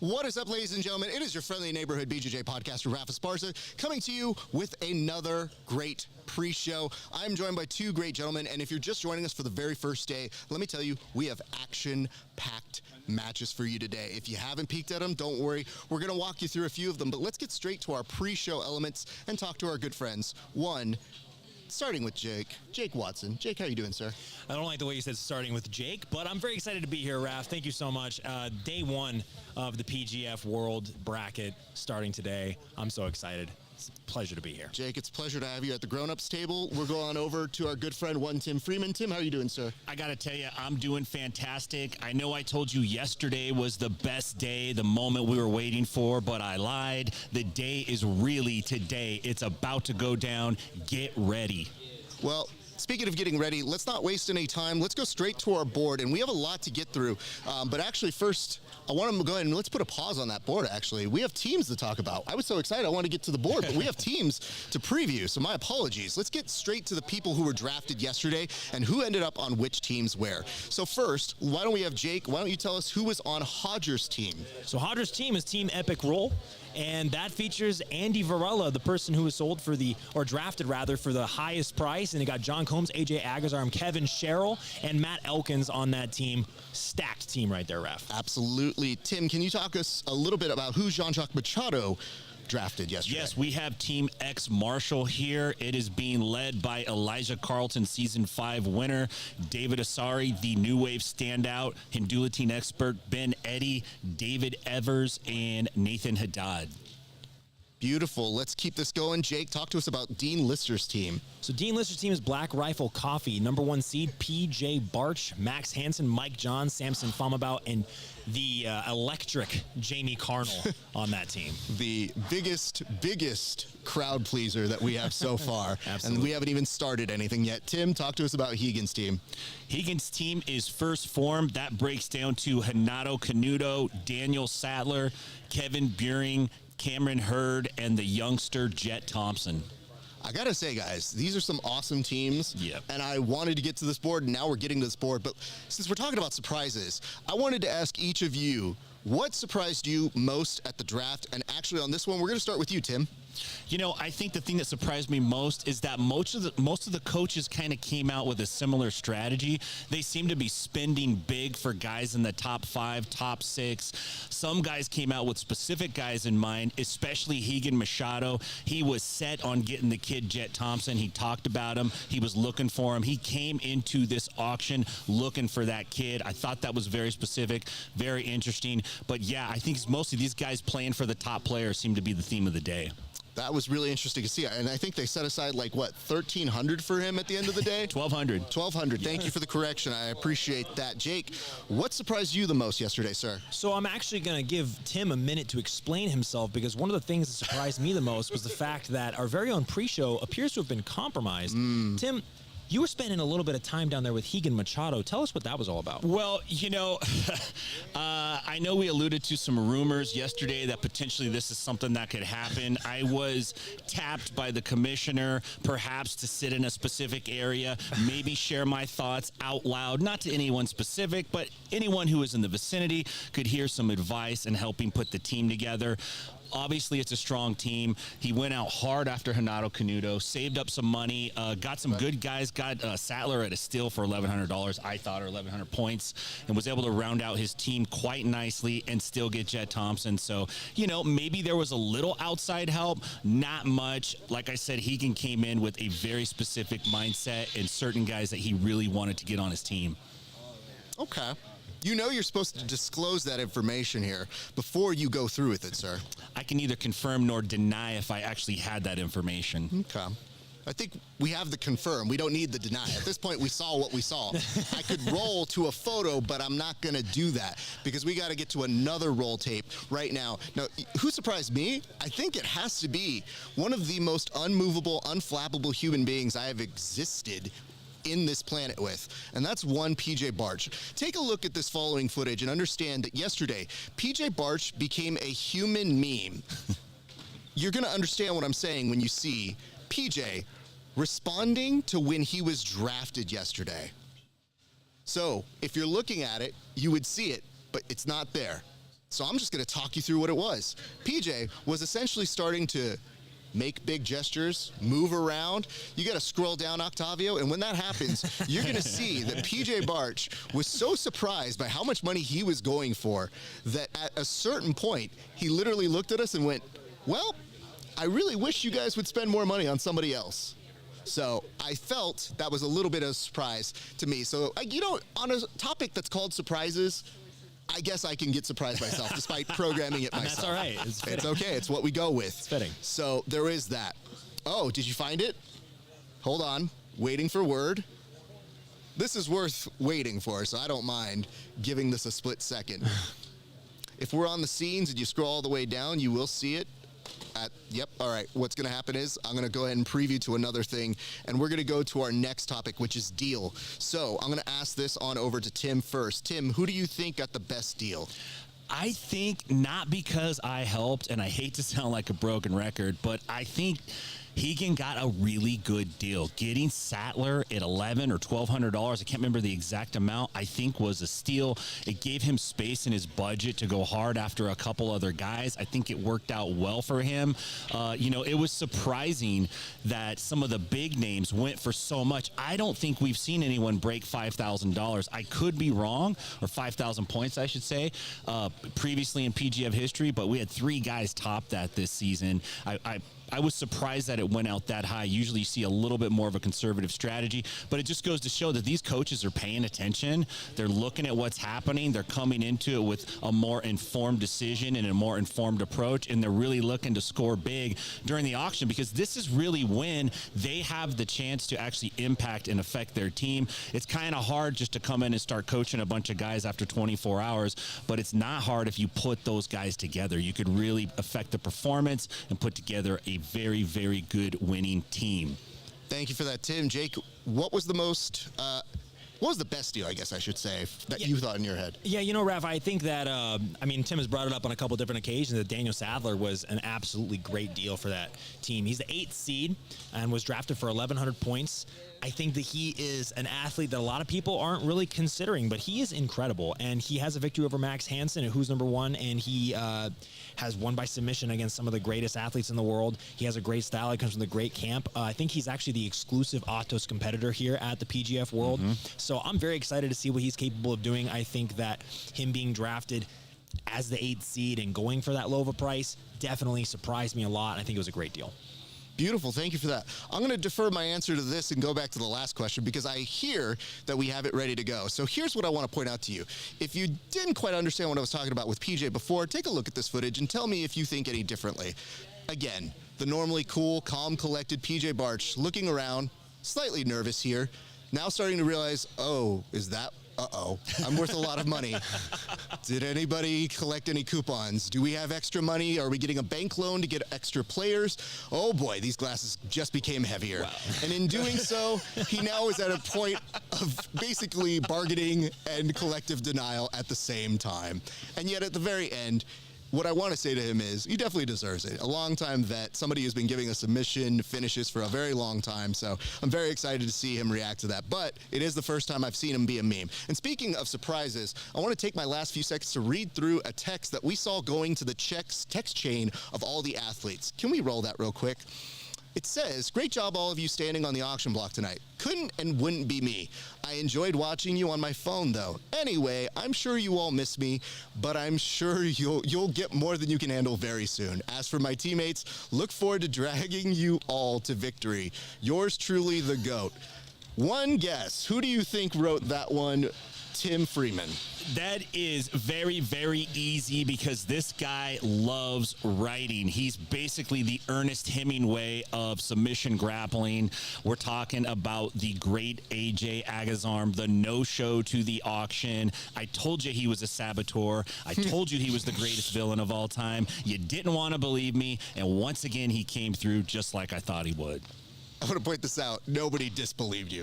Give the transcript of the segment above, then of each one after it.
What is up, ladies and gentlemen? It is your friendly neighborhood BJJ podcaster, Rafa Esparza, coming to you with another great pre-show. I'm joined by two great gentlemen, and if you're just joining us for the very first day, let me tell you, we have action-packed matches for you today. If you haven't peeked at them, don't worry. We're going to walk you through a few of them, but let's get straight to our pre-show elements and talk to our good friends. One, starting with Jake Watson. Jake, how you doing, sir? I don't like the way you said starting with Jake, but I'm very excited to be here, Raph. Thank you so much. Day one of the PGF World bracket starting today. I'm so excited. It's a pleasure to be here. Jake, it's a pleasure to have you at the grown-ups table. We're going over to our good friend, Tim Freeman. Tim, how are you doing, sir? I got to tell you, I'm doing fantastic. I know I told you yesterday was the best day, the moment we were waiting for, but I lied. The day is really today. It's about to go down. Get ready. Well, speaking of getting ready, let's not waste any time. Let's go straight to our board, and we have a lot to get through. But actually, first, I want to go ahead and let's put a pause on that board, actually. We have teams to talk about. I was so excited I wanted to get to the board, but we have teams to preview, so my apologies. Let's get straight to the people who were drafted yesterday and who ended up on which teams where. So first, why don't we have Jake? Why don't you tell us who was on Hoder's team? So Hoder's team is Team Epic Roll, and that features Andy Varela, the person who was drafted for the highest price, and they got John Combs, AJ Agazarm, Kevin Sherrill, and Matt Elkins on that team. Stacked team right there, Raph. Absolutely. Tim, can you talk us a little bit about who Jacques Machado drafted yesterday? Yes, we have Team X Marshall here. It is being led by Elijah Carlton, Season 5 winner, David Assari, the New Wave standout, Hindulatine expert, Ben Eddy, David Evers, and Nathan Haddad. Beautiful. Let's keep this going. Jake, talk to us about Dean Lister's team. So Dean Lister's team is Black Rifle Coffee, number 1 seed, PJ Barch, Max Hansen, Mike John, Samson Phommabout, and the electric Jamie Carnall on that team. The biggest crowd pleaser that we have so far. Absolutely. And we haven't even started anything yet. Tim, talk to us about Higgins' team. Higgins' team is first Phorm. That breaks down to Renato Canuto, Daniel Sathler, Kevin Beuhring, Cameron Hurd, and the youngster Jett Thompson. I gotta say, guys, these are some awesome teams. Yep. And I wanted to get to this board, and now we're getting to this board. But since we're talking about surprises, I wanted to ask each of you, what surprised you most at the draft? And actually, on this one, we're going to start with you, Tim. You know, I think the thing that surprised me most is that most of the coaches kind of came out with a similar strategy. They seem to be spending big for guys in the top 5, top 6. Some guys came out with specific guys in mind, especially Rigan Machado. He was set on getting the kid Jett Thompson. He talked about him. He was looking for him. He came into this auction looking for that kid. I thought that was very specific, very interesting. But yeah, I think mostly these guys playing for the top players seem to be the theme of the day. That was really interesting to see. And I think they set aside, like, what, $1,300 for him at the end of the day? $1,200. $1,200. Thank you for the correction. I appreciate that. Jake, what surprised you the most yesterday, sir? So I'm actually going to give Tim a minute to explain himself, because one of the things that surprised me the most was the fact that our very own pre-show appears to have been compromised. Tim, you were spending a little bit of time down there with Rigan Machado. Tell us what that was all about. Well, you know, I know we alluded to some rumors yesterday that potentially this is something that could happen. I was tapped by the commissioner, perhaps to sit in a specific area, maybe share my thoughts out loud, not to anyone specific, but anyone who is in the vicinity could hear some advice and helping put the team together. Obviously, it's a strong team. He went out hard after Renato Canuto, saved up some money, got some good guys, got Sathler at a steal for $1,100, I thought, or 1,100 points, and was able to round out his team quite nicely and still get Jett Thompson. So, you know, maybe there was a little outside help, not much. Like I said, Rigan came in with a very specific mindset and certain guys that he really wanted to get on his team. Okay. You know you're supposed to disclose that information here before you go through with it, sir. I can neither confirm nor deny if I actually had that information. Okay. I think we have the confirm. We don't need the deny. At this point, we saw what we saw. I could roll to a photo, but I'm not going to do that because we got to get to another roll tape right now. Now, who surprised me? I think it has to be one of the most unmovable, unflappable human beings I have existed in this planet with, and that's one PJ Barch. Take a look at this following footage and understand that yesterday, PJ Barch became a human meme. You're going to understand what I'm saying when you see PJ responding to when he was drafted yesterday. So if you're looking at it, you would see it, but it's not there. So I'm just going to talk you through what it was. PJ was essentially starting to make big gestures, move around. You got to scroll down, Octavio, and when that happens, you're going to see that PJ Barch was so surprised by how much money he was going for that at a certain point, he literally looked at us and went, well, I really wish you guys would spend more money on somebody else. So I felt that was a little bit of a surprise to me. So, on a topic that's called surprises, I guess I can get surprised myself despite programming it myself. That's all right. It's okay. It's what we go with. It's fitting. So there is that. Oh, did you find it? Hold on. Waiting for word. This is worth waiting for, so I don't mind giving this a split second. If we're on the scenes and you scroll all the way down, you will see it. Yep. All right. What's going to happen is I'm going to go ahead and preview to another thing, and we're going to go to our next topic, which is deal. So I'm going to ask this on over to Tim first. Tim, who do you think got the best deal? I think not because I helped, and I hate to sound like a broken record, but I think Hegan got a really good deal. Getting Sathler at $1,100 or $1,200, I can't remember the exact amount, I think was a steal. It gave him space in his budget to go hard after a couple other guys. I think it worked out well for him. It was surprising that some of the big names went for so much. I don't think we've seen anyone break $5,000. I could be wrong, or 5,000 points, I should say, previously in PGF history, but we had 3 guys top that this season. I was surprised that it went out that high. Usually you see a little bit more of a conservative strategy, but it just goes to show that these coaches are paying attention. They're looking at what's happening. They're coming into it with a more informed decision and a more informed approach, and they're really looking to score big during the auction, because this is really when they have the chance to actually impact and affect their team. It's kind of hard just to come in and start coaching a bunch of guys after 24 hours, but it's not hard if you put those guys together. You could really affect the performance and put together a very, very good winning team. Thank you for that, Tim. Jake, what was the best deal, I guess I should say, that you thought in your head? Yeah, Raph, I think that, Tim has brought it up on a couple different occasions that Daniel Sathler was an absolutely great deal for that team. He's the 8th seed and was drafted for 1,100 points. I think that he is an athlete that a lot of people aren't really considering, but he is incredible. And he has a victory over Max Hansen, who's number 1, and he has won by submission against some of the greatest athletes in the world. He has a great style. He comes from the great camp. I think he's actually the exclusive Autos competitor here at the PGF World. So I'm very excited to see what he's capable of doing. I think that him being drafted as the 8th seed and going for that low of a price definitely surprised me a lot. I think it was a great deal. Beautiful. Thank you for that. I'm going to defer my answer to this and go back to the last question because I hear that we have it ready to go. So here's what I want to point out to you. If you didn't quite understand what I was talking about with PJ before, take a look at this footage and tell me if you think any differently. Again, the normally cool, calm, collected PJ Barch looking around, slightly nervous here, now starting to realize, I'm worth a lot of money. Did anybody collect any coupons? Do we have extra money? Are we getting a bank loan to get extra players? Oh boy, these glasses just became heavier. Wow. And in doing so, he now is at a point of basically bargaining and collective denial at the same time. And yet at the very end, what I want to say to him is he definitely deserves it. A long-time vet, somebody who's been giving us submission finishes for a very long time, so I'm very excited to see him react to that. But it is the first time I've seen him be a meme. And speaking of surprises, I want to take my last few seconds to read through a text that we saw going to the text chain of all the athletes. Can we roll that real quick? It says, great job all of you standing on the auction block tonight. Couldn't and wouldn't be me. I enjoyed watching you on my phone though. Anyway, I'm sure you all miss me, but I'm sure you'll get more than you can handle very soon. As for my teammates, look forward to dragging you all to victory. Yours truly, the GOAT. One guess. Who do you think wrote that one? Tim Freeman. That is very, very easy because this guy loves writing. He's basically the Ernest Hemingway of submission grappling. We're talking about the great AJ Agazarm, the no-show to the auction. I told you he was a saboteur. I told you he was the greatest villain of all time. You didn't want to believe me, and once again, he came through just like I thought he would. I want to point this out. Nobody disbelieved you.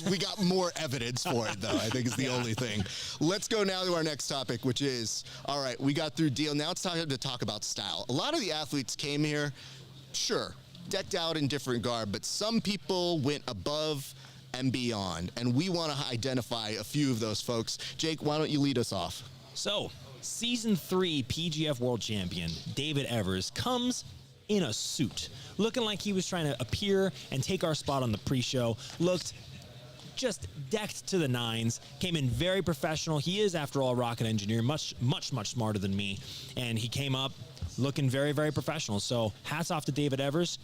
We got more evidence for it, though, I think is the only thing. Let's go now to our next topic, which is, all right, we got through deal. Now it's time to talk about style. A lot of the athletes came here, sure, decked out in different garb, but some people went above and beyond, and we want to identify a few of those folks. Jake, why don't you lead us off? So, Season 3 PGF World Champion David Evers comes in a suit, looking like he was trying to appear and take our spot on the pre-show. Looked just decked to the nines, came in very professional. He is, after all, a rocket engineer, much smarter than me, and he came up looking very, very professional. So hats off to David Evers.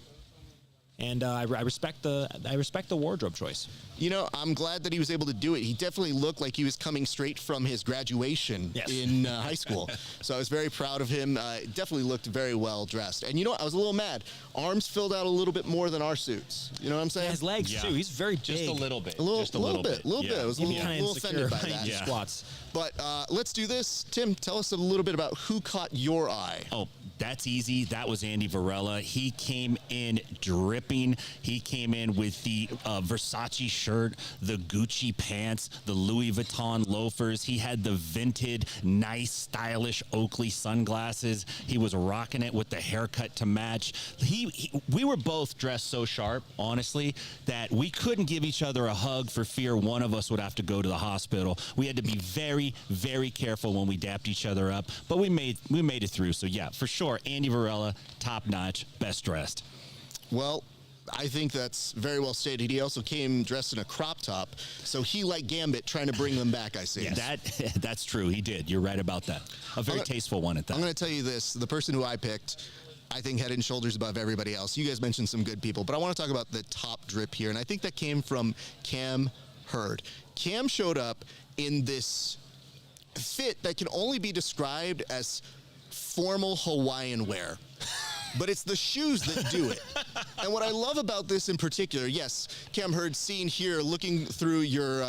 And I respect the wardrobe choice. You know, I'm glad that he was able to do it. He definitely looked like he was coming straight from his graduation in high school. So I was very proud of him. Definitely looked very well dressed. And you know what? I was a little mad. Arms filled out a little bit more than our suits. You know what I'm saying? And his legs, too. He's very big. Just a little bit. A little bit. I was a little offended by that. Squats. But let's do this. Tim, tell us a little bit about who caught your eye. Oh, that's easy. That was Andy Varela. He came in dripping. He came in with the Versace shirt, the Gucci pants, the Louis Vuitton loafers. He had the vintage, nice, stylish Oakley sunglasses. He was rocking it with the haircut to match. We were both dressed so sharp, honestly, that we couldn't give each other a hug for fear one of us would have to go to the hospital. We had to be very, very careful when we dapped each other up, but we made it through. So yeah, for sure, Andy Varela, top notch, best dressed. Well, I think that's very well stated. He also came dressed in a crop top, so he, like Gambit, trying to bring them back, I see. Yes. That's true. He did. You're right about that. A very tasteful one at that. I'm going to tell you this. The person who I picked, I think, head and shoulders above everybody else. You guys mentioned some good people, but I want to talk about the top drip here, and I think that came from Cam Hurd. Cam showed up in this fit that can only be described as formal Hawaiian wear. But it's the shoes that do it. And what I love about this in particular, yes, Cam Hurd seen here looking through your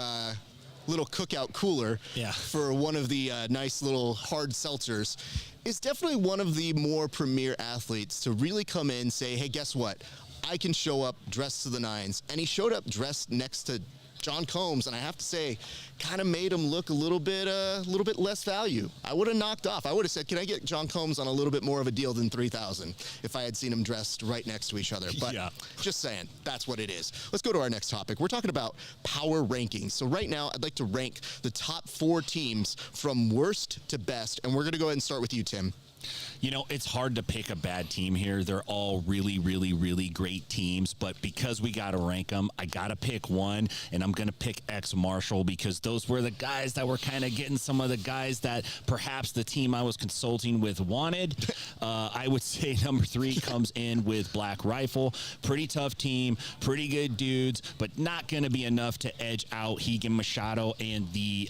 little cookout cooler for one of the nice little hard seltzers, is definitely one of the more premier athletes to really come in and say, hey, guess what? I can show up dressed to the nines. And he showed up dressed next to John Combs, and I have to say, kind of made him look a little bit less value. I would have knocked off. I would have said, can I get John Combs on a little bit more of a deal than $3,000 if I had seen him dressed right next to each other. But just saying, that's what it is. Let's go to our next topic. We're talking about power rankings. So right now, I'd like to rank the top 4 teams from worst to best, and we're going to go ahead and start with you, Tim. You know, it's hard to pick a bad team here. They're all really, really, really great teams. But because we got to rank them, I got to pick one. And I'm going to pick Marshall because those were the guys that were kind of getting some of the guys that perhaps the team I was consulting with wanted. I would say number 3 comes in with Black Rifle. Pretty tough team, pretty good dudes, but not going to be enough to edge out Rigan Machado and the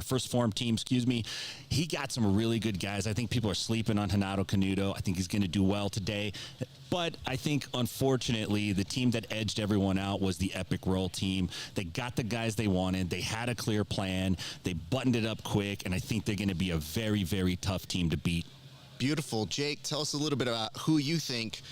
First Phorm team, excuse me. He got some really good guys. I think people are sleeping on Renato Canuto. I think he's going to do well today. But I think, unfortunately, the team that edged everyone out was the Epic Roll team. They got the guys they wanted. They had a clear plan. They buttoned it up quick, and I think they're going to be a very, very tough team to beat. Beautiful. Jake, tell us a little bit about who you think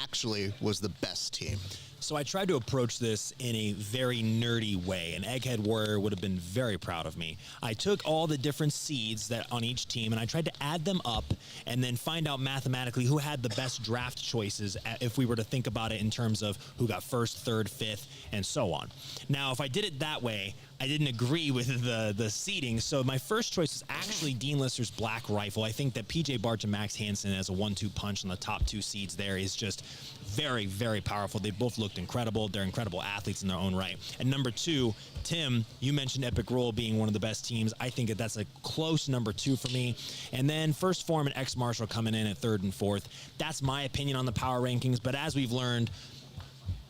actually was the best team. So I tried to approach this in a very nerdy way. An Egghead Warrior would have been very proud of me. I took all the different seeds that on each team, and I tried to add them up and then find out mathematically who had the best draft choices if we were to think about it in terms of who got first, third, fifth, and so on. Now, if I did it that way, I didn't agree with the seeding, so my first choice was actually Dean Lister's Black Rifle. I think that PJ Barch and Max Hansen as a 1-2 punch on the top 2 seeds there is just very, very powerful. They both looked incredible. They're incredible athletes in their own right. And number 2, Tim, you mentioned Epic Roll being one of the best teams. I think that's a close number 2 for me. And then First Phorm and Marshall coming in at 3rd and 4th. That's my opinion on the power rankings, but as we've learned,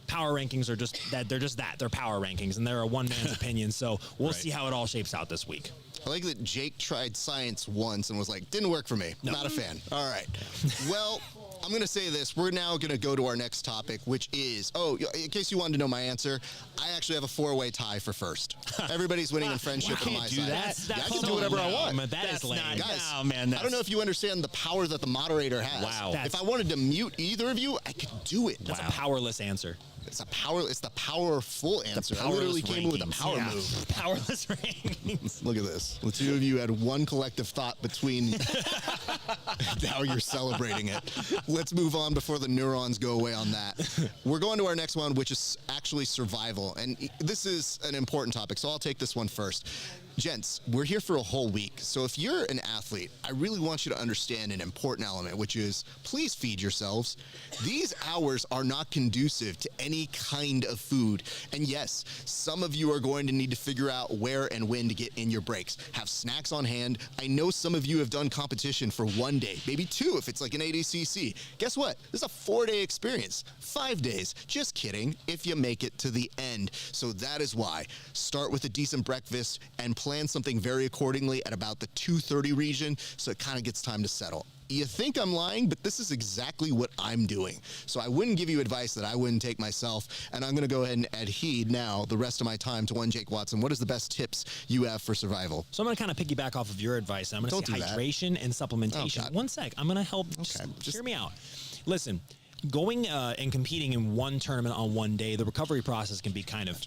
power rankings are just that. They're power rankings, and they're a one man's opinion. So we'll see how it all shapes out this week. I like that Jake tried science once and was like, didn't work for me. No. Not a fan. All right. Well, I'm going to say this. We're now going to go to our next topic, which is, in case you wanted to know my answer, I actually have a 4-way tie for first. Everybody's winning in friendship on my side. I can do whatever I want. That's lame. Guys, no, man, I don't know if you understand the power that the moderator has. Wow. If I wanted to mute either of you, I could do it. That's a powerless answer. It's the powerful answer. I literally came in with a power move. Powerless rankings. Look at this. The two of you had one collective thought between. Now you're celebrating it. Let's move on before the neurons go away on that. We're going to our next one, which is actually survival. And this is an important topic, so I'll take this one first. Gents, we're here for a whole week. So if you're an athlete, I really want you to understand an important element, which is please feed yourselves. These hours are not conducive to any kind of food. And yes, some of you are going to need to figure out where and when to get in your breaks. Have snacks on hand. I know some of you have done competition for 1 day, maybe 2 if it's like an ADCC. Guess what? This is a 4-day experience. 5 days. Just kidding, if you make it to the end. So that is why. Start with a decent breakfast and plan something very accordingly at about the 2:30 region, so it kind of gets time to settle. You think I'm lying, but this is exactly what I'm doing. So I wouldn't give you advice that I wouldn't take myself, and I'm going to go ahead and adhere now the rest of my time to one Jake Watson. What is the best tips you have for survival? So I'm going to kind of piggyback off of your advice. I'm going to say hydration and supplementation. Oh, 1 sec. I'm going to help. Okay, just hear me out. Listen, going and competing in one tournament on 1 day, the recovery process can be kind of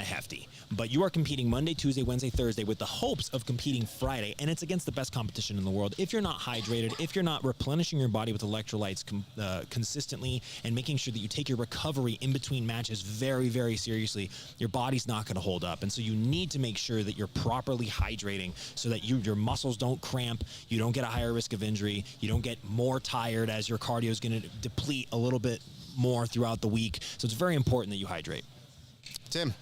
hefty. But you are competing Monday, Tuesday, Wednesday, Thursday with the hopes of competing Friday, and it's against the best competition in the world. If you're not hydrated, if you're not replenishing your body with electrolytes consistently and making sure that you take your recovery in between matches very, very seriously, your body's not going to hold up. And so you need to make sure that you're properly hydrating so that your muscles don't cramp, you don't get a higher risk of injury, you don't get more tired as your cardio is going to deplete a little bit more throughout the week. So it's very important that you hydrate. Tim.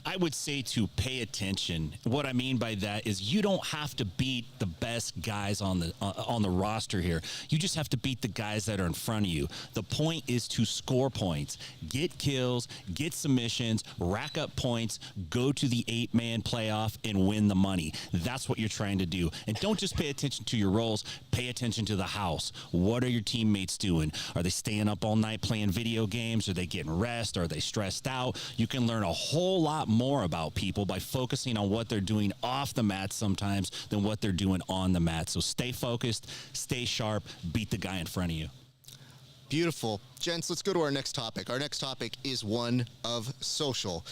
I would say to pay attention. What I mean by that is you don't have to beat the best guys on the roster here. You just have to beat the guys that are in front of you. The point is to score points, get kills, get submissions, rack up points, go to the 8-man playoff and win the money. That's what you're trying to do. And don't just pay attention to your roles, pay attention to the house. What are your teammates doing? Are they staying up all night playing video games? Are they getting rest? Are they stressed out? You can learn a whole lot more about people by focusing on what they're doing off the mat sometimes than what they're doing on the mat. So stay focused, stay sharp, beat the guy in front of you. Beautiful. Gents, let's go to our next topic. Our next topic is one of social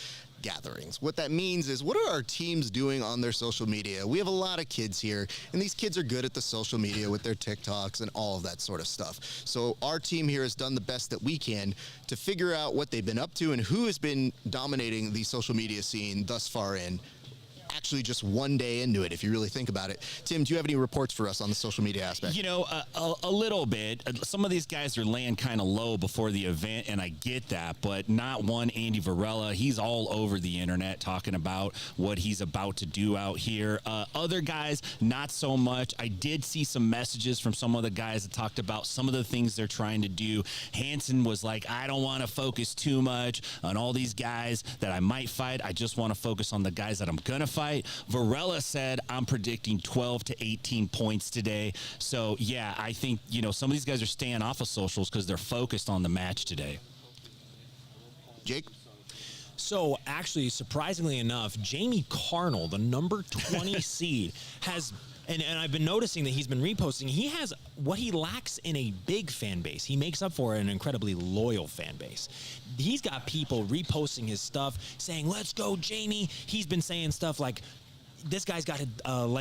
gatherings. What that means is, what are our teams doing on their social media? We have a lot of kids here, and these kids are good at the social media with their TikToks and all of that sort of stuff. So our team here has done the best that we can to figure out what they've been up to and who has been dominating the social media scene thus far in actually just 1 day into it, if you really think about it. Tim, do you have any reports for us on the social media aspect? You know, a little bit. Some of these guys are laying kind of low before the event, and I get that, but not one Andy Varela. He's all over the internet talking about what he's about to do out here. Other guys, not so much. I did see some messages from some of the guys that talked about some of the things they're trying to do. Hanson was like, I don't want to focus too much on all these guys that I might fight. I just want to focus on the guys that I'm going to fight. Varela said, I'm predicting 12 to 18 points today. So, yeah, I think, you know, some of these guys are staying off of socials because they're focused on the match today. Jake? So, actually, surprisingly enough, Jamie Carnall, the number 20 seed, has... And I've been noticing that he's been reposting. He has what he lacks in a big fan base. He makes up for it in an incredibly loyal fan base. He's got people reposting his stuff, saying, let's go, Jamie. He's been saying stuff like, this guy's got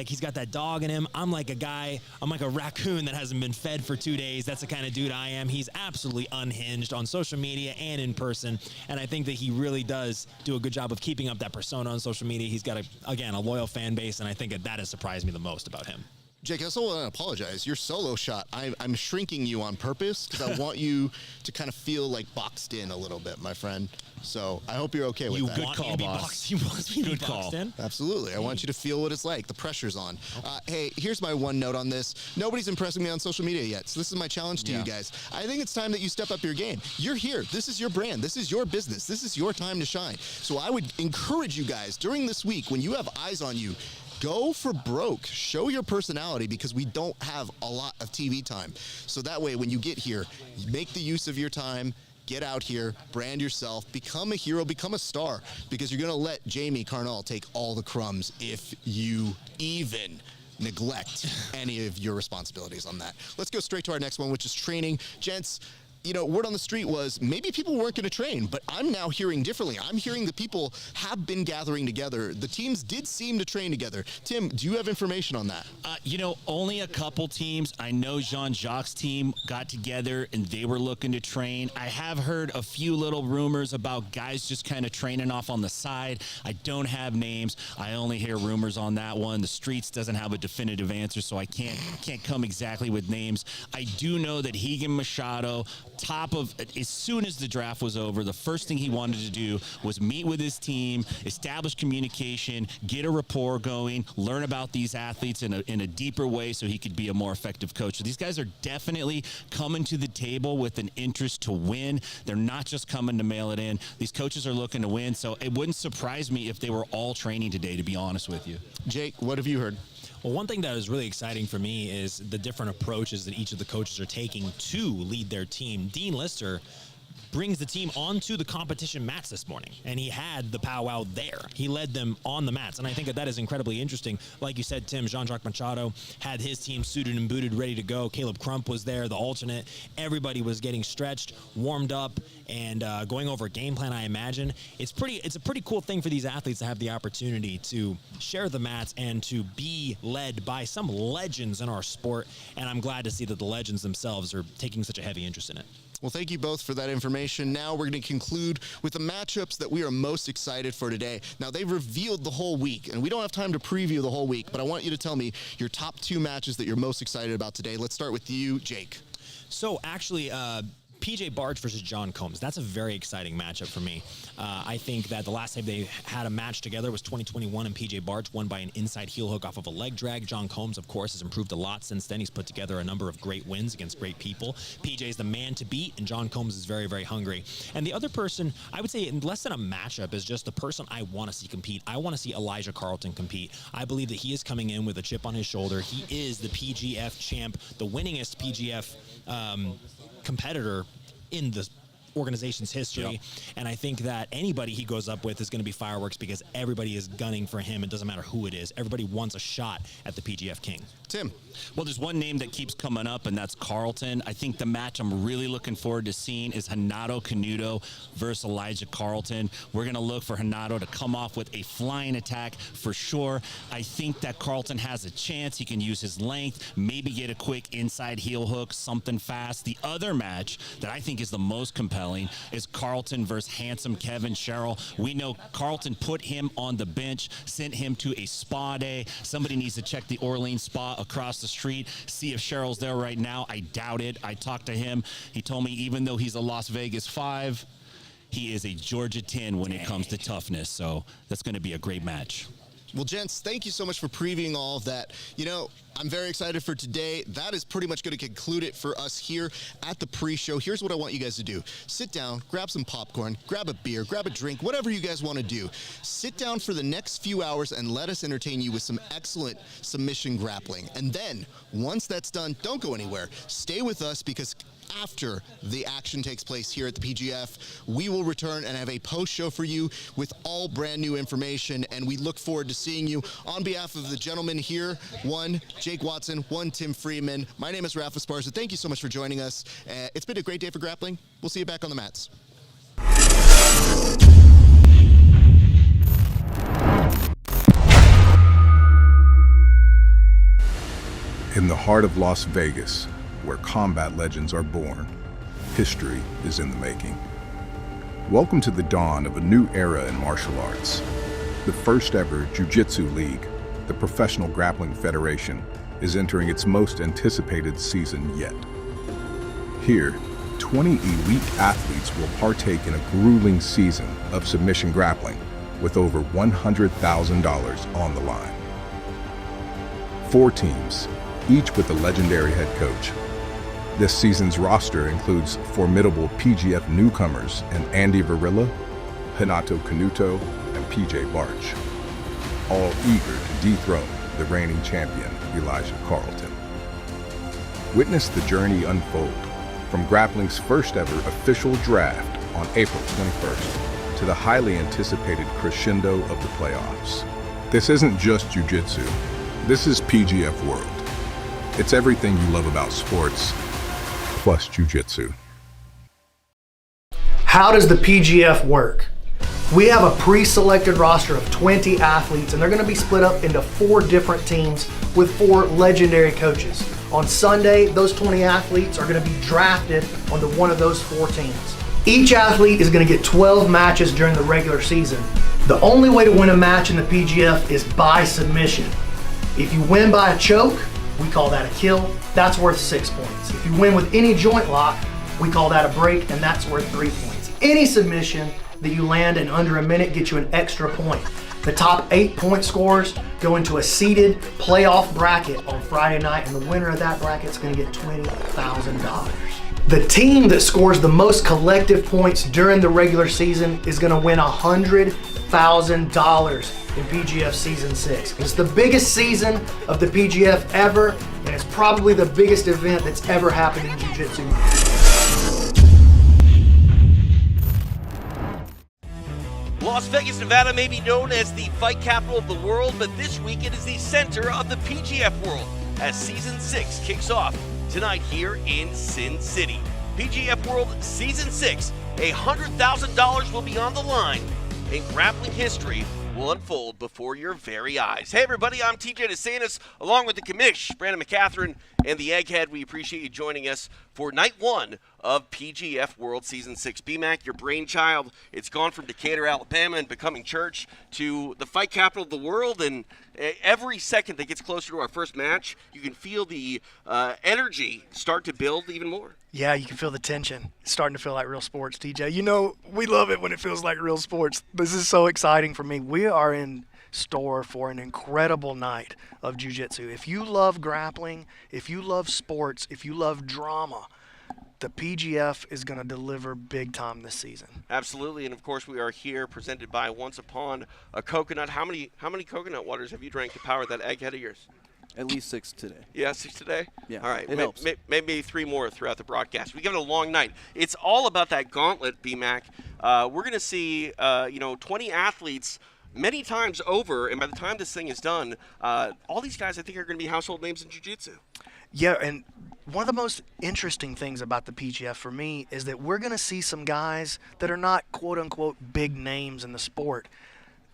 he's got that dog in him. I'm like a raccoon that hasn't been fed for 2 days. That's the kind of dude I am. He's absolutely unhinged on social media and in person. And I think that he really does do a good job of keeping up that persona on social media. He's got a loyal fan base. And I think that has surprised me the most about him. Jake, I also want to apologize. Your solo shot, I'm shrinking you on purpose because I want you to kind of feel like boxed in a little bit, my friend. So I hope you're okay with that. Good call, boss. Good call. Absolutely. I want you to feel what it's like. The pressure's on. Hey, here's my one note on this. Nobody's impressing me on social media yet, so this is my challenge to you guys. I think it's time that you step up your game. You're here. This is your brand. This is your business. This is your time to shine. So I would encourage you guys during this week, when you have eyes on you, go for broke. Show your personality, because we don't have a lot of TV time. So that way, when you get here, you make the use of your time. Get out here, brand yourself, become a hero, become a star, because you're going to let Jamie Carnall take all the crumbs if you even neglect any of your responsibilities on that. Let's go straight to our next one, which is training. Gents, word on the street was maybe people weren't going to train, but I'm now hearing differently. I'm hearing that people have been gathering together. The teams did seem to train together. Tim, do you have information on that? Only a couple teams. I know Jean-Jacques' team got together and they were looking to train. I have heard a few little rumors about guys just kind of training off on the side. I don't have names. I only hear rumors on that one. The streets doesn't have a definitive answer, so I can't come exactly with names. I do know that Rigan Machado, as soon as the draft was over, the first thing he wanted to do was meet with his team, establish communication, get a rapport going, learn about these athletes in a deeper way so he could be a more effective coach. So these guys are definitely coming to the table with an interest to win. They're not just coming to mail it in. These coaches are looking to win, so it wouldn't surprise me if they were all training today, to be honest with you. Jake, what have you heard? Well, one thing that is really exciting for me is the different approaches that each of the coaches are taking to lead their team. Dean Lister brings the team onto the competition mats this morning, and he had the powwow there. He led them on the mats, and I think that is incredibly interesting. Like you said, Tim, Jean-Jacques Machado had his team suited and booted, ready to go. Caleb Crump was there, the alternate. Everybody was getting stretched, warmed up, and going over a game plan, I imagine. It's a pretty cool thing for these athletes to have the opportunity to share the mats and to be led by some legends in our sport, and I'm glad to see that the legends themselves are taking such a heavy interest in it. Well, thank you both for that information. Now we're going to conclude with the matchups that we are most excited for today. Now, they revealed the whole week, and we don't have time to preview the whole week, but I want you to tell me your top 2 matches that you're most excited about today. Let's start with you, Jake. So, actually, PJ Barch versus John Combs. That's a very exciting matchup for me. I think that the last time they had a match together was 2021, and PJ Barch won by an inside heel hook off of a leg drag. John Combs, of course, has improved a lot since then. He's put together a number of great wins against great people. PJ is the man to beat, and John Combs is very, very hungry. And the other person, I would say, in less than a matchup, is just the person I want to see compete. I want to see Elijah Carlton compete. I believe that he is coming in with a chip on his shoulder. He is the PGF champ, the winningest PGF competitor in the organization's history. Yep. And I think that anybody he goes up with is going to be fireworks because everybody is gunning for him. It doesn't matter who it is. Everybody wants a shot at the PGF King. Tim. Well, there's one name that keeps coming up, and that's Carlton. I think the match I'm really looking forward to seeing is Renato Canuto versus Elijah Carlton. We're going to look for Renato to come off with a flying attack for sure. I think that Carlton has a chance. He can use his length, maybe get a quick inside heel hook, something fast. The other match that I think is the most compelling is Carlton versus handsome Kevin Sherrill. We know Carlton put him on the bench, sent him to a spa day. Somebody needs to check the Orleans spa across the street, see if Sherrill's there right now. I doubt it. I talked to him. He told me even though he's a Las Vegas 5, he is a Georgia 10 when it comes to toughness. So that's going to be a great match. Well, gents, thank you so much for previewing all of that. I'm very excited for today. That is pretty much going to conclude it for us here at the pre-show. Here's what I want you guys to do. Sit down, grab some popcorn, grab a beer, grab a drink, whatever you guys want to do. Sit down for the next few hours and let us entertain you with some excellent submission grappling. And then, once that's done, don't go anywhere. Stay with us because after the action takes place here at the PGF, we will return and have a post-show for you with all brand new information, and we look forward to seeing you. On behalf of the gentlemen here, one, Jake Watson, one, Tim Freeman. My name is Rafa Sparza. Thank you so much for joining us. It's been a great day for grappling. We'll see you back on the mats. In the heart of Las Vegas, where combat legends are born, history is in the making. Welcome to the dawn of a new era in martial arts. The first ever Jiu-Jitsu League, the Professional Grappling Federation, is entering its most anticipated season yet. Here, 20 elite athletes will partake in a grueling season of submission grappling with over $100,000 on the line. 4 teams, each with a legendary head coach. This season's roster includes formidable PGF newcomers in Andy Varela, Renato Canuto, and PJ Barch, all eager to dethrone the reigning champion, Elijah Carlton. Witness the journey unfold from grappling's first ever official draft on April 21st to the highly anticipated crescendo of the playoffs. This isn't just jiu-jitsu, this is PGF World. It's everything you love about sports, plus jiu-jitsu. How does the PGF work? We have a pre-selected roster of 20 athletes, and they're going to be split up into 4 different teams with 4 legendary coaches. On Sunday, those 20 athletes are going to be drafted onto one of those 4 teams. Each athlete is going to get 12 matches during the regular season. The only way to win a match in the PGF is by submission. If you win by a choke, we call that a kill. That's worth 6 points. If you win with any joint lock, we call that a break, and that's worth 3 points. Any submission that you land in under a minute gets you an extra point. The top 8 point scorers go into a seeded playoff bracket on Friday night, and the winner of that bracket is going to get $20,000. The team that scores the most collective points during the regular season is going to win $100,000 in PGF Season 6. It's the biggest season of the PGF ever, and it's probably the biggest event that's ever happened in Jiu-Jitsu. Las Vegas, Nevada may be known as the fight capital of the world, but this week it is the center of the PGF World as Season 6 kicks off tonight here in Sin City. PGF World Season 6, $100,000 will be on the line, and grappling history will unfold before your very eyes. Hey everybody, I'm TJ DeSantis, along with the commish, Brandon McCatherine, and the Egghead. We appreciate you joining us for night 1 of PGF World Season 6. BMAC, your brainchild, it's gone from Decatur, Alabama and becoming church to the fight capital of the world, and every second that gets closer to our first match, you can feel the energy start to build even more. Yeah, you can feel the tension. It's starting to feel like real sports, TJ. You know, we love it when it feels like real sports. This is so exciting for me. We are in store for an incredible night of jiu-jitsu. If you love grappling, if you love sports, if you love drama, the PGF is going to deliver big time this season. Absolutely, and of course we are here presented by Once Upon a Coconut. How many coconut waters have you drank to power that egghead of yours? At least 6 today. Yeah, 6 today? Yeah, all right, it helps. Maybe 3 more throughout the broadcast. We give it a long night. It's all about that gauntlet, BMAC. We're going to see 20 athletes many times over, and by the time this thing is done, all these guys I think are going to be household names in jiu-jitsu. Yeah, and one of the most interesting things about the PGF for me is that we're going to see some guys that are not quote-unquote big names in the sport.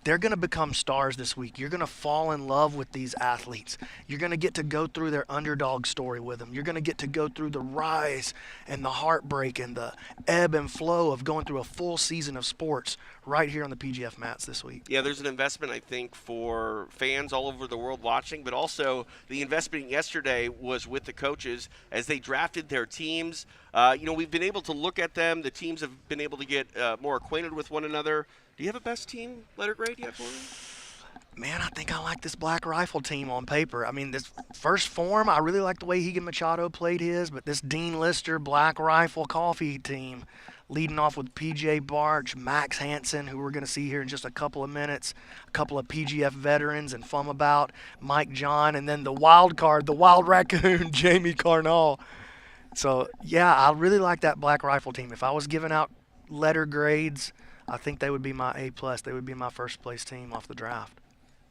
They're going to become stars this week. You're going to fall in love with these athletes. You're going to get to go through their underdog story with them. You're going to get to go through the rise and the heartbreak and the ebb and flow of going through a full season of sports right here on the PGF mats this week. Yeah, there's an investment, I think, for fans all over the world watching, but also the investment yesterday was with the coaches as they drafted their teams. We've been able to look at them. The teams have been able to get more acquainted with one another. Do you have a best team letter grade yet for me? Man, I think I like this Black Rifle team on paper. I mean, this first Phorm, I really like the way Rigan Machado played his, but this Dean Lister Black Rifle Coffee team, leading off with PJ Barch, Max Hansen, who we're going to see here in just a couple of minutes, a couple of PGF veterans and Phommabout, Mike John, and then the wild card, the Wild Raccoon, Jamie Carnall. So, yeah, I really like that Black Rifle team. If I was giving out letter grades, I think they would be my A+. They would be my first place team off the draft.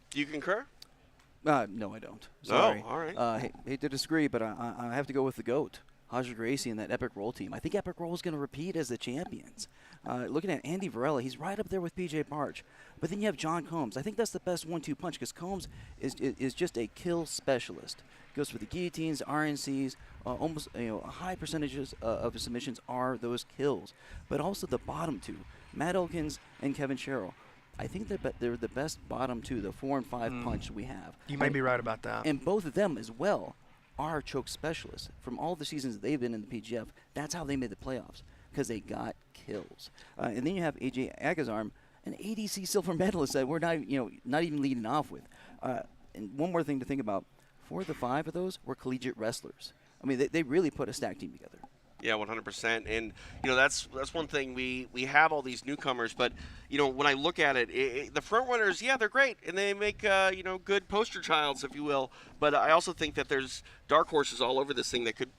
Do you concur? No, I don't. Sorry. Oh, all right. Hate to disagree, but I have to go with the GOAT, Roger Gracie, and that Epic Roll team. I think Epic Roll is going to repeat as the champions. Looking at Andy Varela, he's right up there with PJ Barch. But then you have John Combs. I think that's the best 1-2 punch because Combs is just a kill specialist. Goes for the guillotines, RNCs, almost high percentages of his submissions are those kills. But also the bottom 2, Matt Elkins and Kevin Sherrill. I think they're the best bottom 2, the 4 and 5 punch we have. You may be right about that. And both of them as well are choke specialists. From all the seasons that they've been in the PGF, that's how they made the playoffs, because they got kills. And then you have Agazarm, an ADC silver medalist that we're not even leading off with. And one more thing to think about, 4 of the 5 of those were collegiate wrestlers. I mean, they really put a stack team together. Yeah, 100%. And, that's one thing. We have all these newcomers, but, when I look at it, the front runners, yeah, they're great. And they make, good poster childs, if you will. But I also think that there's dark horses all over this thing that could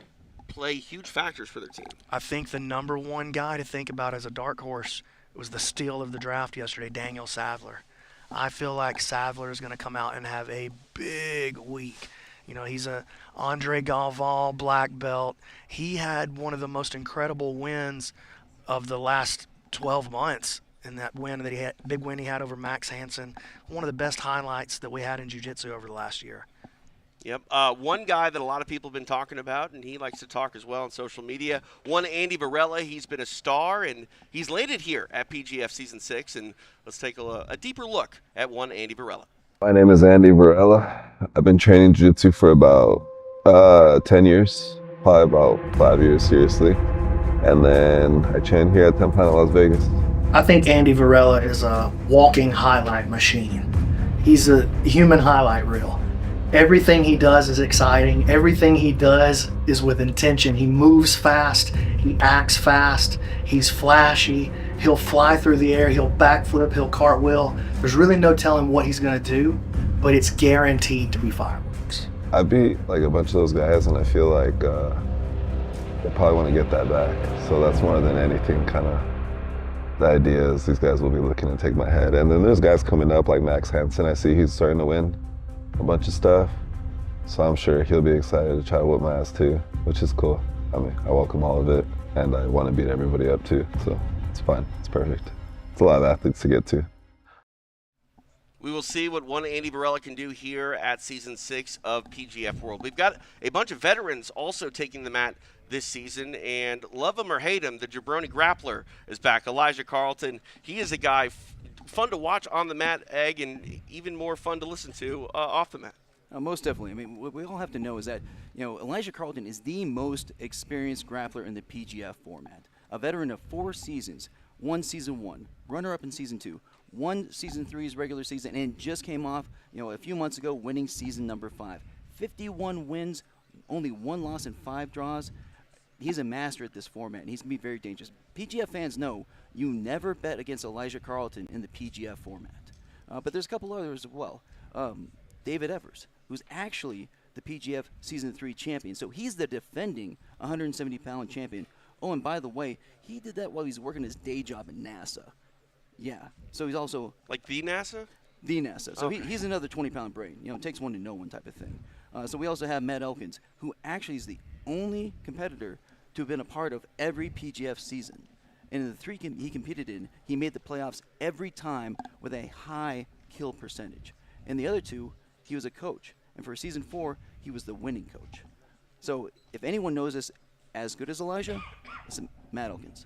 play huge factors for their team. I think the number one guy to think about as a dark horse was the steal of the draft yesterday, Daniel Sathler. I feel like Sathler is going to come out and have a big week. He's a Andre Galval black belt. He had one of the most incredible wins of the last 12 months in that win that he had, big win he had over Max Hansen. One of the best highlights that we had in jiu-jitsu over the last year. Yep. One guy that a lot of people have been talking about, and he likes to talk as well on social media, one Andy Varela. He's been a star, and he's landed here at PGF Season 6. And let's take a deeper look at one Andy Varela. My name is Andy Varela. I've been training jiu-jitsu for about 10 years, probably about 5 years, seriously. And then I trained here at 10 Planet Las Vegas. I think Andy Varela is a walking highlight machine. He's a human highlight reel. Everything he does is exciting. Everything he does is with intention. He moves fast. He acts fast. He's flashy. He'll fly through the air. He'll backflip. He'll cartwheel. There's really no telling what he's going to do, but it's guaranteed to be fireworks. I beat like a bunch of those guys, and I feel like they probably want to get that back. So that's more than anything kind of the idea is these guys will be looking to take my head. And then there's guys coming up like Max Hansen. I see he's starting to win a bunch of stuff. So I'm sure he'll be excited to try to whip my ass too, which is cool. I mean, I welcome all of it, and I want to beat everybody up too. So it's fine, it's perfect. It's a lot of athletes to get to. We will see what one Andy Varela can do here at Season 6 of PGF World. We've got a bunch of veterans also taking the mat this season, and love him or hate him, the jabroni grappler is back. Elijah Carlton, he is a guy fun to watch on the mat, Egg, and even more fun to listen to off the mat. Most definitely. I mean, what we all have to know is that, Elijah Carlton is the most experienced grappler in the PGF format. A veteran of 4 seasons, won Season 1, runner-up in Season 2, won Season 3's regular season, and just came off, a few months ago, winning Season number 5. 51 wins, only 1 loss and 5 draws. He's a master at this format, and he's going to be very dangerous. PGF fans know you never bet against Elijah Carlton in the PGF format. But there's a couple others as well. David Evers, who's actually the PGF Season 3 champion. So he's the defending 170-pound champion. Oh, and by the way, he did that while he's working his day job at NASA. Yeah. So he's also... Like the NASA? The NASA. So okay. He's another 20-pound brain. It takes one to know one type of thing. So we also have Matt Elkins, who actually is the only competitor to have been a part of every PGF season. And in the 3 he competed in, he made the playoffs every time with a high kill percentage. In the other 2, he was a coach. And for Season 4, he was the winning coach. So if anyone knows this as good as Elijah, it's Matt Elkins.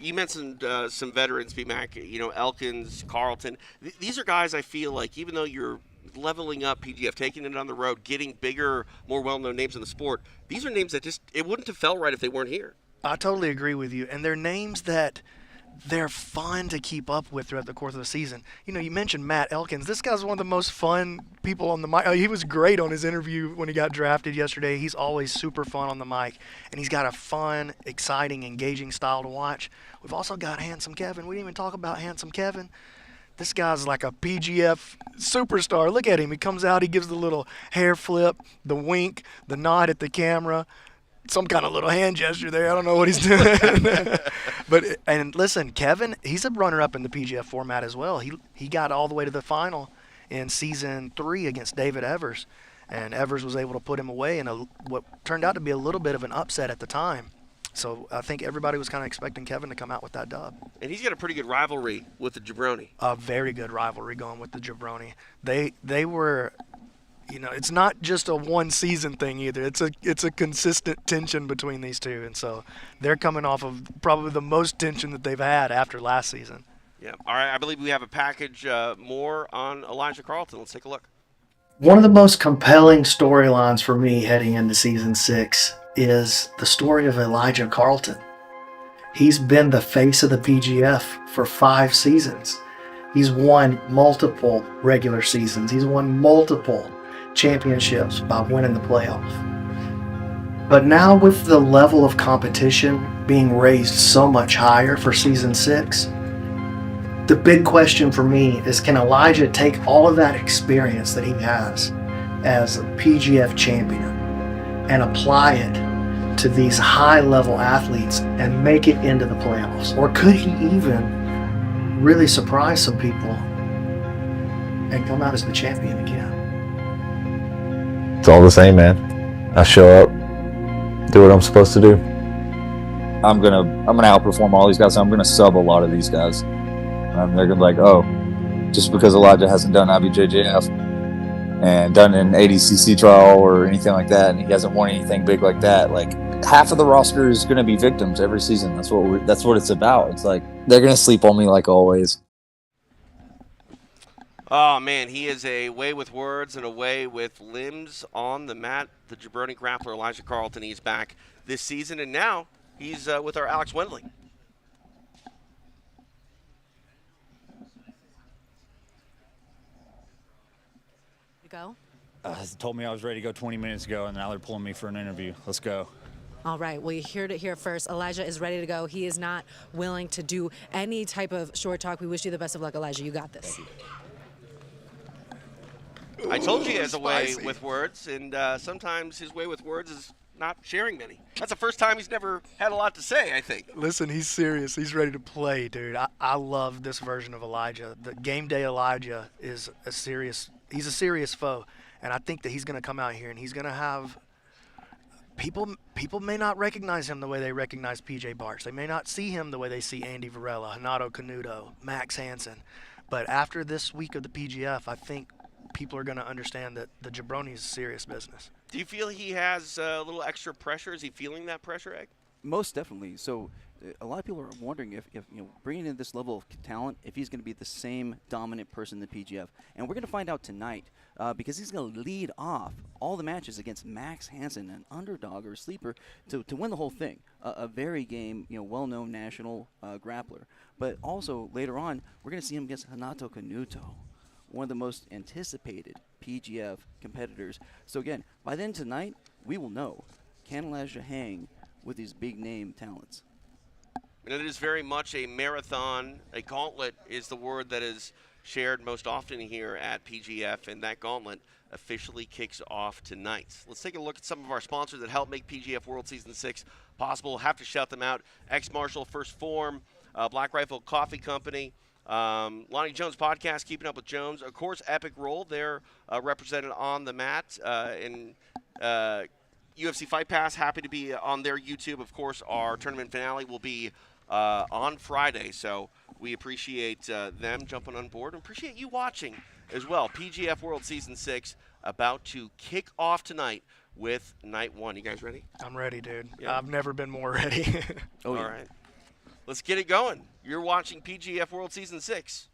You mentioned some veterans, B-Mac, Elkins, Carlton. These are guys I feel like, even though you're leveling up PGF, taking it on the road, getting bigger, more well-known names in the sport, these are names that it wouldn't have felt right if they weren't here. I totally agree with you. And they're names that they're fun to keep up with throughout the course of the season. You mentioned Matt Elkins. This guy's one of the most fun people on the mic. He was great on his interview when he got drafted yesterday. He's always super fun on the mic, and he's got a fun, exciting, engaging style to watch. We've also got Handsome Kevin. We didn't even talk about Handsome Kevin. This guy's like a PGF superstar. Look at him. He comes out, he gives the little hair flip, the wink, the nod at the camera, some kind of little hand gesture there. I don't know what he's doing. And listen, Kevin, he's a runner-up in the PGF format as well. He got all the way to the final in Season 3 against David Evers, and Evers was able to put him away in what turned out to be a little bit of an upset at the time. So I think everybody was kind of expecting Kevin to come out with that dub. And he's got a pretty good rivalry with the jabroni. A very good rivalry going with the jabroni. They were, it's not just a one-season thing either. It's a consistent tension between these two, and so they're coming off of probably the most tension that they've had after last season. Yeah. All right. I believe we have a package more on Elijah Carlton. Let's take a look. One of the most compelling storylines for me heading into Season 6 is the story of Elijah Carlton. He's been the face of the PGF for 5 seasons. He's won multiple regular seasons. He's won multiple championships by winning the playoff. But now with the level of competition being raised so much higher for Season 6, the big question for me is, can Elijah take all of that experience that he has as a PGF champion and apply it to these high-level athletes and make it into the playoffs? Or could he even really surprise some people and come out as the champion again? It's all the same, man. I show up, do what I'm supposed to do. I'm gonna outperform all these guys. I'm gonna sub a lot of these guys. They're gonna be like, oh, just because Elijah hasn't done IBJJF and done an ADCC trial or anything like that, and he hasn't won anything big like that, like half of the roster is gonna be victims every season. That's what it's about. It's like they're gonna sleep on me like always. Oh, man, he is a way with words and a way with limbs on the mat. The jabroni grappler, Elijah Carlton, he's back this season, and now he's with our Alex Wendling. You go? Told me I was ready to go 20 minutes ago, and now they're pulling me for an interview. Let's go. All right, well, you heard it here first. Elijah is ready to go. He is not willing to do any type of short talk. We wish you the best of luck, Elijah. You got this. I told you he has a way with words, and sometimes his way with words is not sharing many. That's the first time he's never had a lot to say, I think. Listen, he's serious. He's ready to play, dude. I love this version of Elijah. The game day Elijah is he's a serious foe, and I think that he's going to come out here and he's going to have people may not recognize him the way they recognize PJ Barch. They may not see him the way they see Andy Varela, Renato Canuto, Max Hansen. But after this week of the PGF, I think people are going to understand that the jabroni is serious business. Do you feel he has a little extra pressure? Is he feeling that pressure, Egg? Most definitely. So a lot of people are wondering if bringing in this level of talent, if he's going to be the same dominant person in the PGF. And we're going to find out tonight because he's going to lead off all the matches against Max Hansen, an underdog or a sleeper, to win the whole thing. A very game, well-known national grappler. But also later on, we're going to see him against Renato Canuto, one of the most anticipated PGF competitors. So again, by then tonight, we will know, can Elijah hang with these big-name talents? And it is very much a marathon. A gauntlet is the word that is shared most often here at PGF, and that gauntlet officially kicks off tonight. Let's take a look at some of our sponsors that help make PGF World Season 6 possible. Have to shout them out. Ex-Marshal, First Phorm, Black Rifle Coffee Company, Lonnie Jones Podcast, Keeping Up with Jones. Of course, Epic Roll. They're represented on the mat. And UFC Fight Pass, happy to be on their YouTube. Of course, our tournament finale will be on Friday. So we appreciate them jumping on board and appreciate you watching as well. PGF World Season 6 about to kick off tonight with Night 1. You guys ready? I'm ready, dude. Yeah. I've never been more ready. All right. Let's get it going. You're watching PGF World Season 6.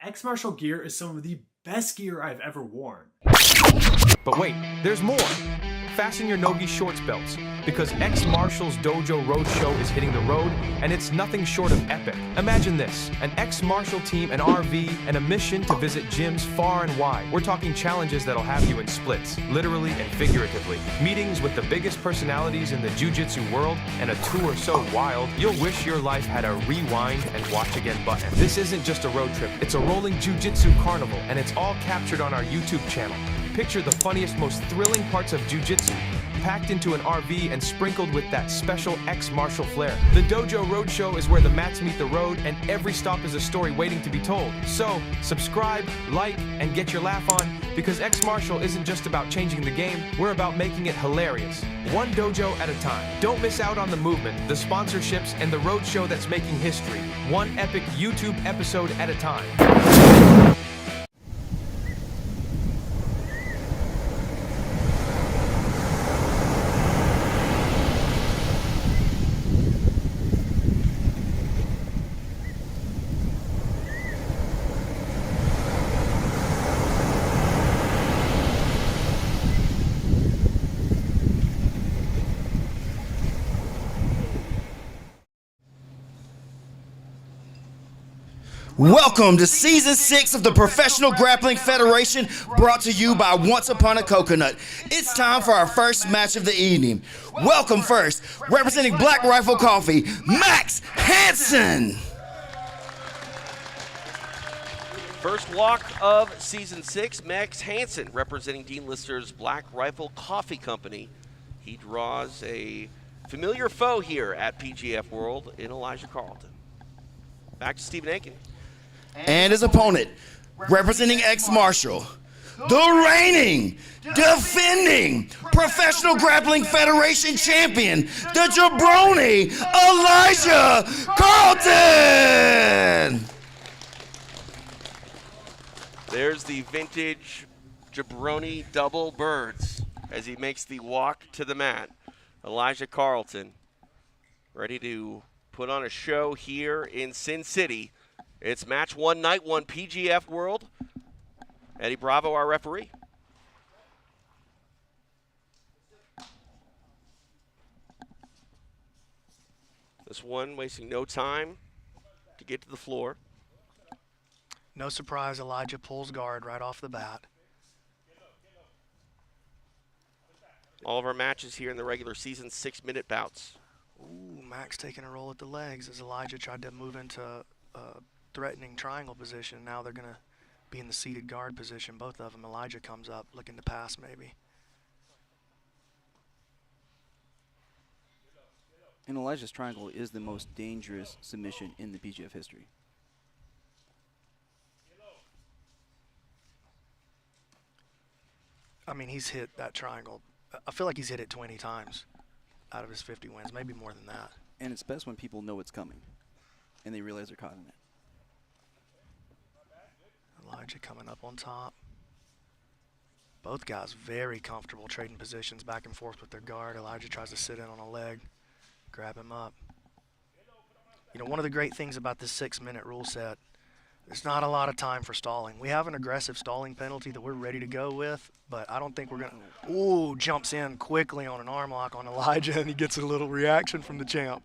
Ex-Marshal gear is some of the best gear I've ever worn. But wait, there's more. Fasten your Nogi shorts belts, because Ex-Marshal's Dojo Roadshow is hitting the road, and it's nothing short of epic. Imagine this, an Ex-Marshal team, an RV, and a mission to visit gyms far and wide. We're talking challenges that'll have you in splits, literally and figuratively. Meetings with the biggest personalities in the jiu-jitsu world, and a tour so wild, you'll wish your life had a rewind and watch again button. This isn't just a road trip, it's a rolling jiu-jitsu carnival, and it's all captured on our YouTube channel. Picture the funniest, most thrilling parts of jiu-jitsu, packed into an RV and sprinkled with that special Ex-Marshal flair. The Dojo Roadshow is where the mats meet the road, and every stop is a story waiting to be told. So, subscribe, like, and get your laugh on, because Ex-Marshal isn't just about changing the game, we're about making it hilarious. One dojo at a time. Don't miss out on the movement, the sponsorships, and the roadshow that's making history. One epic YouTube episode at a time. Welcome to Season 6 of the Professional Grappling Federation, brought to you by Once Upon a Coconut. It's time for our first match of the evening. Welcome first, representing Black Rifle Coffee, Max Hansen. First walk of Season 6, Max Hansen, representing Dean Lister's Black Rifle Coffee Company. He draws a familiar foe here at PGF World in Elijah Carlton. Back to Stephen Aiken. And his opponent, representing ex-Marshal, the reigning, defending Professional Grappling Federation champion, the jabroni, Elijah Carlton! There's the vintage jabroni double birds as he makes the walk to the mat. Elijah Carlton ready to put on a show here in Sin City. It's match one, night one, PGF World. Eddie Bravo, our referee. This one wasting no time to get to the floor. No surprise, Elijah pulls guard right off the bat. All of our matches here in the regular season, 6-minute bouts. Ooh, Max taking a roll at the legs as Elijah tried to move into a threatening triangle position. Now they're going to be in the seated guard position, both of them. Elijah comes up looking to pass maybe. And Elijah's triangle is the most dangerous submission in the PGF history. I mean, he's hit that triangle. I feel like he's hit it 20 times out of his 50 wins, maybe more than that. And it's best when people know it's coming and they realize they're caught in it. Elijah coming up on top. Both guys very comfortable trading positions back and forth with their guard. Elijah tries to sit in on a leg, grab him up. You know, one of the great things about this 6-minute rule set, there's not a lot of time for stalling. We have an aggressive stalling penalty that we're ready to go with, but I don't think we're going to. Ooh, jumps in quickly on an arm lock on Elijah, and he gets a little reaction from the champ.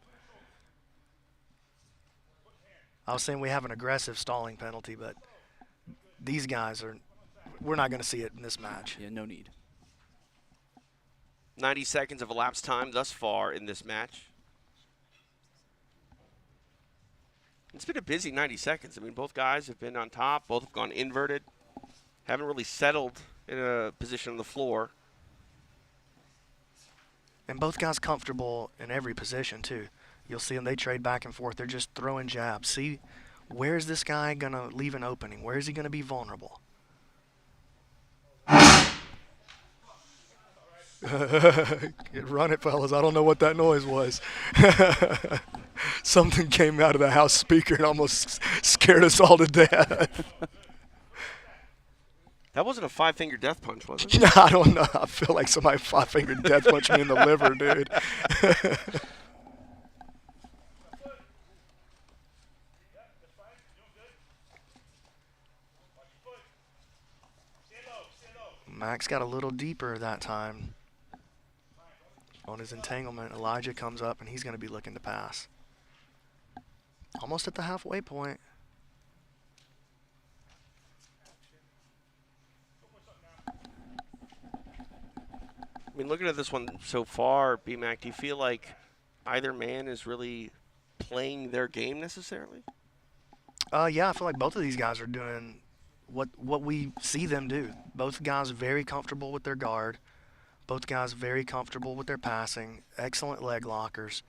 I was saying we have an aggressive stalling penalty, but these guys are, we're not going to see it in this match. Yeah, no need. 90 seconds of elapsed time thus far in this match. It's been a busy 90 seconds. I mean, both guys have been on top. Both have gone inverted. Haven't really settled in a position on the floor. And both guys comfortable in every position, too. You'll see them, they trade back and forth. They're just throwing jabs. See, where's this guy going to leave an opening? Where is he going to be vulnerable? Run it, fellas. I don't know what that noise was. Something came out of the house speaker and almost scared us all to death. That wasn't a 5-finger death punch, was it? I don't know. I feel like somebody 5-finger death punched me in the liver, dude. Max got a little deeper that time on his entanglement. Elijah comes up, and he's going to be looking to pass. Almost at the halfway point. I mean, looking at this one so far, B-Mac, do you feel like either man is really playing their game necessarily? Yeah, I feel like both of these guys are doing what we see them do. Both guys very comfortable with their guard. Both guys very comfortable with their passing. Excellent leg lockers.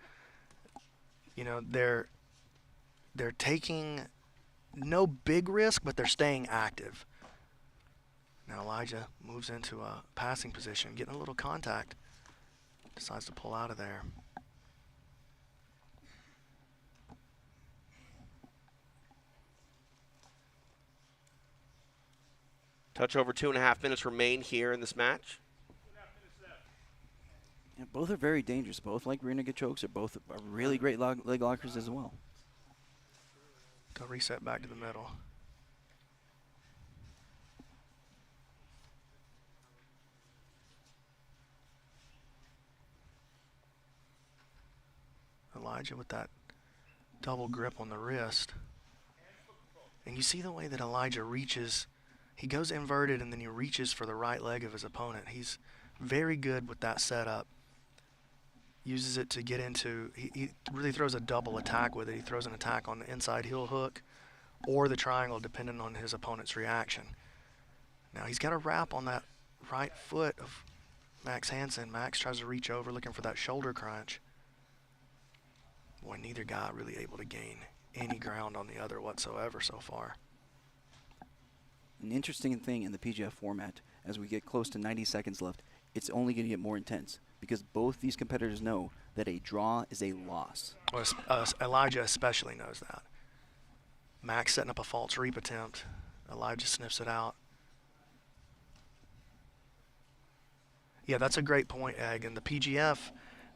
You know, they're taking no big risk, but they're staying active. Now Elijah moves into a passing position, getting a little contact. Decides to pull out of there. Touch over 2.5 minutes remain here in this match. Yeah, both are very dangerous. Both like rear naked chokes. Are both are really great leg lockers as well. Go reset back to the middle. Elijah with that double grip on the wrist. And you see the way that Elijah reaches. He goes inverted and then he reaches for the right leg of his opponent. He's very good with that setup. Uses it to get into, he really throws a double attack with it. He throws an attack on the inside heel hook or the triangle depending on his opponent's reaction. Now he's got a wrap on that right foot of Max Hansen. Max tries to reach over looking for that shoulder crunch. Boy, neither guy really able to gain any ground on the other whatsoever so far. An interesting thing in the PGF format, as we get close to 90 seconds left, it's only going to get more intense because both these competitors know that a draw is a loss. Well, Elijah especially knows that. Max setting up a false reap attempt. Elijah sniffs it out. Yeah, that's a great point, Egg. And the PGF,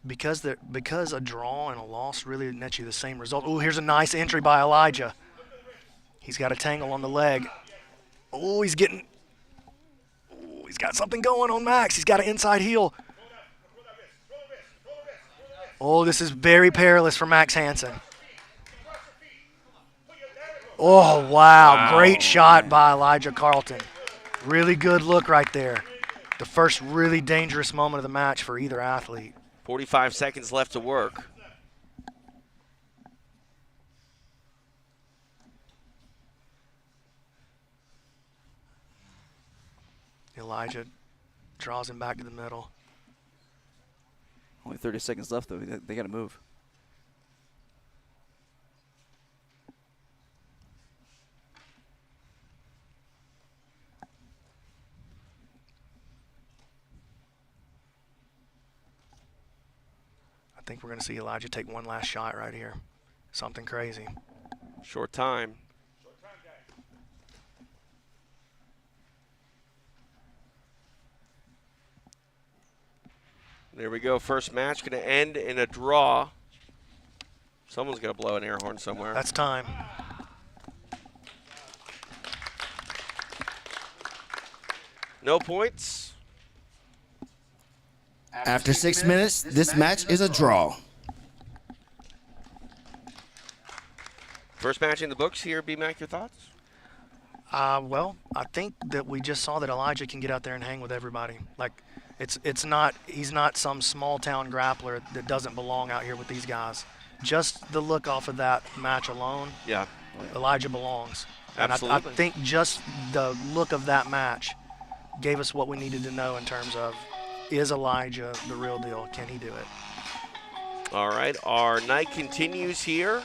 because a draw and a loss really net you the same result. Oh, here's a nice entry by Elijah. He's got a tangle on the leg. Oh, he's got something going on Max. He's got an inside heel. Oh, this is very perilous for Max Hansen. Oh, wow. Great shot by Elijah Carlton. Really good look right there. The first really dangerous moment of the match for either athlete. 45 seconds left to work. Elijah draws him back to the middle. Only 30 seconds left, though. They got to move. I think we're going to see Elijah take one last shot right here. Something crazy. Short time. There we go. First match going to end in a draw. Someone's going to blow an air horn somewhere. That's time. No points. After 6 minutes, this match is a draw. First match in the books here, B-Mac, your thoughts? Well, I think that we just saw that Elijah can get out there and hang with everybody. Like, he's not some small town grappler that doesn't belong out here with these guys. Just the look off of that match alone, yeah, Elijah belongs. Absolutely. And I think just the look of that match gave us what we needed to know in terms of, is Elijah the real deal? Can he do it? All right, our night continues here.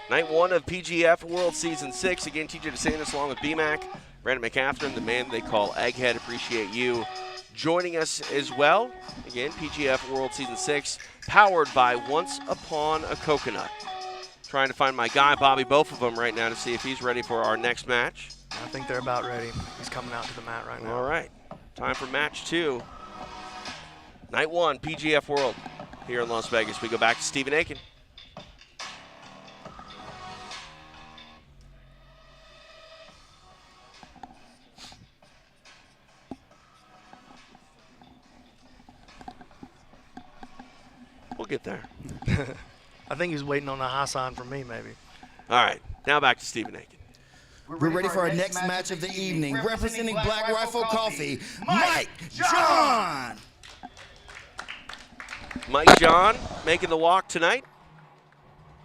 Night 1 of PGF World Season 6. Again, TJ DeSantis along with BMAC, Brandon McCaffrey, the man they call Egghead. Appreciate you joining us as well. Again, PGF World Season 6, powered by Once Upon a Coconut. Trying to find my guy, Bobby, both of them right now to see if he's ready for our next match. I think they're about ready. He's coming out to the mat right now. All right, time for match 2. Night 1, PGF World here in Las Vegas. We go back to Stephen Aiken. We'll get there. I think he's waiting on the high sign from me, maybe. All right, now back to Stephen Aiken. We're ready for our next match of the evening. Representing Black Rifle Coffee, Mike John. Mike John making the walk tonight.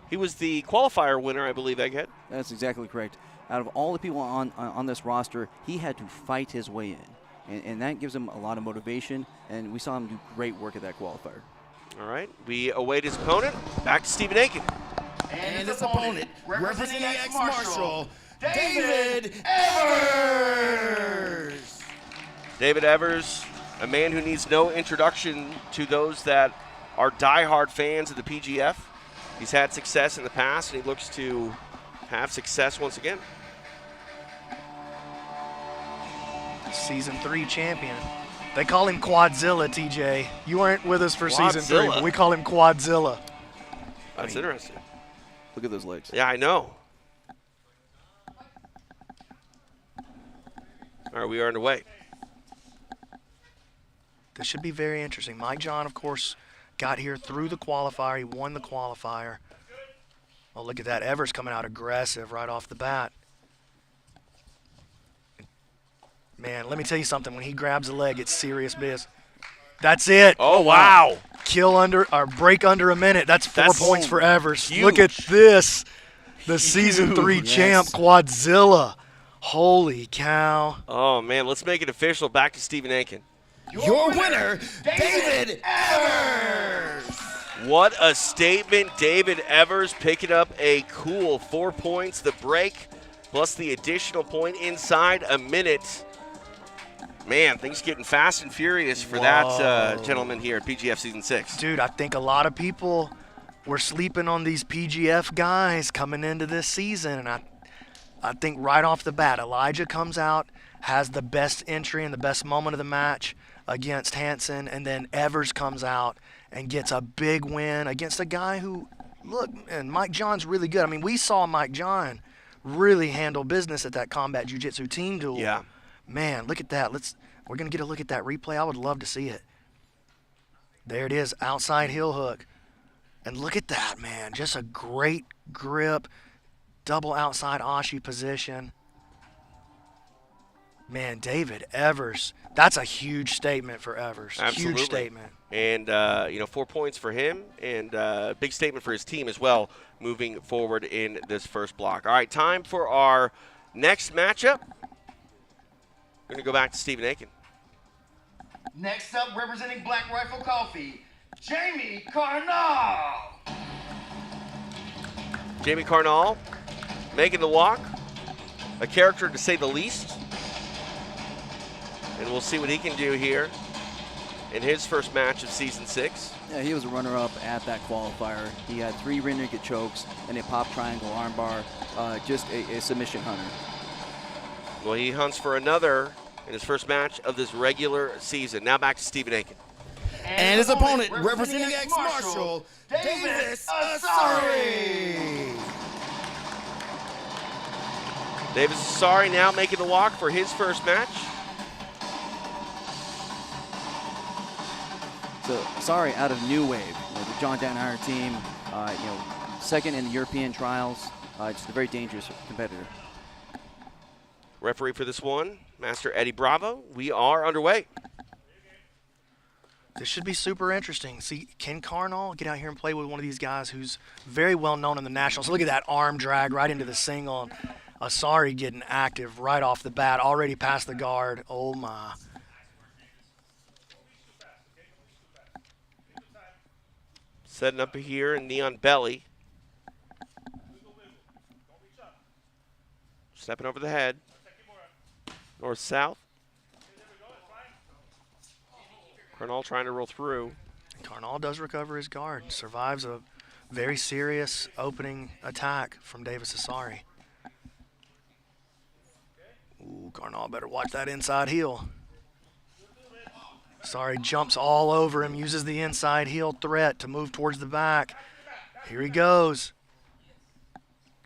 He was the qualifier winner, I believe, Egghead. That's exactly correct. Out of all the people on this roster, he had to fight his way in. And that gives him a lot of motivation, and we saw him do great work at that qualifier. All right, we await his opponent. Back to Stephen Aiken. And his opponent, representing ex-Marshal, David Evers. David Evers, a man who needs no introduction to those that are diehard fans of the PGF. He's had success in the past, and he looks to have success once again. Season 3 champion. They call him Quadzilla, TJ. You weren't with us for Season 3, but we call him Quadzilla. That's interesting. Look at those legs. Yeah, I know. All right, we are underway. This should be very interesting. Mike John, of course, got here through the qualifier. He won the qualifier. Oh, look at that. Evers coming out aggressive right off the bat. Man, let me tell you something. When he grabs a leg, it's serious biz. That's it. Oh, wow. Kill under or break under a minute. That's 4 points for Evers. huge. Look at this. The Season 3 champ, Quadzilla. Holy cow. Oh, man, let's make it official. Back to Stephen Aiken. Your winner, David Evers. What a statement. David Evers picking up a cool 4 points. The break plus the additional point inside a minute. Man, things getting fast and furious for that gentleman here at PGF Season 6. Dude, I think a lot of people were sleeping on these PGF guys coming into this season. And I think right off the bat, Elijah comes out, has the best entry and the best moment of the match against Hansen. And then Evers comes out and gets a big win against a guy who, look, and Mike John's really good. I mean, we saw Mike John really handle business at that combat jiu-jitsu team duel. Yeah. Man, look at that. We're going to get a look at that replay. I would love to see it. There it is, outside heel hook. And look at that, man. Just a great grip, double outside Ashi position. Man, David Evers, that's a huge statement for Evers. Absolutely. Huge statement. And, 4 points for him and big statement for his team as well moving forward in this first block. All right, time for our next matchup. We're going to go back to Stephen Aiken. Next up, representing Black Rifle Coffee, Jamie Carnall. Jamie Carnall making the walk. A character to say the least. And we'll see what he can do here in his first match of Season 6. Yeah, he was a runner-up at that qualifier. He had 3 rear naked chokes and a pop triangle armbar. Just a submission hunter. Well, he hunts for another in his first match of this regular season. Now back to Stephen Aiken. And his opponent, representing ex-Marshal, Davis Assari. Davis Assari now making the walk for his first match. So Assari out of New Wave, the John Danhire team, second in the European trials. Just a very dangerous competitor. Referee for this one, Master Eddie Bravo. We are underway. This should be super interesting. See, can Carnall get out here and play with one of these guys who's very well known in the Nationals? Look at that arm drag right into the single. Assari getting active right off the bat, already past the guard. Oh, my. Setting up here in Neon Belly. Stepping over the head. North-south. Carnall trying to roll through. Carnall does recover his guard. Survives a very serious opening attack from Davis Assari. Ooh, Carnall better watch that inside heel. Assari jumps all over him, uses the inside heel threat to move towards the back. Here he goes.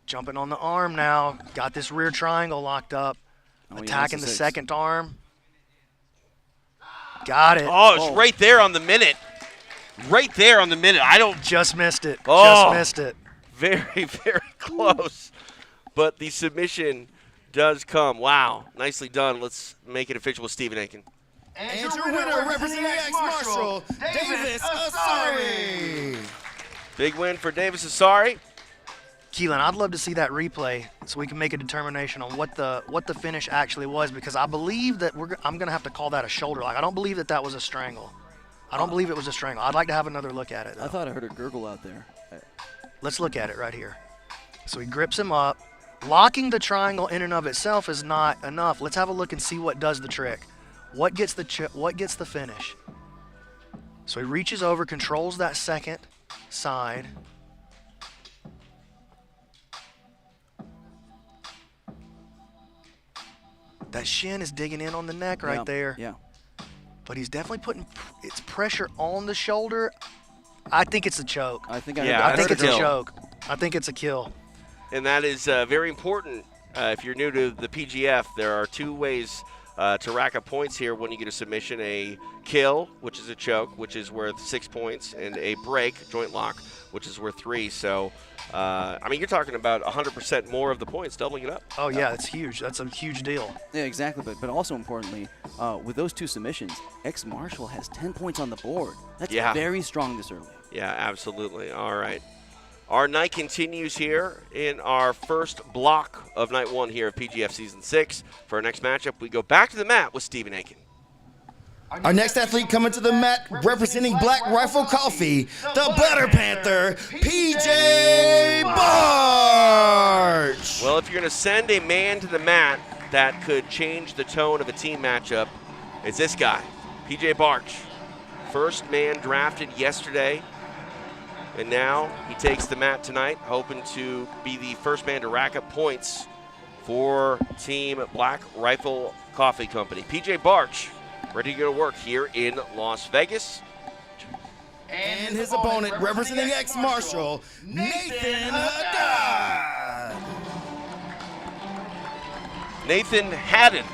Jumping on the arm now. Got this rear triangle locked up. Attacking the second arm. Got it. Oh, it's right there on the minute. Right there on the minute. Just missed it. Oh, just missed it. Very, very close. But the submission does come. Wow. Nicely done. Let's make it official with Stephen Aiken. And your winner, representing ex-Marshal, Davis Assari. Big win for Davis Assari. Keelan, I'd love to see that replay so we can make a determination on what the finish actually was, because I believe that I'm going to have to call that a shoulder lock. I don't believe that was a strangle. I don't believe it was a strangle. I'd like to have another look at it, though. I thought I heard a gurgle out there. Let's look at it right here. So he grips him up. Locking the triangle in and of itself is not enough. Let's have a look and see what does the trick. What gets the finish? So he reaches over, controls that second side. That shin is digging in on the neck right there. Yeah. But he's definitely putting its pressure on the shoulder. I think it's a choke. I think it's a choke. I think it's a kill. And that is very important. If you're new to the PGF, there are 2 ways to rack up points here when you get a submission, a kill, which is a choke, which is worth 6 points, and a break, joint lock, which is worth 3. So, I mean, you're talking about 100% more of the points, doubling it up. Oh, yeah, it's huge. That's a huge deal. Yeah, exactly. But also importantly, with those 2 submissions, Marshall has 10 points on the board. That's very strong this early. Yeah, absolutely. All right. Our night continues here in our first block of night 1 here of PGF Season 6. For our next matchup, we go back to the mat with Stephen Aiken. Our next athlete coming to the mat representing Black Rifle Coffee, the Butter Panther, PJ Barch. Well, if you're going to send a man to the mat that could change the tone of a team matchup, it's this guy, PJ Barch. First man drafted yesterday, and now he takes the mat tonight, hoping to be the first man to rack up points for Team Black Rifle Coffee Company. PJ Barch, ready to go to work here in Las Vegas. And his opponent, representing ex-Marshal, Nathan Haddad. Nathan Haddad.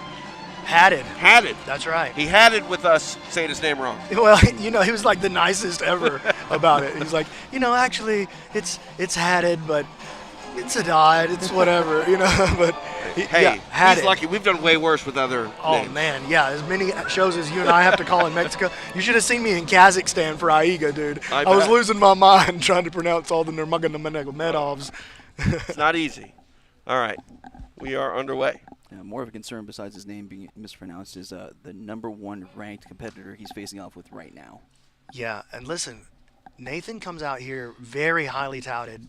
Haddad. That's right. He had it with us saying his name wrong. Well, he was like the nicest ever about it. He's like, actually, it's Haddad, but it's Hadad. It's whatever, But he's lucky. We've done way worse with other names. Man, yeah. As many shows as you and I have to call in Mexico. You should have seen me in Kazakhstan for Aiga, dude. I was losing my mind trying to pronounce all the Nurmagomedovs. It's not easy. All right. We are underway. More of a concern, besides his name being mispronounced, is the #1 ranked competitor he's facing off with right now. Yeah, and listen, Nathan comes out here very highly touted.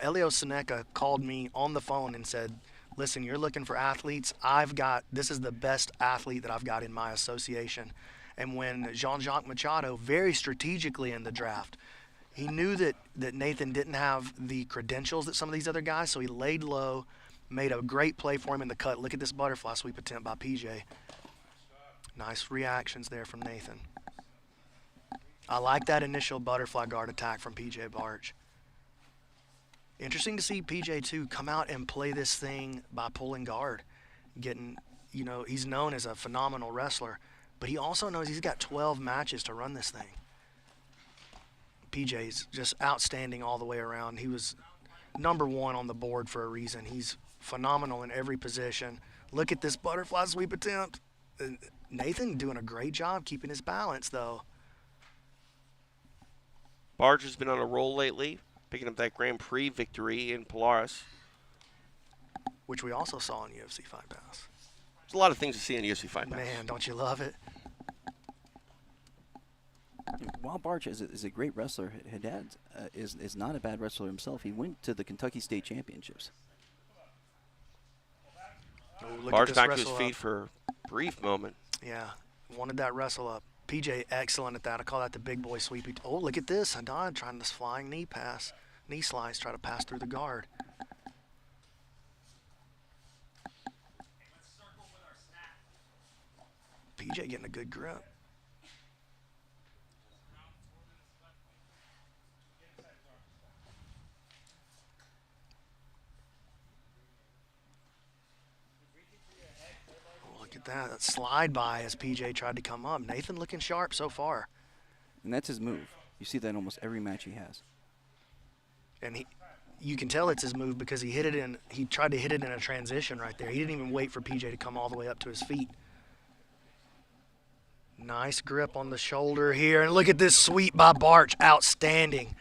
Elio Seneca called me on the phone and said, listen, you're looking for athletes. This is the best athlete that I've got in my association. And when Jacques Machado, very strategically in the draft, he knew that Nathan didn't have the credentials that some of these other guys, so he laid low, made a great play for him in the cut. Look at this butterfly sweep attempt by PJ. Nice reactions there from Nathan. I like that initial butterfly guard attack from PJ Barch. Interesting to see PJ, too, come out and play this thing by pulling guard. He's known as a phenomenal wrestler, but he also knows he's got 12 matches to run this thing. PJ's just outstanding all the way around. He was #1 on the board for a reason. He's phenomenal in every position. Look at this butterfly sweep attempt. Nathan doing a great job keeping his balance, though. Barge has been on a roll lately, picking up that Grand Prix victory in Polaris, which we also saw in UFC Fight Pass. There's a lot of things to see in UFC Fight Pass. Man, don't you love it? While Barch is a great wrestler, Hadad is not a bad wrestler himself. He went to the Kentucky State Championships. Barge back to his feet for a brief moment. Yeah, wanted that wrestle up. PJ excellent at that. I call that the big boy sweep. Oh, look at this. Hadad trying this flying knee slice, try to pass through the guard. PJ getting a good grip. Look at that slide by as PJ tried to come up. Nathan looking sharp so far. And that's his move. You see that in almost every match he has. And you can tell it's his move because he tried to hit it in a transition right there. He didn't even wait for PJ to come all the way up to his feet. Nice grip on the shoulder here. And look at this sweep by Barch. Outstanding.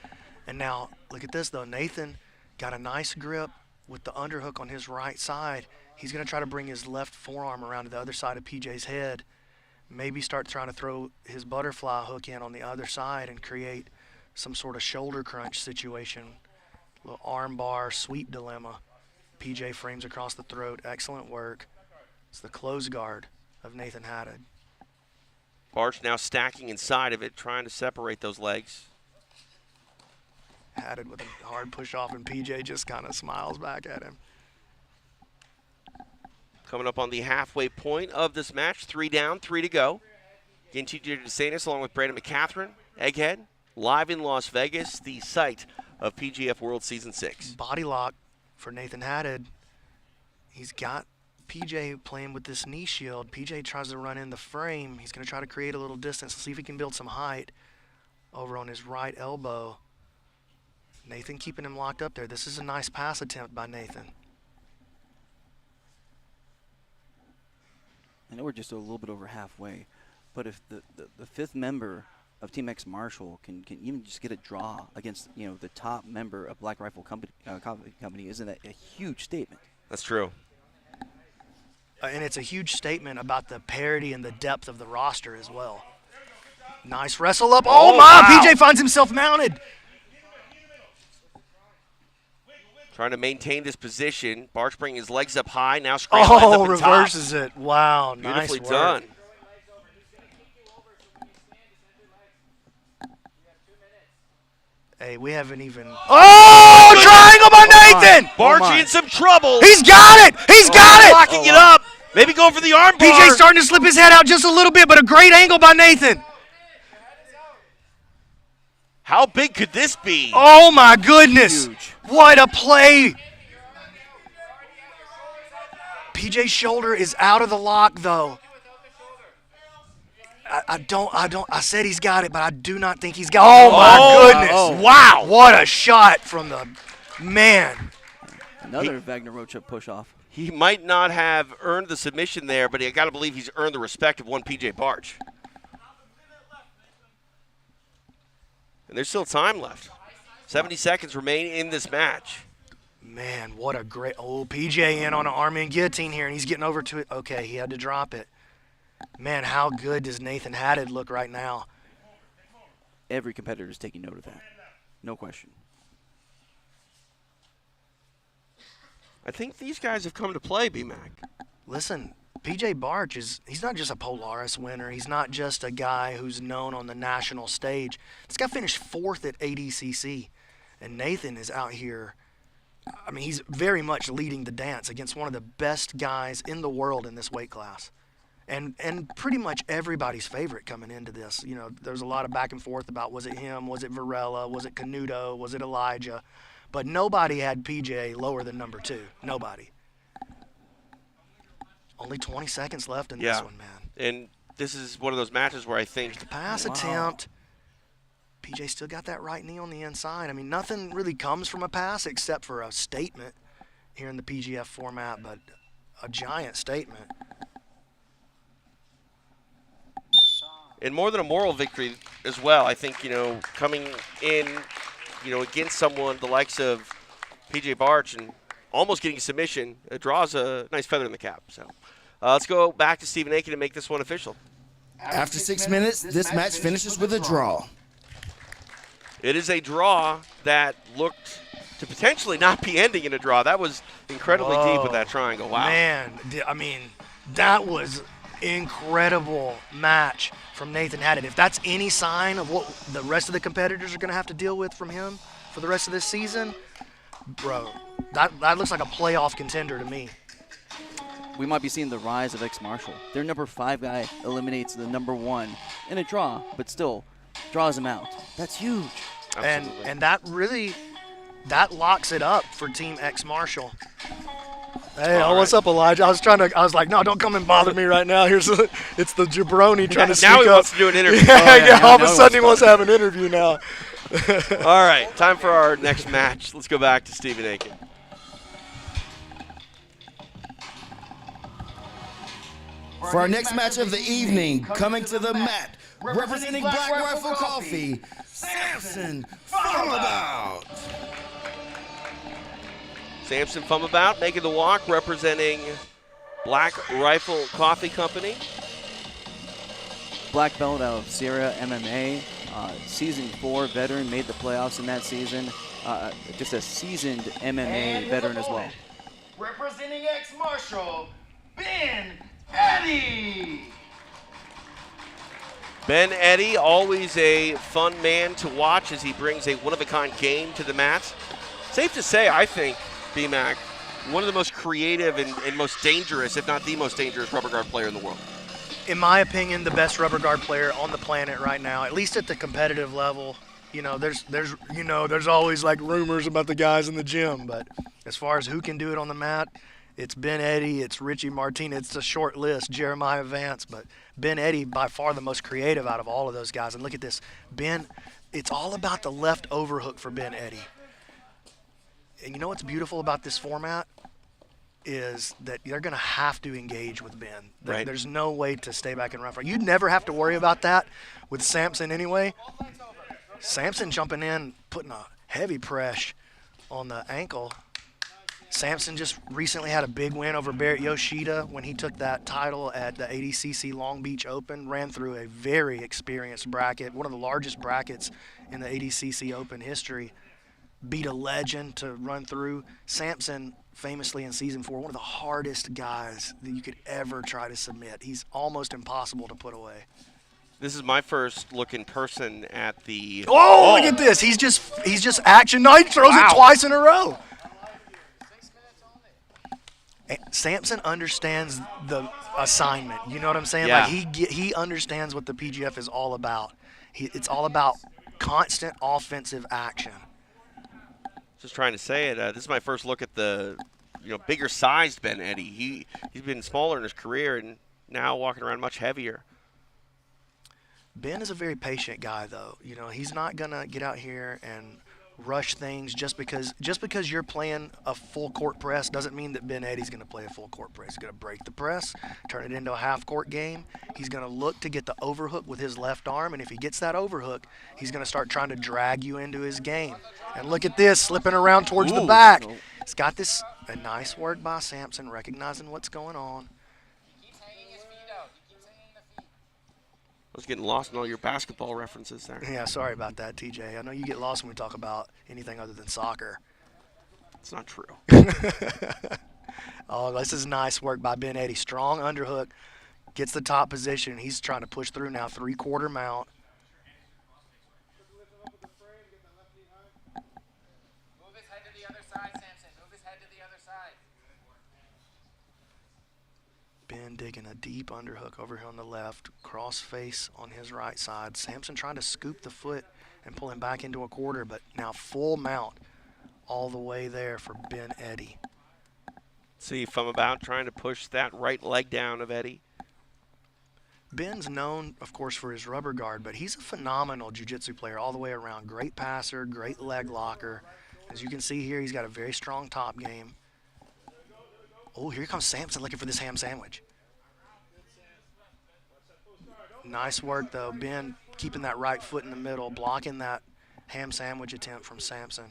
And now, look at this, though. Nathan got a nice grip with the underhook on his right side. He's going to try to bring his left forearm around to the other side of PJ's head. Maybe start trying to throw his butterfly hook in on the other side and create some sort of shoulder crunch situation. Little arm bar sweep dilemma. PJ frames across the throat. Excellent work. It's the close guard of Nathan Haddad. Barch now stacking inside of it, trying to separate those legs. Haddad with a hard push off, and PJ just kind of smiles back at him. Coming up on the halfway point of this match, 3 down, 3 to go. Again, TJ DeSantis along with Brandon McCatherine, Egghead, live in Las Vegas, the site of PGF World Season 6. Body lock for Nathan Haddad. He's got PJ playing with this knee shield. PJ tries to run in the frame. He's going to try to create a little distance, see if he can build some height over on his right elbow. Nathan keeping him locked up there. This is a nice pass attempt by Nathan. I know we're just a little bit over halfway, but if the fifth member of Team X Marshall can even just get a draw against the top member of Black Rifle Company, isn't that a huge statement? That's true. And it's a huge statement about the parity and the depth of the roster as well. Nice wrestle up. Oh, my! Wow. PJ finds himself mounted. Trying to maintain this position. Barch bringing his legs up high. Now scrambling up and reverses it. Wow, beautifully nice done. Hey, we haven't even. Oh, triangle by Nathan! Barch in some trouble. He's got it. He's got it. Locking it up. Maybe going for the arm bar. PJ starting to slip his head out just a little bit, but a great angle by Nathan. How big could this be? Oh, my goodness. Huge. What a play. PJ's shoulder is out of the lock, though. I said he's got it, but I do not think he's got it. Oh, my goodness. Oh. Wow. What a shot from the man. Another Wagner Rocha push-off. He might not have earned the submission there, but I got to believe he's earned the respect of one PJ Barch. And there's still time left. 70 seconds remain in this match. Man, what a great – oh, PJ in on an arm in guillotine here, and he's getting over to it. Okay, he had to drop it. Man, how good does Nathan Haddad look right now? Every competitor is taking note of that. No question. I think these guys have come to play, B-Mac. Listen, PJ Barch he's not just a Polaris winner. He's not just a guy who's known on the national stage. This guy finished 4th at ADCC, and Nathan is out here. I mean, he's very much leading the dance against one of the best guys in the world in this weight class. And pretty much everybody's favorite coming into this. There's a lot of back and forth about was it him, was it Varela, was it Canuto, was it Elijah. But nobody had PJ lower than number 2. Nobody. Only 20 seconds left in this one, man. And this is one of those matches where I think the pass attempt. PJ still got that right knee on the inside. I mean, nothing really comes from a pass except for a statement here in the PGF format, but a giant statement. And more than a moral victory as well. I think, coming in, against someone the likes of PJ Barch and almost getting a submission, it draws a nice feather in the cap. So let's go back to Stephen Aiken and make this one official. After 6 minutes, this match finishes with a draw. It is a draw that looked to potentially not be ending in a draw. That was incredibly deep with that triangle. Wow. Man, I mean, that was incredible match from Nathan Haddad. If that's any sign of what the rest of the competitors are going to have to deal with from him for the rest of this season, bro, that looks like a playoff contender to me. We might be seeing the rise of X Marshall. Their number 5 guy eliminates the number 1 in a draw, but still draws him out. That's huge. Absolutely. And that locks it up for Team X Marshall. Hey, what's up, Elijah? I was like, no, don't come and bother me right now. It's the jabroni trying to sneak up. Now he wants to do an interview. All of a sudden he wants to have an interview now. All right, time for our next match. Let's go back to Stephen Aiken. For our next match of the evening, coming to the mat, representing Black Rifle Coffee, Samson Phommabout. Samson Phommabout making the walk, representing Black Rifle Coffee Company. Black belt out of Sierra MMA, season 4 veteran, made the playoffs in that season. Just a seasoned MMA veteran as well. Representing X Marshall, Ben Eddy. Ben Eddy, always a fun man to watch as he brings a one-of-a-kind game to the mat. Safe to say, I think, B-Mac, one of the most creative and most dangerous, if not the most dangerous rubber guard player in the world. In my opinion, the best rubber guard player on the planet right now, at least at the competitive level. There's always like rumors about the guys in the gym, but as far as who can do it on the mat, It's Ben Eddy, it's Richie Martinez. It's a short list, Jeremiah Vance, but Ben Eddy by far the most creative out of all of those guys. And look at this. Ben, it's all about the left overhook for Ben Eddy. And you know what's beautiful about this format is that they're going to have to engage with Ben. Right. There's no way to stay back and run for it. You'd never have to worry about that with Samson anyway. Samson jumping in, putting a heavy press on the ankle. Samson just recently had a big win over Barrett Yoshida when he took that title at the ADCC Long Beach Open, ran through a very experienced bracket, one of the largest brackets in the ADCC Open history, beat a legend to run through. Samson, famously in season 4, one of the hardest guys that you could ever try to submit. He's almost impossible to put away. This is my first look in person at the. Oh, look at this! He's just action. No, he throws it twice in a row. Samson understands the assignment. You know what I'm saying? Yeah. Like he understands what the PGF is all about. It's all about constant offensive action. Just trying to say it. This is my first look at the, bigger sized Ben Eddy. He's been smaller in his career and now walking around much heavier. Ben is a very patient guy, though. He's not gonna get out here and rush things just because you're playing a full court press doesn't mean that Ben Eddy's going to play a full court press. He's going to break the press, turn it into a half court game. He's going to look to get the overhook with his left arm, and if he gets that overhook, he's going to start trying to drag you into his game. And look at this, slipping around towards the back. He's got this, a nice work by Samson, recognizing what's going on. I was getting lost in all your basketball references there. Yeah, sorry about that, TJ. I know you get lost when we talk about anything other than soccer. It's not true. Oh, this is nice work by Ben Eddy. Strong underhook, gets the top position. He's trying to push through now, 3/4 mount. Move his head to the other side, Samson. Move his head to the other side. Ben digging a deep underhook over here on the left, cross face on his right side. Samson trying to scoop the foot and pull him back into a quarter, but now full mount all the way there for Ben Eddy. See Phommabout trying to push that right leg down of Eddy. Ben's known, of course, for his rubber guard, but he's a phenomenal jiu-jitsu player all the way around. Great passer, great leg locker. As you can see here, he's got a very strong top game. Oh, here comes Samson looking for this ham sandwich. Nice work, though. Ben keeping that right foot in the middle, blocking that ham sandwich attempt from Samson.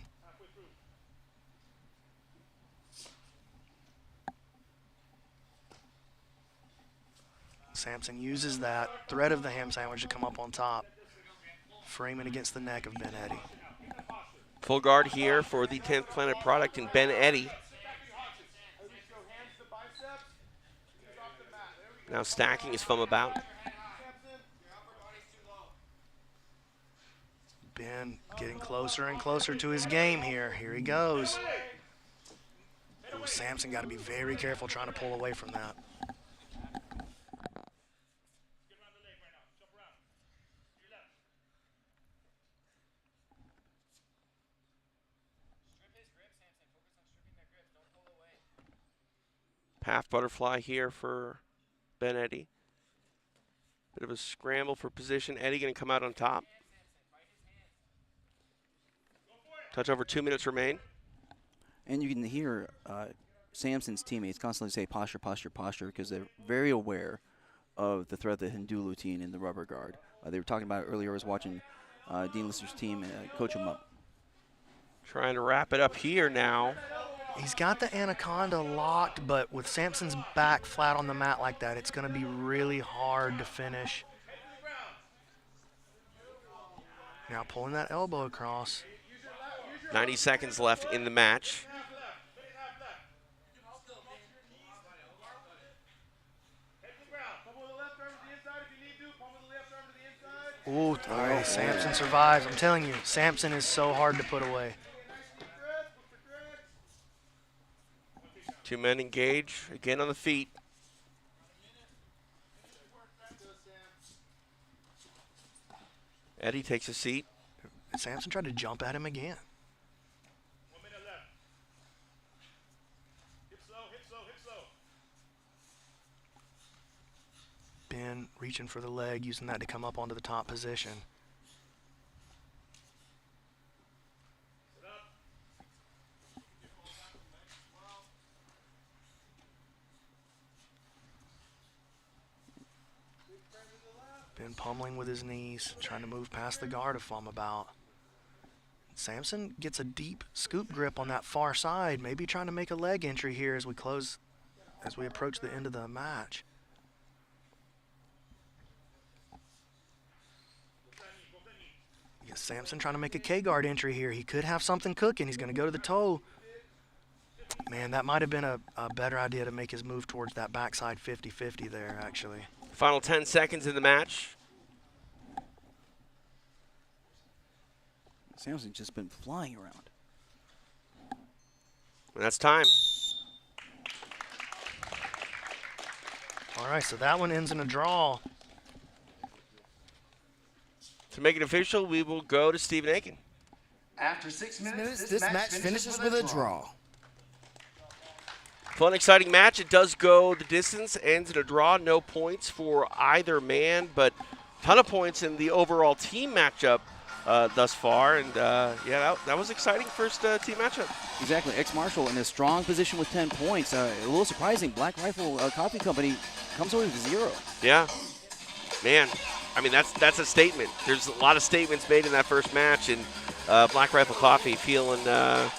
Samson uses that thread of the ham sandwich to come up on top, framing against the neck of Ben Eddy. Full guard here for the 10th Planet product in Ben Eddy. Now stacking is Phommabout. Ben getting closer and closer to his game here. Here he goes. Ooh, Samson got to be very careful trying to pull away from that. Half butterfly here for Ben Eddy. Bit of a scramble for position. Eddy going to come out on top. Touch over 2 minutes remain. And you can hear Samson's teammates constantly say posture, posture, posture, because they're very aware of the threat of the Hindu routine in the rubber guard. They were talking about it earlier. I was watching Dean Lister's team coach him up. Trying to wrap it up here now. He's got the anaconda locked, but with Samson's back flat on the mat like that, it's going to be really hard to finish. Now pulling that elbow across. 90 seconds left in the match. Ooh, all right, Samson survives. I'm telling you, Samson is so hard to put away. 2 men engage, again on the feet. Eddy takes a seat. Samson tried to jump at him again. reaching for the leg, using that to come up onto the top position. Been pummeling with his knees, trying to move past the guard of Phommabout. Samson gets a deep scoop grip on that far side, maybe trying to make a leg entry here as we approach the end of the match. Yes, Samson trying to make a K-guard entry here. He could have something cooking. He's going to go to the toe. Man, that might have been a better idea to make his move towards that backside 50-50 there, actually. Final 10 seconds in the match. Samson's just been flying around. And that's time. All right, so that one ends in a draw. To make it official, we will go to Stephen Aiken. After 6 minutes, this match finishes with a draw. Fun, exciting match. It does go the distance, ends in a draw. No points for either man, but a ton of points in the overall team matchup thus far. And, yeah, that was exciting first team matchup. Exactly. Ex-Marshall in a strong position with 10 points. A little surprising. Black Rifle Coffee Company comes away with 0. Yeah. Man, I mean, that's a statement. There's a lot of statements made in that first match, and Black Rifle Coffee feeling a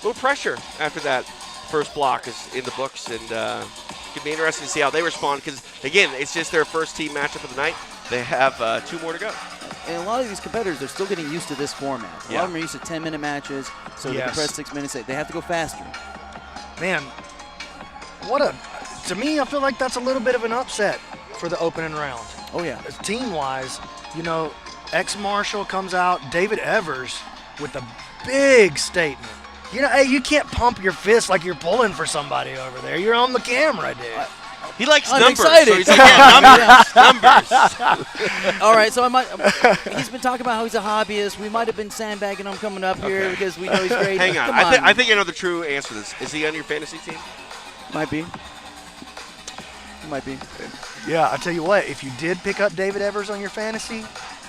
little pressure after that. First block is in the books, and it'll be interesting to see how they respond because, again, it's just their first team matchup of the night. They have 2 more to go. And a lot of these competitors, they're still getting used to this format. A lot of them are used to 10-minute matches, so they compress 6 minutes. They have to go faster. Man, to me, I feel like that's a little bit of an upset for the opening round. Oh, yeah. Team-wise, you know, ex-Marshall comes out, David Evers with a big statement. You know, hey, you can't pump your fist like you're pulling for somebody over there. You're on the camera, dude. He likes I'm numbers. excited. So he's like, yeah, numbers. All right, so he's been talking about how he's a hobbyist. We might have been sandbagging him coming up here because we know he's great. Hang on. I think I know the true answer to this. Is he on your fantasy team? Might be. Might be. Yeah, I tell you what, if you did pick up David Evers on your fantasy,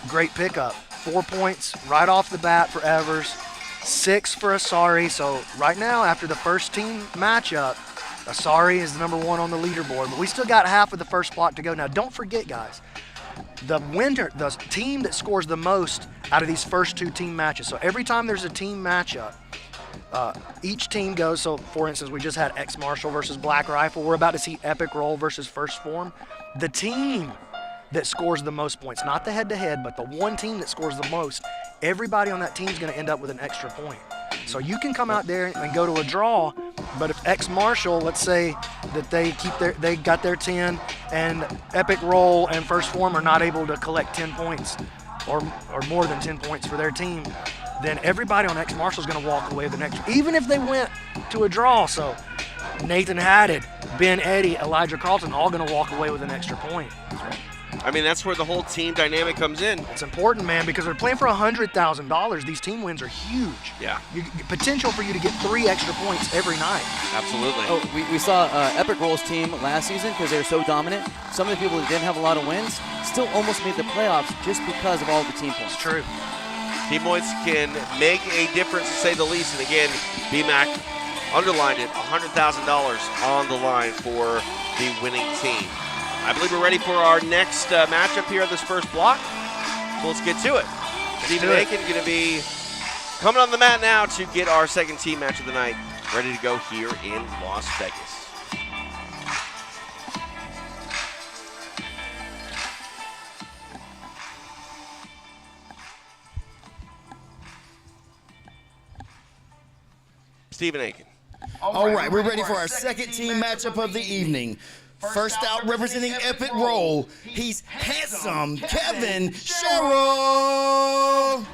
great pickup. 4 points right off the bat for Evers. 6 for Assari. So right now, after the first team matchup, Assari is the #1 on the leaderboard, but we still got half of the first block to go. Now, don't forget, guys, the team that scores the most out of these first 2 team matches. So every time there's a team matchup, each team goes. So, for instance, we just had Ex-Marshall versus Black Rifle. We're about to see Epic Roll versus First Phorm. The team that scores the most points, not the head-to-head, but the one team that scores the most, everybody on that team is going to end up with an extra point. So you can come out there and go to a draw, but if Ex-Marshall, let's say that they got their 10, and Epic Roll and First Phorm are not able to collect 10 points or more than 10 points for their team, then everybody on Ex-Marshall is going to walk away with an extra, even if they went to a draw. So Nathan Haddad, Ben Eddy, Elijah Carlton, all going to walk away with an extra point. I mean, that's where the whole team dynamic comes in. It's important, man, because they're playing for $100,000. These team wins are huge. Yeah. Potential for you to get 3 extra points every night. Absolutely. Oh, we saw Epic Roll's team last season because they were so dominant. Some of the people that didn't have a lot of wins still almost made the playoffs just because of all the team points. It's true. Team points can make a difference, to say the least. And again, BMAC underlined it, $100,000 on the line for the winning team. I believe we're ready for our next matchup here of this first block. So let's get to it. Stephen Aiken going to be coming on the mat now to get our second team match of the night ready to go here in Las Vegas. Stephen Aiken. All right, we're ready for our second team matchup of the evening. First out, representing Epic Roll, he's handsome Kevin Sherrill.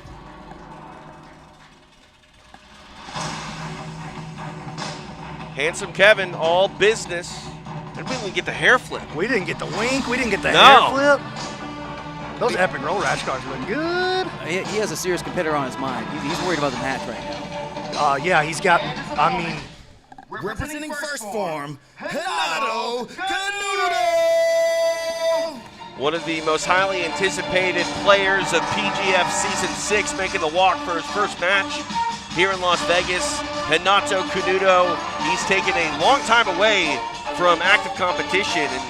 Handsome Kevin, all business. And we didn't get the hair flip. We didn't get the wink. We didn't get the hair flip. Those Epic Roll rash guards look good. He has a serious competitor on his mind. He's worried about the match right now. Yeah, he's got, representing First Phorm, Renato Canuto. One of the most highly anticipated players of PGF Season 6 making the walk for his first match here in Las Vegas. Renato Canuto, he's taken a long time away from active competition. And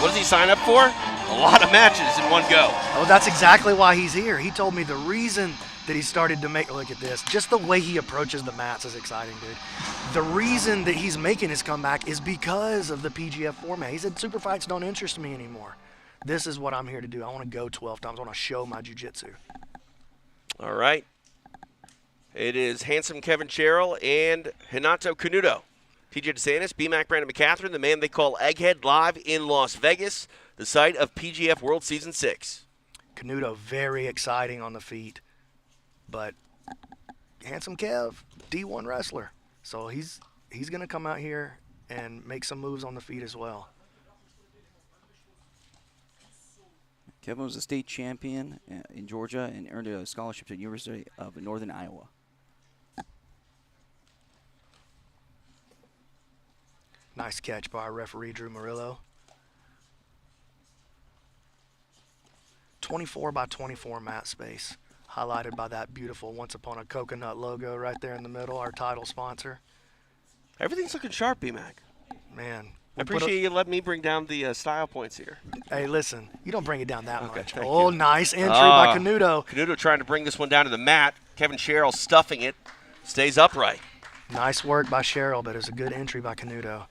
what does he sign up for? A lot of matches in one go. Oh, that's exactly why he's here. He told me the reason that he started to make, look at this, just the way he approaches the mats is exciting, dude. The reason that he's making his comeback is because of the PGF format. He said, super fights don't interest me anymore. This is what I'm here to do. I want to go 12 times. I want to show my jiu-jitsu. All right. It is handsome Kevin Cheryl and Renato Canuto. TJ DeSantis, BMAC Brandon McCatherine, the man they call Egghead, live in Las Vegas, the site of PGF World Season 6. Canuto, very exciting on the feet, but handsome Kev, D1 wrestler. So he's going to come out here and make some moves on the feet as well. Kevin was a state champion in Georgia and earned a scholarship to the University of Northern Iowa. Nice catch by our referee, Drew Murillo. 24 by 24 mat space, highlighted by that beautiful Once Upon a Coconut logo right there in the middle, our title sponsor. Everything's looking sharp, BMAC. Man. I appreciate you letting me bring down the style points here. Hey, listen, you don't bring it down that much. Thank Oh, you. nice entry by Canuto. Canuto trying to bring this one down to the mat. Kevin Sherrill stuffing it, stays upright. Nice work by Sherrill, but it was a good entry by Canuto.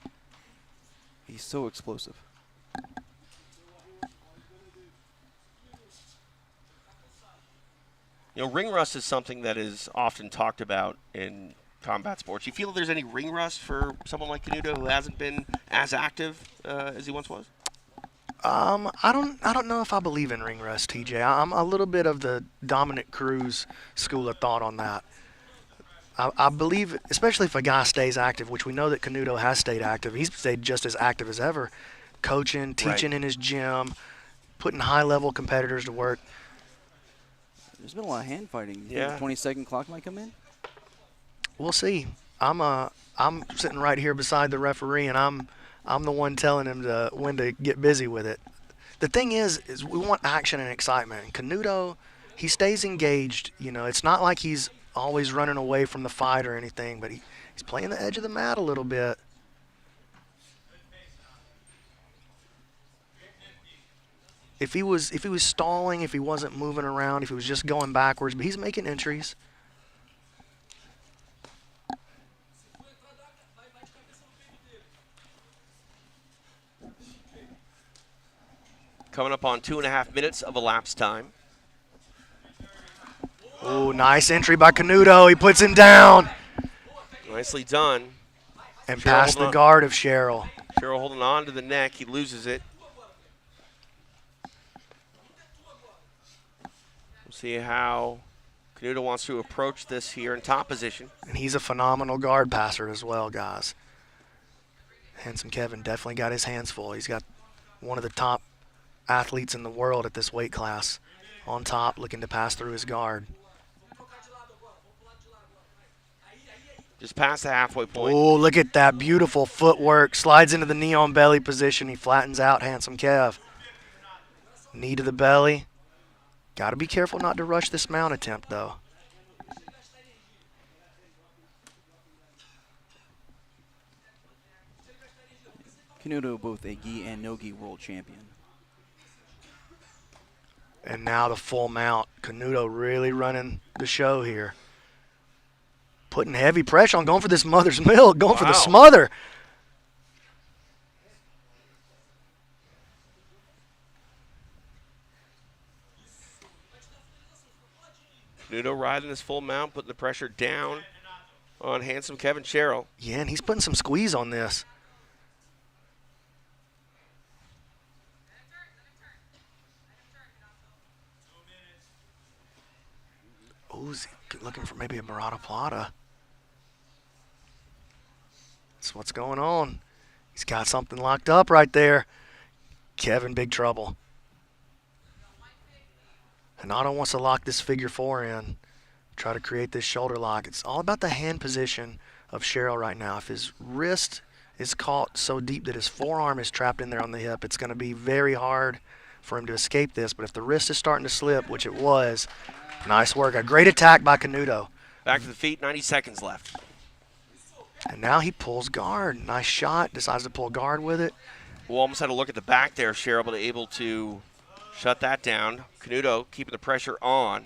He's so explosive. You know, ring rust is something that is often talked about in combat sports. You feel there's any ring rust for someone like Canuto who hasn't been as active as he once was? I don't know if I believe in ring rust, TJ. I'm a little bit of the Dominic Cruz school of thought on that. I believe, especially if a guy stays active, which we know that Canuto has stayed active. He's stayed just as active as ever, coaching, teaching in his gym, putting high-level competitors to work. There's been a lot of hand fighting. Yeah. 20-second clock might come in. We'll see. I'm sitting right here beside the referee, and I'm the one telling him when to get busy with it. The thing is we want action and excitement. And Canuto, he stays engaged. You know, it's not like he's always running away from the fight or anything, but he's playing the edge of the mat a little bit. If he was stalling, if he wasn't moving around, if he was just going backwards, but he's making entries. Coming up on 2.5 minutes of elapsed time. Oh, nice entry by Canuto. He puts him down. Nicely done. And Cheryl past the guard of Sherrill. Cheryl holding on to the neck. He loses it. We'll see how Canuto wants to approach this here in top position. And he's a phenomenal guard passer as well, guys. Handsome Kevin definitely got his hands full. He's got one of the top athletes in the world at this weight class on top, looking to pass through his guard. Just past the halfway point. Oh, look at that beautiful footwork. Slides into the knee on belly position. He flattens out Handsome Kev. Knee to the belly. Got to be careful not to rush this mount attempt, though. Canuto, both a gi and no gi world champion. And now the full mount. Canuto really running the show here. Putting heavy pressure on, going for this mother's milk, going for the smother. Canuto riding his full mount, putting the pressure down on handsome Kevin Sherrill. Yeah, and he's putting some squeeze on this. Oh, is he looking for maybe a Murata Plata? That's what's going on. He's got something locked up right there. Kevin, big trouble. Renato wants to lock this figure four in, try to create this shoulder lock. It's all about the hand position of Sherrill right now. If his wrist is caught so deep that his forearm is trapped in there on the hip, it's going to be very hard for him to escape this. But if the wrist is starting to slip, which it was, nice work. A great attack by Canuto. Back to the feet, 90 seconds left. And now he pulls guard. Nice shot. Decides to pull guard with it. We'll almost had to look at the back there, Sherrill, but able to shut that down. Canuto keeping the pressure on.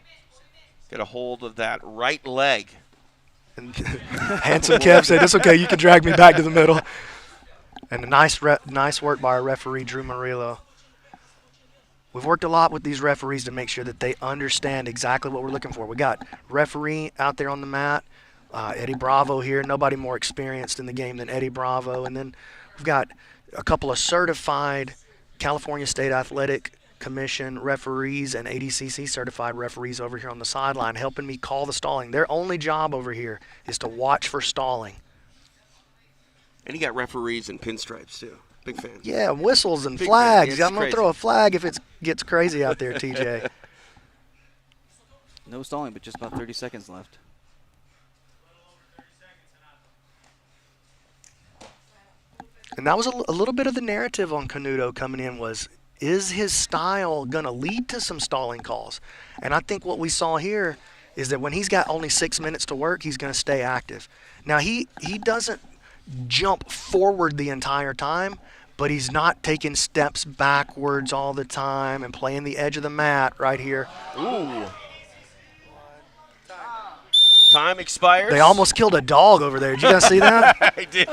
Get a hold of that right leg. And Hanson kept saying, "It's okay, you can drag me back to the middle." And a nice work by our referee, Drew Murillo. We've worked a lot with these referees to make sure that they understand exactly what we're looking for. We got referee out there on the mat, Eddie Bravo here. Nobody more experienced in the game than Eddie Bravo. And then we've got a couple of certified California State Athletic Commission referees and ADCC certified referees over here on the sideline helping me call the stalling. Their only job over here is to watch for stalling. And you got referees and pinstripes, too. Big fan. Yeah, whistles and Big flags. fan. I'm going to throw a flag if it gets crazy out there, TJ. No stalling, but just about 30 seconds left. And that was a little bit of the narrative on Canuto coming in was, is his style going to lead to some stalling calls? And I think what we saw here is that when he's got only 6 minutes to work, he's going to stay active. Now, he doesn't jump forward the entire time, but he's not taking steps backwards all the time and playing the edge of the mat right here. Ooh. Time expires. They almost killed a dog over there. Did you guys see that? I did.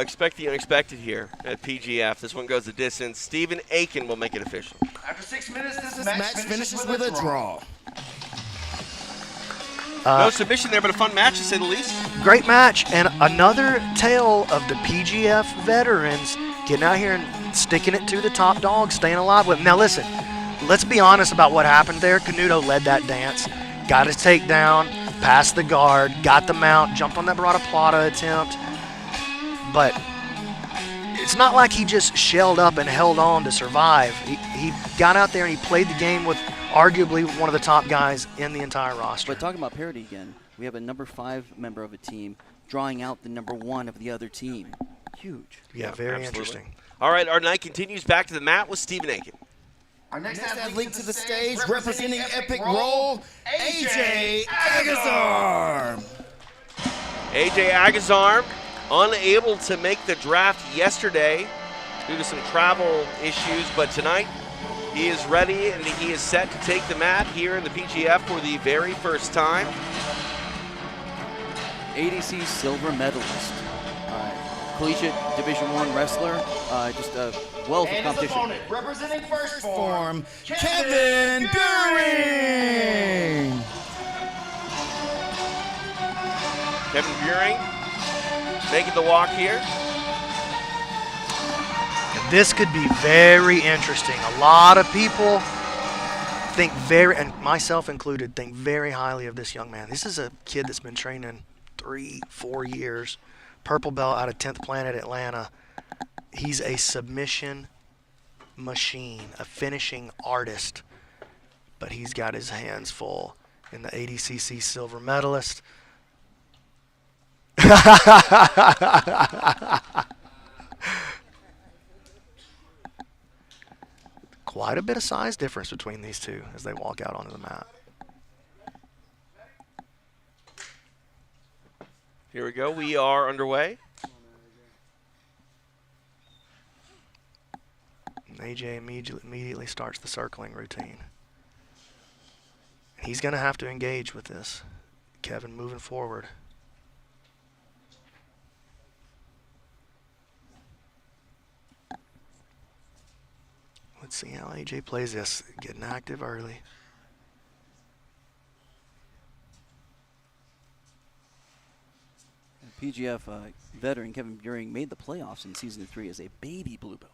Expect the unexpected here at PGF. This one goes the distance. Stephen Aiken will make it official. After 6 minutes, this match finishes with a draw. No submission there, but a fun match to say the least. Great match, and another tale of the PGF veterans getting out here and sticking it to the top dog, staying alive with them. Now listen, let's be honest about what happened there. Canuto led that dance, got his takedown, passed the guard, got the mount, jumped on that Barada Plata attempt. But it's not like he just shelled up and held on to survive. He got out there and he played the game with arguably one of the top guys in the entire roster. But talking about parity again, we have a number 5 member of a team drawing out the number 1 of the other team. Huge. Yeah, very interesting. All right, our night continues back to the mat with Stephen Aiken. Our next athlete to the stage, representing Epic Roll, AJ Agazarm. AJ Agazarm, unable to make the draft yesterday due to some travel issues, but tonight he is ready and he is set to take the mat here in the PGF for the very first time. ADC silver medalist, collegiate Division I wrestler, just a wealth of competition. Opponent, representing first Phorm, Kevin Beuhring. Kevin Beuhring making the walk here. This could be very interesting. A lot of people think and myself included, think very highly of this young man. This is a kid that's been training 3-4 years. Purple belt out of 10th Planet Atlanta. He's a submission machine, a finishing artist. But he's got his hands full in the ADCC silver medalist. Quite a bit of size difference between these two as they walk out onto the mat. Here we go. We are underway. And AJ immediately starts the circling routine. He's going to have to engage with this. Kevin moving forward. Let's see how AJ plays this. Getting active early. PGF veteran Kevin Beuhring made the playoffs in Season 3 as a baby blue belt.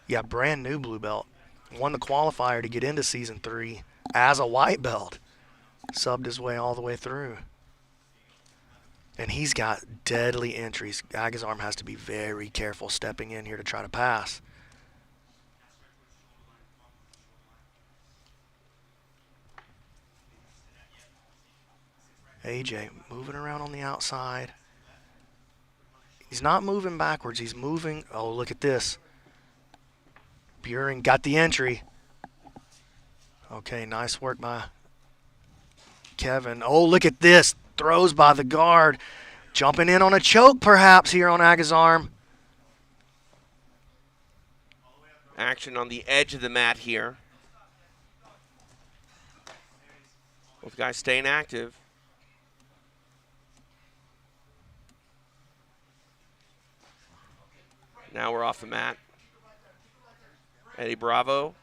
Yeah, brand new blue belt. Won the qualifier to get into Season 3 as a white belt. Subbed his way all the way through. And he's got deadly entries. Agazarm has to be very careful stepping in here to try to pass. AJ moving around on the outside. He's not moving backwards. He's moving. Oh, look at this. Beuhring got the entry. Okay, nice work by Kevin. Oh, look at this. Throws by the guard. Jumping in on a choke perhaps here on Agazarm. Action on the edge of the mat here. Both guys staying active. Now we're off the mat. Eddie Bravo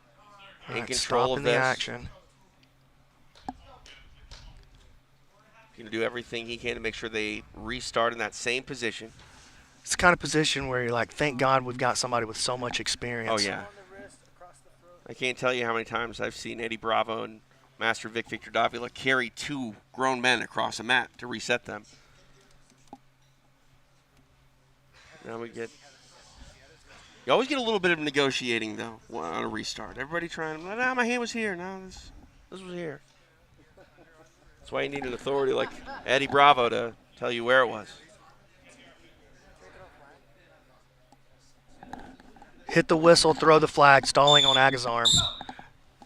in control of the this. action. Going to do everything he can to make sure they restart in that same position. It's the kind of position where you're like, thank God we've got somebody with so much experience. Oh, yeah. I can't tell you how many times I've seen Eddie Bravo and Master Vic Victor Davila carry 2 grown men across a mat to reset them. Now we get... You always get a little bit of negotiating, though, on a restart. Everybody trying to... Nah, my hand was here. No, this was here. That's why you need an authority like Eddie Bravo to tell you where it was. Hit the whistle, throw the flag, stalling on Agazarm.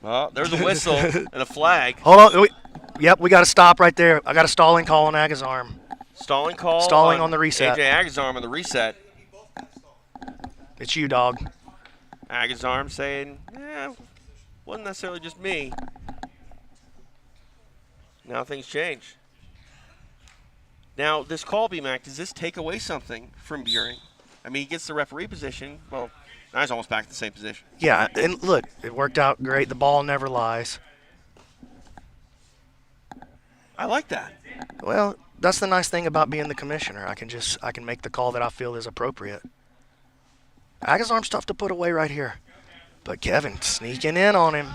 Well, there's a whistle and a flag. Hold on. Yep, we got to stop right there. I got a stalling call on Agazarm. Stalling call? Stalling on the reset. AJ Agazarm on the reset. It's you, dog. Agazarm saying, wasn't necessarily just me. Now things change. Now, this call, B-Mac, does this take away something from Beuhring? I mean, he gets the referee position. Well, now he's almost back to the same position. Yeah, and look, it worked out great. The ball never lies. I like that. Well, that's the nice thing about being the commissioner. I can make the call that I feel is appropriate. Agazarm's tough to put away right here. But Kevin sneaking in on him.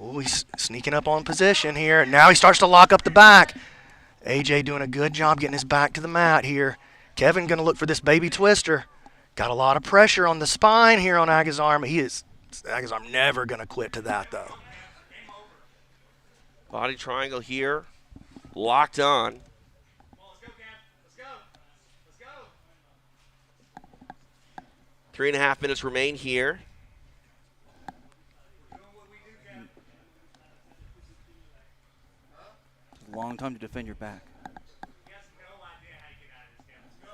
Ooh, he's sneaking up on position here. Now he starts to lock up the back. AJ doing a good job getting his back to the mat here. Kevin going to look for this baby twister. Got a lot of pressure on the spine here on Agazarm. Agazarm never going to quit to that, though. Body triangle here. Locked on. 3.5 minutes remain here. Long time to defend your back.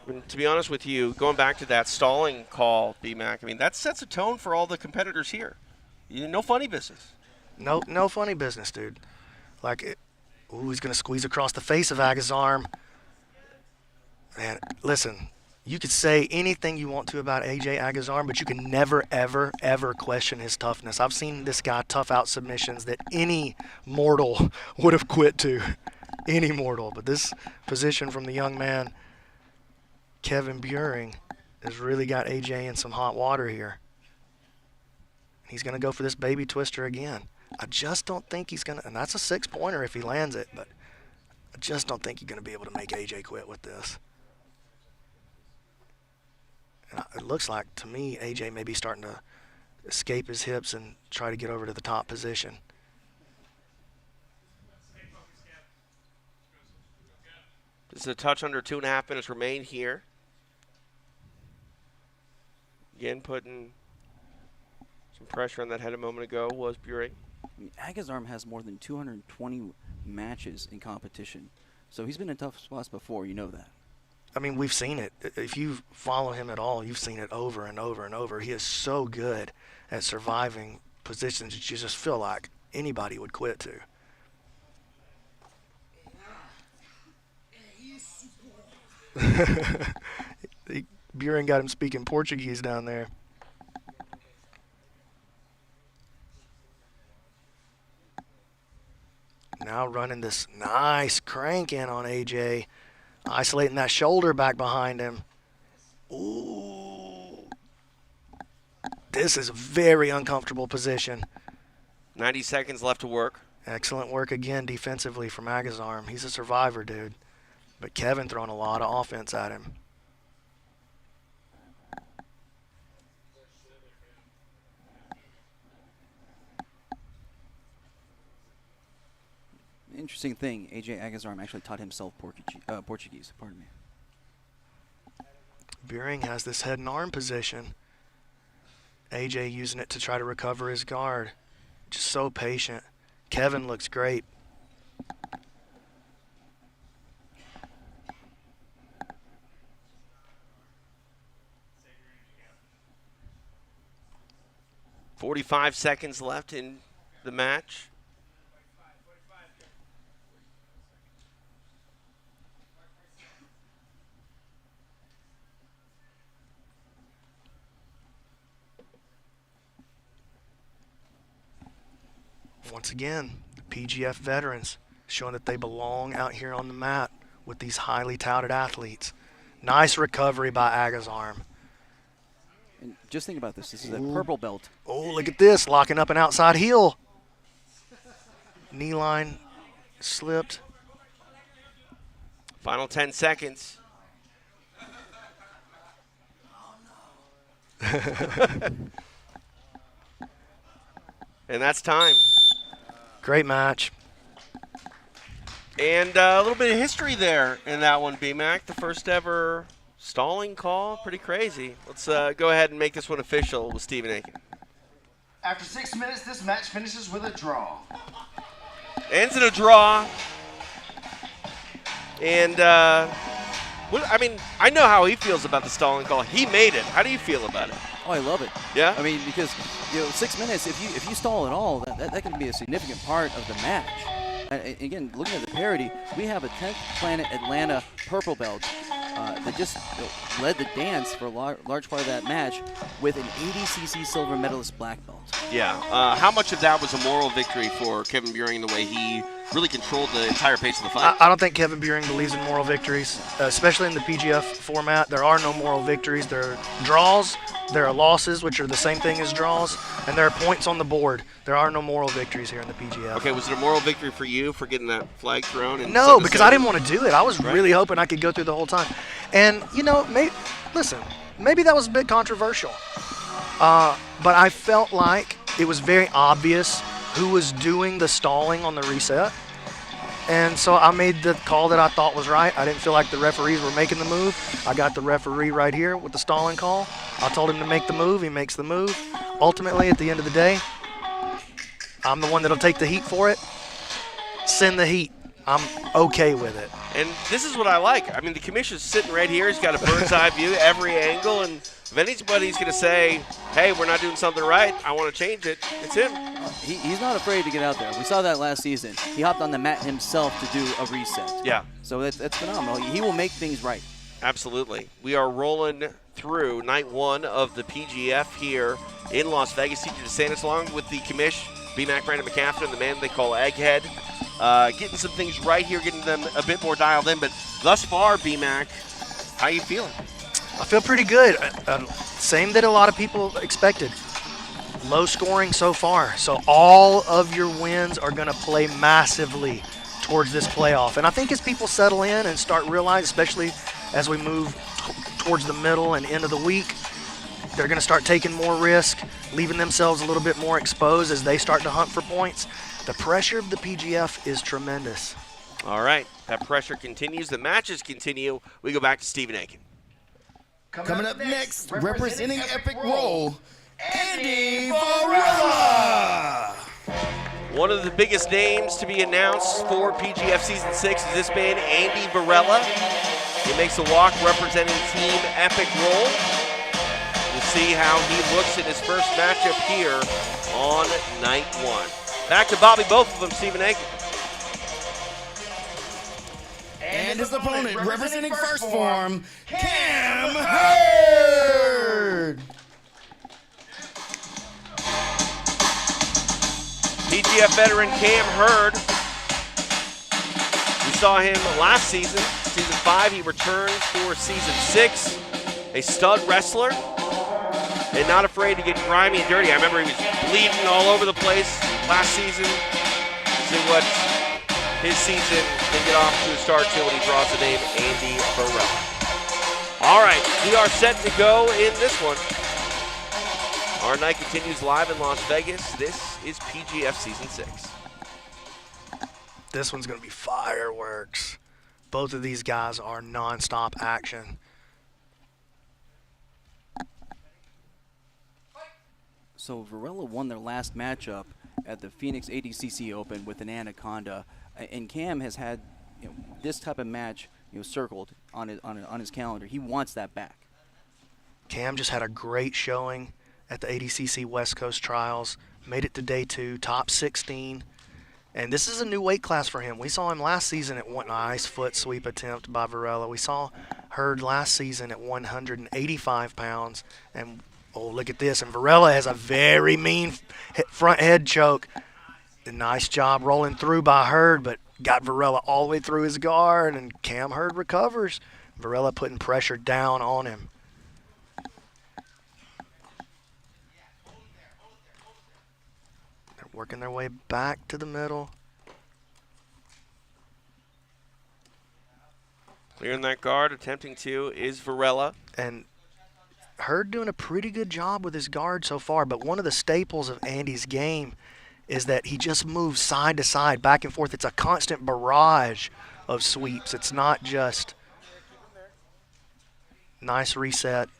And to be honest with you, going back to that stalling call, B-Mac, I mean, that sets a tone for all the competitors here. No funny business. No funny business, dude. He's going to squeeze across the face of Agazarm. Man, listen, you could say anything you want to about AJ Agazarm, but you can never, ever, ever question his toughness. I've seen this guy tough out submissions that any mortal would have quit to. Any mortal. But this position from the young man, Kevin Beuhring, has really got AJ in some hot water here. He's going to go for this baby twister again. I just don't think he's going to, and that's a 6-pointer if he lands it, but I just don't think he's going to be able to make AJ quit with this. And it looks like, to me, AJ may be starting to escape his hips and try to get over to the top position. Just a touch under 2.5 minutes remain here. Again, putting some pressure on that head a moment ago was Beuhring. I mean, Agazarm has more than 220 matches in competition. So he's been in tough spots before, you know that. I mean, we've seen it. If you follow him at all, you've seen it over and over and over. He is so good at surviving positions that you just feel like anybody would quit to. Beuhring got him speaking Portuguese down there. Now running this nice crank in on AJ. Isolating that shoulder back behind him. Ooh. This is a very uncomfortable position. 90 seconds left to work. Excellent work again defensively from Agazarm. He's a survivor, dude. But Kevin throwing a lot of offense at him. Interesting thing, AJ Agazarm actually taught himself Portuguese. Pardon me. Beuhring has this head and arm position. AJ using it to try to recover his guard. Just so patient. Kevin looks great. .45 seconds left in the match. Once again, the PGF veterans showing that they belong out here on the mat with these highly touted athletes. Nice recovery by Agazarm. And just think about this. This is a purple belt. Oh, look at this, locking up an outside heel. Knee line slipped. Final 10 seconds. And that's time. Great match. And a little bit of history there in that one, B-Mac. The first ever stalling call. Pretty crazy. Let's go ahead and make this one official with Stephen Aiken. After 6 minutes, this match finishes with a draw. Ends in a draw. And, I mean, I know how he feels about the stalling call. He made it. How do you feel about it? Oh, I love it. Yeah? I mean, because 6 minutes, if you stall at all, that can be a significant part of the match. And again, looking at the parity, we have a 10th Planet Atlanta purple belt that just led the dance for a large part of that match with an 80cc silver medalist black belt. Yeah. How much of that was a moral victory for Kevin Beuhring, the way he really controlled the entire pace of the fight? I don't think Kevin Beuhring believes in moral victories, especially in the PGF format. There are no moral victories. There are draws, there are losses, which are the same thing as draws, and there are points on the board. There are no moral victories here in the PGF. Okay, was it a moral victory for you for getting that flag thrown? And No, because I didn't want to do it. I was really hoping I could go through the whole time. And, listen, maybe that was a bit controversial. But I felt like it was very obvious who was doing the stalling on the reset. And so I made the call that I thought was right. I didn't feel like the referees were making the move. I got the referee right here with the stalling call. I told him to make the move. He makes the move. Ultimately, at the end of the day, I'm the one that'll take the heat for it. Send the heat. I'm okay with it. And this is what I like. I mean, the commission's sitting right here. He's got a bird's eye view, every angle. And if anybody's going to say, hey, we're not doing something right, I want to change it, it's him. He's not afraid to get out there. We saw that last season. He hopped on the mat himself to do a reset. Yeah. So that's phenomenal. He will make things right. Absolutely. We are rolling through night one of the PGF here in Las Vegas. CJ DeSantis along with the commish, B-Mac, Brandon McCaffrey, and the man they call Egghead. Getting some things right here, getting them a bit more dialed in. But thus far, B-Mac, how you feeling? I feel pretty good. Same that a lot of people expected. Low scoring so far. So all of your wins are going to play massively towards this playoff. And I think as people settle in and start realizing, especially as we move towards the middle and end of the week, they're going to start taking more risk, leaving themselves a little bit more exposed as they start to hunt for points. The pressure of the PGF is tremendous. All right. That pressure continues. The matches continue. We go back to Stephen Aiken. Coming up next, representing Epic Roll, Andy Varela. One of the biggest names to be announced for PGF Season 6 is this man, Andy Varela. He makes a walk representing Team Epic Roll. We'll see how he looks in his first matchup here on night one. Back to Bobby, both of them, Stephen Aiken. And his opponent, representing First Phorm, Cam Hurd. PGF veteran Cam Hurd. We saw him last season, Season 5. He returned for Season 6. A stud wrestler and not afraid to get grimy and dirty. I remember he was bleeding all over the place last season. See what his season can get off to a start to when he draws the name Andy Varela. All right, we are set to go in this one. Our night continues live in Las Vegas. This is PGF Season 6. This one's going to be fireworks. Both of these guys are non-stop action. So Varela won their last matchup at the Phoenix ADCC Open with an Anaconda, and Cam has had this type of match circled on his calendar. He wants that back. Cam just had a great showing at the ADCC West Coast Trials, made it to day 2, top 16. And this is a new weight class for him. We saw him last season at one nice foot sweep attempt by Varela. We saw Hurd last season at 185 pounds. And, oh, look at this. And Varela has a very mean front head choke. A nice job rolling through by Hurd, but got Varela all the way through his guard, and Cam Hurd recovers. Varela putting pressure down on him. They're working their way back to the middle. Clearing that guard, attempting to, is Varela. And Hurd doing a pretty good job with his guard so far, but one of the staples of Andy's game is that he just moves side to side, back and forth. It's a constant barrage of sweeps. It's not just nice reset.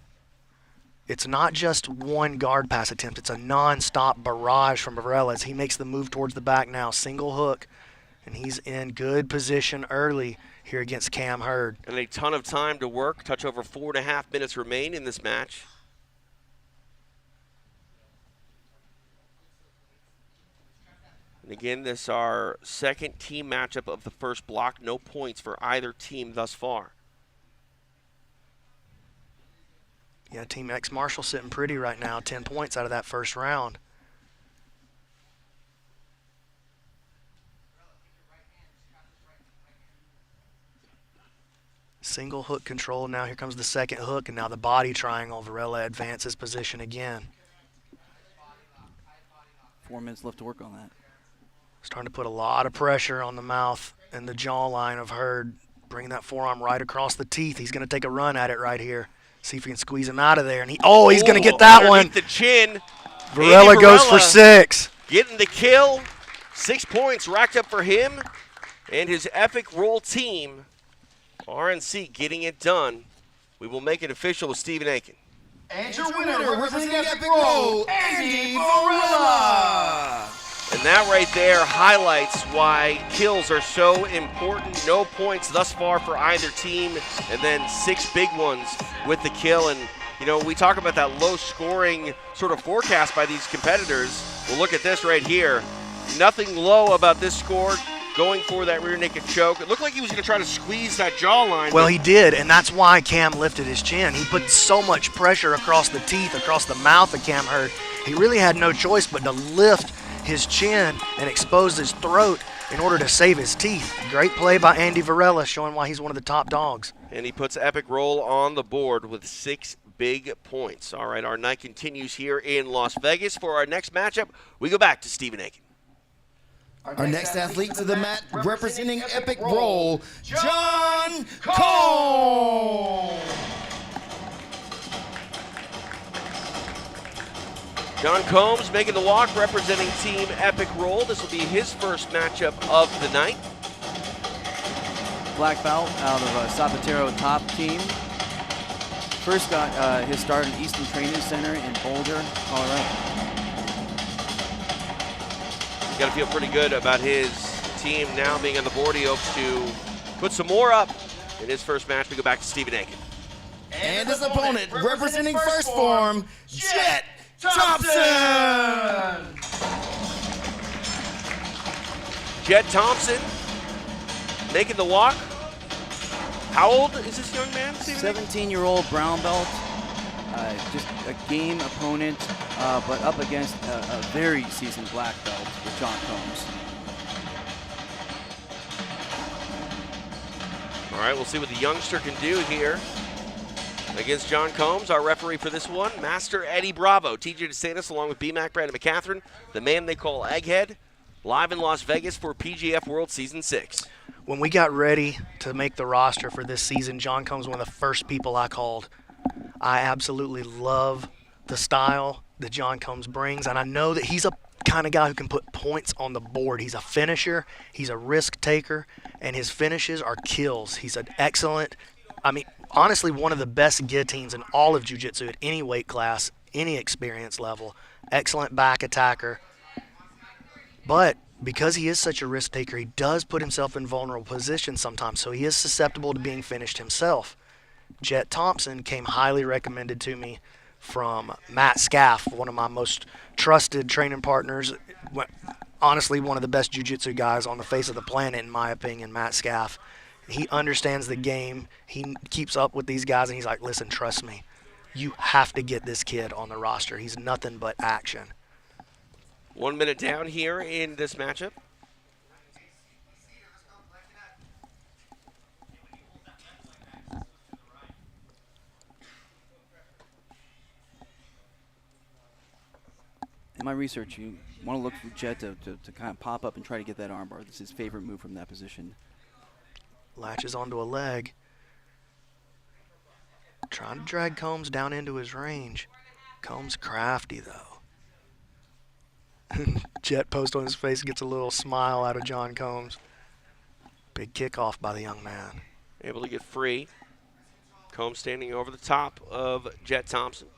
It's not just one guard pass attempt. It's a non-stop barrage from Varela as he makes the move towards the back now. Single hook, and he's in good position early here against Cam Hurd. And a ton of time to work. Touch over 4.5 minutes remain in this match. And again, this is our second team matchup of the first block. No points for either team thus far. Yeah, Team X Marshall sitting pretty right now. 10 points out of that first round. Single hook control. Now here comes the second hook, and now the body triangle. Varela advances position again. 4 minutes left to work on that. Starting to put a lot of pressure on the mouth and the jawline of Hurd, bringing that forearm right across the teeth. He's going to take a run at it right here. See if he can squeeze him out of there. And he's going to get that one. The chin. Varela goes for 6. Getting the kill. 6 points racked up for him and his Epic Roll team. RNC getting it done. We will make it official with Stephen Aiken. And your winner, representing Epic Roll, Andy Varela. And that right there highlights why kills are so important. No points thus far for either team, and then 6 big ones with the kill. And, we talk about that low-scoring sort of forecast by these competitors. Well, look at this right here. Nothing low about this score. Going for that rear naked choke. It looked like he was going to try to squeeze that jawline. Well, he did, and that's why Cam lifted his chin. He put so much pressure across the teeth, across the mouth of Cam Hurd. He really had no choice but to lift his chin and expose his throat in order to save his teeth. Great play by Andy Varela, showing why he's one of the top dogs. And he puts Epic Roll on the board with 6 big points. All right, our night continues here in Las Vegas. For our next matchup, we go back to Stephen Aiken. Our next athlete to the mat, representing Epic Roll, John Cole. John Combs making the walk, representing Team Epic Roll. This will be his first matchup of the night. Black belt out of Zapatero top team. First got his start in Easton Training Center in Boulder, Colorado. He's got to feel pretty good about his team now being on the board. He hopes to put some more up in his first match. We go back to Stephen Aiken. And his opponent, representing First Phorm, Jett Thompson. Jett Thompson making the walk. How old is this young man, Stephen? 17-year-old brown belt. Just a game opponent, but up against a very seasoned black belt with John Combs. All right, we'll see what the youngster can do here against John Combs. Our referee for this one, Master Eddie Bravo. TJ DeSantis along with BMAC Brandon McCatherine, the man they call Egghead, live in Las Vegas for PGF World Season 6. When we got ready to make the roster for this season, John Combs was one of the first people I called. I absolutely love the style that John Combs brings, and I know that he's a kind of guy who can put points on the board. He's a finisher, he's a risk taker, and his finishes are kills. He's an excellent, honestly, one of the best guillotines in all of jiu-jitsu at any weight class, any experience level. excellent back attacker. But because he is such a risk taker, he does put himself in vulnerable positions sometimes, so he is susceptible to being finished himself. Jett Thompson came highly recommended to me from Matt Scaff, one of my most trusted training partners. Honestly, one of the best jiu-jitsu guys on the face of the planet, in my opinion, Matt Scaff. He understands the game. He keeps up with these guys, and he's like, listen, trust me. You have to get this kid on the roster. He's nothing but action. 1 minute down here in this matchup. In my research, you want to look for Jett to kind of pop up and try to get that armbar. This is his favorite move from that position. Latches onto a leg. Trying to drag Combs down into his range. Combs crafty, though. Jett post on his face gets a little smile out of John Combs. Big kickoff by the young man. Able to get free. Combs standing over the top of Jett Thompson.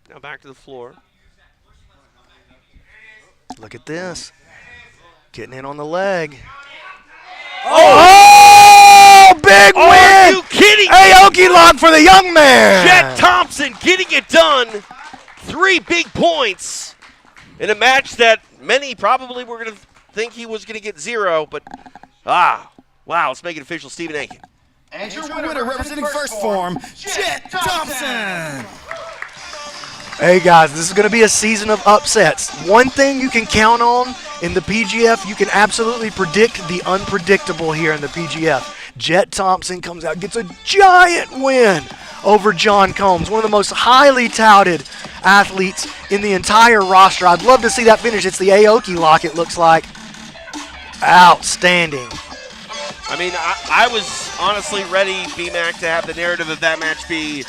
Now back to the floor. Look at this. Getting in on the leg. Oh! Big win! Are you kidding me? Aoki lock for the young man! Jett Thompson getting it done. 3 big points in a match that many probably were going to think he was going to get 0, but wow, let's make it official. Stephen Aiken. And your winner representing First Phorm, Jett Thompson. Hey guys, this is going to be a season of upsets. One thing you can count on in the PGF, you can absolutely predict the unpredictable here in the PGF. Jett Thompson comes out, gets a giant win over John Combs, one of the most highly touted athletes in the entire roster. I'd love to see that finish. It's the Aoki lock, it looks like. Outstanding. I mean, I was honestly ready, BMAC, to have the narrative of that match be,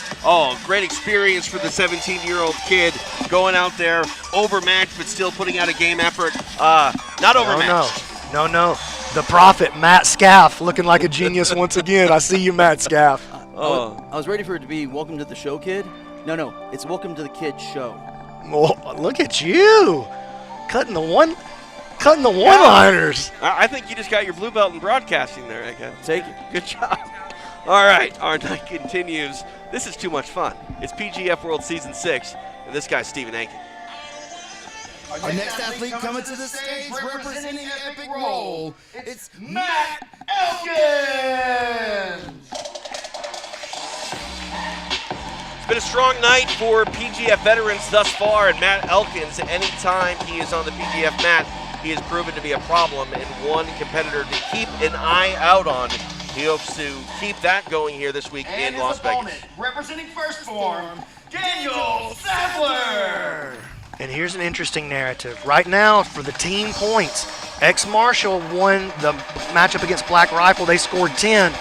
great experience for the 17-year-old kid going out there, overmatched but still putting out a game effort. Not overmatched. No. The prophet, Matt Scaff, looking like a genius once again. I see you, Matt Scaff. I was ready for it to be welcome to the show, kid. No, it's welcome to the kid's show. Oh, look at you. Cutting the one-liners. I think you just got your blue belt in broadcasting there, Eka. Take it. Good job. All right, our night continues. This is too much fun. It's PGF World Season 6, and this guy's Stephen Aiken. Our next athlete coming to the stage representing Epic Roll, it's Matt Elkins! It's been a strong night for PGF veterans thus far, and Matt Elkins, anytime he is on the PGF mat, he has proven to be a problem and one competitor to keep an eye out on. He hopes to keep that going here this week in Las Vegas. Representing First Phorm, Daniel Sathler! And here's an interesting narrative. Right now, for the team points, X-Marshall won the matchup against Black Rifle. They scored 10.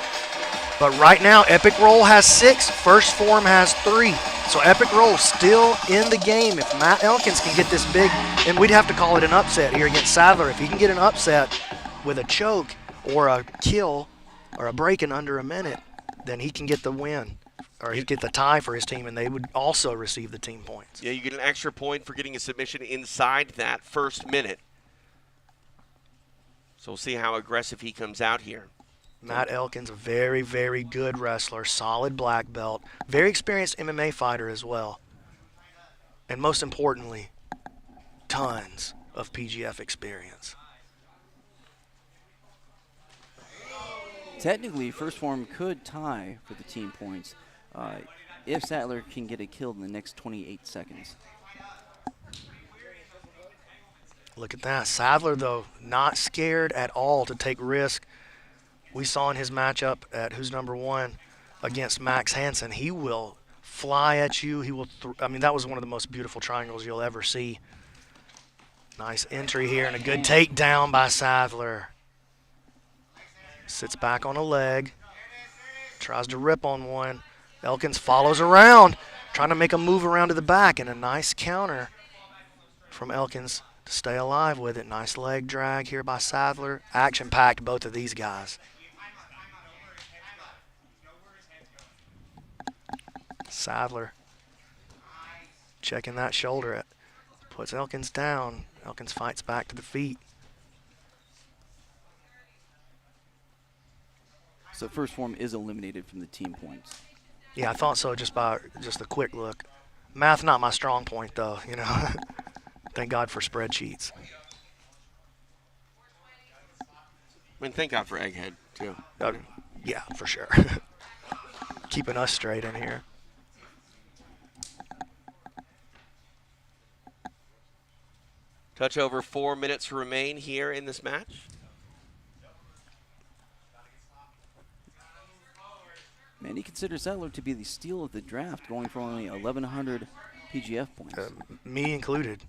But right now, Epic Roll has 6. First Phorm has 3. So Epic Roll still in the game. If Matt Elkins can get this big, and we'd have to call it an upset here against Sathler. If he can get an upset with a choke or a kill or a break in under a minute, then he can get the win. Or he'd get the tie for his team, and they would also receive the team points. Yeah, you get an extra point for getting a submission inside that first minute. So we'll see how aggressive he comes out here. Matt Elkins, a very, very good wrestler, solid black belt, very experienced MMA fighter as well. And most importantly, tons of PGF experience. Technically, First Phorm could tie for the team points if Sathler can get a kill in the next 28 seconds. Look at that. Sathler, though, not scared at all to take risk. We saw in his matchup at Who's Number 1 against Max Hansen, he will fly at you. He will. That was one of the most beautiful triangles you'll ever see. Nice entry here and a good takedown by Sathler. Sits back on a leg. Tries to rip on one. Elkins follows around, trying to make a move around to the back, and a nice counter from Elkins to stay alive with it. Nice leg drag here by Sathler. Action-packed, both of these guys. Sathler checking that shoulder. Puts Elkins down. Elkins fights back to the feet. So first Phorm is eliminated from the team points. Yeah, I thought so just by a quick look. Math not my strong point though, you know. Thank God for spreadsheets. I mean, thank God for Egghead, too. Yeah, for sure. Keeping us straight in here. Touch over 4 minutes remain here in this match. Man, he considers Sathler to be the steal of the draft, going for only 1,100 PGF points. Me included.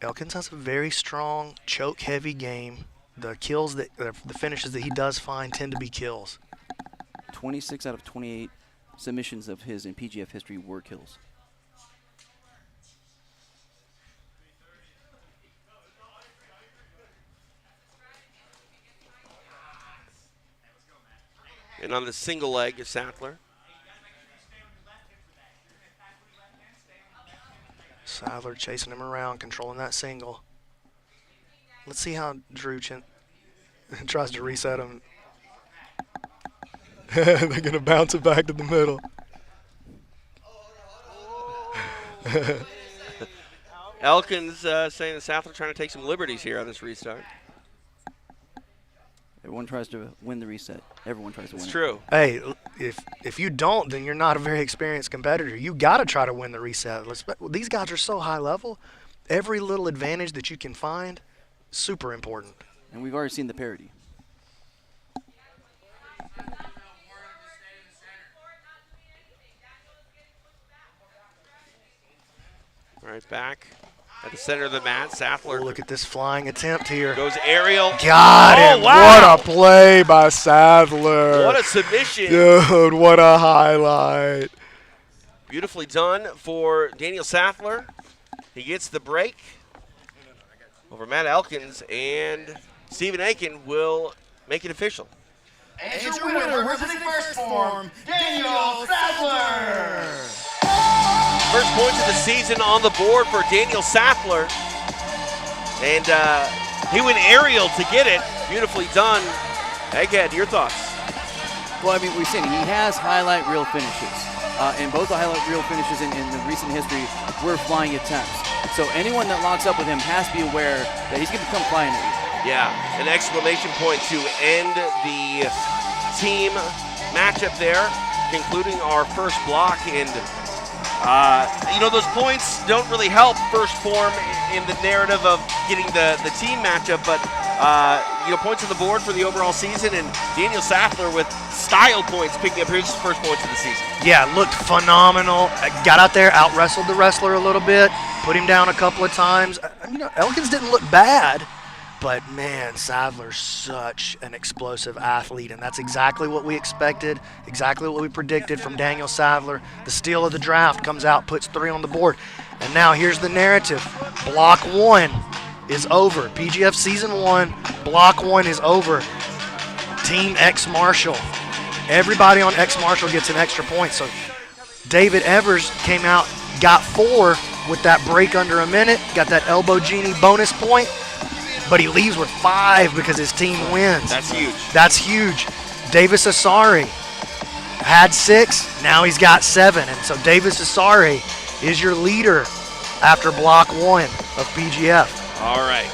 Elkins has a very strong, choke-heavy game. The finishes that he does find tend to be kills. 26 out of 28 submissions of his in PGF history were kills. And on the single leg is Sathler. Sathler chasing him around, controlling that single. Let's see how Drew tries to reset him. They're going to bounce it back to the middle. Elkins saying that Sathler trying to take some liberties here on this restart. Everyone tries to win the reset. Everyone tries to win. It's true. Hey, if you don't, then you're not a very experienced competitor. You got to try to win the reset. These guys are so high level. Every little advantage that you can find, super important. And we've already seen the parity. All right, back at the center of the mat, Sathler. Look at this flying attempt here. Goes aerial. Got him. Wow. What a play by Sathler. What a submission. Dude, what a highlight. Beautifully done for Daniel Sathler. He gets the break over Matt Elkins, and Stephen Aiken will make it official. And your winner, representing first Phorm, Daniel Sathler. First points of the season on the board for Daniel Sathler. And he went aerial to get it. Beautifully done. Egghead, your thoughts? Well, I mean, we've seen he has highlight reel finishes. And both the highlight reel finishes in the recent history were flying attempts. So anyone that locks up with him has to be aware that he's going to come flying at you. Yeah, an exclamation point to end the team matchup there, concluding our first block. And those points don't really help first Phorm in the narrative of getting the team matchup, but points on the board for the overall season, and Daniel Sathler with style points picking up his first points of the season. Yeah, looked phenomenal. Got out there, out-wrestled the wrestler a little bit, put him down a couple of times. Elkins didn't look bad, but man, Sathler's such an explosive athlete, and that's exactly what we expected, exactly what we predicted from Daniel Sathler. The steal of the draft comes out, puts 3 on the board. And now here's the narrative. Block 1 is over. PGF Season 1, Block 1 is over. Team X Marshall. Everybody on X Marshall gets an extra point. So David Evers came out, got 4 with that break under a minute, got that elbow genie bonus point, but he leaves with 5 because his team wins. That's huge. That's huge. Davis Assari had 6, now he's got 7. And so Davis Assari is your leader after Block 1 of PGF. All right.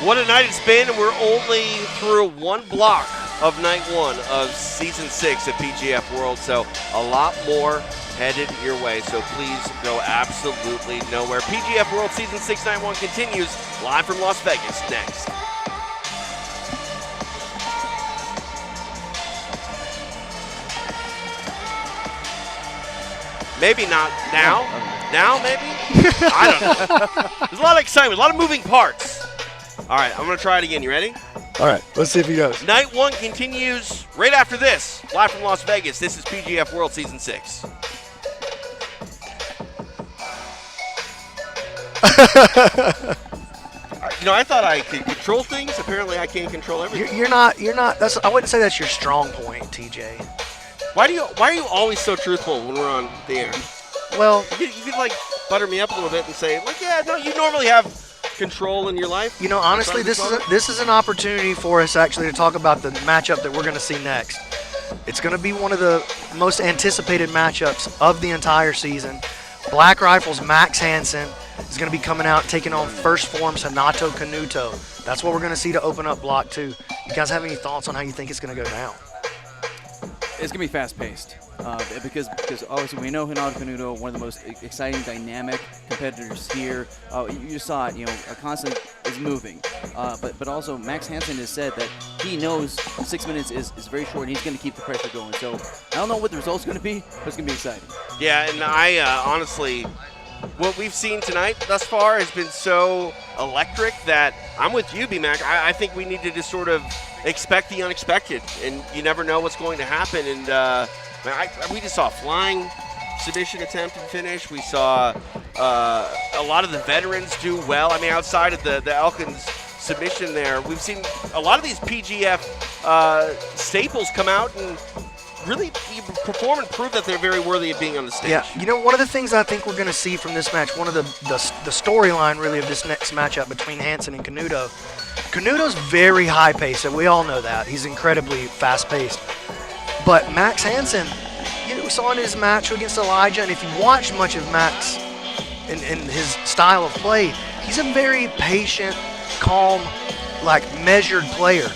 What a night it's been. We're only through 1 block of night 1 of Season 6 of PGF World, so a lot more headed your way, so please go absolutely nowhere. PGF World Season 6 Night 1 continues live from Las Vegas next. Maybe not now. Now, maybe? I don't know. There's a lot of excitement, a lot of moving parts. All right, I'm going to try it again. You ready? All right, let's see if he goes. Night 1 continues right after this. Live from Las Vegas, this is PGF World Season 6. I thought I could control things. Apparently, I can't control everything. You're not. I wouldn't say that's your strong point, TJ. Why are you always so truthful when we're on the air? Well, you could like butter me up a little bit and say, like, yeah, no, you normally have control in your life. You know, honestly, this is an opportunity for us actually to talk about the matchup that we're going to see next. It's going to be one of the most anticipated matchups of the entire season. Black Rifle's Max Hansen is going to be coming out taking on first Phorm's Renato Canuto. That's what we're going to see to open up Block 2. You guys have any thoughts on how you think it's going to go down? It's going to be fast-paced because obviously we know Renato Canuto, one of the most exciting, dynamic competitors here. You saw it, Constant is moving. But also Max Hansen has said that he knows 6 minutes is very short and he's going to keep the pressure going. So I don't know what the result's going to be, but it's going to be exciting. Yeah, and I honestly, what we've seen tonight thus far has been so electric that I'm with you, B-Mac. I think we need to just sort of expect the unexpected, and you never know what's going to happen. And we just saw a flying submission attempt and finish. We saw a lot of the veterans do well. I mean, outside of the Elkins submission there, we've seen a lot of these PGF staples come out and really perform and prove that they're very worthy of being on the stage. Yeah, one of the things I think we're going to see from this match, one of the storyline really of this next matchup between Hansen and Canuto, Canuto's very high-paced, and we all know that. He's incredibly fast-paced. But Max Hansen, we saw in his match against Elijah, and if you watch much of Max in his style of play, he's a very patient, calm, measured player.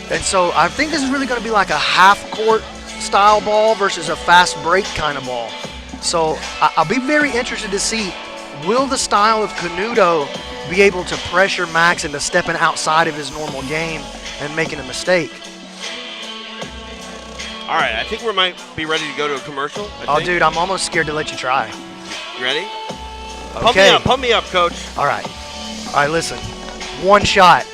And so I think this is really going to be like a half-court style ball versus a fast break kind of ball. So I'll be very interested to see, will the style of Canuto be able to pressure Max into stepping outside of his normal game and making a mistake? All right, I think we might be ready to go to a commercial. Dude, I'm almost scared to let you try. You ready? Okay. Pump me up, Coach. All right, listen. One shot,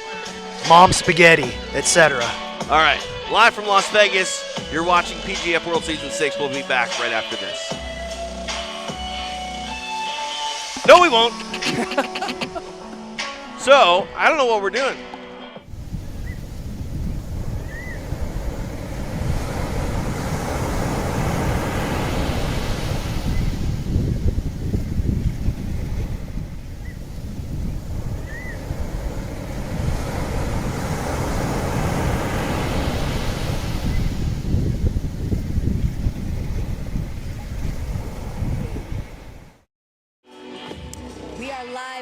mom spaghetti, etc. All right, live from Las Vegas, you're watching PGF World Season 6. We'll be back right after this. No, we won't. So, I don't know what we're doing.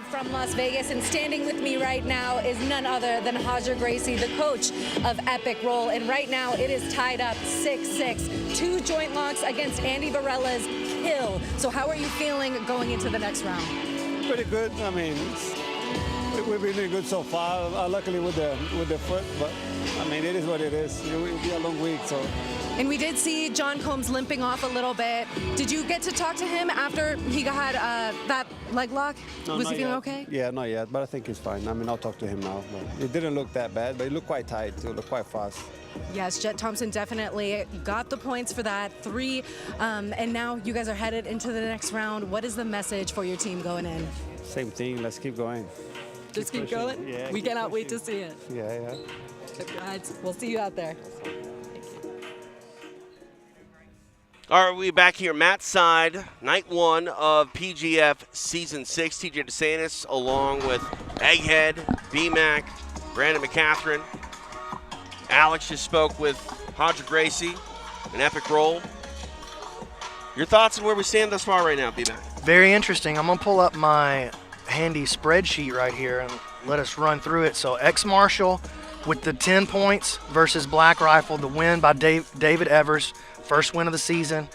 From Las Vegas, and standing with me right now is none other than Roger Gracie, the coach of Epic Roll, and right now it is tied up 6-6, 2 joint locks against Andy Varela's Hill. So how are you feeling going into the next round? Pretty good. I mean, we've been doing good so far. Luckily with the foot, but I mean, it is what it is. It'll be a long week, so. And we did see John Combs limping off a little bit. Did you get to talk to him after he had that leg lock? No, was he feeling yet. okay? Yeah, not yet, but I think he's fine. I mean, I'll talk to him now. But it didn't look that bad, but it looked quite tight. It looked quite fast. Yes, Jett Thompson definitely got the points for that 3. And now you guys are headed into the next round. What is the message for your team going in? Same thing. Let's keep going. Just keep going? Yeah, we cannot wait to see it. Yeah. Guys, we'll see you out there. All right, we're back here, Matt's side, night 1 of PGF Season 6. TJ DeSantis along with Egghead, B-Mac, Brandon McCatherine. Alex just spoke with Roger Gracie, an Epic Roll. Your thoughts on where we stand thus far right now, B-Mac? Very interesting. I'm going to pull up my handy spreadsheet right here and let us run through it. So X-Marshall with the 10 points versus Black Rifle, the win by David Evers. First win of the season,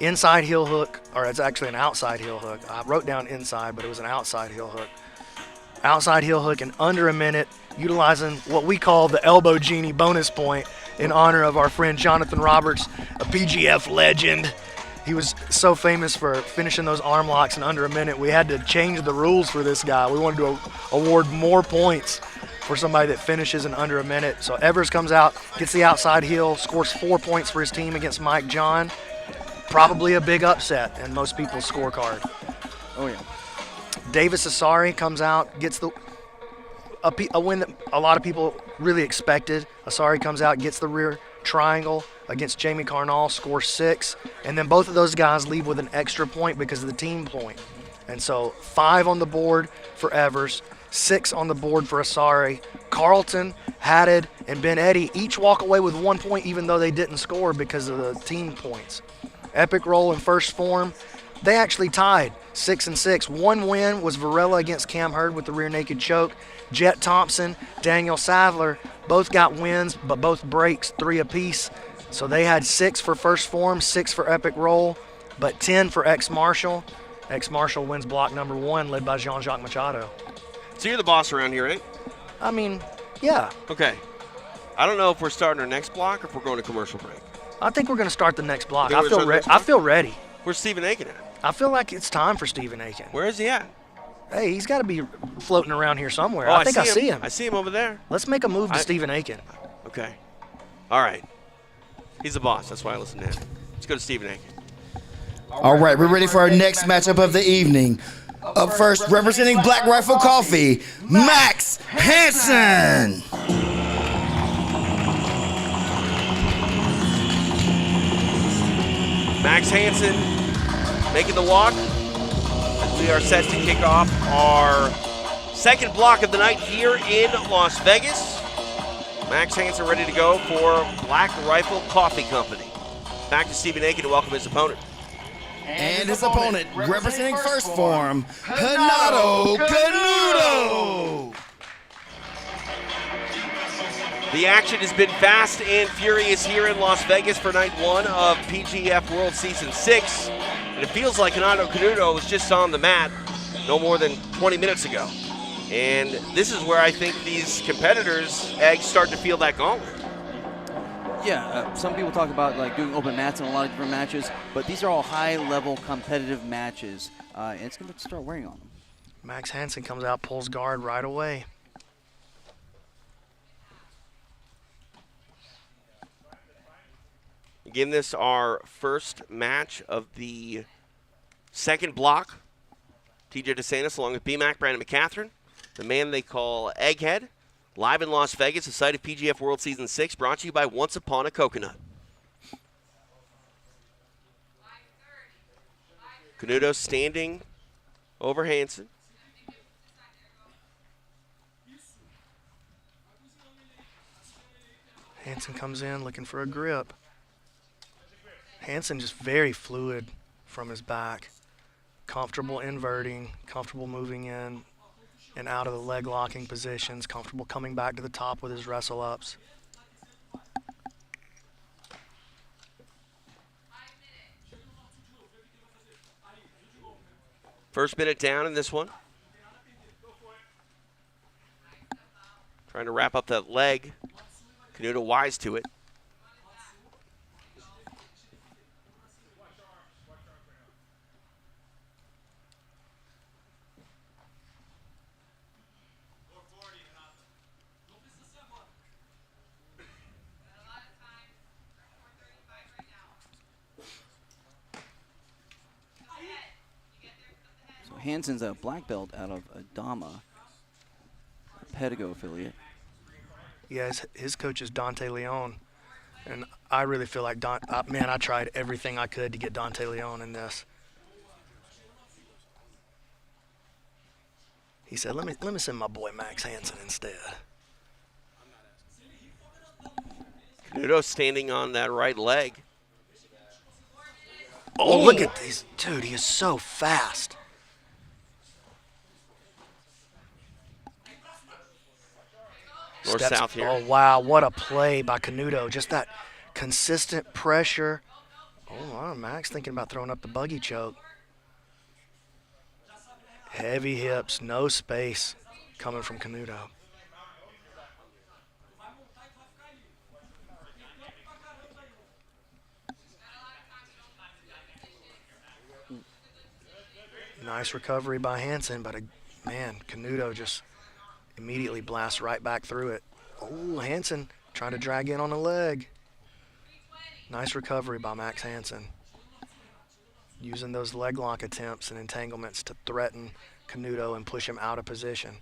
inside heel hook, or it's actually an outside heel hook. I wrote down inside, but it was an outside heel hook. Outside heel hook in under a minute, utilizing what we call the elbow genie bonus point in honor of our friend Jonathan Roberts, a PGF legend. He was so famous for finishing those arm locks in under a minute. We had to change the rules for this guy. We wanted to award more points for somebody that finishes in under a minute. So Evers comes out, gets the outside heel, scores 4 points for his team against Mike John. Probably a big upset in most people's scorecard. Oh, yeah. Davis Assari comes out, gets a win that a lot of people really expected. Assari comes out, gets the rear triangle against Jamie Carnall, score 6, and then both of those guys leave with an extra point because of the team point. And so 5 on the board for Evers, 6 on the board for Asare. Carlton, Haddad, and Ben Eddy each walk away with 1 point even though they didn't score because of the team points. Epic Roll in first form, they actually tied 6-6. One win was Varela against Cam Hurd with the rear naked choke. Jett Thompson, Daniel Sathler, both got wins, but both breaks, 3 apiece. So they had 6 for first form, 6 for Epic Roll, but 10 for X-Marshall. X-Marshall wins block number 1, led by Jacques Machado. So you're the boss around here, right? I mean, yeah. Okay. I don't know if we're starting our next block or if we're going to commercial break. I think we're going to start the next block. You think we're gonna start the next I feel ready. Where's Stephen Aiken at? I feel like it's time for Stephen Aiken. Where is he at? Hey, he's got to be floating around here somewhere. Oh, I think I see him. I see him over there. Let's make a move to Stephen Aiken. Okay. All right. He's the boss. That's why I listen to him. Let's go to Stephen Aiken. All right, we're ready for our next matchup of the evening. Up first, representing Black Rifle Coffee, Max Hansen. Max Hansen making the walk as we are set to kick off our second block of the night here in Las Vegas. Max Hansen ready to go for Black Rifle Coffee Company. Back to Stephen Aiken to welcome his opponent. And his opponent, representing first form, Renato Canuto. The action has been fast and furious here in Las Vegas for night 1 of PGF World Season 6. And it feels like Renato Canuto was just on the mat no more than 20 minutes ago. And this is where I think these competitors, eggs, start to feel that gauntlet. Yeah, some people talk about like doing open mats in a lot of different matches, but these are all high-level competitive matches, and it's going to start wearing on them. Max Hansen comes out, pulls guard right away. Again, this our first match of the second block. TJ DeSantis along with BMAC, Brandon McCatherine, the man they call Egghead, live in Las Vegas, the site of PGF World Season 6, brought to you by Once Upon a Coconut. Canuto standing over Hansen. Hansen comes in looking for a grip. Hansen just very fluid from his back. Comfortable inverting, comfortable moving in and out of the leg locking positions, comfortable coming back to the top with his wrestle ups. First minute down in this one. Trying to wrap up that leg. Canuto wise to it. Hansen's a black belt out of Adama, Pedigo affiliate. Yeah, his coach is Dante Leon, and I really feel like I tried everything I could to get Dante Leon in this. He said, "Let me send my boy Max Hansen instead." Canuto standing on that right leg. Oh, look at this. Dude, he is so fast. North-south here. Oh, wow, what a play by Canuto. Just that consistent pressure. Oh, wow, Max thinking about throwing up the buggy choke. Heavy hips, no space coming from Canuto. Nice recovery by Hansen, but man, Canuto just immediately blasts right back through it. Oh, Hansen trying to drag in on the leg. Nice recovery by Max Hansen. Using those leg lock attempts and entanglements to threaten Canuto and push him out of position.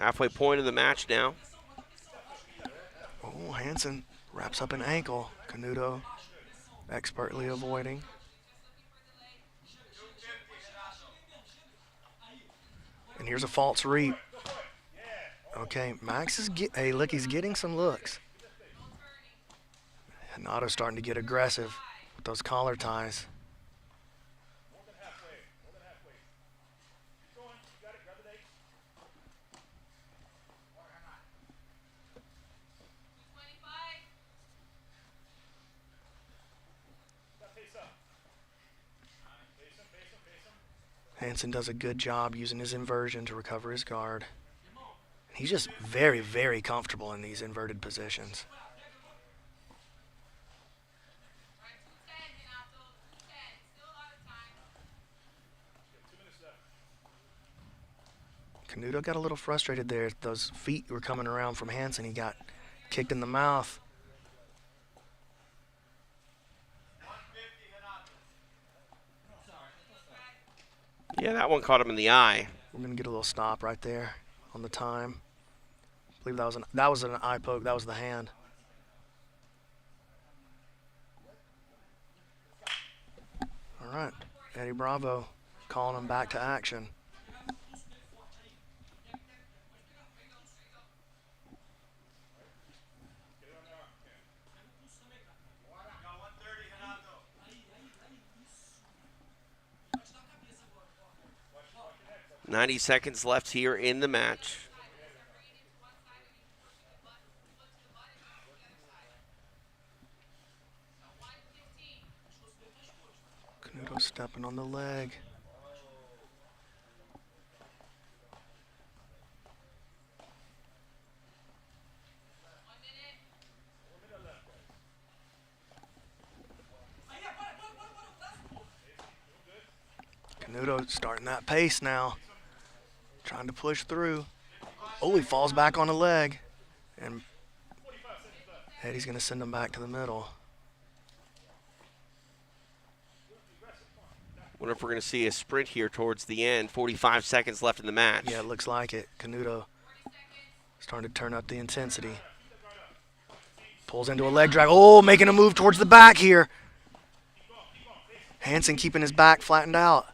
Halfway point of the match now. Oh, Hansen wraps up an ankle. Canuto expertly avoiding. And here's a false reap. Okay, Max is hey, look, he's getting some looks. Renato starting to get aggressive with those collar ties. Hansen does a good job using his inversion to recover his guard. He's just very, very comfortable in these inverted positions. Canuto got a little frustrated there. Those feet were coming around from Hansen. He got kicked in the mouth. Yeah, that one caught him in the eye. We're gonna get a little stop right there on the time. I believe that was an eye poke. That was the hand. All right, Eddie Bravo calling him back to action. .90 seconds left here in the match. Canuto stepping on the leg. Canuto starting that pace now. Trying to push through. Oh, he falls back on the leg. And Eddie's going to send him back to the middle. Wonder if we're going to see a sprint here towards the end. 45 seconds left in the match. Yeah, it looks like it. Canuto starting to turn up the intensity. Pulls into a leg drag. Oh, making a move towards the back here. Hansen keeping his back flattened out.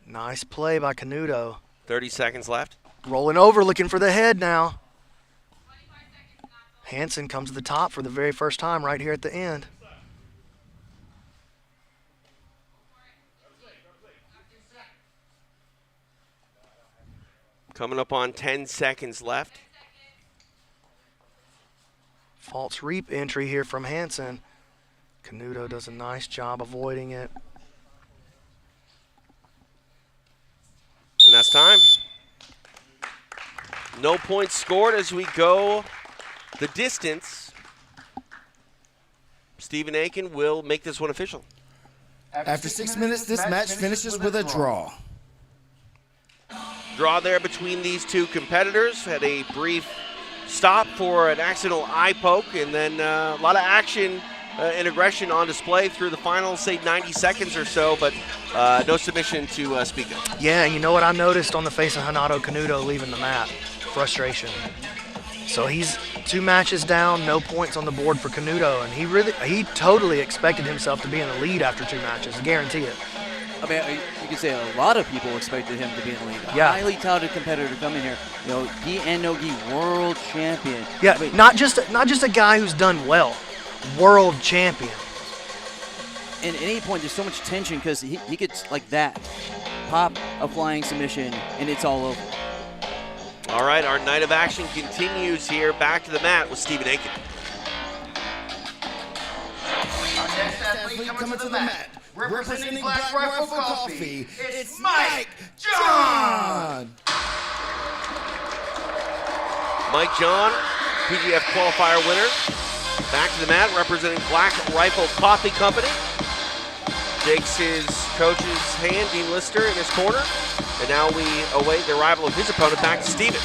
Nice play by Canuto. 30 seconds left. Rolling over, looking for the head now. Hansen comes to the top for the very first time right here at the end. Coming up on 10 seconds left. False reap entry here from Hansen. Canuto does a nice job avoiding it. And that's time. No points scored as we go the distance. Stephen Aiken will make this one official. After 6 minutes, this match finishes with a draw. Draw there between these two competitors. Had a brief stop for an accidental eye poke, and then a lot of action and aggression on display through the final, say, 90 seconds or so, but no submission to speak of. Yeah, and you know what I noticed on the face of Renato Canuto leaving the mat? Frustration. So he's 2 matches down, no points on the board for Canuto, and he totally expected himself to be in the lead after 2 matches, I guarantee it. I mean, you could say a lot of people expected him to be in the lead. Yeah. Highly touted competitor to come in here. You know, gi and no-gi world champion. Yeah, not just a guy who's done well, world champion. And at any point, there's so much tension because he could, like that, pop a flying submission, and it's all over. All right, our night of action continues here. Back to the mat with Stephen Aiken. Our next athlete coming to the mat, representing Black Rifle Coffee, it's Mike John. Mike John, PGF qualifier winner. Back to the mat, representing Black Rifle Coffee Company. Shakes his coach's hand, Dean Lister, in his corner. And now we await the arrival of his opponent, back to Steven.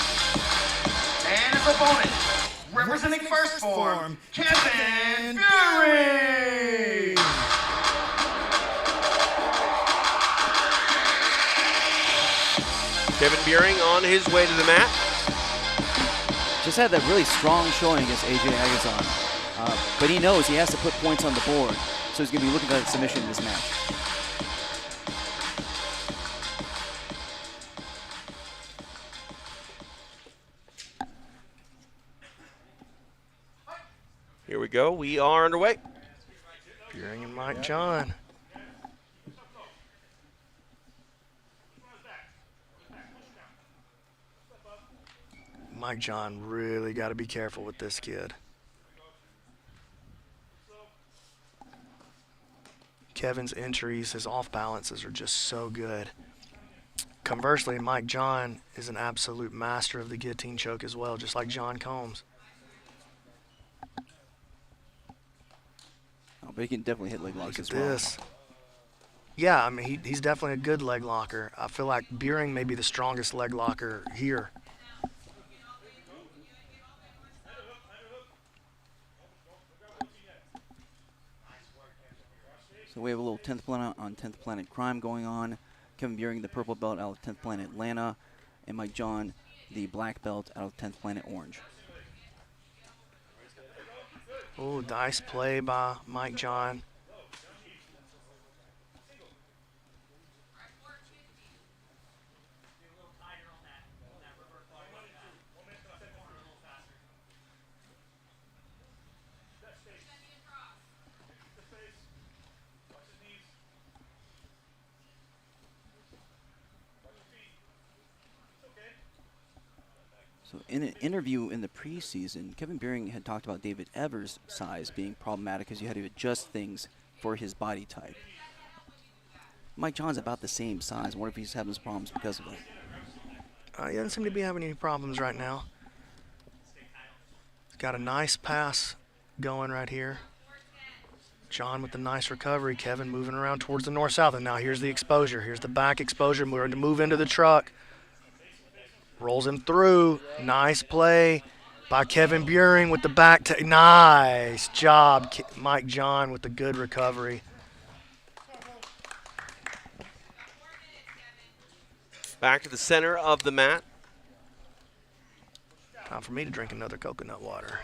And his opponent, representing First Phorm, Kevin Beuhring. Kevin Beuhring on his way to the mat. Just had that really strong showing against AJ Agazarm. But he knows he has to put points on the board, so he's going to be looking for that submission in this match. Here we go. We are underway. Beuhring and Mike John. Mike John really got to be careful with this kid. Kevin's entries, his off balances are just so good. Conversely, Mike John is an absolute master of the guillotine choke as well, just like John Combs. Oh, but he can definitely hit leg locks Look as at well. this. Yeah, I mean, he's definitely a good leg locker. I feel like Beuhring may be the strongest leg locker here. So we have a little 10th Planet on 10th Planet Crime going on. Kevin Beuhring, the purple belt out of 10th Planet Atlanta, and Mike John, the black belt out of 10th Planet Orange. Oh, nice play by Mike John. So in an interview in the preseason, Kevin Beuhring had talked about David Evers' size being problematic because you had to adjust things for his body type. Mike John's about the same size. I wonder if he's having some problems because of it. He doesn't seem to be having any problems right now. He's got a nice pass going right here. John with the nice recovery. Kevin moving around towards the north-south. And now here's the exposure. Here's the back exposure. We're going to move into the truck. Rolls him through. Nice play by Kevin Beuhring with the back. Nice job, Mike John, with the good recovery. Back to the center of the mat. Time for me to drink another coconut water.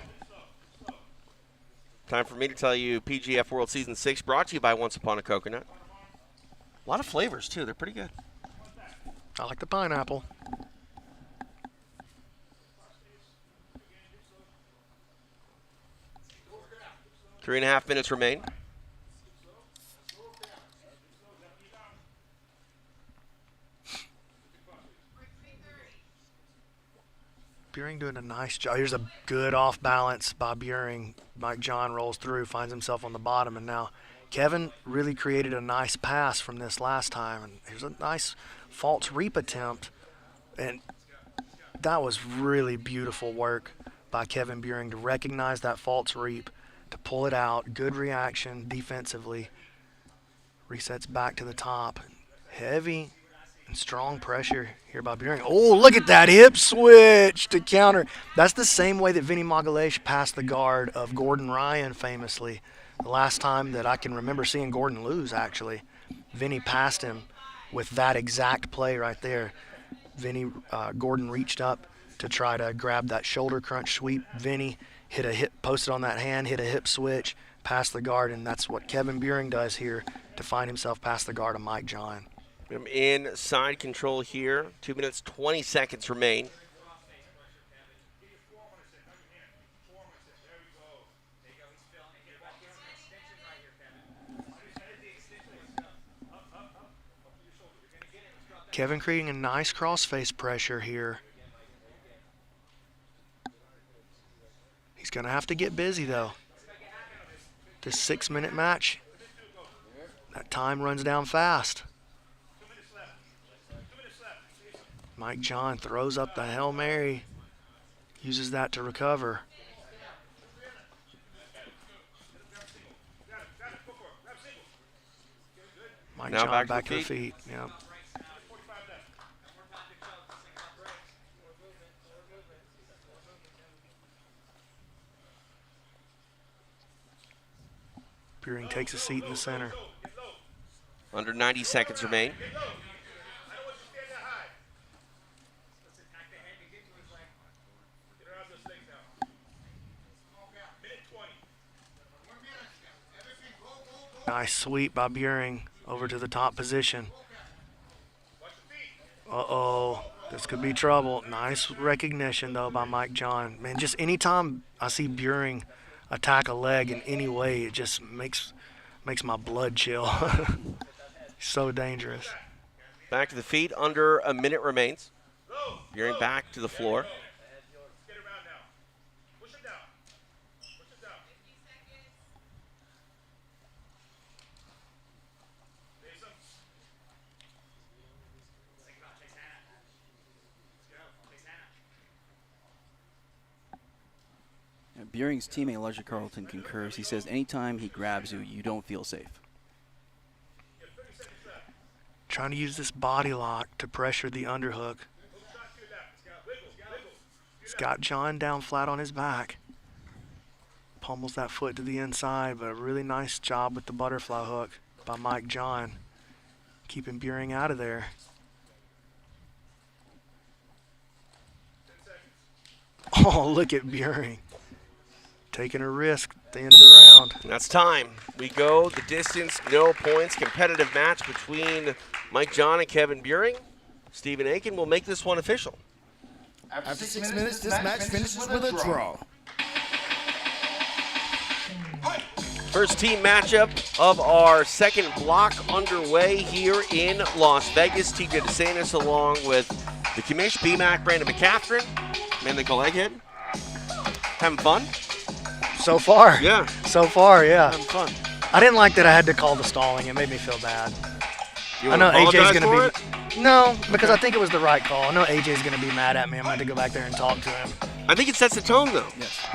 Time for me to tell you PGF World Season 6 brought to you by Once Upon a Coconut. A lot of flavors, too. They're pretty good. I like the pineapple. 3.5 minutes remain. Beuhring doing a nice job. Here's a good off balance by Beuhring. Mike John rolls through, finds himself on the bottom, and now Kevin really created a nice pass from this last time. And here's a nice false reap attempt, and that was really beautiful work by Kevin Beuhring to recognize that false reap, to pull it out. Good reaction defensively. Resets back to the top. Heavy and strong pressure here by Beuhring. Oh, look at that hip switch to counter. That's the same way that Vinny Magalhaes passed the guard of Gordon Ryan famously. The last time that I can remember seeing Gordon lose, actually. Vinny passed him with that exact play right there. Gordon reached up to try to grab that shoulder crunch sweep. Vinny hit a hip, posted on that hand, hit a hip switch, passed the guard, and that's what Kevin Beuhring does here to find himself past the guard of Mike John. In side control here. 2 minutes, 20 seconds remain. Kevin creating a nice crossface pressure here. He's going to have to get busy, though. This 6-minute match, that time runs down fast. Mike John throws up the Hail Mary, uses that to recover. Mike Now John back to the to the feet. Yep. Beuhring takes a seat in the center. Under 90 seconds remain. Nice sweep by Beuhring over to the top position. Uh-oh, this could be trouble. Nice recognition, though, by Mike John. Man, just anytime I see Beuhring attack a leg in any way, it just makes my blood chill. So dangerous. Back to the feet, under a minute remains. Beuhring back to the floor. Beuhring's teammate, Roger Carlton, concurs. He says anytime he grabs you, you don't feel safe. Trying to use this body lock to pressure the underhook. He's got John down flat on his back. Pummels that foot to the inside, but a really nice job with the butterfly hook by Mike John, keeping Beuhring out of there. Oh, look at Beuhring. Taking a risk at the end of the round. That's time. We go the distance, no points, competitive match between Mike John and Kevin Beuhring. Stephen Aiken will make this one official. After 6 minutes, this match finishes with a draw. First team matchup of our second block underway here in Las Vegas. TJ DeSantis along with the commish, BMAC, Brandon McCaffrey, Manical Egghead. Having fun? So far. Yeah. So far, yeah. Having fun. I didn't like that I had to call the stalling. It made me feel bad. You I know wanna AJ's apologize going for to be. No, because I think it was the right call. I know AJ's going to be mad at me. I'm going to have to go back there and talk to him. I think it sets the tone, though.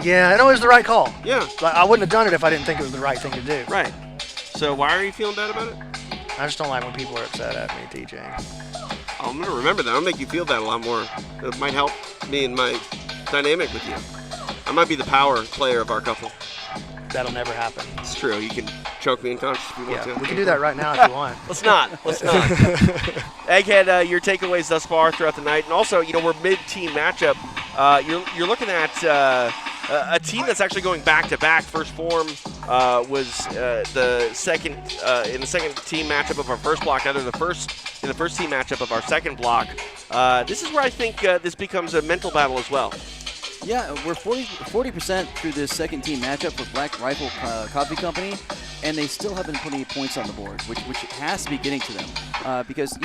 Yeah, I know it was the right call. Yeah. Like, I wouldn't have done it if I didn't think it was the right thing to do. Right. So why are you feeling bad about it? I just don't like when people are upset at me, TJ. I'm going to remember that. I'll make you feel that a lot more. It might help me in my dynamic with you. I might be the power player of our couple. That'll never happen. It's true. You can choke me unconscious if you want to. We can do that right now if you want. Let's not. Let's not. Egghead, your takeaways thus far throughout the night. And also, we're mid-team matchup. You're looking at a team that's actually going back-to-back. First Phorm was the second in the second team matchup of our first block. Now they're in the first team matchup of our second block. This is where I think this becomes a mental battle as well. Yeah, we're 40% through this second team matchup for Black Rifle Coffee Company, and they still haven't put any points on the board, which has to be getting to them. Because,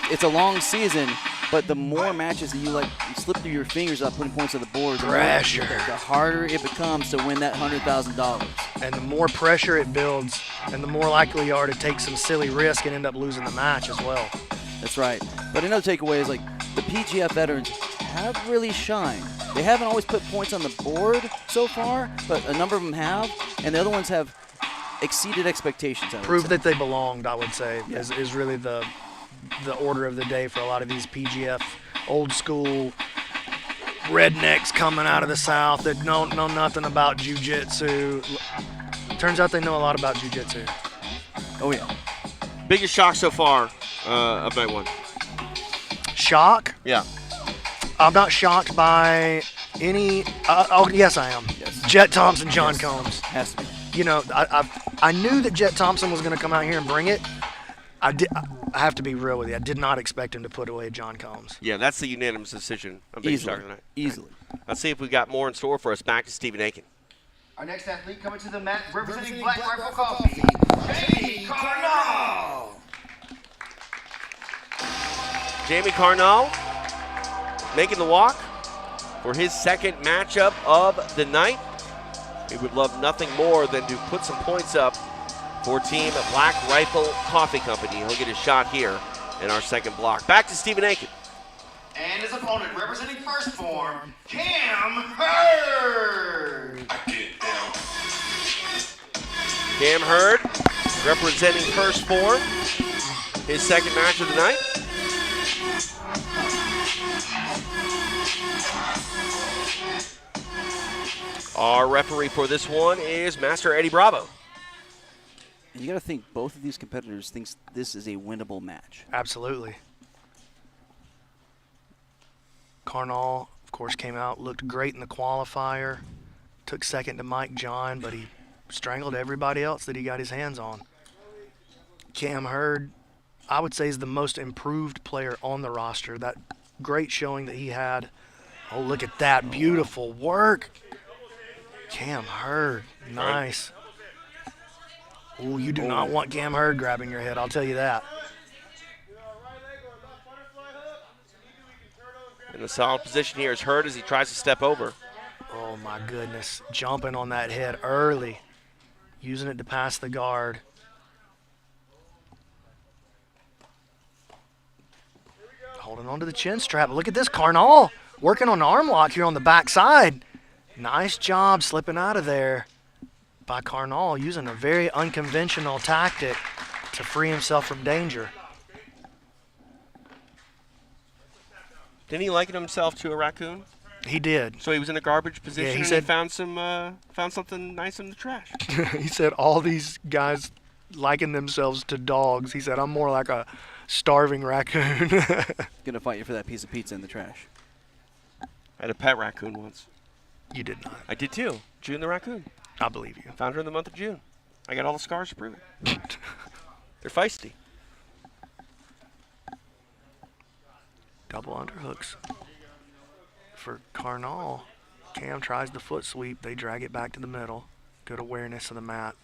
it's a long season, but the more matches that you slip through your fingers up putting points on the board, the harder it becomes to win that $100,000. And the more pressure it builds, and the more likely you are to take some silly risk and end up losing the match as well. That's right. But another takeaway is the PGF veterans have really shined. They haven't always put points on the board so far, but a number of them have, and the other ones have exceeded expectations. Proved that they belonged, I would say, is really the order of the day for a lot of these PGF old school rednecks coming out of the South that know nothing about jiu-jitsu. Turns out they know a lot about jiu-jitsu. Oh, yeah. Biggest shock so far of night one? Shock? Yeah. I'm not shocked by any. Yes, I am. Yes. Jett Thompson, John Combs. Has to be. I knew that Jett Thompson was going to come out here and bring it. I have to be real with you. I did not expect him to put away John Combs. Yeah, that's the unanimous decision of biggest shock tonight. Easily. Let's see if we got more in store for us. Back to Stephen Aiken. Our next athlete coming to the mat, representing Black Rifle Coffee, Carnall. Jamie Carnall making the walk for his second matchup of the night. He would love nothing more than to put some points up for Team Black Rifle Coffee Company. He'll get a shot here in our second block. Back to Stephen Aiken. And his opponent, representing First Phorm, Hurd. Cam Hurd representing First Phorm. His second match of the night. Our referee for this one is Master Eddie Bravo. You got to think both of these competitors think this is a winnable match. Absolutely. Carnall, of course, came out, looked great in the qualifier, took second to Mike John, but he strangled everybody else that he got his hands on. Cam Hurd, I would say, is the most improved player on the roster. That great showing that he had. Oh, look at that. Beautiful work. Cam Hurd. Nice. Oh, you do not want Cam Hurd grabbing your head, I'll tell you that. In a solid position here is Hurd as he tries to step over. Oh, my goodness. Jumping on that head early. Using it to pass the guard. Holding on to the chin strap. Look at this, Carnall working on arm lock here on the backside. Nice job slipping out of there by Carnall, using a very unconventional tactic to free himself from danger. Didn't he liken himself to a raccoon? He did. So he was in a garbage position he and said, he found something nice in the trash. He said all these guys liken themselves to dogs. He said, I'm more like a starving raccoon. Gonna fight you for that piece of pizza in the trash. I had a pet raccoon once. You did not. I did too. June the raccoon. I believe you. Found her in the month of June. I got all the scars to prove it. They're feisty. Double underhooks for Carnall. Cam tries the foot sweep. They drag it back to the middle. Good awareness of the mat.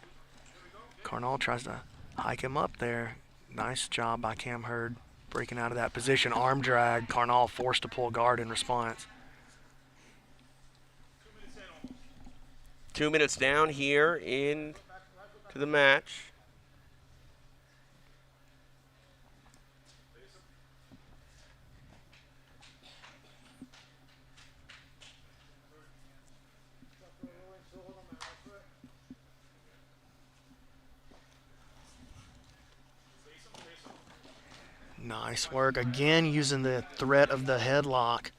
Carnall tries to hike him up there. Nice job by Cam Hurd breaking out of that position. Arm drag. Carnall forced to pull guard in response. 2 minutes down here in to the match. Nice work. Again, using the threat of the headlock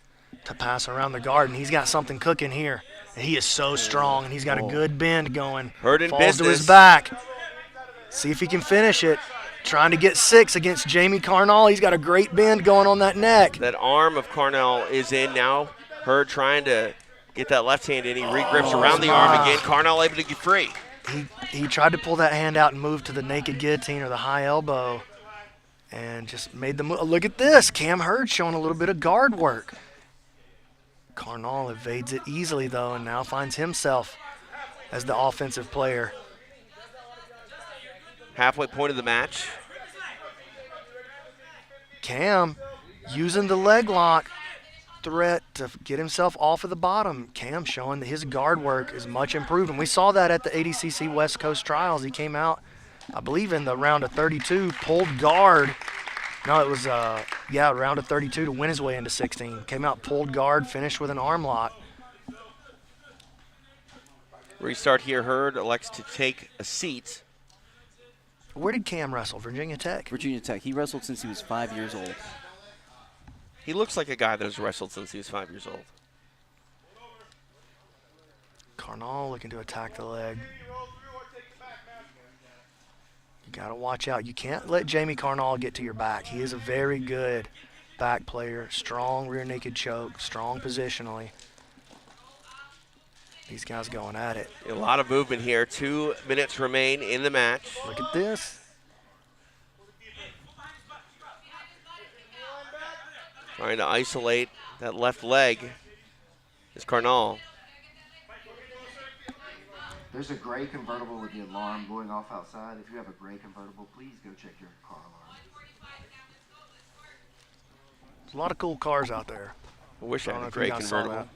to pass around the guard. And he's got something cooking here. And he is so strong, and he's got a good bend going. Hurd in Falls to his business. back. See if he can finish it. Trying to get 6 against Jamie Carnall. He's got a great bend going on that neck. That arm of Carnall is in now. Hurd trying to get that left hand in. He regrips around the arm again. Carnall able to get free. He tried to pull that hand out and move to the naked guillotine or the high elbow. And just made the move. Look at this. Cam Hurd showing a little bit of guard work. Carnall evades it easily, though, and now finds himself as the offensive player. Halfway point of the match. Cam using the leg lock threat to get himself off of the bottom. Cam showing that his guard work is much improved, and we saw that at the ADCC West Coast Trials. He came out, I believe, in the round of 32, pulled guard. No, it was, round of 32 to win his way into 16. Came out, pulled guard, finished with an arm lock. Restart here. Hurd elects to take a seat. Where did Cam wrestle? Virginia Tech? Virginia Tech. He wrestled since he was 5 years old. He looks like a guy that has wrestled since he was 5 years old. Carnall looking to attack the leg. You got to watch out. You can't let Jamie Carnall get to your back. He is a very good back player. Strong rear naked choke. Strong positionally. These guys going at it. A lot of movement here. 2 minutes remain in the match. Look at this. Trying to isolate that left leg is Carnall. There's a gray convertible with the alarm going off outside. If you have a gray convertible, please go check your car alarm. There's a lot of cool cars out there. I wish I don't had know a if you gray guys saw convertible.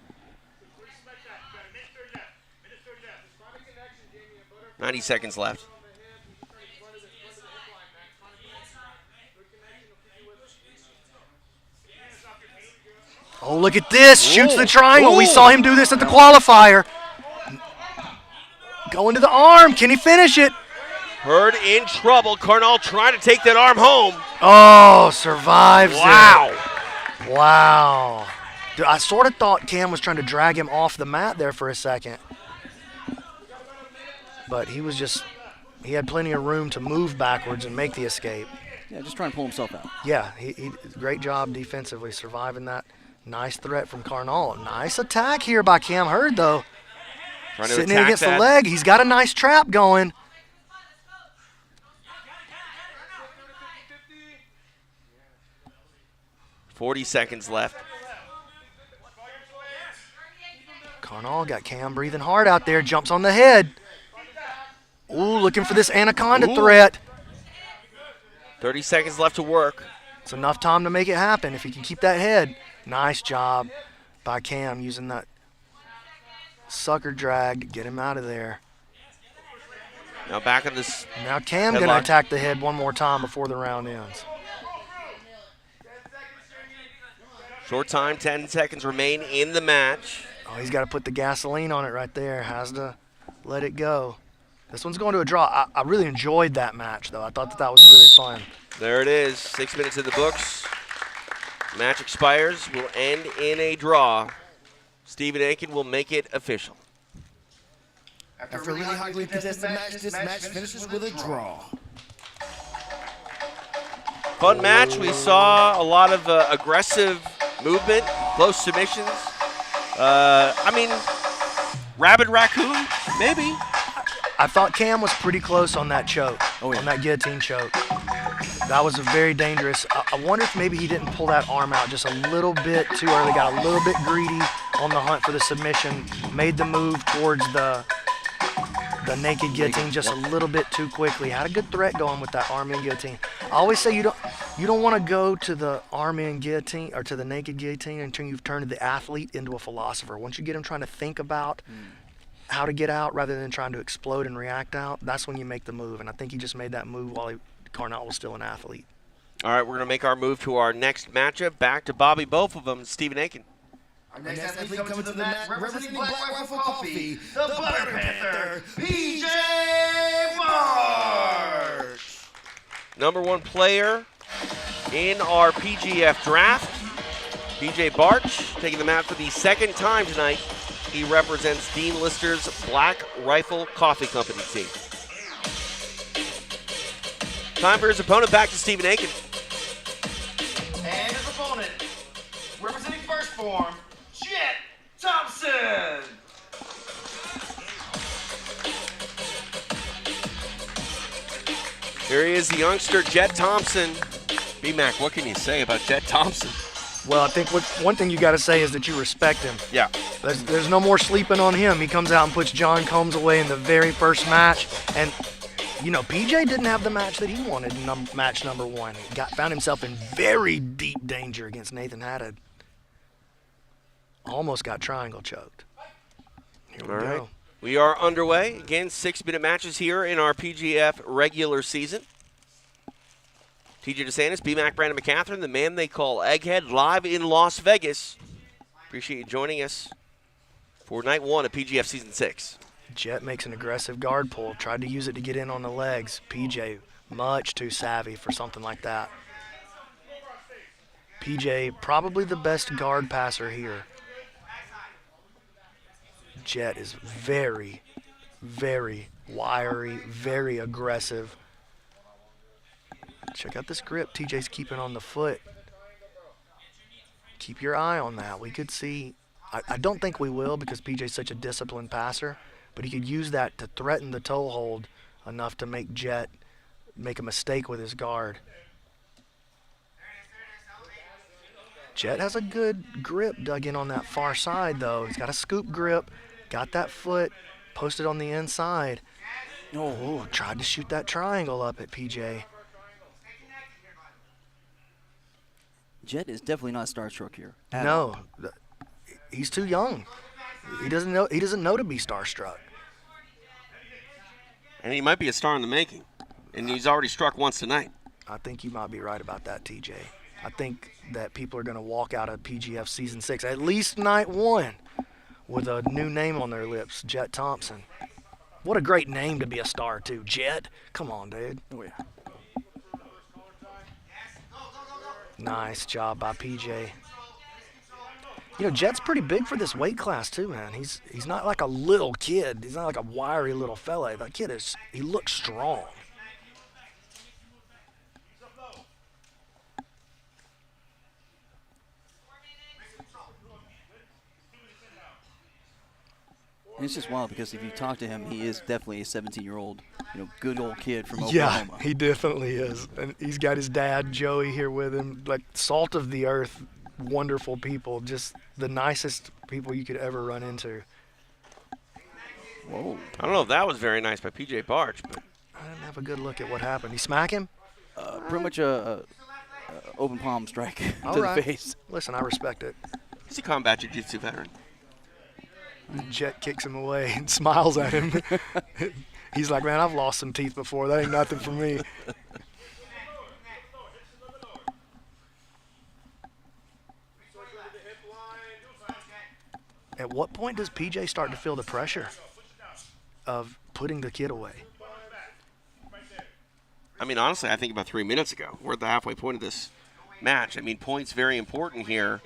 that. 90 seconds left. Oh, look at this. Shoots Ooh. the triangle. Ooh. We saw him do this at the qualifier. Going to the arm. Can he finish it? Hurd in trouble. Carnall trying to take that arm home. Oh, survives it. Wow. Wow. Dude, I sort of thought Cam was trying to drag him off the mat there for a second. But he had plenty of room to move backwards and make the escape. Yeah, just trying to pull himself out. Yeah, he great job defensively surviving that. Nice threat from Carnall. Nice attack here by Cam Hurd, though. Trying to Sitting in attack against that. the leg. He's got a nice trap going. 40 seconds left. Carnall got Cam breathing hard out there, jumps on the head. Ooh, looking for this anaconda threat. 30 seconds left to work. It's enough time to make it happen if he can keep that head. Nice job by Cam using that sucker drag to get him out of there. Now back on this. Now Cam going to attack the head one more time before the round ends. Short time, 10 seconds remain in the match. Oh, he's got to put the gasoline on it right there. Has to let it go. This one's going to a draw. I really enjoyed that match, though. I thought that was really fun. There it is. 6 minutes in the books. Match expires. Will end in a draw. Stephen Aiken will make it official. After a really hotly contested match, this match finishes with a draw. Fun match. We saw a lot of aggressive movement, close submissions. I mean, rabid raccoon, maybe. I thought Cam was pretty close on that choke, on that guillotine choke. That was very dangerous. I wonder if maybe he didn't pull that arm out just a little bit too early, got a little bit greedy on the hunt for the submission, made the move towards the naked guillotine just a little bit too quickly. Had a good threat going with that arm in guillotine. I always say you don't want to go to the arm in guillotine or to the naked guillotine until you've turned the athlete into a philosopher. Once you get him trying to think about how to get out rather than trying to explode and react out, that's when you make the move. And I think he just made that move while Carnall was still an athlete. All right, we're going to make our move to our next matchup. Back to Bobby, both of them, Stephen Aiken. Our next athlete coming to the mat, representing Black Rifle Coffee, the Butter Panther, PJ Barch. Number one player in our PGF draft, PJ Barch, taking the mat for the second time tonight. He represents Dean Lister's Black Rifle Coffee Company team. Time for his opponent, back to Stephen Aiken. And his opponent, representing first Phorm, Jett Thompson. Here he is, the youngster, Jett Thompson. B-Mac, what can you say about Jett Thompson? Well, I think one thing you got to say is that you respect him. Yeah. There's no more sleeping on him. He comes out and puts John Combs away in the very first match. And, you know, PJ didn't have the match that he wanted in match number one. He found himself in very deep danger against Nathan Haddad. Almost got triangle choked. Here we go. We are underway. Again, 6-minute matches here in our PGF regular season. TJ DeSantis, B-Mac, Brandon McCatherine, the man they call Egghead, live in Las Vegas. Appreciate you joining us for night one of PGF Season 6. Jett makes an aggressive guard pull, tried to use it to get in on the legs. PJ, much too savvy for something like that. PJ, probably the best guard passer here. Jett is very, very wiry, very aggressive. Check out this grip TJ's keeping on the foot. Keep your eye on that. We could see, I don't think we will because PJ's such a disciplined passer, but he could use that to threaten the toe hold enough to make Jett make a mistake with his guard. Jett has a good grip dug in on that far side, though. He's got a scoop grip, got that foot posted on the inside. Oh, tried to shoot that triangle up at PJ. Jett is definitely not starstruck here. No, he's too young. He doesn't know. He doesn't know to be starstruck. And he might be a star in the making. And he's already struck once tonight. I think you might be right about that, TJ. I think that people are going to walk out of PGF Season 6, at least night one, with a new name on their lips, Jett Thompson. What a great name to be a star, too. Jett. Come on, dude. Oh, yeah. Nice job by PJ. You know, Jett's pretty big for this weight class, too, man. He's not like a little kid. He's not like a wiry little fella. That kid he looks strong. And it's just wild because if you talk to him, he is definitely a 17-year-old. good old kid from Yeah, Oklahoma. he definitely is. And he's got his dad, Joey, here with him. Like, salt of the earth, wonderful people. Just the nicest people you could ever run into. Whoa. I don't know if that was very nice by PJ Barch, but I didn't have a good look at what happened. He smack him? Pretty much a open palm strike All to right. the face. Listen, I respect it. he's a combat jiu-jitsu veteran. Jett kicks him away and smiles at him. He's like, man, I've lost some teeth before. That ain't nothing for me. At what point does PJ start to feel the pressure of putting the kid away? I mean, honestly, I think about 3 minutes ago. We're at the halfway point of this match. I mean, points very important here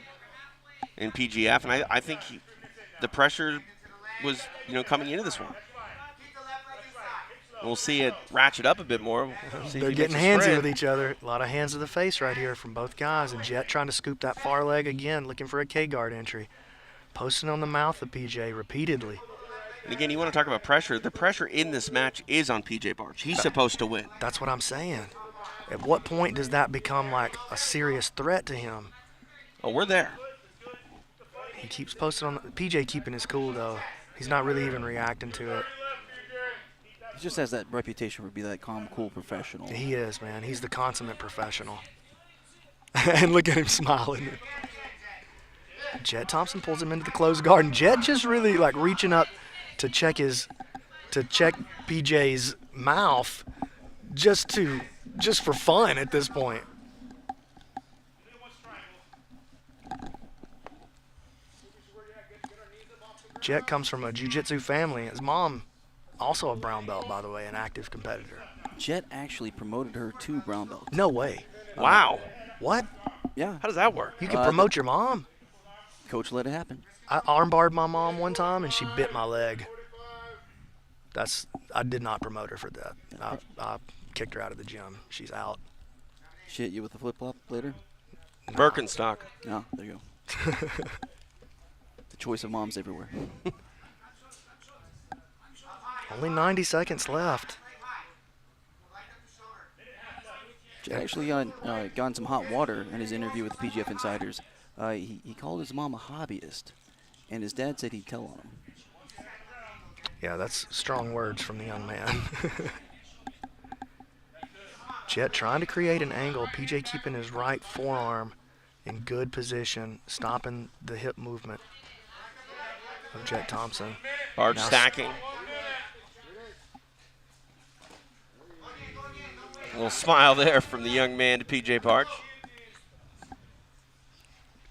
in PGF, and I think the pressure was, coming into this one. We'll see it ratchet up a bit more. We'll see if They're he getting makes a handsy spread. with each other. A lot of hands to the face right here from both guys. And Jett trying to scoop that far leg again, looking for a K-guard entry. Posting on the mouth of PJ repeatedly. And again, you want to talk about pressure. The pressure in this match is on PJ Barch. He's supposed to win. That's what I'm saying. At what point does that become like a serious threat to him? Oh, we're there. He keeps posting on PJ keeping his cool though. He's not really even reacting to it. He just has that reputation for being that calm, cool professional. He is, man. He's the consummate professional. And look at him smiling. Jett Thompson pulls him into the closed guard, and Jett just really like reaching up to check PJ's mouth just for fun at this point. Jett comes from a jiu-jitsu family. His mom, also a brown belt, by the way, an active competitor. Jett actually promoted her to brown belt. No way. Wow. What? Yeah. How does that work? You can promote your mom? Coach let it happen. I armbarred my mom one time, and she bit my leg. I did not promote her for that. I kicked her out of the gym. She's out. She hit you with a flip-flop later? Birkenstock. No, there you go. The choice of moms everywhere. Only 90 seconds left. Jett actually got some hot water in his interview with the PGF Insiders. He called his mom a hobbyist, and his dad said he'd tell on him. Yeah, that's strong words from the young man. Jett trying to create an angle. PJ keeping his right forearm in good position, stopping the hip movement of Jett Thompson. Barch Now stacking. A little smile there from the young man to PJ Barch.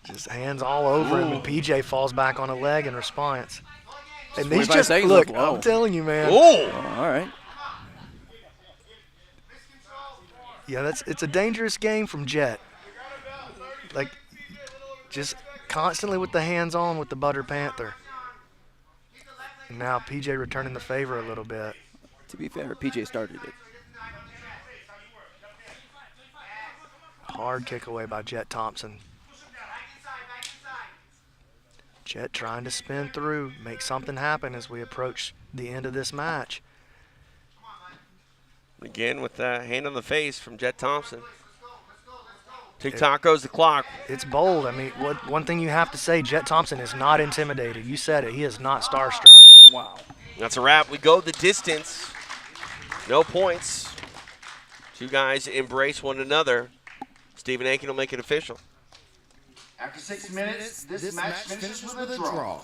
Just hands all over him, and PJ falls back on a leg in response. And these 25 just seconds look. left. Whoa. I'm telling you, man. Oh, all right. Yeah, it's a dangerous game from Jett. Like, just constantly with the hands on with the Butter Panther. And now PJ returning the favor a little bit. To be fair, PJ started it. Hard kick away by Jett Thompson. Jett trying to spin through, make something happen as we approach the end of this match. again with the hand on the face from Jett Thompson. Tick-tock goes the clock. It's bold. I mean, one thing you have to say, Jett Thompson is not intimidated. You said it. He is not starstruck. Wow. That's a wrap. We go the distance. No points. Two guys embrace one another. Stephen Aiken will make it official. After 6 minutes, this match finishes with a draw.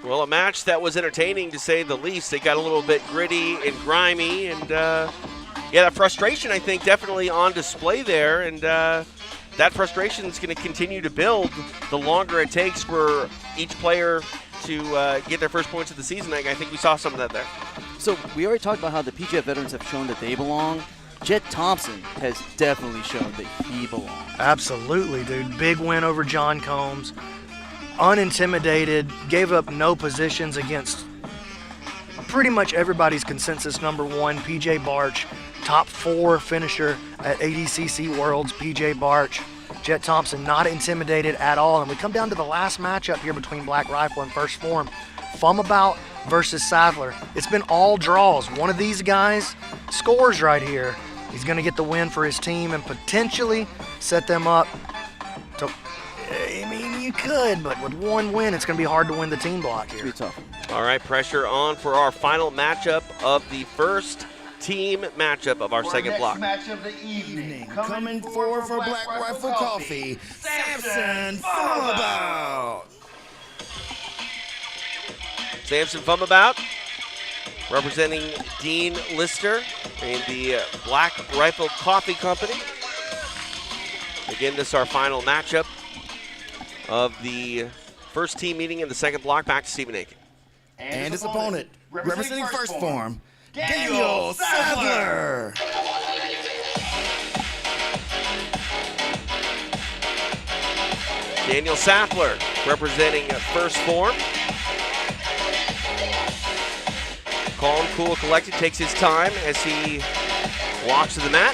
Well, a match that was entertaining to say the least. They got a little bit gritty and grimy, and yeah, that frustration, I think, definitely on display there, and that frustration is going to continue to build the longer it takes for each player to get their first points of the season. I think we saw some of that there. So we already talked about how the PGF veterans have shown that they belong. Jett Thompson has definitely shown that he belongs. Absolutely, dude. Big win over John Combs. Unintimidated, gave up no positions against pretty much everybody's consensus number one, PJ Barch. Top 4 finisher at ADCC Worlds, PJ Barch. Jett Thompson not intimidated at all. And we come down to the last matchup here between Black Rifle and First Phorm. Phommabout versus Sathler. It's been all draws. One of these guys scores right here. He's going to get the win for his team and potentially set them up to, I mean, you could, but with one win, it's going to be hard to win the team block here. It's tough. All right, pressure on for our final matchup of the first team matchup of our second block. Match of the evening. Coming forward for Black Rifle Coffee, Samson Phommabout. Samson Phommabout representing Dean Lister in the Black Rifle Coffee Company. Again, this is our final matchup of the first team meeting in the second block. Back to Stephen Aiken. And his opponent, representing First Phorm, Daniel Sathler. Daniel Sathler representing First Phorm. Calm, cool, collected, takes his time as he walks to the mat.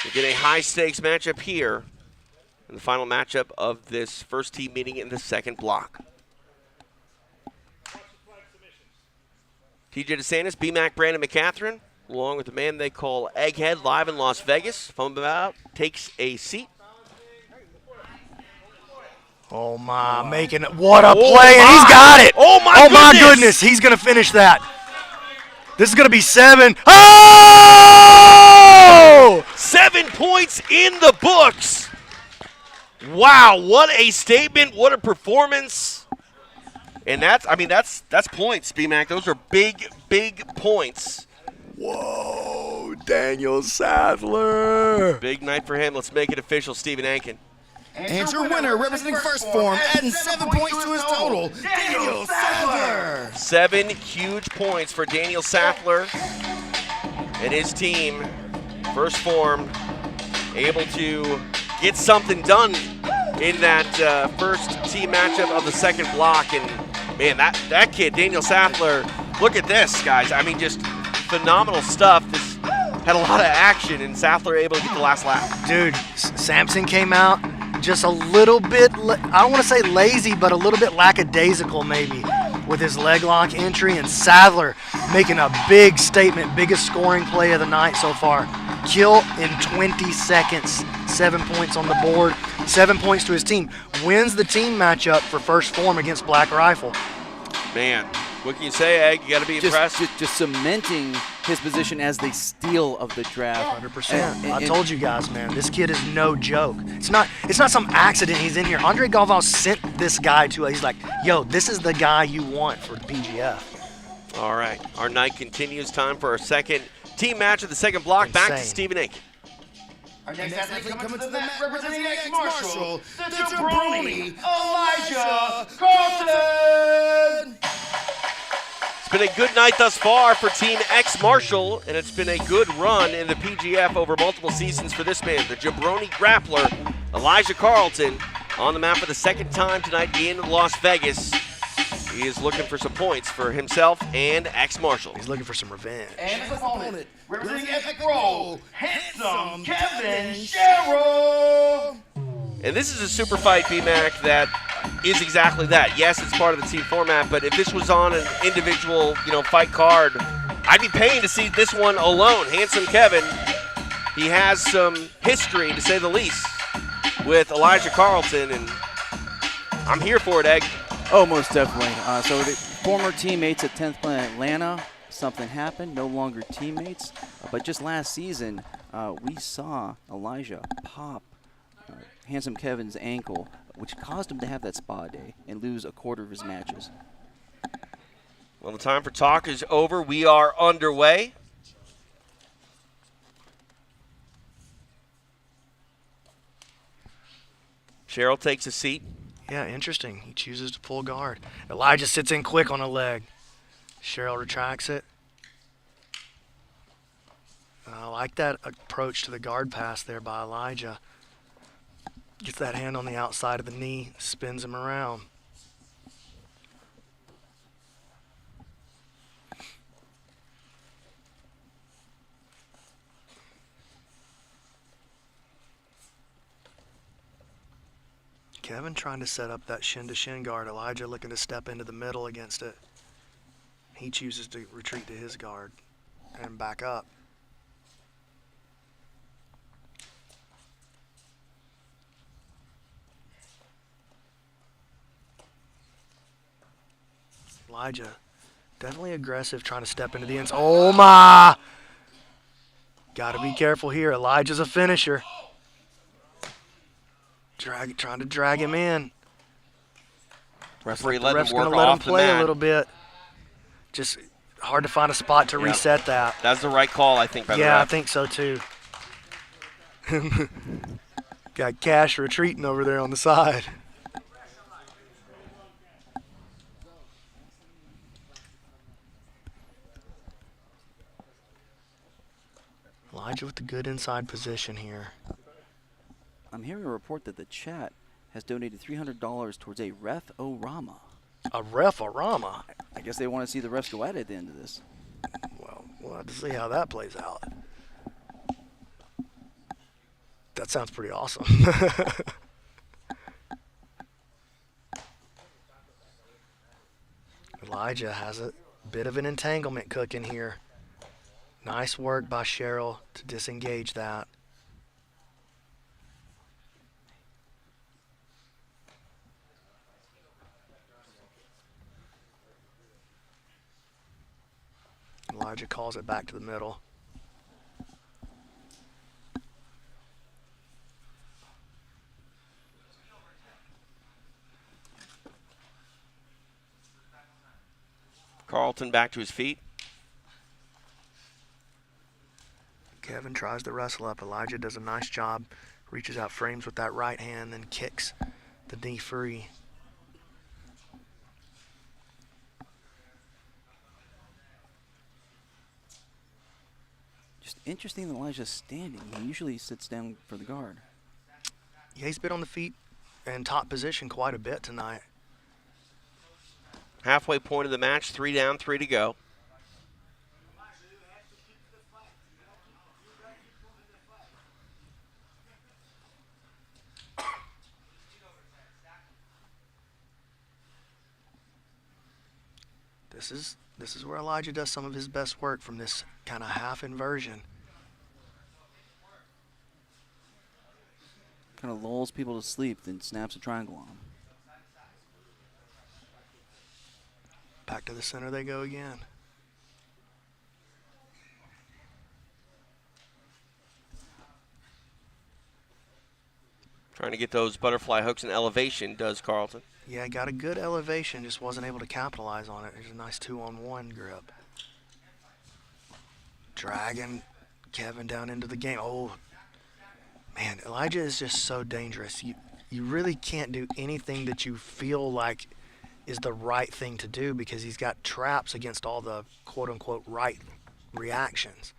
We get a high-stakes matchup here in the final matchup of this first team meeting in the second block. TJ DeSantis, BMAC Brandon McCatherine, along with the man they call Egghead, live in Las Vegas. Phommabout takes a seat. Oh my, making it, what a play, and he's got it. Oh my goodness, he's gonna finish that. This is gonna be 7. Oh! 7 points in the books. Wow, what a statement, what a performance. And that's points, BMAC. Those are big, big points. Whoa, Daniel Sathler. Big night for him. Let's make it official, Stephen Aiken. And your winner, representing First Phorm, adding 7 points to his total, Daniel Sathler. 7 huge points for Daniel Sathler and his team. First Phorm able to get something done in that first team matchup of the second block. And man, that kid, Daniel Sathler, look at this, guys. I mean, just phenomenal stuff. This had a lot of action, and Sathler able to get the last lap. Dude, Samson came out just a little bit, I don't want to say lazy, but a little bit lackadaisical maybe with his leg lock entry, and Sathler making a big statement, biggest scoring play of the night so far. Kill in 20 seconds, 7 points on the board, 7 points to his team. Wins the team matchup for First Phorm against Black Rifle. Man, what can you say, Egg? You got to be impressed. Just cementing his position as the steal of the draft. 100%. I told you guys, man, this kid is no joke. It's not some accident he's in here. Andre Galval sent this guy to us. He's like, yo, this is the guy you want for PGF. All right, our night continues. Time for our second team match of the second block. Back to Stephen Aiken. Our next athlete coming to the mat, representing ex-Marshall, the jabroni, Elijah Carlton. It's been a good night thus far for Team X Marshall, and it's been a good run in the PGF over multiple seasons for this man, the jabroni grappler, Elijah Carlton, on the mat for the second time tonight in Las Vegas. He is looking for some points for himself and X Marshall. He's looking for some revenge. And his opponent, representing Epic Roll, handsome Kevin Sherrill. And this is a super fight, BMAC, that is exactly that. Yes, it's part of the team format, but if this was on an individual, fight card, I'd be paying to see this one alone. Handsome Kevin, he has some history, to say the least, with Elijah Carlton, and I'm here for it, Egg. Oh, most definitely. So the former teammates at 10th Planet Atlanta, something happened, no longer teammates. But just last season, we saw Elijah pop Handsome Kevin's ankle, which caused him to have that spa day and lose a quarter of his matches. Well, the time for talk is over. We are underway. Cheryl takes a seat. Yeah, interesting. He chooses to pull guard. Elijah sits in quick on a leg. Cheryl retracts it. I like that approach to the guard pass there by Elijah. Gets that hand on the outside of the knee, spins him around. Kevin trying to set up that shin-to-shin guard. Elijah looking to step into the middle against it. He chooses to retreat to his guard and back up. Elijah, definitely aggressive, trying to step into the ends. Oh my! Got to be careful here. Elijah's a finisher. Trying to drag him in. Referee The let ref's him work gonna let him off the play mat. a little bit. Just hard to find a spot to Yeah. reset that. That's the right call, I think, by the Yeah, I ref. think so too. Got Cash retreating over there on the side. Elijah with the good inside position here. I'm hearing a report that the chat has donated $300 towards a ref-o-rama. A ref-o-rama? I guess they want to see the refs go at it at the end of this. Well, we'll have to see how that plays out. That sounds pretty awesome. Elijah has a bit of an entanglement cooking here. Nice work by Sherrill to disengage that. Elijah calls it back to the middle. Carlton back to his feet. Kevin tries to wrestle up. Elijah does a nice job. Reaches out, frames with that right hand, then kicks the knee free. Just interesting that Elijah's standing. He usually sits down for the guard. Yeah, he's been on the feet and top position quite a bit tonight. Halfway point of the match, 3 down, 3 to go. This is where Elijah does some of his best work from this kind of half inversion. Kind of lulls people to sleep, then snaps a triangle on them. Back to the center they go again. Trying to get those butterfly hooks in elevation, does Carlton. Yeah, got a good elevation, just wasn't able to capitalize on it. There's a nice 2-on-1 grip. Dragging Kevin down into the game. Oh, man, Elijah is just so dangerous. You really can't do anything that you feel like is the right thing to do because he's got traps against all the quote-unquote right reactions.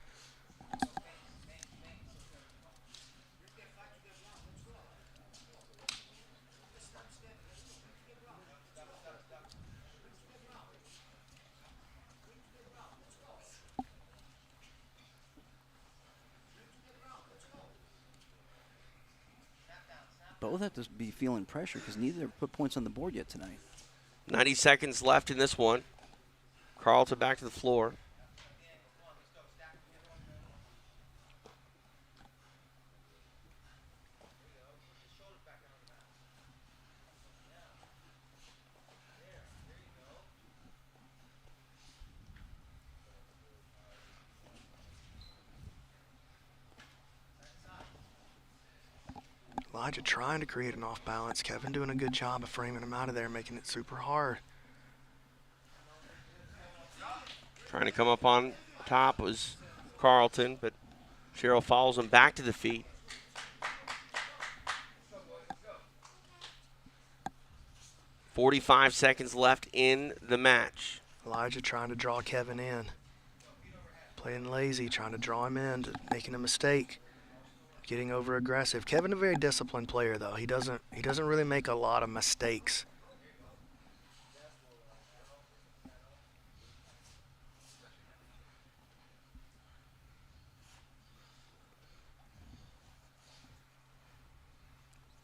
Both have to be feeling pressure because neither have put points on the board yet tonight. 90 seconds left in this one. Carlton back to the floor. Elijah trying to create an off balance. Kevin doing a good job of framing him out of there, making it super hard. Trying to come up on top was Carlton, but Sherrill follows him back to the feet. .45 seconds left in the match. Elijah trying to draw Kevin in. Playing lazy, trying to draw him in, making a mistake. Getting over aggressive. Kevin a very disciplined player though. He doesn't really make a lot of mistakes.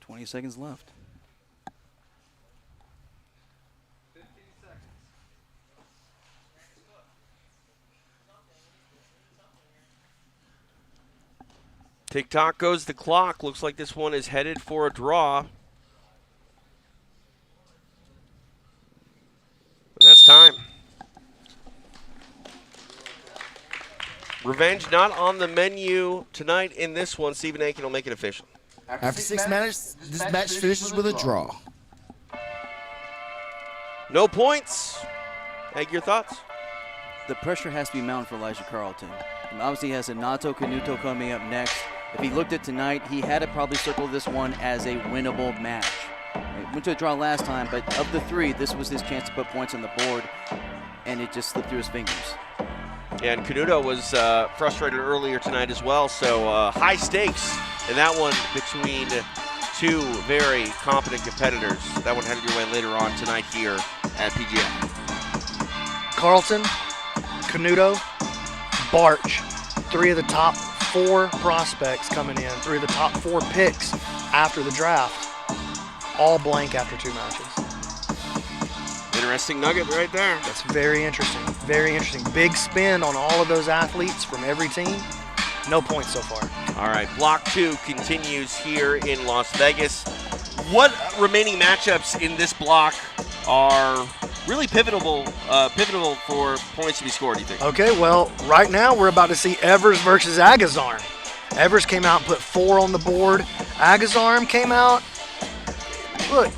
.20 seconds left. Tick-tock goes the clock. Looks like this one is headed for a draw. And that's time. Revenge not on the menu tonight in this one. Stephen Aiken will make it official. After 6 minutes, this match finishes with a draw. No points. Egg, your thoughts? The pressure has to be mounted for Elijah Carlton. And obviously, he has Renato Canuto coming up next. If he looked at tonight, he had to probably circle this one as a winnable match. It went to a draw last time, but of the 3, this was his chance to put points on the board, and it just slipped through his fingers. Yeah, and Canuto was frustrated earlier tonight as well, so high stakes in that one between 2 very competent competitors. That one headed your way later on tonight here at PGF. Carlton, Canuto, Barch, 3 of the top 4 prospects coming in, 3 of the top 4 picks after the draft, all blank after 2 matches. Interesting nugget right there. That's very interesting. Very interesting. Big spin on all of those athletes from every team. No points so far. All right, Block 2 continues here in Las Vegas. What remaining matchups in this block are really pivotal for points to be scored, do you think? Okay, well, right now we're about to see Evers versus Agazarm. Evers came out and put 4 on the board. Agazarm came out. Look,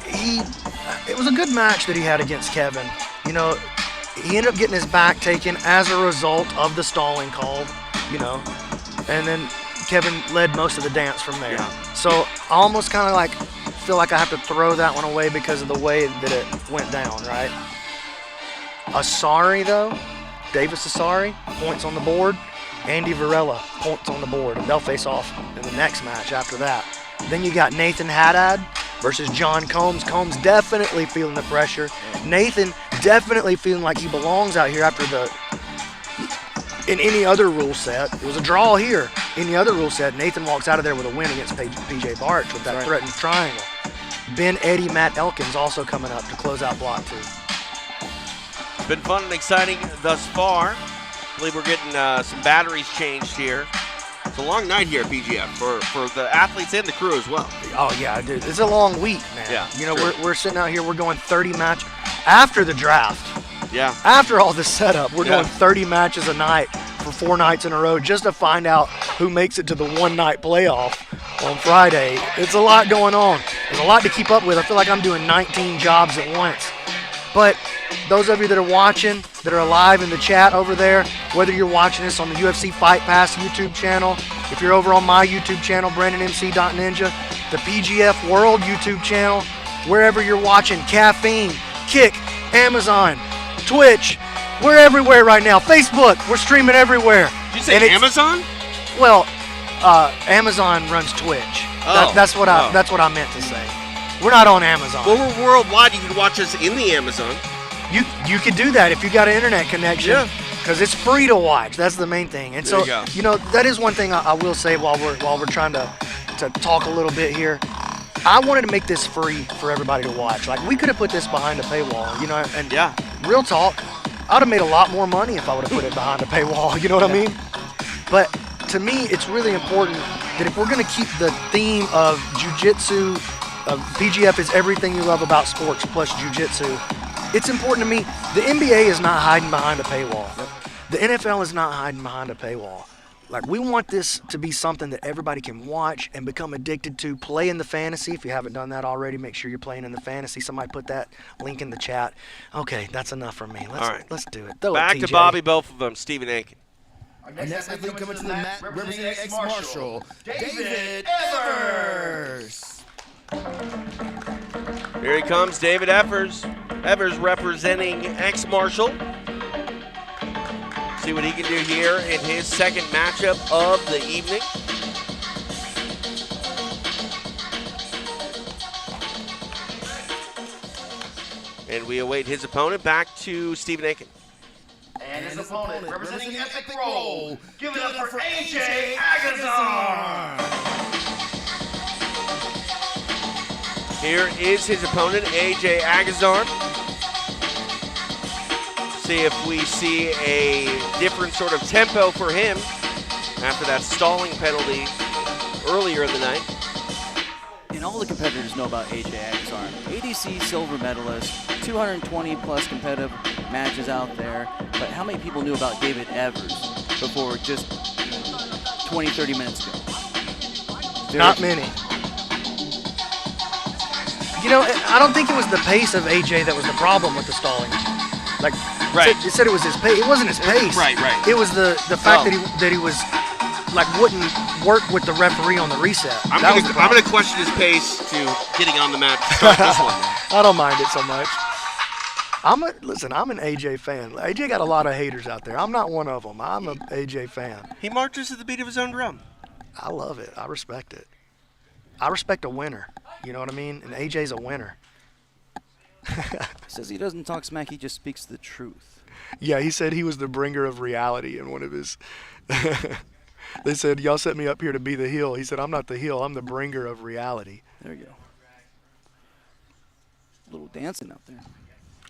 it was a good match that he had against Kevin. You know, he ended up getting his back taken as a result of the stalling call, you know, and then Kevin led most of the dance from there. Yeah. So I almost kind of like feel like I have to throw that one away because of the way that it went down, right? Assari, though, Davis Assari, points on the board. Andy Varela, points on the board. And they'll face off in the next match after that. Then you got Nathan Haddad versus John Combs. Combs definitely feeling the pressure. Nathan definitely feeling like he belongs out here after in any other rule set. It was a draw here. Any other rule set, Nathan walks out of there with a win against PJ Barch with that threatened triangle. Ben, Eddie, Matt Elkins also coming up to close out Block 2. It's been fun and exciting thus far. I believe we're getting some batteries changed here. It's a long night here at PGF for the athletes and the crew as well. Oh, yeah, dude. It's a long week, man. Yeah, you know, we're sitting out here, we're going 30 match after the draft. Yeah. After all the setup, we're doing 30 matches a night for 4 nights in a row just to find out who makes it to the one-night playoff on Friday. It's a lot going on. There's a lot to keep up with. I feel like I'm doing 19 jobs at once. But those of you that are watching, that are alive in the chat over there, whether you're watching this on the UFC Fight Pass YouTube channel, if you're over on my YouTube channel, BrandonMC.Ninja, the PGF World YouTube channel, wherever you're watching, Caffeine, Kick, Amazon, Twitch, we're everywhere right now. Facebook, we're streaming everywhere. Did you say Amazon? Well, Amazon runs Twitch. Oh. That's what I meant to say. We're not on Amazon. Well, we're worldwide. You can watch us in the Amazon. You could do that if you got an internet connection, because it's free to watch. That's the main thing. And there so, you know, that is one thing I will say while we're trying to talk a little bit here. I wanted to make this free for everybody to watch. Like, we could have put this behind a paywall, you know, and real talk, I'd have made a lot more money if I would have put it behind a paywall, you know what I mean? But to me, it's really important that if we're going to keep the theme of jiu-jitsu, PGF is everything you love about sports plus jiu-jitsu, it's important to me. The NBA is not hiding behind a paywall. The NFL is not hiding behind a paywall. Like, we want this to be something that everybody can watch and become addicted to. Play in the fantasy. If you haven't done that already, make sure you're playing in the fantasy. Somebody put that link in the chat. Okay, that's enough for me. Let's do it. Back to Bobby, both of them. Stephen Aiken. Our next athlete coming to the mat, representing ex-Marshal, David Evers. Here he comes, David Evers. Evers representing ex-Marshal. See what he can do here in his second matchup of the evening. And we await his opponent. Back to Stephen Aiken. And his opponent, representing Epic Roll, give it up for AJ Agazarm. Here is his opponent, AJ Agazarm. See if we see a different sort of tempo for him after that stalling penalty earlier in the night. And all the competitors know about AJ Agazarm. ADC silver medalist, 220 plus competitive matches out there. But how many people knew about David Evers before just 20, 30 minutes ago? Not many. You know, I don't think it was the pace of AJ that was the problem with the stalling. Like, it said it was his pace. It wasn't his pace. Right. It was the fact that he was like wouldn't work with the referee on the reset. I'm gonna question his pace to getting on the mat to start this one. I don't mind it so much. I'm an AJ fan. AJ got a lot of haters out there. I'm not one of them. I'm an AJ fan. He marches at the beat of his own drum. I love it. I respect it. I respect a winner. You know what I mean? And AJ's a winner. Says he doesn't talk smack, he just speaks the truth. Yeah, he said he was the bringer of reality in one of his... They said, y'all set me up here to be the heel. He said, I'm not the heel, I'm the bringer of reality. There you go. A little dancing out there.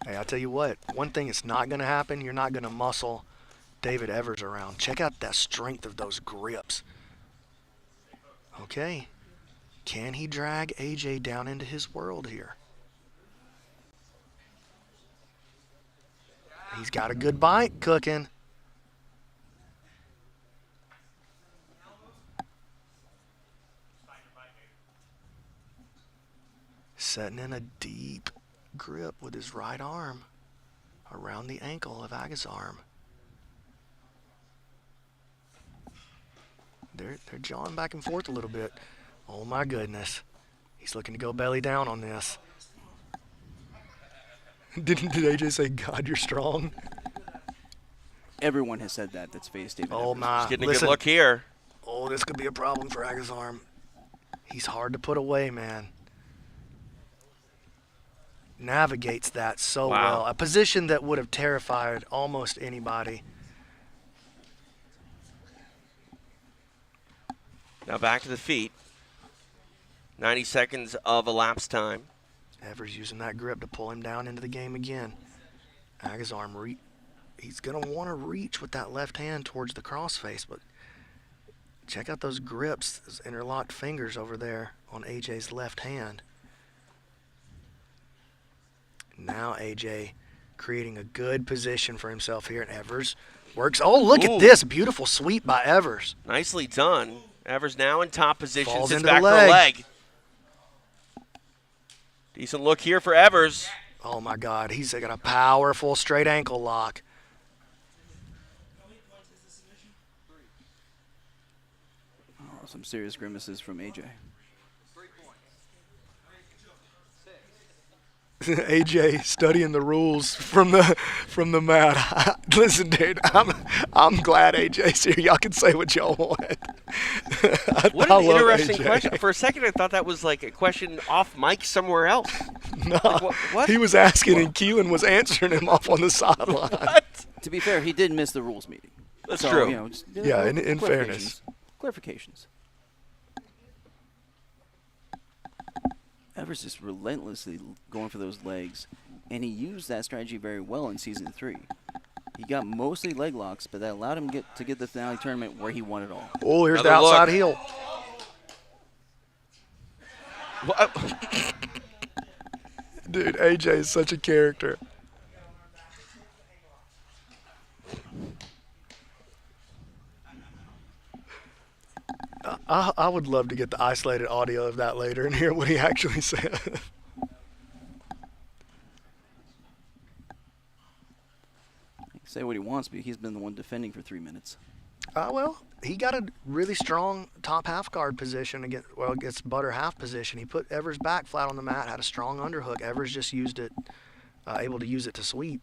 Hey, I'll tell you what, one thing that's not going to happen, you're not going to muscle David Evers around. Check out that strength of those grips. Okay. Can he drag AJ down into his world here? He's got a good bite cooking. Setting in a deep grip with his right arm around the ankle of Agazarm. They're jawing back and forth a little bit. Oh my goodness. He's looking to go belly down on this. Did AJ say, God, you're strong? Everyone has said that that's faced David Oh Evers. my. He's getting a good look here. Oh, this could be a problem for Agazarm. He's hard to put away, man. Navigates that so well. A position that would have terrified almost anybody. Now back to the feet. 90 seconds of elapsed time. Evers using that grip to pull him down into the game again. Agazarm, he's going to want to reach with that left hand towards the crossface, but check out those grips, those interlocked fingers over there on AJ's left hand. Now AJ creating a good position for himself here, and Evers works. Oh, look at this. Beautiful sweep by Evers. Nicely done. Evers now in top position. Falls Sits into the back for a leg. leg. Decent look here for Evers. Oh, my God. He's got a powerful straight ankle lock. Oh, some serious grimaces from AJ. AJ studying the rules from the mat. Listen, dude, I'm glad AJ's here. Y'all can say what y'all want. What an interesting question. For a second, I thought that was like a question off mic somewhere else. No, like, what? He was asking and Q and was answering him off on the sideline. To be fair, he did miss the rules meeting. That's so, true. You know, just, Yeah, in fairness. Clarifications. Evers just relentlessly going for those legs, and he used that strategy very well in Season 3. He got mostly leg locks, but that allowed him to get the finale tournament where he won it all. Oh, here's the outside heel. Dude, AJ is such a character. I would love to get the isolated audio of that later and hear what he actually said. Say what he wants, but he's been the one defending for 3 minutes. Well, he got a really strong top half guard position against Butter half position. He put Evers back flat on the mat, had a strong underhook. Evers just used it, able to use it to sweep.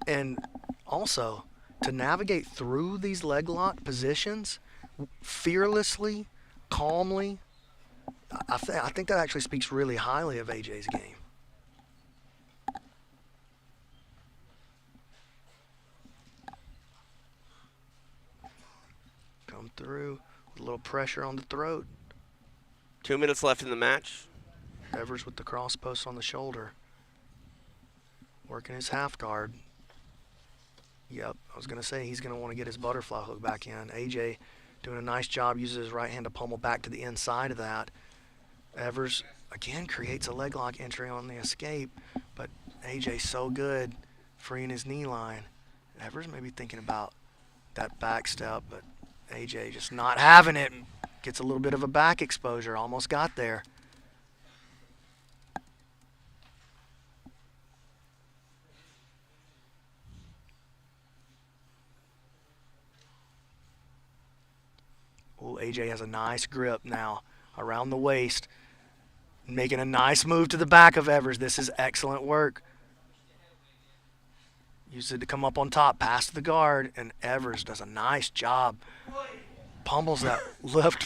And also, to navigate through these leg lock positions fearlessly, calmly, I think that actually speaks really highly of AJ's game. Come through with a little pressure on the throat. 2 minutes left in the match. Evers with the cross post on the shoulder. Working his half guard. Yep, I was going to say he's going to want to get his butterfly hook back in. AJ doing a nice job, uses his right hand to pummel back to the inside of that. Evers, again, creates a leg lock entry on the escape, but AJ so good freeing his knee line. Evers may be thinking about that back step, but AJ just not having it. Gets a little bit of a back exposure, almost got there. Oh, AJ has a nice grip now around the waist, making a nice move to the back of Evers. This is excellent work. Uses it to come up on top, pass to the guard, and Evers does a nice job. Pummels that left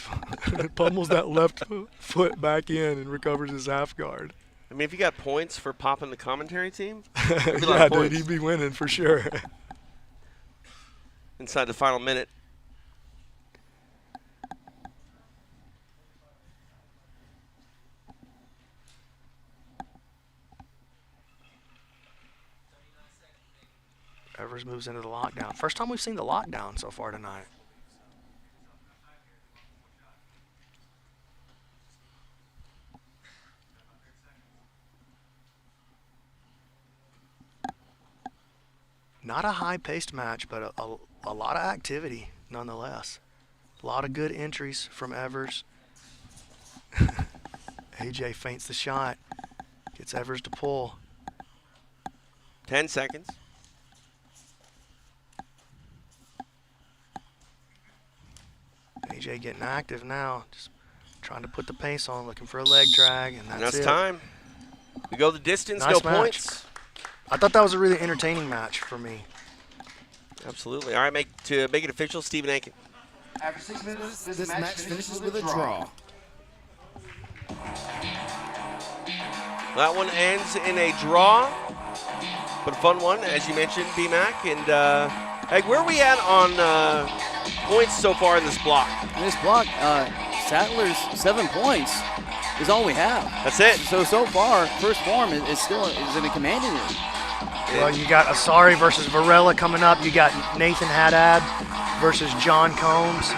foot back in and recovers his half guard. I mean, if you got points for popping the commentary team, yeah, dude, he'd be winning for sure. Inside the final minute. Evers moves into the lockdown. First time we've seen the lockdown so far tonight. Not a high-paced match, but a lot of activity nonetheless. A lot of good entries from Evers. AJ feints the shot. Gets Evers to pull. 10 seconds. AJ getting active now, just trying to put the pace on, looking for a leg drag, and that's it. Time. We go the distance, nice no match. Points. I thought that was a really entertaining match for me. Absolutely. All right, to make it official, Stephen Aiken. After 6 minutes, this match finishes with a draw. That one ends in a draw, but a fun one, as you mentioned, BMAC. And hey, where are we at on points so far in this block? In this block, Sathler's 7 points is all we have. That's it. So far, first Phorm is still in a commanding lead. Well, you got Assari versus Varela coming up. You got Nathan Haddad versus John Combs.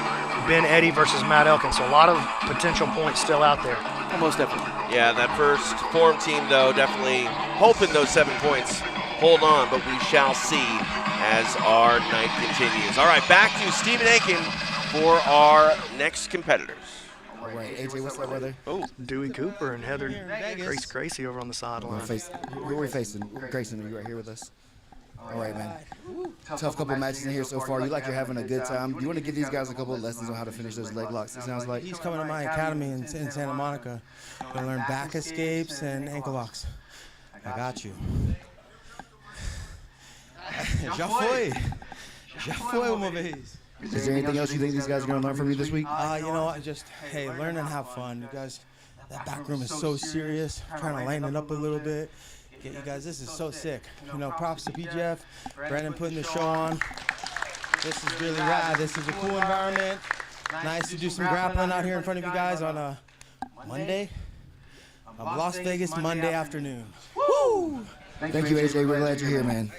Ben Eddy versus Matt Elkins. So a lot of potential points still out there. Almost definitely. Yeah, that first Phorm team, though, definitely hoping those 7 points hold on, but we shall see as our night continues. All right, back to Stephen Aiken for our next competitors. All right, AJ, what's up, brother? Oh, Dewey Cooper and Heather Gracie over on the sideline. Who are we facing? Grayson, are you right here with us? All right, man. Tough couple matches in here so far. You like you're having a good time. You want to give these guys a couple of lessons on how to finish those leg locks, it sounds like? He's coming to my academy in Santa Monica to learn back escapes and ankle locks. I got you. Já foi uma vez. Is there anything else you think these guys are going to learn from you this week? You know, hey, learn and have fun. You guys, that back room is so serious. I'm trying to lighten it up a little bit. Get you guys, this is so sick. You know, props to PGF, Brandon putting the show on. This is really rad. This is a cool environment. Nice to do some grappling out here in front of you guys on a Monday. A Las Vegas Monday afternoon. Woo! Thank you, AJ. We're glad you're here, man.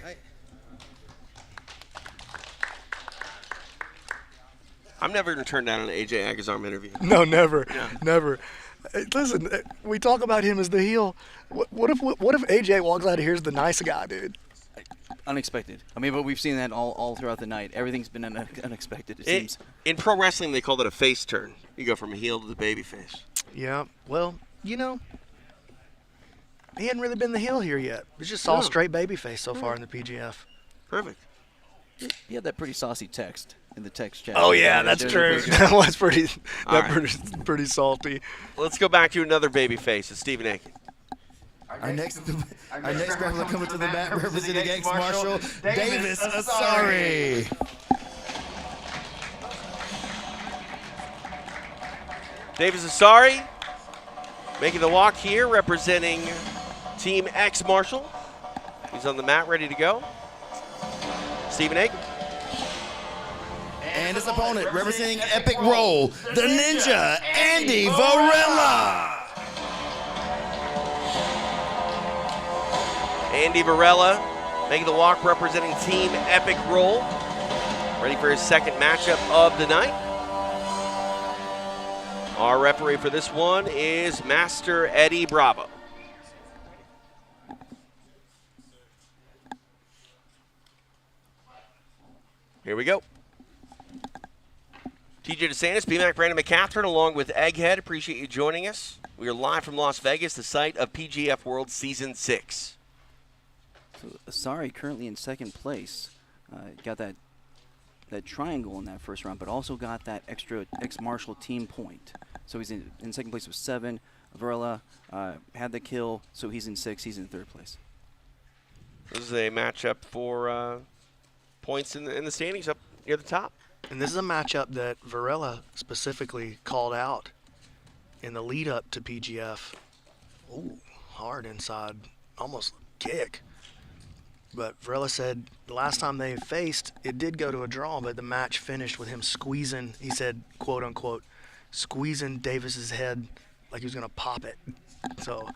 I'm never going to turn down an AJ Agazarm interview. No, never. Yeah. Never. Hey, listen, we talk about him as the heel. What if AJ walks out of here as the nice guy, dude? Unexpected. I mean, but we've seen that all throughout the night. Everything's been unexpected, it seems. In pro wrestling, they call that a face turn. You go from a heel to the baby face. Yeah, well, you know, he hadn't really been the heel here yet. It's just all straight baby face so far in the PGF. Perfect. He had that pretty saucy text in the text chat. Oh yeah, that's true. That was pretty salty. Let's go back to another baby face. It's Stephen Aiken. Our next grappler coming to the mat representing ex-Marshal Davis Assari. Davis Assari making the walk here, representing Team ex-Marshal. He's on the mat, ready to go. Stephen Aiken. And his opponent, representing Epic Roll, the Ninja, Andy Varela. Andy Varela making the walk, representing Team Epic Roll. Ready for his second matchup of the night. Our referee for this one is Master Eddie Bravo. Here we go. TJ DeSantis, BMAC, Brandon McCatherine, along with Egghead. Appreciate you joining us. We are live from Las Vegas, the site of PGF World Season 6. So Assari currently in second place. Got that triangle in that first round, but also got that extra ex-marshal team point. So he's in second place with 7. Varela had the kill, so he's in 6. He's in third place. This is a matchup for points in the standings up near the top. And this is a matchup that Varela specifically called out in the lead up to PGF. Ooh, hard inside, almost kick. But Varela said the last time they faced, it did go to a draw, but the match finished with him squeezing, he said, quote unquote, squeezing Davis's head like he was going to pop it. So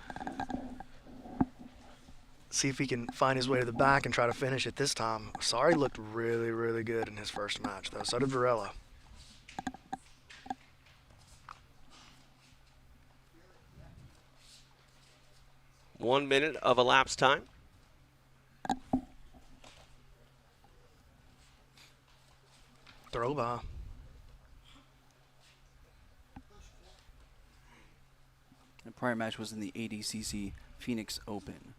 see if he can find his way to the back and try to finish it this time. Asare looked really, really good in his first match, though. So did Varela. One minute of elapsed time. Throw by. The prior match was in the ADCC Phoenix Open.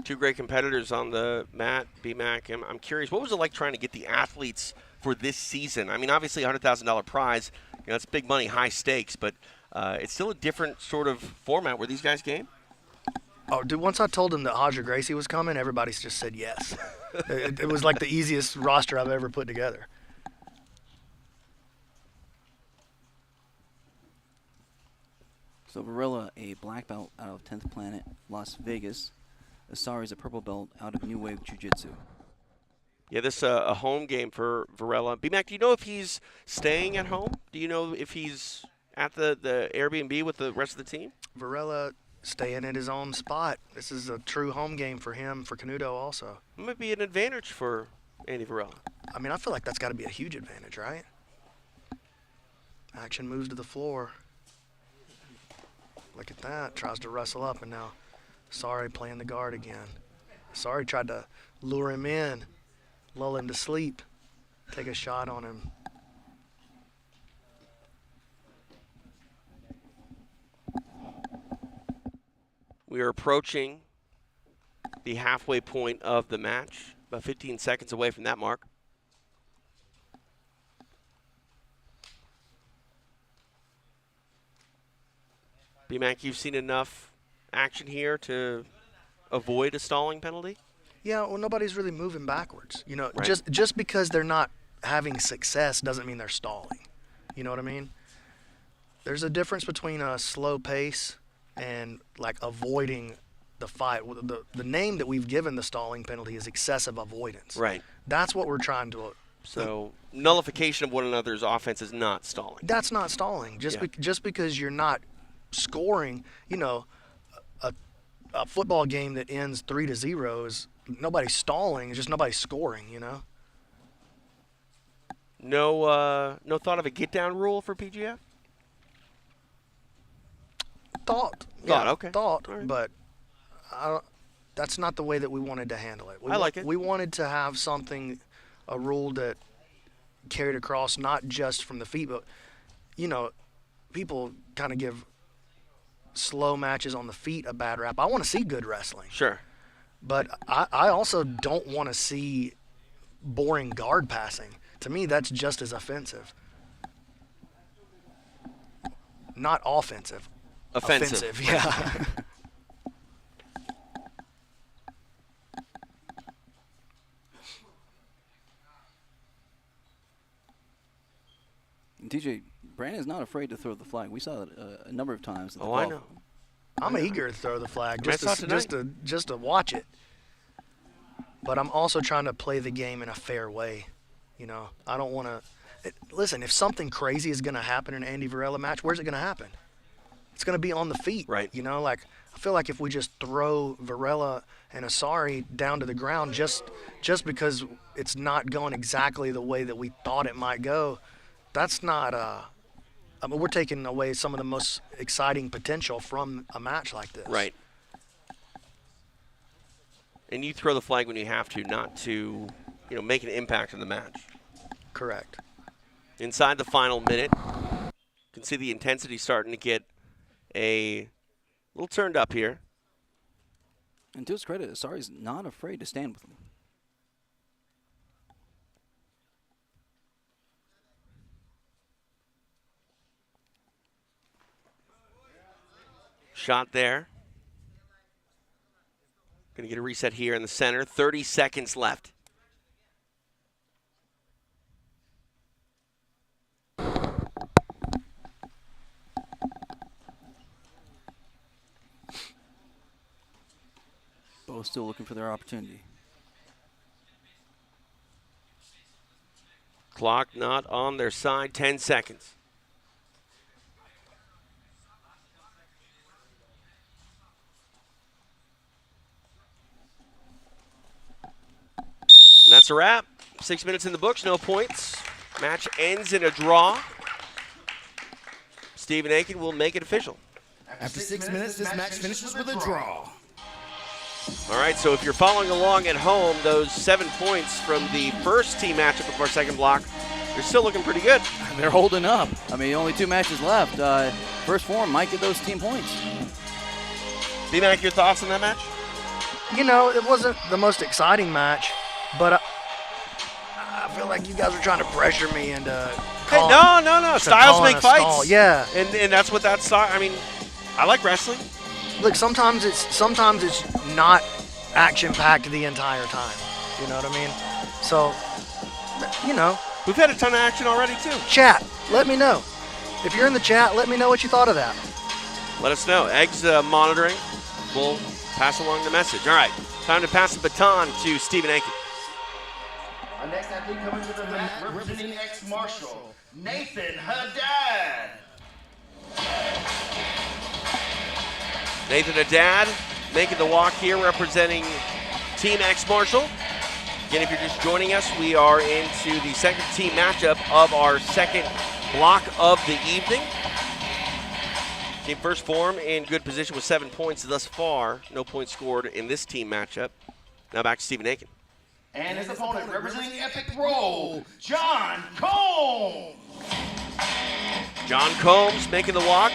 Two great competitors on the mat, BMAC. I'm curious, what was it like trying to get the athletes for this season? I mean, obviously a $100,000 prize, that's big money, high stakes, but it's still a different sort of format where these guys game. Oh, dude, once I told them that Roger Gracie was coming, everybody's just said yes. It was like the easiest roster I've ever put together. So Varela, a black belt out of 10th Planet, Las Vegas. Asari is a purple belt out of New Wave Jiu-Jitsu. Yeah, this a home game for Varela. BMAC, do you know if he's staying at home? Do you know if he's at the Airbnb with the rest of the team? Varela staying at his own spot. This is a true home game for him, for Canuto also. It might be an advantage for Andy Varela. I mean, I feel like that's got to be a huge advantage, right? Action moves to the floor. Look at that. Tries to wrestle up, and now Asare playing the guard again. Asare tried to lure him in, lull him to sleep, take a shot on him. We are approaching the halfway point of the match, about 15 seconds away from that mark. BMAC, you've seen enough action here to avoid a stalling penalty? Yeah, well, nobody's really moving backwards. You know, Right. just because they're not having success doesn't mean they're stalling. You know what I mean? There's a difference between a slow pace and like avoiding the fight. The name that we've given the stalling penalty is excessive avoidance. Right. That's what we're trying to. So nullification of one another's offense is not stalling. That's not stalling. Just Yeah. just because you're not scoring, you know, a football game that ends 3-0 is nobody's stalling. It's just nobody's scoring. You know. No thought of a get down rule for PGF? Thought, okay. Thought, but that's not the way that we wanted to handle it. I like it. We wanted to have a rule that carried across not just from the feet, but, you know, people kind of give slow matches on the feet a bad rap. I want to see good wrestling. Sure. But I also don't want to see boring guard passing. To me, that's just as offensive. Not offensive. Offensive. Yeah. TJ, Brandon's not afraid to throw the flag. We saw it a number of times. Oh, I know. I'm eager to throw the flag I saw tonight. just to watch it. But I'm also trying to play the game in a fair way. You know, I don't want to. Listen, if something crazy is going to happen in an Andy Varela match, where's it going to happen? It's going to be on the feet. Right. You know, like I feel like if we just throw Varela and Asari down to the ground just because it's not going exactly the way that we thought it might go, that's not. I mean, we're taking away some of the most exciting potential from a match like this. Right. And you throw the flag when you have to, not to, make an impact in the match. Correct. Inside the final minute, you can see the intensity starting to get a little turned up here. And to his credit, Assari's not afraid to stand with him. Shot there. Going to get a reset here in the center. 30 seconds left. Both still looking for their opportunity. Clock not on their side. 10 seconds. And that's a wrap. 6 minutes in the books, no points. Match ends in a draw. Stephen Aiken will make it official. After 6 minutes, this match finishes with a draw. All right, so if you're following along at home, those 7 points from the first team matchup of our second block, they're still looking pretty good. They're holding up. I mean, only 2 matches left. First Phorm might get those team points. B-Mac, your thoughts on that match? It wasn't the most exciting match, but I feel like you guys are trying to pressure me into. Hey, no. Styles make fights. Stall. Yeah, and that's what that's. I mean, I like wrestling. Look, sometimes it's not action-packed the entire time. You know what I mean? So, we've had a ton of action already too. Chat, let me know. If you're in the chat, let me know what you thought of that. Let us know. Eggs monitoring. We'll pass along the message. All right, time to pass the baton to Stephen Aiken. Our next athlete coming to the mat, representing ex-Marshal, Nathan Haddad. Nathan Haddad making the walk here, representing Team ex-Marshal. Again, if you're just joining us, we are into the second team matchup of our second block of the evening. Team first Phorm in good position with 7 points thus far. No points scored in this team matchup. Now back to Stephen Aiken. And his opponent, representing Epic Roll, John Combs. John Combs making the walk.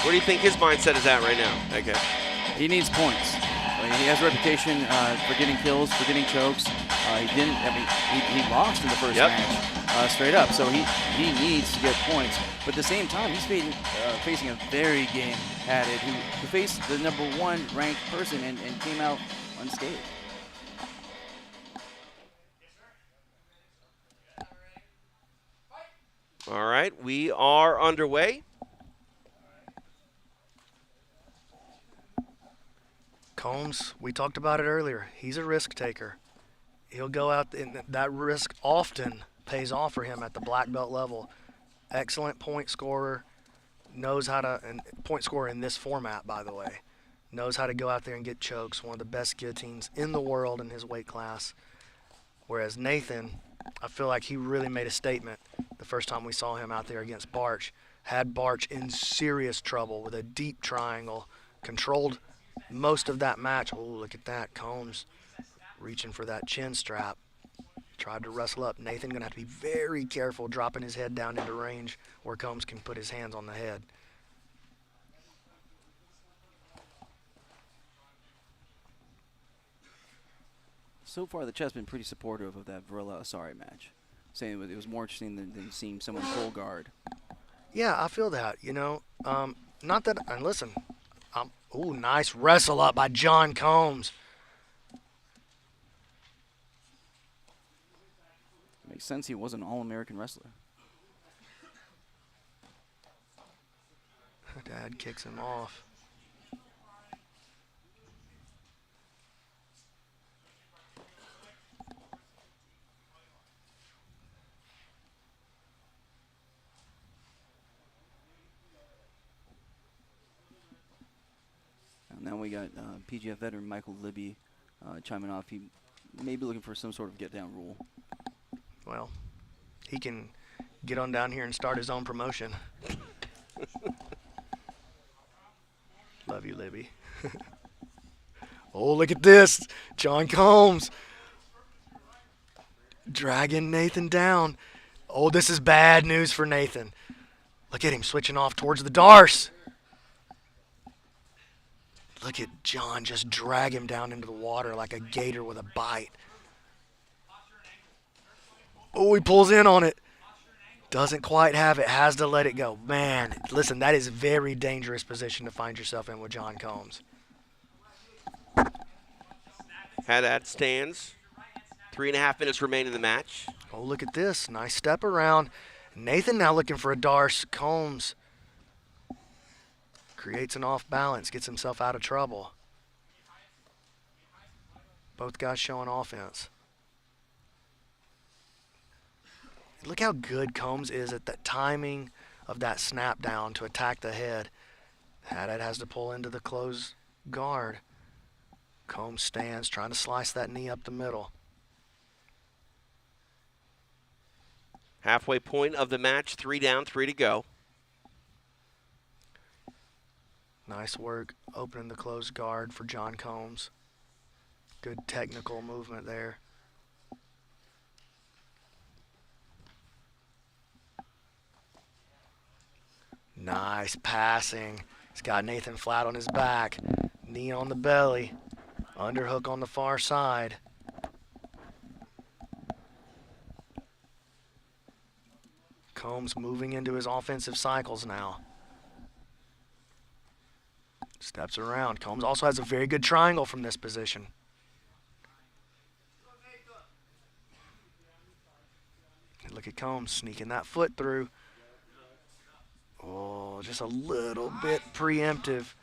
Where do you think his mindset is at right now? Okay. He needs points. He has a reputation for getting kills, for getting chokes. He lost in the first match, straight up. So he needs to get points. But at the same time, he's facing a very game Hadad, who faced the #1 ranked person and came out unscathed. All right, we are underway. Combs, we talked about it earlier. He's a risk taker. He'll go out, and that risk often pays off for him at the black belt level. Excellent point scorer, knows how to, and point scorer in this format, by the way, knows how to go out there and get chokes. One of the best guillotines in the world in his weight class. Whereas Nathan, I feel like he really made a statement the first time we saw him out there against Barch. Had Barch in serious trouble with a deep triangle, controlled most of that match. Oh, look at that. Combs reaching for that chin strap. Tried to wrestle up. Nathan going to have to be very careful dropping his head down into range where Combs can put his hands on the head. So far, the chat's been pretty supportive of that Varela Assari match, saying it was more interesting than seeing someone full guard. Yeah, I feel that, not that, and listen, ooh, nice wrestle up by John Combs. Makes sense he was an All-American wrestler. Dad kicks him off. Now we got PGF veteran Michael Libby chiming off. He may be looking for some sort of get-down rule. Well, he can get on down here and start his own promotion. Love you, Libby. Oh, look at this. John Combs dragging Nathan down. Oh, this is bad news for Nathan. Look at him switching off towards the Darce. Look at John just drag him down into the water like a gator with a bite. Oh, he pulls in on it. Doesn't quite have it. Has to let it go. Man, listen, that is a very dangerous position to find yourself in with John Combs. Haddad stands. 3.5 minutes remain in the match. Oh, look at this. Nice step around. Nathan now looking for a Darce. Combs creates an off balance, gets himself out of trouble. Both guys showing offense. Look how good Combs is at the timing of that snap down to attack the head. Haddad has to pull into the closed guard. Combs stands, trying to slice that knee up the middle. Halfway point of the match, 3 down, 3 to go. Nice work opening the closed guard for John Combs. Good technical movement there. Nice passing. He's got Nathan flat on his back. Knee on the belly. Underhook on the far side. Combs moving into his offensive cycles now. Steps around. Combs also has a very good triangle from this position. And look at Combs sneaking that foot through. Oh, just a little bit preemptive.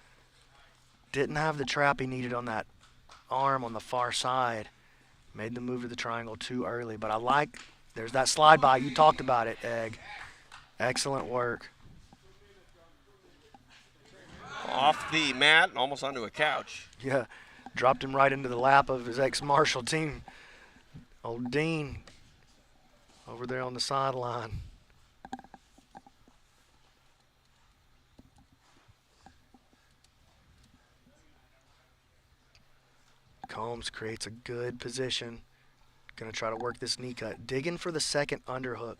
Didn't have the trap he needed on that arm on the far side. Made the move to the triangle too early, but I like, there's that slide by. You talked about it, Egg. Excellent work. Off the mat, almost onto a couch. Yeah, dropped him right into the lap of his ex-Marshall team. Old Dean over there on the sideline. Combs creates a good position. Gonna try to work this knee cut. Digging for the second underhook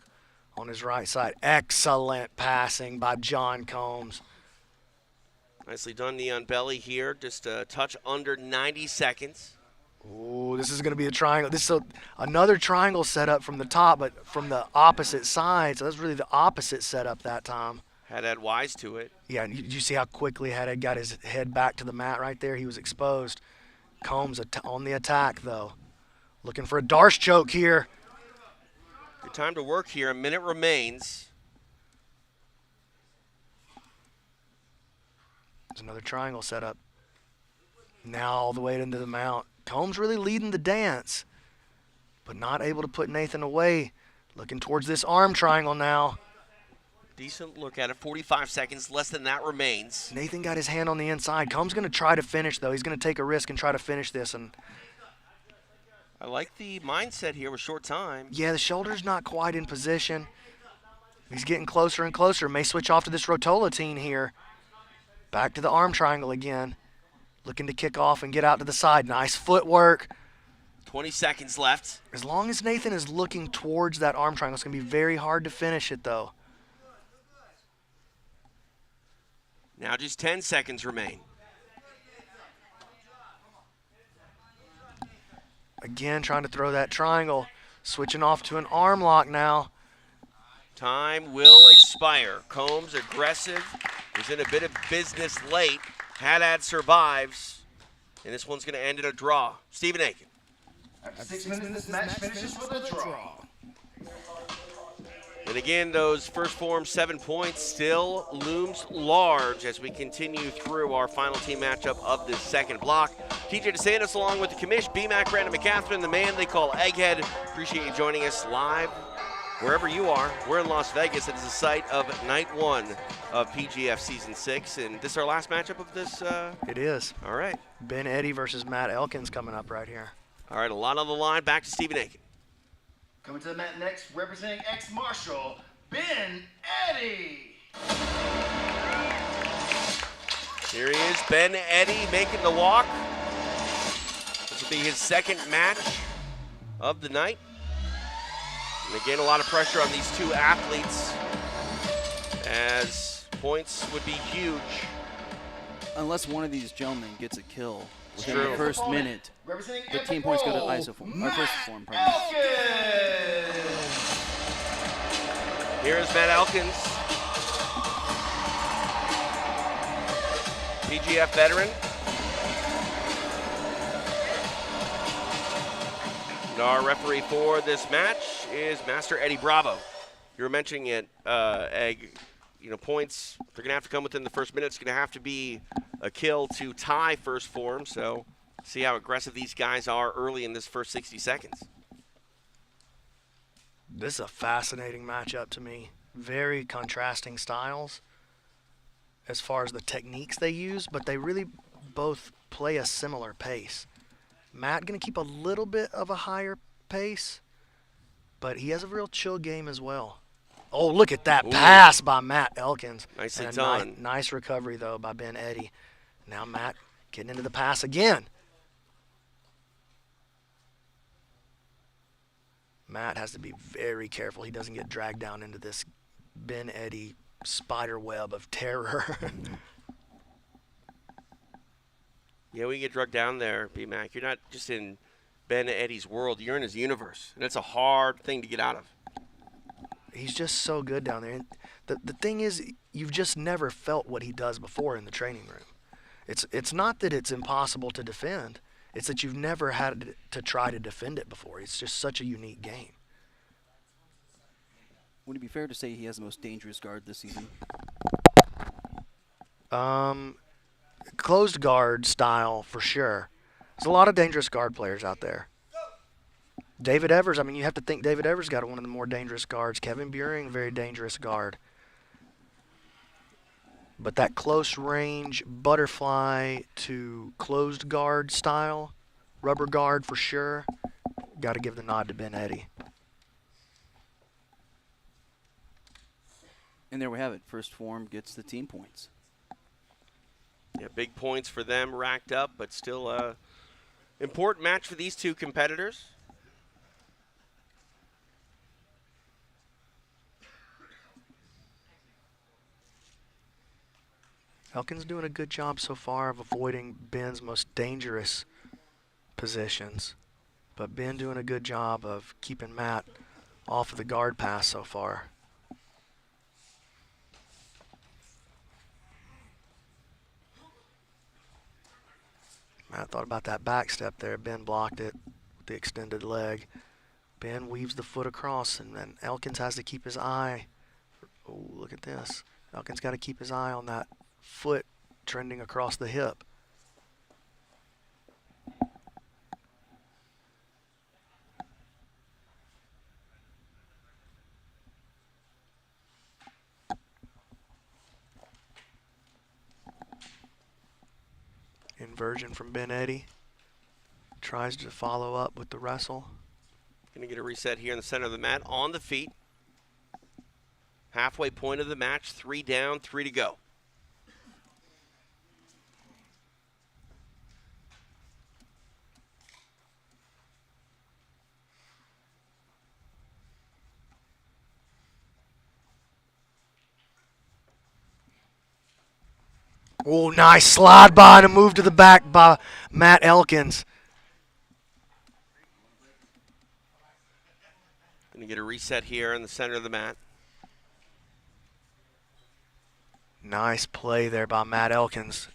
on his right side. Excellent passing by John Combs. Nicely done, knee on belly here. Just a touch under 90 seconds. Oh, this is gonna be a triangle. This is another triangle setup from the top, but from the opposite side. So that's really the opposite setup that time. Haddad wise to it. Yeah, and you see how quickly Haddad got his head back to the mat right there? He was exposed. Combs on the attack, though. Looking for a Darce choke here. Good time to work here. A minute remains. There's another triangle setup. Now all the way into the mount. Combs really leading the dance, but not able to put Nathan away. Looking towards this arm triangle now. Decent look at it. 45 seconds, less than that remains. Nathan got his hand on the inside. Combs going to try to finish, though. He's going to take a risk and try to finish this. And I like the mindset here with short time. yeah, the shoulder's not quite in position. He's getting closer and closer. May switch off to this rotolotine here. Back to the arm triangle again. Looking to kick off and get out to the side. Nice footwork. 20 seconds left. As long as Nathan is looking towards that arm triangle, it's going to be very hard to finish it, though. Now just 10 seconds remain. Again, trying to throw that triangle. Switching off to an arm lock now. Time will expire. Combs aggressive. He's in a bit of business late. Haddad survives. And this one's going to end in a draw. Stephen Aiken. After 6 minutes, this match finishes with a draw. And again, those first Phorm 7 points still looms large as we continue through our final team matchup of this second block. TJ DeSantis along with the commish, BMAC, Brandon McCaffrey, the man they call Egghead. Appreciate you joining us live wherever you are. We're in Las Vegas. It is the site of night 1 of PGF Season 6. And this is our last matchup of this? It is. All right. Ben Eddy versus Matt Elkins coming up right here. All right, a lot on the line. Back to Stephen Aiken. Coming to the mat next, representing ex-Marshall, Ben Eddy. Here he is, Ben Eddy making the walk. This will be his second match of the night. And again, a lot of pressure on these two athletes, as points would be huge. Unless one of these gentlemen gets a kill within True. the first minute, the team points go to Phorm. Or first Phorm, pardon. Here's Matt Elkins, PGF veteran. And our referee for this match is Master Eddie Bravo. You were mentioning it, Egg. Points, they're going to have to come within the first minute. It's going to have to be a kill to tie first Phorm. So see how aggressive these guys are early in this first 60 seconds. This is a fascinating matchup to me. Very contrasting styles as far as the techniques they use, but they really both play a similar pace. Matt going to keep a little bit of a higher pace, but he has a real chill game as well. Oh, look at that pass by Matt Elkins. Nicely and done. Nice recovery, though, by Ben Eddy. Now Matt getting into the pass again. Matt has to be very careful he doesn't get dragged down into this Ben Eddy spider web of terror. Yeah, we get drugged down there, B-Mac. You're not just in Ben Eddy's world. You're in his universe, and it's a hard thing to get out of. He's just so good down there. And the thing is, you've just never felt what he does before in the training room. It's not that it's impossible to defend. It's that you've never had to try to defend it before. It's just such a unique game. Would it be fair to say he has the most dangerous guard this season? Closed guard style for sure. There's a lot of dangerous guard players out there. David Evers, I mean, you have to think David Evers got one of the more dangerous guards. Kevin Beuhring, very dangerous guard. But that close range butterfly to closed guard style, rubber guard for sure, got to give the nod to Ben Eddy. And there we have it. First Phorm gets the team points. Yeah, big points for them racked up, but still a important match for these two competitors. Elkins doing a good job so far of avoiding Ben's most dangerous positions. But Ben doing a good job of keeping Matt off of the guard pass so far. Matt thought about that back step there. Ben blocked it with the extended leg. Ben weaves the foot across, and then Elkins has to keep his eye. Oh, look at this. Elkins got to keep his eye on that foot trending across the hip. Inversion from Ben Eddy. Tries to follow up with the wrestle. Going to get a reset here in the center of the mat on the feet. Halfway point of the match, 3 down, 3 to go. Oh, nice slide by and a move to the back by Matt Elkins. Going to get a reset here in the center of the mat. Nice play there by Matt Elkins.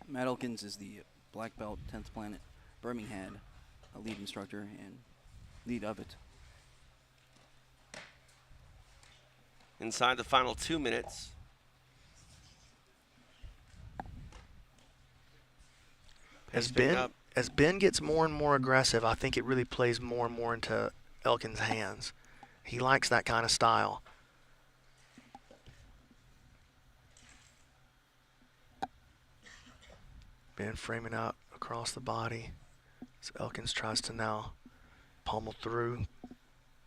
Matt Elkins is the black belt 10th Planet Birmingham, a lead instructor and lead of it. Inside the final 2 minutes. Has Pace picking Ben up as Ben gets more and more aggressive, I think it really plays more and more into Elkins' hands. He likes that kind of style. Ben framing out across the body. So Elkins tries to now pummel through.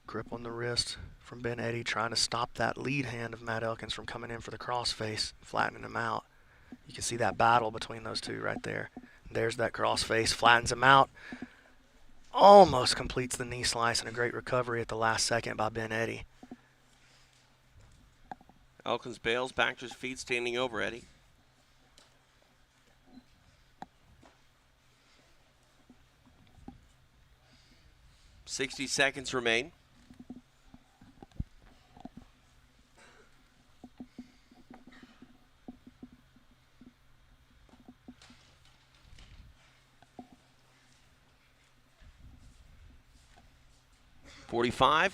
Grip on the wrist from Ben Eddy, trying to stop that lead hand of Matt Elkins from coming in for the crossface, flattening him out. You can see that battle between those two right there. There's that crossface, flattens him out. Almost completes the knee slice, and a great recovery at the last second by Ben Eddy. Elkins bails back to his feet, standing over Eddy. $60 seconds remain. $45.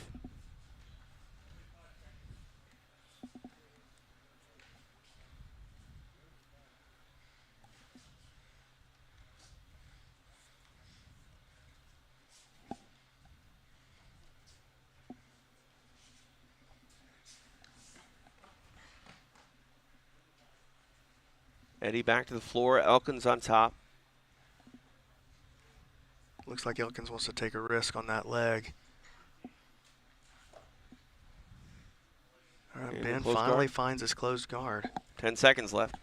Eddy back to the floor. Elkins on top. Looks like Elkins wants to take a risk on that leg. All right, Ben finally finds his closed guard. 10 seconds left.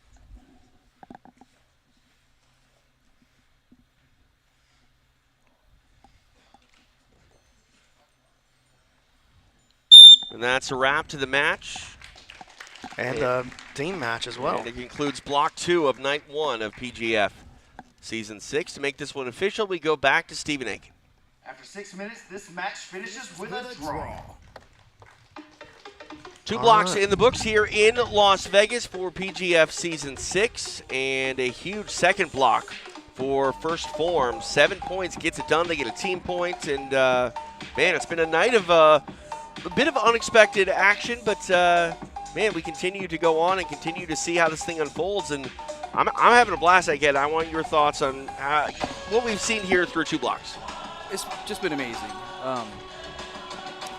And that's a wrap to the match. And the team match as well. And it concludes block 2 of night 1 of PGF Season 6. To make this one official, we go back to Stephen Aiken. After 6 minutes, this match finishes with a draw. 2 blocks in the books here in Las Vegas for PGF Season 6, and a huge second block for First Phorm. 7 points gets it done. They get a team point, and man, it's been a night of a bit of unexpected action, but man, we continue to go on and continue to see how this thing unfolds, and I'm having a blast. Again, I want your thoughts on what we've seen here through 2 blocks. It's just been amazing.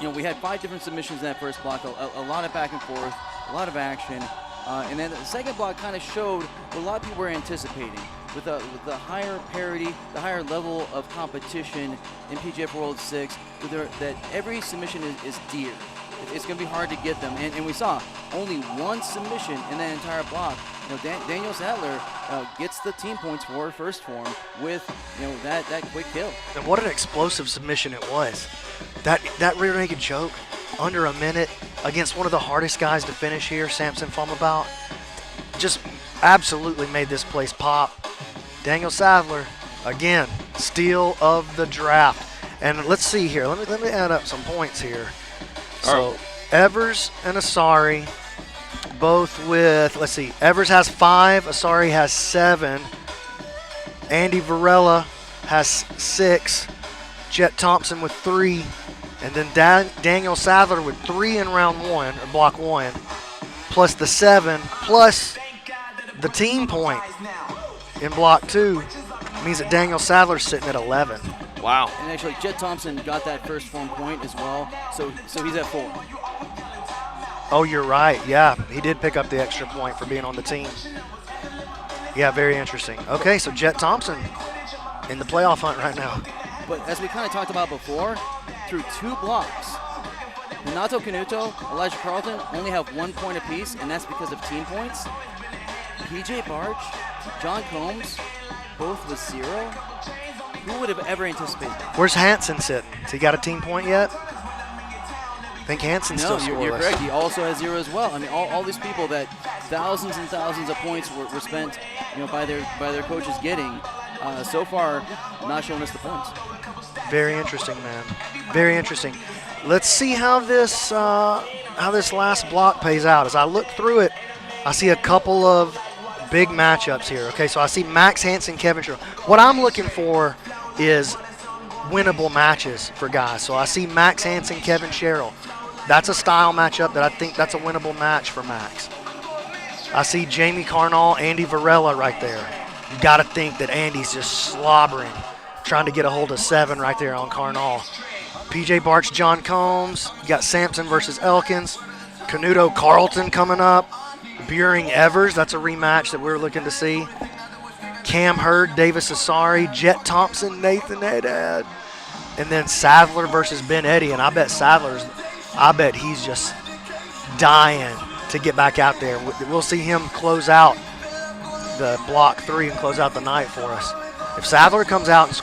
You know, we had 5 different submissions in that first block, a lot of back and forth, a lot of action. And then the second block kind of showed what a lot of people were anticipating. With the higher parity, the higher level of competition in PGF World 6, that every submission is dear. It's going to be hard to get them. And we saw only 1 submission in that entire block. You know, Daniel Sathler gets the team points for First Phorm with, you know, that quick kill. And what an explosive submission it was. That rear naked choke under a minute against one of the hardest guys to finish here, Samson Phommabout, just absolutely made this place pop. Daniel Sathler, again, steal of the draft. And let's see here. Let me add up some points here. So Evers and Assari, both with, let's see, Evers has 5, Assari has 7, Andy Varela has 6, Jett Thompson with 3, and then Daniel Sathler with 3 in round 1, or block 1, plus the 7, plus the team point in block 2, means that Daniel Sathler's sitting at 11. Wow. And actually, Jett Thompson got that First Phorm point as well, so he's at 4. Oh, you're right. Yeah, he did pick up the extra point for being on the team. Yeah, very interesting. Okay, so Jett Thompson in the playoff hunt right now. But as we kind of talked about before, through 2 blocks, Renato Canuto, Elijah Carlton only have 1 point apiece, and that's because of team points. PJ Barch, John Combs, both with 0. Who would have ever anticipated that? Where's Hansen sitting? Has he got a team point yet? I think Hanson's still scoreless. No, you're correct. He also has 0 as well. I mean, all these people that thousands and thousands of points were spent, you know, by their coaches getting, so far not showing us the points. Very interesting, man. Very interesting. Let's see how this last block pays out. As I look through it, I see a couple of big matchups here. Okay, so I see Max Hansen, Kevin Sherrill. What I'm looking for is winnable matches for guys. So I see Max Hansen, Kevin Sherrill. That's a style matchup that I think that's a winnable match for Max. I see Jamie Carnall, Andy Varela right there. You got to think that Andy's just slobbering, trying to get a hold of 7 right there on Carnall. PJ Barch, John Combs. You got Samson versus Elkins. Canuto, Carlton coming up. Beuhring, Evers. That's a rematch that we're looking to see. Cam, Hurd, Davis, Assari. Jett Thompson, Nathan, Haddad. And then Sathler versus Ben Eddy. And I bet he's just dying to get back out there. We'll see him close out the block 3 and close out the night for us. If Sathler comes out and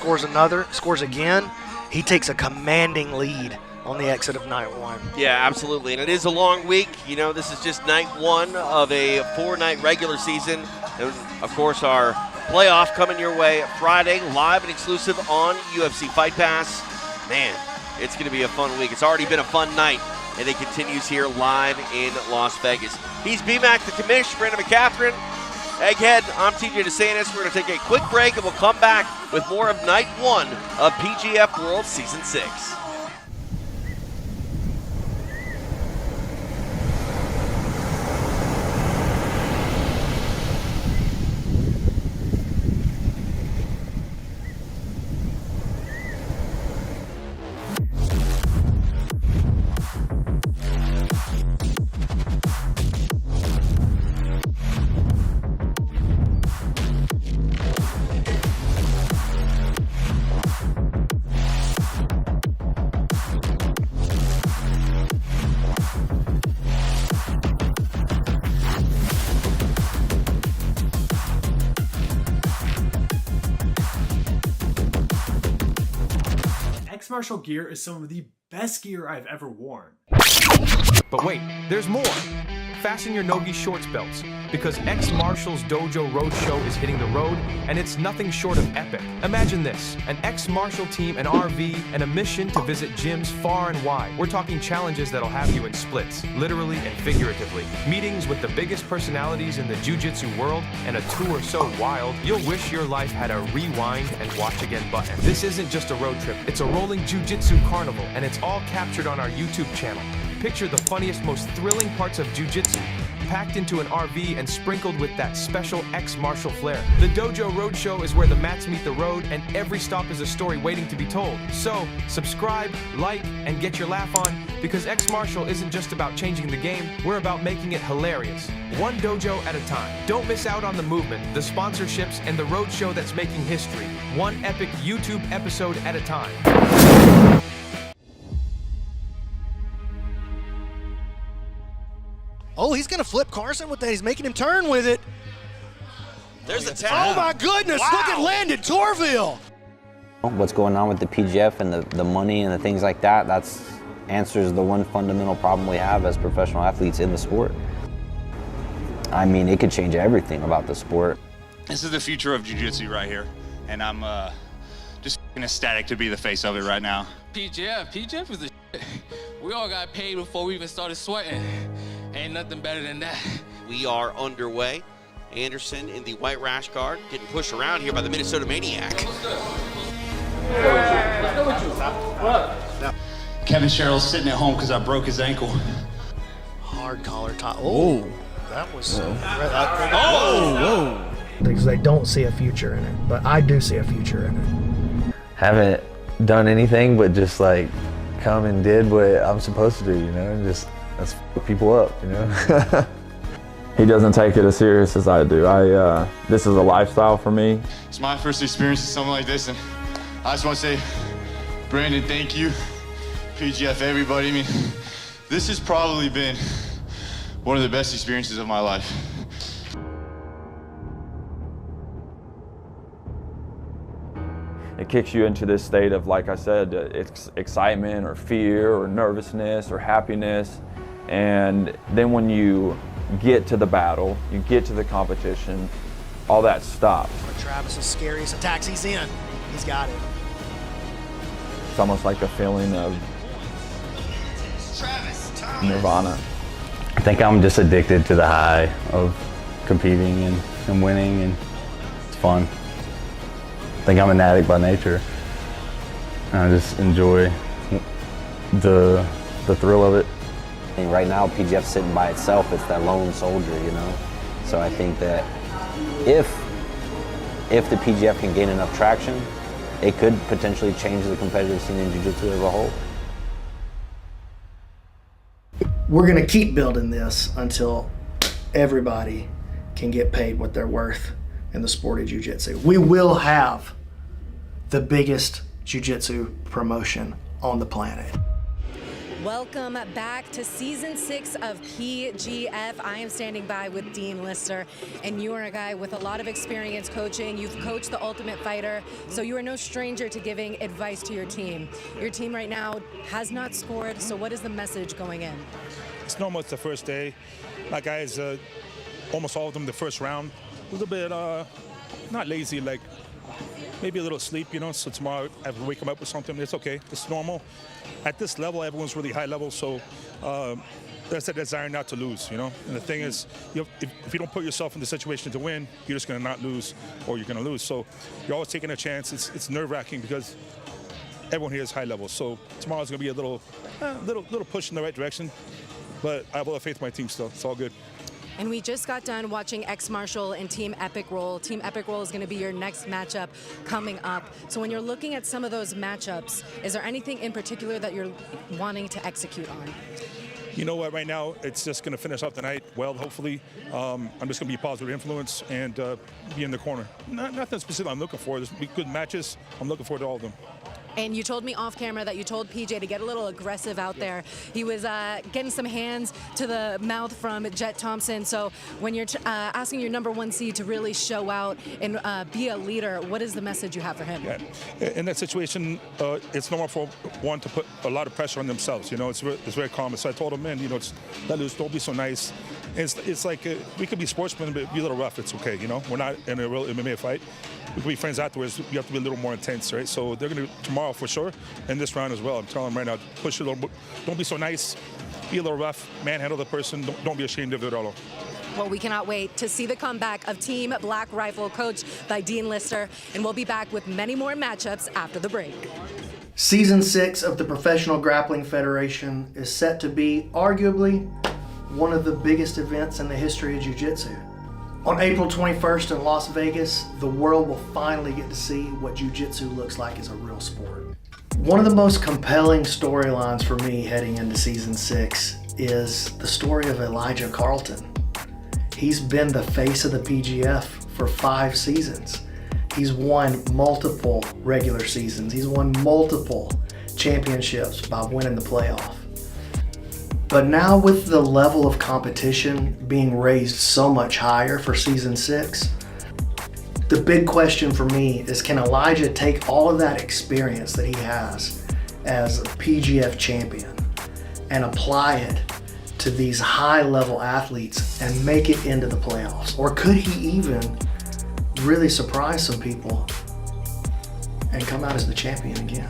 scores again, he takes a commanding lead on the exit of night 1. Yeah, absolutely. And it is a long week. You know, this is just night 1 of a 4-night regular season. And, of course, our playoff coming your way Friday, live and exclusive on UFC Fight Pass. Man, it's going to be a fun week. It's already been a fun night, and it continues here live in Las Vegas. He's BMAC the commish, Brandon McCatherine. Egghead, I'm TJ DeSantis. We're going to take a quick break, and we'll come back with more of night 1 of PGF World Season 6. Martial gear is some of the best gear I've ever worn. But wait, there's more. Fasten your Nogi shorts belts, because X Marshall's Dojo Roadshow is hitting the road, and it's nothing short of epic. Imagine this, an X Marshall team, an RV, and a mission to visit gyms far and wide. We're talking challenges that'll have you in splits, literally and figuratively. Meetings with the biggest personalities in the jiu-jitsu world, and a tour so wild, you'll wish your life had a rewind and watch again button. This isn't just a road trip, it's a rolling jiu-jitsu carnival, and it's all captured on our YouTube channel. Picture the funniest, most thrilling parts of jiu-jitsu, packed into an RV and sprinkled with that special X Martial flair. The Dojo Roadshow is where the mats meet the road, and every stop is a story waiting to be told. So, subscribe, like, and get your laugh on, because X Martial isn't just about changing the game, we're about making it hilarious. One dojo at a time. Don't miss out on the movement, the sponsorships, and the roadshow that's making history. One epic YouTube episode at a time. Oh, he's going to flip Carson with that. He's making him turn with it. There's a tap. Oh, my goodness. Wow. Look at Landon Torville. What's going on with the PGF and the money and the things like that, that's answers the one fundamental problem we have as professional athletes in the sport. I mean, it could change everything about the sport. This is the future of jiu-jitsu right here, and I'm just ecstatic to be the face of it right now. PGF is the shit. We all got paid before we even started sweating. Ain't nothing better than that. We are underway. Anderson in the white rash guard, getting pushed around here by the Minnesota Maniac. Kevin Sherrill's sitting at home because I broke his ankle. Hard collar tie. Oh, that was. Whoa. Because they don't see a future in it, but I do see a future in it. Haven't done anything but just like come and did what I'm supposed to do, you know, and just let's f people up, you know. He doesn't take it as serious as I do. This is a lifestyle for me. It's my first experience with something like this, and I just want to say, Brandon, thank you. PGF, everybody. I mean, this has probably been one of the best experiences of my life. It kicks you into this state of, like I said, excitement or fear or nervousness or happiness. And then when you get to the battle, you get to the competition, all that stops. Travis's scariest attacks, he's in. He's got it. It's almost like a feeling of nirvana. I think I'm just addicted to the high of competing and winning, and it's fun. I think I'm an addict by nature. I just enjoy the thrill of it. And right now, PGF's sitting by itself. It's that lone soldier, you know? So I think that if if the PGF can gain enough traction, it could potentially change the competitive scene in jiu-jitsu as a whole. We're going to keep building this until everybody can get paid what they're worth in the sport of jiu-jitsu. We will have the biggest jiu-jitsu promotion on the planet. Welcome back to Season 6 of PGF. I am standing by with Dean Lister, and you are a guy with a lot of experience coaching. You've coached the Ultimate Fighter, so you are no stranger to giving advice to your team. Your team right now has not scored, so what is the message going in? It's normal, it's the first day. My guys, almost all of them the first round. A little bit, not lazy, like maybe a little sleep, you know, so tomorrow I have to wake them up with something. It's okay, it's normal. At this level, everyone's really high level, so that's a desire not to lose, you know? And the thing is, if you don't put yourself in the situation to win, you're just gonna not lose, or you're gonna lose. So you're always taking a chance. It's nerve-wracking because everyone here is high level. So tomorrow's gonna be a little push in the right direction, but I have a lot of faith in my team still. It's all good. And we just got done watching X-Martial and Team Epic Roll. Team Epic Roll is going to be your next matchup coming up. So when you're looking at some of those matchups, is there anything in particular that you're wanting to execute on? You know what, right now, it's just going to finish off the night well, hopefully. I'm just going to be a positive influence and be in the corner. Nothing specific I'm looking for. There's good matches. I'm looking forward to all of them. And you told me off camera that you told PJ to get a little aggressive out there. He was getting some hands to the mouth from Jett Thompson. So when you're asking your #1 seed to really show out and be a leader, what is the message you have for him? Yeah. In that situation, it's normal for one to put a lot of pressure on themselves. You know, it's very common. So I told him, man, you know, let loose, don't be so nice. And it's like we could be sportsmen, but be a little rough. It's okay, you know. We're not in a real MMA fight. We can be friends afterwards. You have to be a little more intense, right? So they're going to tomorrow for sure, and this round as well. I'm telling them right now, push a little. Don't be so nice. Be a little rough. Manhandle the person. Don't be ashamed of it at all. Well, we cannot wait to see the comeback of Team Black Rifle, coached by Dean Lister, and we'll be back with many more matchups after the break. Season 6 of the Professional Grappling Federation is set to be arguably one of the biggest events in the history of jiu-jitsu. On April 21st in Las Vegas, the world will finally get to see what jiu-jitsu looks like as a real sport. One of the most compelling storylines for me heading into Season 6 is the story of Elijah Carlton. He's been the face of the PGF for 5 seasons. He's won multiple regular seasons. He's won multiple championships by winning the playoff. But now with the level of competition being raised so much higher for Season 6, the big question for me is, can Elijah take all of that experience that he has as a PGF champion and apply it to these high-level athletes and make it into the playoffs? Or could he even really surprise some people and come out as the champion again?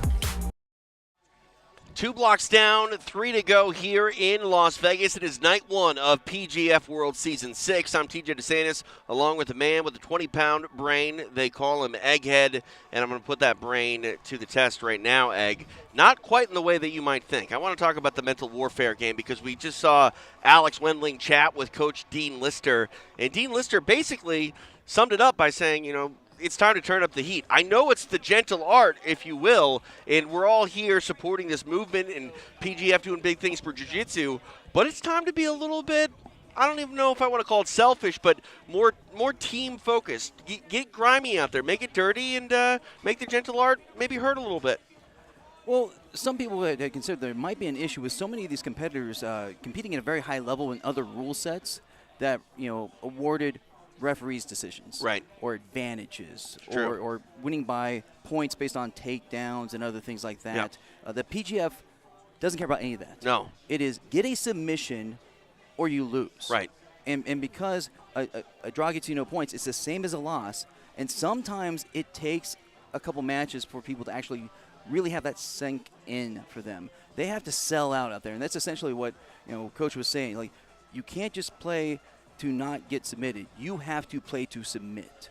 2 blocks down, 3 to go here in Las Vegas. It is night 1 of PGF World Season 6. I'm TJ DeSantis, along with a man with a 20-pound brain. They call him Egghead, and I'm going to put that brain to the test right now, Egg. Not quite in the way that you might think. I want to talk about the mental warfare game because we just saw Alex Wendling chat with Coach Dean Lister, and Dean Lister basically summed it up by saying, you know, it's time to turn up the heat. I know it's the gentle art, if you will, and we're all here supporting this movement and PGF doing big things for jiu-jitsu, but it's time to be a little bit, I don't even know if I want to call it selfish, but more team-focused. Get grimy out there, make it dirty, and make the gentle art maybe hurt a little bit. Well, some people would consider there might be an issue with so many of these competitors competing at a very high level in other rule sets that, you know, awarded referees' decisions, right, or advantages, True. or winning by points based on takedowns and other things like that. Yep. The PGF doesn't care about any of that. No. It is get a submission or you lose. Right. And because a draw gets you no points, it's the same as a loss. And sometimes it takes a couple matches for people to actually really have that sink in for them. They have to sell out there, and that's essentially what, you know, Coach was saying. Like, you can't just play to not get submitted. You have to play to submit.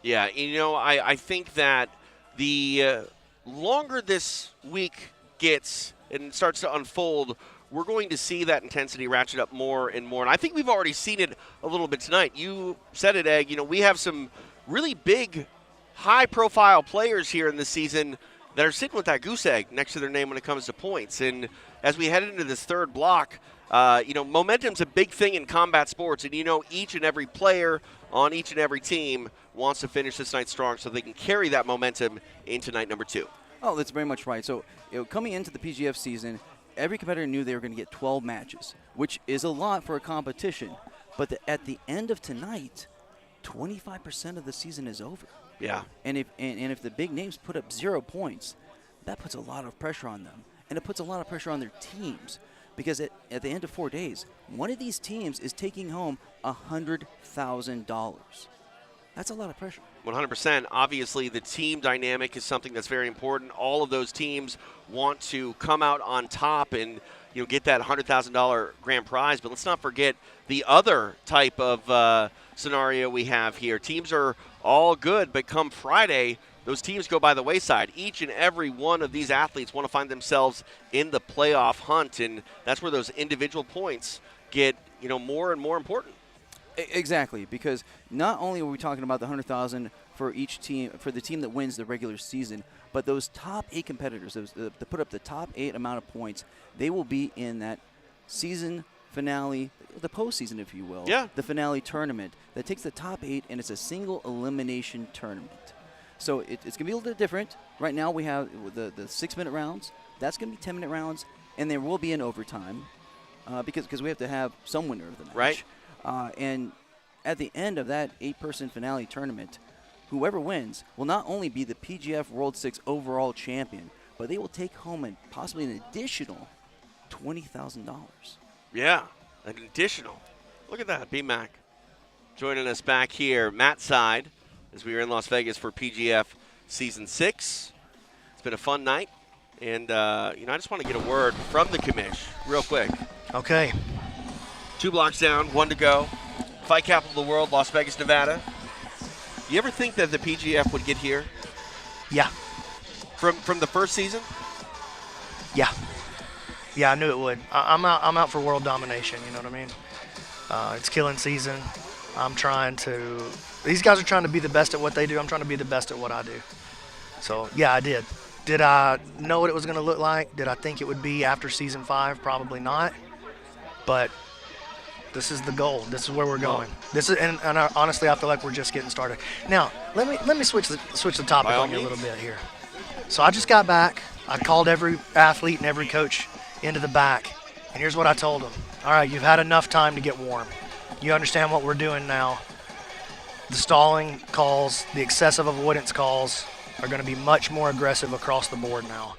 Yeah, you know, I think that the longer this week gets and starts to unfold, we're going to see that intensity ratchet up more and more. And I think we've already seen it a little bit tonight. You said it, Egg. You know, we have some really big, high-profile players here in this season that are sitting with that goose egg next to their name when it comes to points. And as we head into this third block, momentum's a big thing in combat sports, and each and every player on each and every team wants to finish this night strong so they can carry that momentum into night number 2. Oh, that's very much right. So coming into the PGF season, every competitor knew they were going to get 12 matches, which is a lot for a competition. But at the end of tonight, 25% of the season is over. Yeah. And if the big names put up 0 points, that puts a lot of pressure on them. And it puts a lot of pressure on their teams. Because at the end of 4 days, one of these teams is taking home $100,000. That's a lot of pressure. 100%. Obviously, the team dynamic is something that's very important. All of those teams want to come out on top and get that $100,000 grand prize. But let's not forget the other type of scenario we have here. Teams are all good, but come Friday, those teams go by the wayside. Each and every one of these athletes want to find themselves in the playoff hunt, and that's where those individual points get more and more important. Exactly, because not only are we talking about the $100,000 for each team, for the team that wins the regular season, but those top 8 competitors, that put up the top 8 amount of points, they will be in that season finale, the postseason, if you will. Yeah. The finale tournament that takes the top 8, and it's a single elimination tournament. So it's going to be a little bit different. Right now we have the 6-minute rounds. That's going to be 10-minute rounds, and there will be an overtime because we have to have some winner of the match. Right. And at the end of that 8-person finale tournament, whoever wins will not only be the PGF World 6 overall champion, but they will take home possibly an additional $20,000. Yeah, an additional. Look at that, B-Mac. Joining us back here, Matt's side, as we were in Las Vegas for PGF Season 6. It's been a fun night. And, I just want to get a word from the commish real quick. Okay. 2 blocks down, 1 to go. Fight capital of the world, Las Vegas, Nevada. You ever think that the PGF would get here? Yeah. From the first season? Yeah. Yeah, I knew it would. I'm out for world domination, you know what I mean? It's killing season. These guys are trying to be the best at what they do. I'm trying to be the best at what I do. So, yeah, I did. Did I know what it was going to look like? Did I think it would be after season 5? Probably not. But this is the goal. This is where we're going. Honestly, I feel like we're just getting started. Now, let me switch the topic on you a little bit here. So I just got back. I called every athlete and every coach into the back, and here's what I told them. All right, you've had enough time to get warm. You understand what we're doing now. The stalling calls, the excessive avoidance calls are going to be much more aggressive across the board now.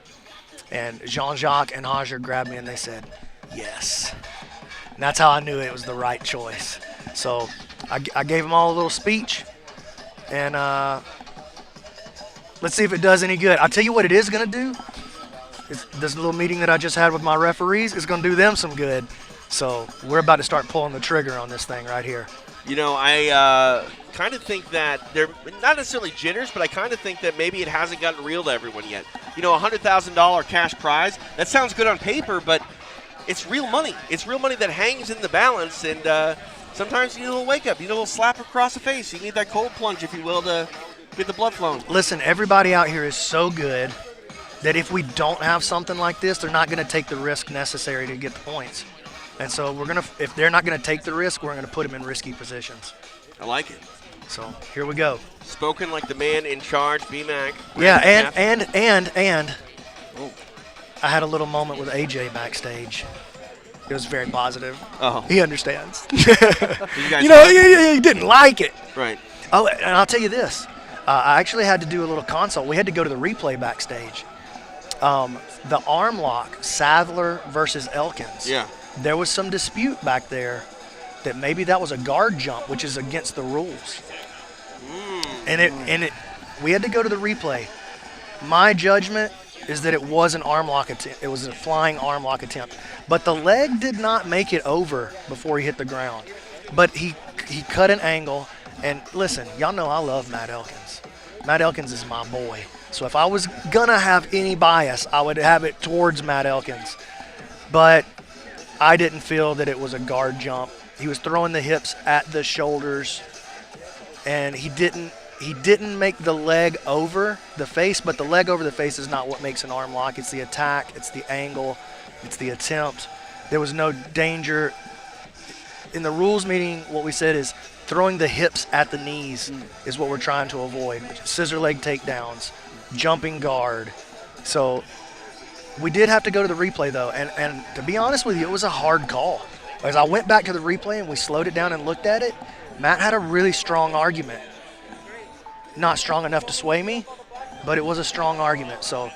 And Jean-Jacques and Roger grabbed me and they said, yes. And that's how I knew it was the right choice. So I gave them all a little speech, and let's see if it does any good. I'll tell you what it is going to do. This little meeting that I just had with my referees is going to do them some good. So we're about to start pulling the trigger on this thing right here. I kind of think that they're not necessarily jitters, but I kind of think that maybe it hasn't gotten real to everyone yet. $100,000 cash prize, that sounds good on paper, but it's real money. It's real money that hangs in the balance, and sometimes you need a little wake-up. You need a little slap across the face. You need that cold plunge, if you will, to get the blood flowing. Listen, everybody out here is so good that if we don't have something like this, they're not going to take the risk necessary to get the points. And so if they're not going to take the risk, we're going to put them in risky positions. I like it. So here we go. Spoken like the man in charge, B-Mac. Yeah, and I had a little moment with AJ backstage. It was very positive. Oh. He understands. He didn't like it. Right. Oh, and I'll tell you this. I actually had to do a little consult. We had to go to the replay backstage. The arm lock, Sathler versus Elkins. Yeah. There was some dispute back there that maybe that was a guard jump, which is against the rules. And we had to go to the replay. My judgment is that it was an arm lock attempt. It was a flying arm lock attempt. But the leg did not make it over before he hit the ground. But he cut an angle. And listen, y'all know I love Matt Elkins. Matt Elkins is my boy. So if I was going to have any bias, I would have it towards Matt Elkins. But I didn't feel that it was a guard jump. He was throwing the hips at the shoulders, and he He didn't make the leg over the face, but the leg over the face is not what makes an arm lock. It's the attack, it's the angle, it's the attempt. There was no danger. In the rules meeting, what we said is throwing the hips at the knees is what we're trying to avoid. Scissor leg takedowns, jumping guard. So we did have to go to the replay, though, and to be honest with you, it was a hard call. As I went back to the replay and we slowed it down and looked at it, Matt had a really strong argument. Not strong enough to sway me, but it was a strong argument. So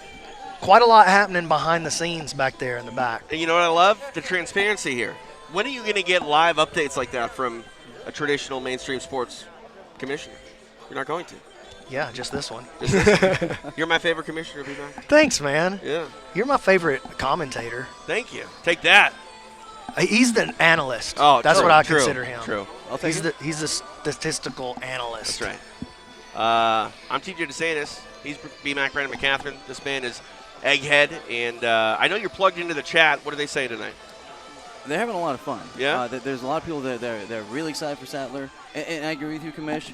quite a lot happening behind the scenes back there in the back. And you know what I love? The transparency here. When are you going to get live updates like that from a traditional mainstream sports commissioner? You're not going to. Yeah, just this one. Just this one. You're my favorite commissioner, B-Mac. Thanks, man. Yeah. You're my favorite commentator. Thank you. Take that. He's the analyst. Oh, that's true, what I true, consider him. True. I'll take he's the statistical analyst. That's right. I'm TJ DeSantis. He's B-Mac, Brandon McCatherine. This man is Egghead. And I know you're plugged into the chat. What are they saying tonight? They're having a lot of fun. Yeah? There's a lot of people that they're really excited for Sathler. And I agree with you, Commish,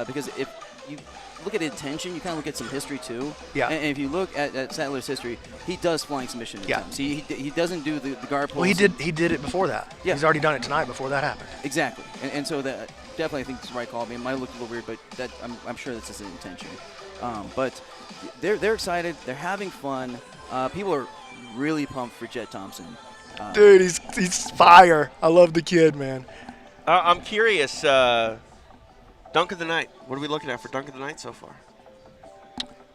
because if you look at intention, you kind of look at some history too. Yeah. And if you look at Sattler's history, he does flying submission attempts. He doesn't do the guard pulls. Well, he did it before that. Yeah. He's already done it tonight before that happened. Exactly. And so that definitely I think it's the right call. I mean, it might look a little weird, but that I'm sure that's his intention. But they're excited. They're having fun. People are really pumped for Jett Thompson. Dude, he's fire. I love the kid, man. I'm curious. Dunk of the night. What are we looking at for dunk of the night so far?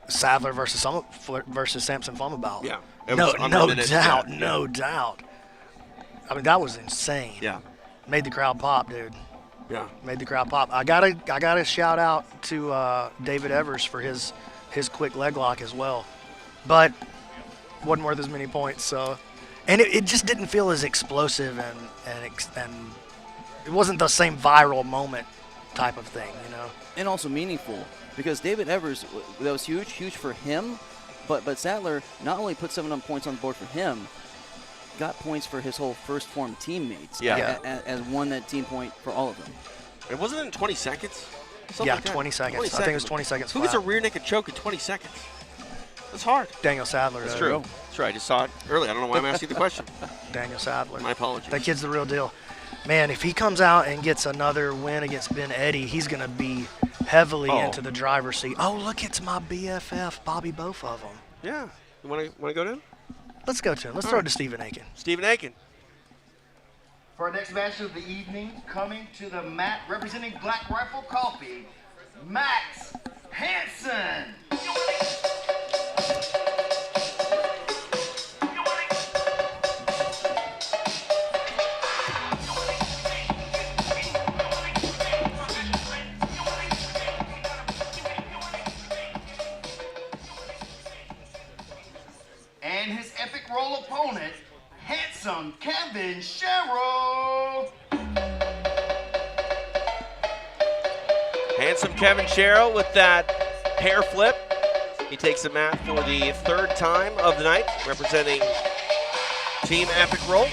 Sathler versus Samson Phommabout. Yeah. No doubt. I mean, that was insane. Yeah. Made the crowd pop, dude. Yeah. Made the crowd pop. I gotta shout out to David Evers for his quick leg lock as well, but wasn't worth as many points. So, and it just didn't feel as explosive and it wasn't the same viral moment type of thing, you know. And also meaningful, because David Evers, that was huge for him, but Sathler not only put 7 points on the board for him, got points for his whole first Phorm teammates. As won that team point for all of them. It wasn't in 20 seconds? Something like 20 seconds. I think it was 20 seconds. Who gets a rear naked choke in 20 seconds? That's hard. Daniel Sathler. That's true. That's right. I just saw it early. I don't know why I'm asking the question. Daniel Sathler. My apologies. That kid's the real deal. Man, if he comes out and gets another win against Ben Eddy, he's going to be heavily into the driver's seat. Oh, look, it's my BFF, Bobby, both of them. Yeah. You want to go to him? Let's go to him. Let's throw it to Stephen Aiken. Stephen Aiken. For our next match of the evening, coming to the mat, representing Black Rifle Coffee, Max Hansen. And his epic roll opponent, handsome Kevin Sherrill. Handsome Kevin Cheryl with that hair flip. He takes the mat for the 3rd time of the night, representing Team Epic Roll.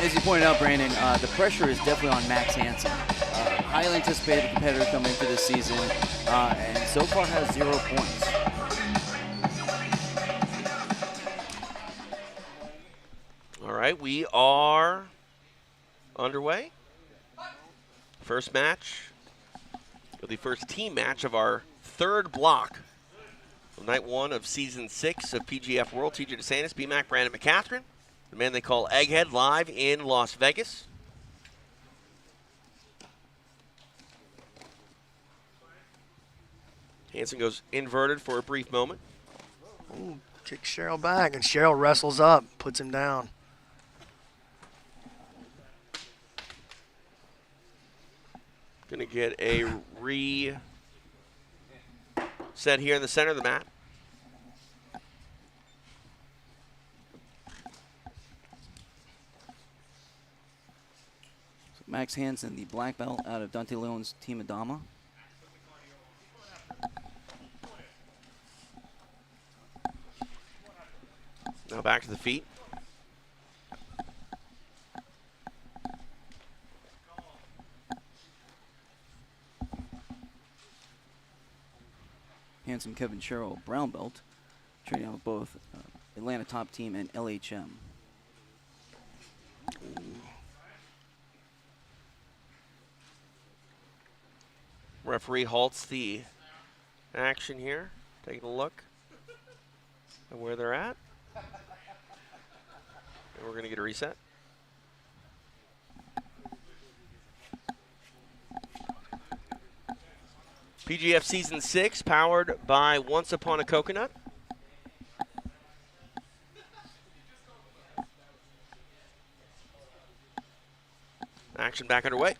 As you pointed out, Brandon, the pressure is definitely on Max Hansen. Highly anticipated competitor coming into this season, and so far has 0 points. All right, we are underway. First match, the first team match of our 3rd block of night 1 of season 6 of PGF World. TJ DeSantis, B-Mac, Brandon McCatherine, the man they call Egghead, live in Las Vegas. Hansen goes inverted for a brief moment. Ooh, kicks Cheryl back, and Cheryl wrestles up, puts him down. Going to get a reset here in the center of the mat. So Max Hansen, the black belt out of Dante Leon's team Adama. Now back to the feet. handsome Kevin Sherrill, brown belt, training out with both Atlanta Top Team and LHM. Referee halts the action here, taking a look at where they're at. And we're going to get a reset. PGF Season 6, powered by Once Upon a Coconut. Action back underway.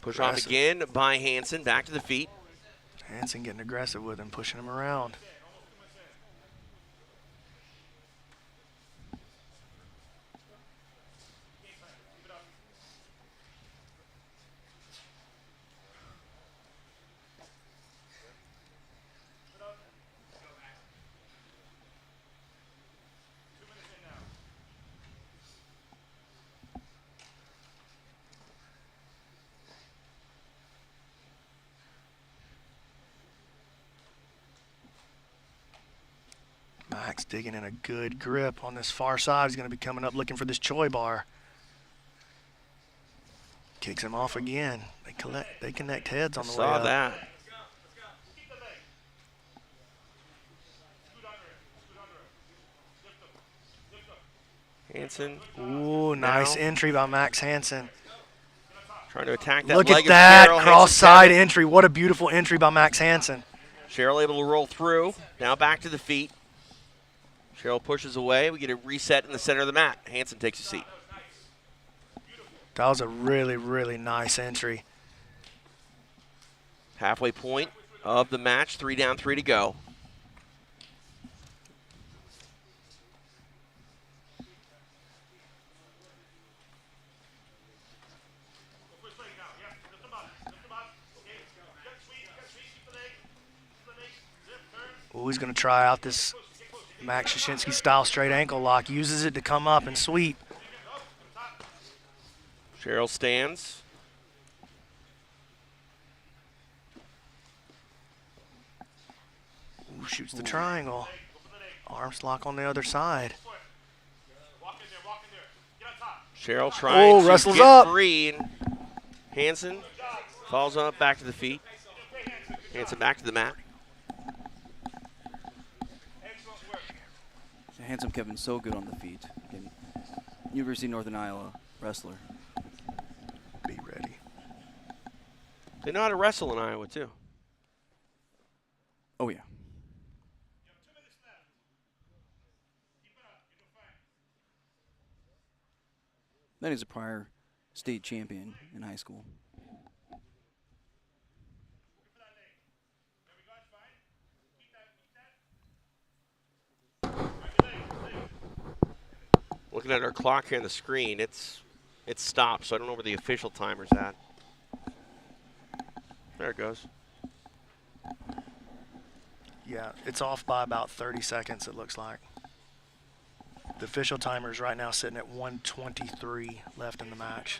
Push off again by Hansen, back to the feet. Hansen getting aggressive with him, pushing him around. Max digging in a good grip on this far side. He's going to be coming up looking for this Choi bar. Kicks him off again. They connect heads on the way up. Saw that. Hansen. Ooh, nice entry by Max Hansen. Trying to attack that Look leg at that of Cheryl. cross-side entry. What a beautiful entry by Max Hansen. Cheryl able to roll through. Now back to the feet. Cheryl pushes away. We get a reset in the center of the mat. Hansen takes a seat. That was a really, really nice entry. Halfway point of the match. 3 down, 3 to go. Ooh, he's going to try out this Max Shashinsky style straight ankle lock. Uses it to come up and sweep. Cheryl stands. Ooh, shoots the triangle. Arms lock on the other side. Cheryl trying to wrestles get up. free. And Hansen falls up, back to the feet. Hansen back to the mat. Handsome Kevin's so good on the feet. Again, University of Northern Iowa wrestler. Be ready. They know how to wrestle in Iowa, too. Oh, yeah. Then he's a prior state champion in high school. Looking at our clock here on the screen, it's stopped, so I don't know where the official timer's at. There it goes. Yeah, it's off by about 30 seconds, it looks like. The official timer is right now sitting at 1:23 left in the match.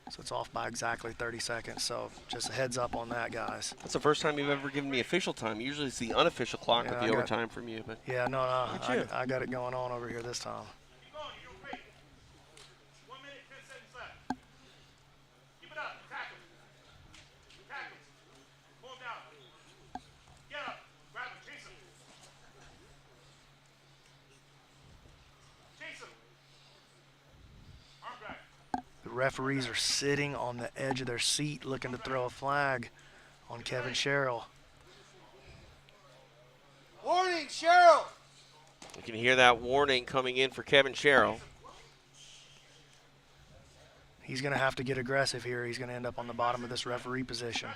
So it's off by exactly 30 seconds. So just a heads up on that, guys. That's the first time you've ever given me official time. Usually it's the unofficial clock with the overtime from you. But yeah, no, I got it going on over here this time. Referees are sitting on the edge of their seat looking to throw a flag on Kevin Sherrill. Warning, Cheryl! you can hear that warning coming in for Kevin Sherrill. He's going to have to get aggressive here. He's going to end up on the bottom of this referee position.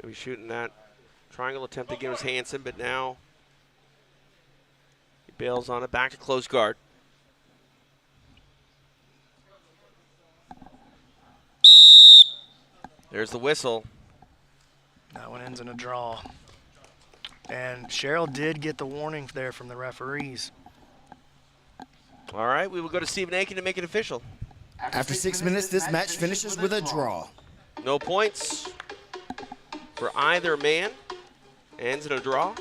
He was shooting that triangle attempt against Hanson, but now he bails on it. Back to close guard. There's the whistle. That one ends in a draw. And Sherrill did get the warning there from the referees. All right, we will go to Stephen Aiken to make it official. After 6 minutes, this match finishes with a draw. No points for either man. Ends in a draw.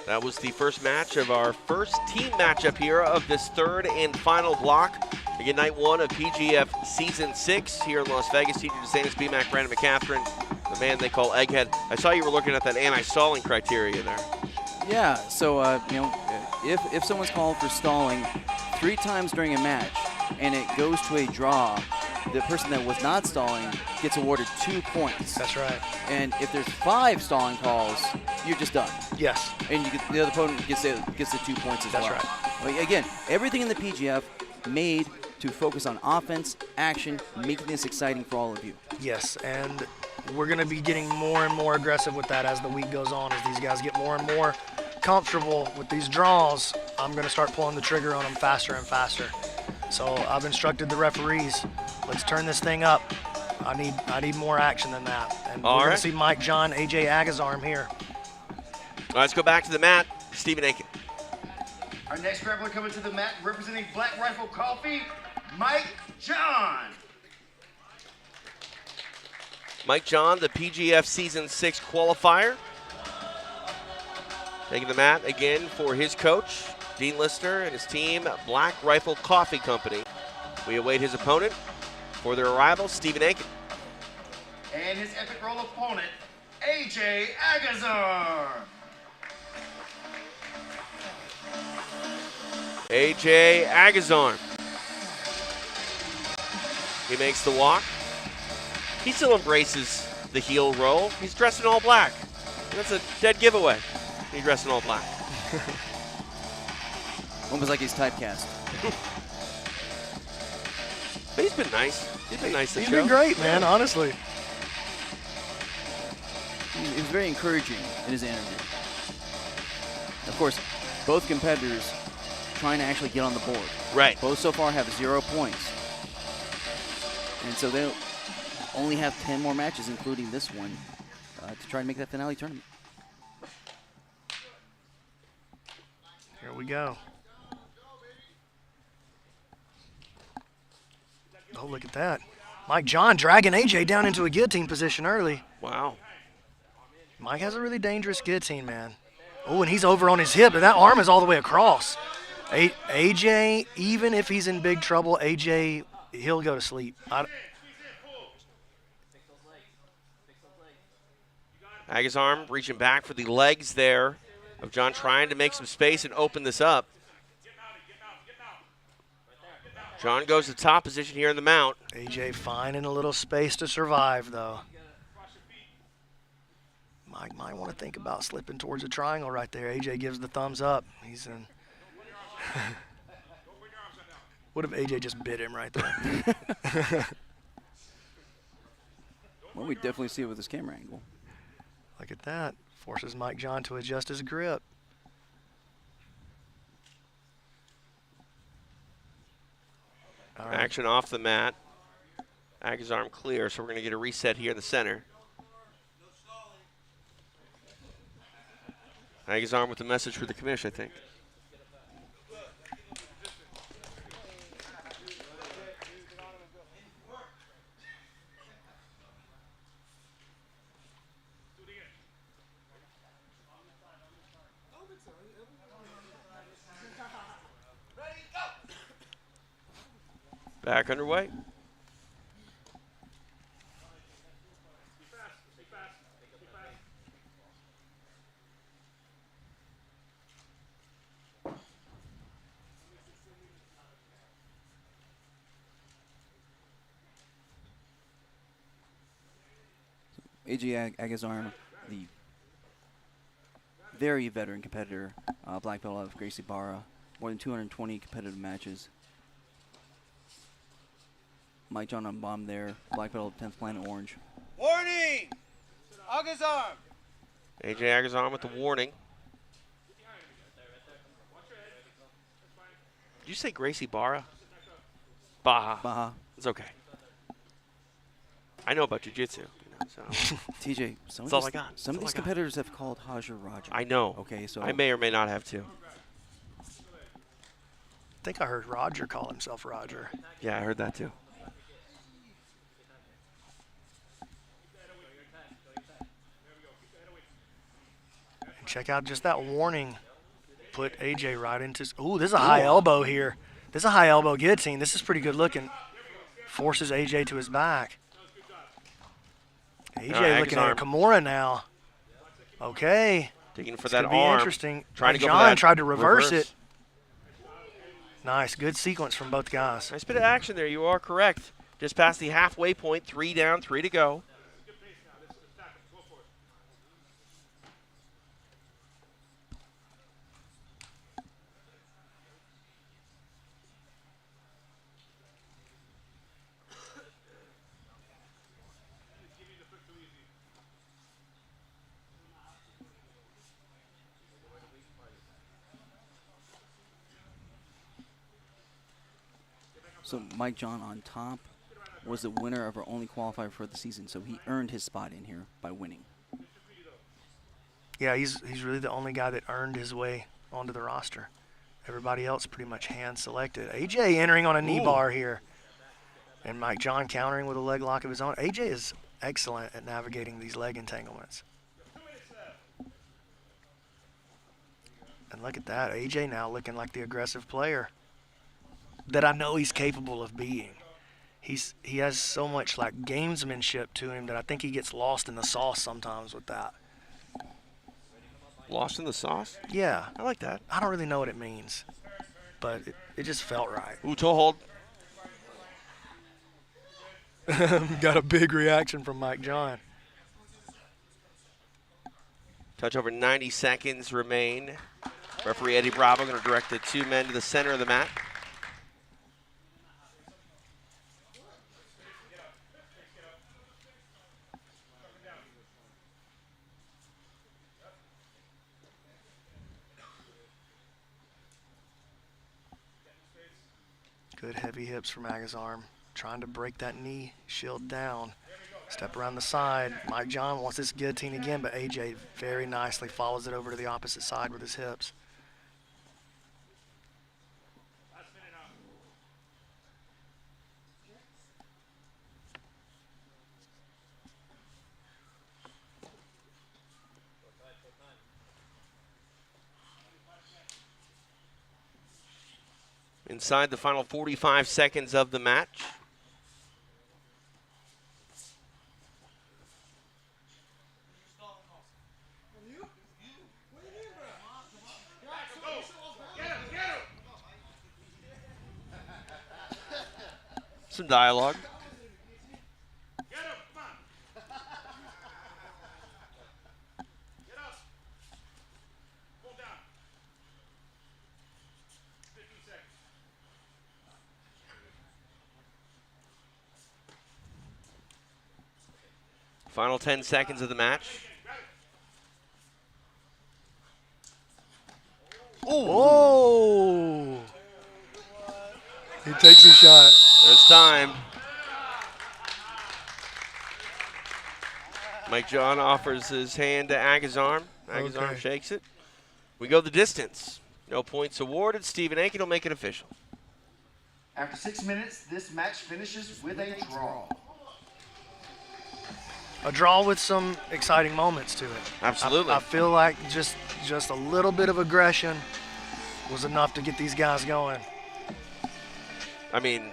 That was the first match of our first team matchup here of this third and final block. Again, night 1 of PGF Season 6 here in Las Vegas. TJ DeSantis, BMAC, Brandon McCatherine, the man they call Egghead. I saw you were looking at that anti-stalling criteria there. Yeah, so, if someone's called for stalling 3 times during a match and it goes to a draw, the person that was not stalling gets awarded 2 points. That's right. And if there's 5 stalling calls, you're just done. Yes. And the other opponent gets the 2 points as well. That's right. Like, again, everything in the PGF made to focus on offense, action, making this exciting for all of you. Yes, and we're going to be getting more and more aggressive with that as the week goes on. As these guys get more and more comfortable with these draws, I'm going to start pulling the trigger on them faster and faster. So I've instructed the referees, let's turn this thing up. I need more action than that. And we're going to see Mike John, AJ Agazarm here. Let's go back to the mat. Stephen Aiken. Our next grappler coming to the mat, representing Black Rifle Coffee, Mike John. Mike John, the PGF Season 6 qualifier. Taking the mat again for his coach, Dean Lister, and his team, Black Rifle Coffee Company. We await his opponent for their arrival, Stephen Aiken. And his epic roll opponent, AJ Agazarm. AJ Agazarm. He makes the walk. He still embraces the heel roll. He's dressed in all black. That's a dead giveaway. He's dressed in all black. Almost like he's typecast. But he's been nice. He's been nice to He's show. been great, man, honestly. He was very encouraging in his interview. Of course, both competitors trying to actually get on the board. Right. Both so far have 0 points. And so they only have 10 more matches, including this one, to try and make that finale tournament. Here we go. Oh, look at that. Mike John dragging AJ down into a guillotine position early. Wow. Mike has a really dangerous guillotine, man. Oh, and he's over on his hip, and that arm is all the way across. AJ, even if he's in big trouble, AJ, he'll go to sleep. Agazarm reaching back for the legs there of John, trying to make some space and open this up. John goes to top position here in the mount. AJ finding a little space to survive, though. Mike might want to think about slipping towards a triangle right there. AJ gives the thumbs up. He's in. What if AJ just bit him right there? Well, we definitely see it with this camera angle. Look at that. Forces Mike John to adjust his grip. All right. Action off the mat. Agazarm clear, so we're going to get a reset here in the center. Agazarm with a message for the commission, I think. Back underway. AJ Agazarm, the very veteran competitor, black belt out of Gracie Barra, more than 220 competitive matches. Mike John on bomb there, black belt 10th Planet Orange. Warning! Agazarm. AJ Agazarm with the warning. Did you say Gracie Barra? Baja. Baja. It's okay. I know about jiu-jitsu. So. TJ, That's all I got. Some of these competitors have called Hajar Roger. I know. Okay, so I may or may not have too. I think I heard Roger call himself Roger. Yeah, I heard that too. And check out just that warning. Put AJ right into. Ooh, this is a high elbow here. This is a high elbow guillotine. This is pretty good looking. Forces AJ to his back. AJ looking at a Kimura now. Okay. Digging for This that could be arm. interesting. Trying to go John for that tried to reverse it. Nice. Good sequence from both guys. Nice bit of action there. You are correct. Just past the halfway point. 3 down, 3 to go. So Mike John on top was the winner of our only qualifier for the season, so he earned his spot in here by winning. Yeah, he's really the only guy that earned his way onto the roster. Everybody else pretty much hand selected. AJ entering on a knee bar here. And Mike John countering with a leg lock of his own. AJ is excellent at navigating these leg entanglements. And look at that. AJ now looking like the aggressive player that I know he's capable of being. He has so much like gamesmanship to him that I think he gets lost in the sauce sometimes with that. Lost in the sauce? Yeah. I like that. I don't really know what it means, but it just felt right. Ooh, toe hold. Got a big reaction from Mike John. Touch over 90 seconds remain. Referee Eddie Bravo going to direct the 2 men to the center of the mat. Good heavy hips from Agazarm. Trying to break that knee shield down. Step around the side. Mike John wants this guillotine again, but AJ very nicely follows it over to the opposite side with his hips. Inside the final 45 seconds of the match. Some dialogue. Final 10 seconds of the match. Oh! He takes his shot. There's time. Mike John offers his hand to Agazarm. Agazarm shakes it. We go the distance. No points awarded. Stephen Aiken will make it official. After 6 minutes, this match finishes with a draw. A draw with some exciting moments to it. Absolutely. I feel like just a little bit of aggression was enough to get these guys going. I mean,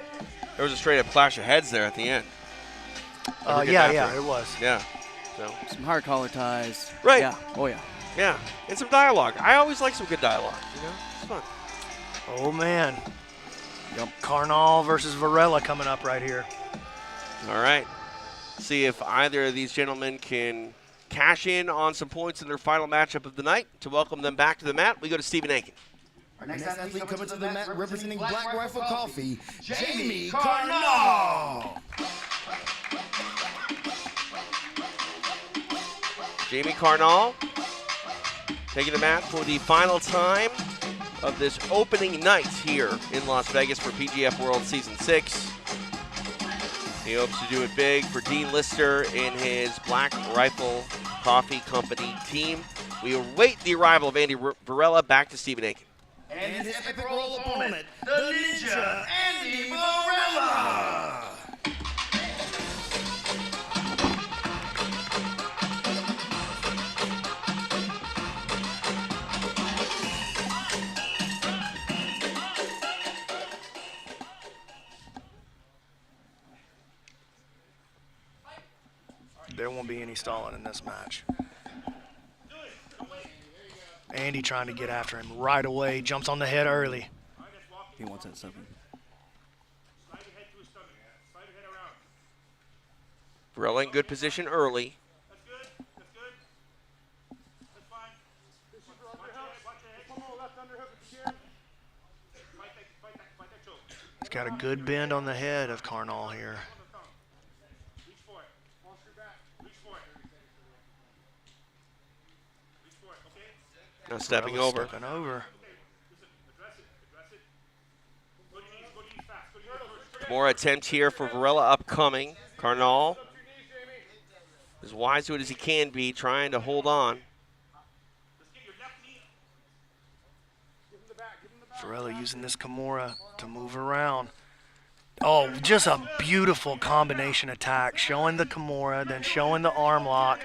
there was a straight up clash of heads there at the end. Yeah, it was. Yeah. So some hard collar ties. Right. Yeah. Oh yeah. Yeah. And some dialogue. I always like some good dialogue. You know, it's fun. Oh man. Yep. Carnall versus Varela coming up right here. All right. See if either of these gentlemen can cash in on some points in their final matchup of the night. To welcome them back to the mat, we go to Stephen Aiken. Our next athlete coming to the mat representing Black Rifle Coffee, Jamie Carnall. Jamie Carnall taking the mat for the final time of this opening night here in Las Vegas for PGF World Season 6. He hopes to do it big for Dean Lister and his Black Rifle Coffee Company team. We await the arrival of Andy Varela. Back to Stephen Aiken. And his epic roll opponent, the Ninja, Andy Varela. There won't be any stalling in this match. Andy trying to get after him right away, jumps on the head early. He wants that 7. Varela in good position early. He's got a good bend on the head of Carnall here. Now stepping over. Stepping over. More attempt here for Varela upcoming. Carnall as wise to it as he can be, trying to hold on. Varela using this Kimura to move around. Oh, just a beautiful combination attack. Showing the Kimura, then showing the arm lock,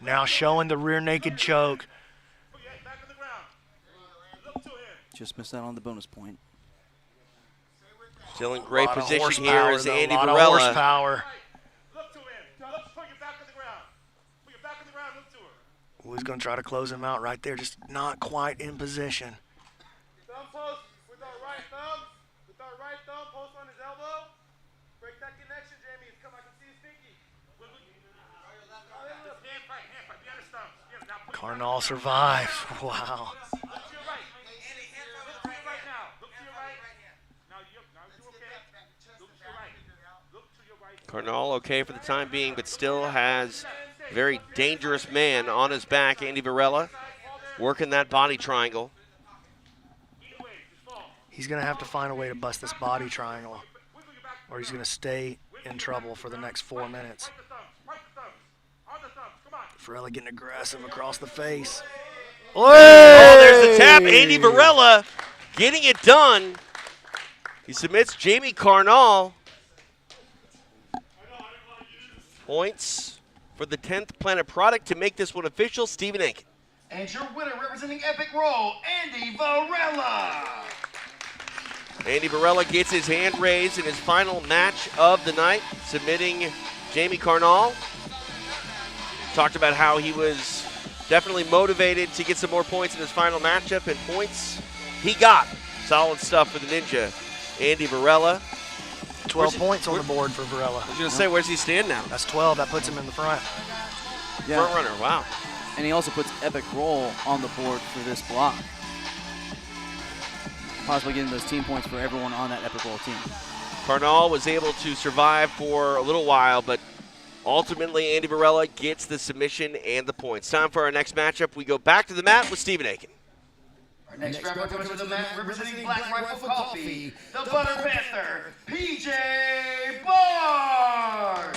now showing the rear naked choke. Just missed out on the bonus point. Still in great position here is Andy Varela. Horsepower. Ooh, he's going to try to close him out right there, just not quite in position. Thumb post with our right thumb. With our right thumb, post on his elbow. Break that connection, Jamie. Come, I can see his pinky. Carnall survives. Wow. Carnall okay for the time being, but still has a very dangerous man on his back, Andy Varela, working that body triangle. He's going to have to find a way to bust this body triangle, or he's going to stay in trouble for the next 4 minutes. Varela getting aggressive across the face. Oh, there's the tap. Andy Varela getting it done. He submits Jamie Carnall. Points for the 10th Planet product to make this one official. Stephen Aiken. And your winner representing Epic Roll, Andy Varela. Andy Varela gets his hand raised in his final match of the night, submitting Jamie Carnall. Talked about how he was definitely motivated to get some more points in his final matchup, and points he got. Solid stuff for the Ninja. Andy Varela. 12 points on the board for Varela. I was going to say, where's he stand now? That's 12. That puts him in the front. Yeah. Front runner, wow. And he also puts Epic Roll on the board for this block. Possibly getting those team points for everyone on that Epic Roll team. Carnall was able to survive for a little while, but ultimately Andy Varela gets the submission and the points. Time for our next matchup. We go back to the mat with Stephen Aiken. Our next rapper comes to the mat representing Black Rifle Coffee, the Butter Panther, PJ Barch.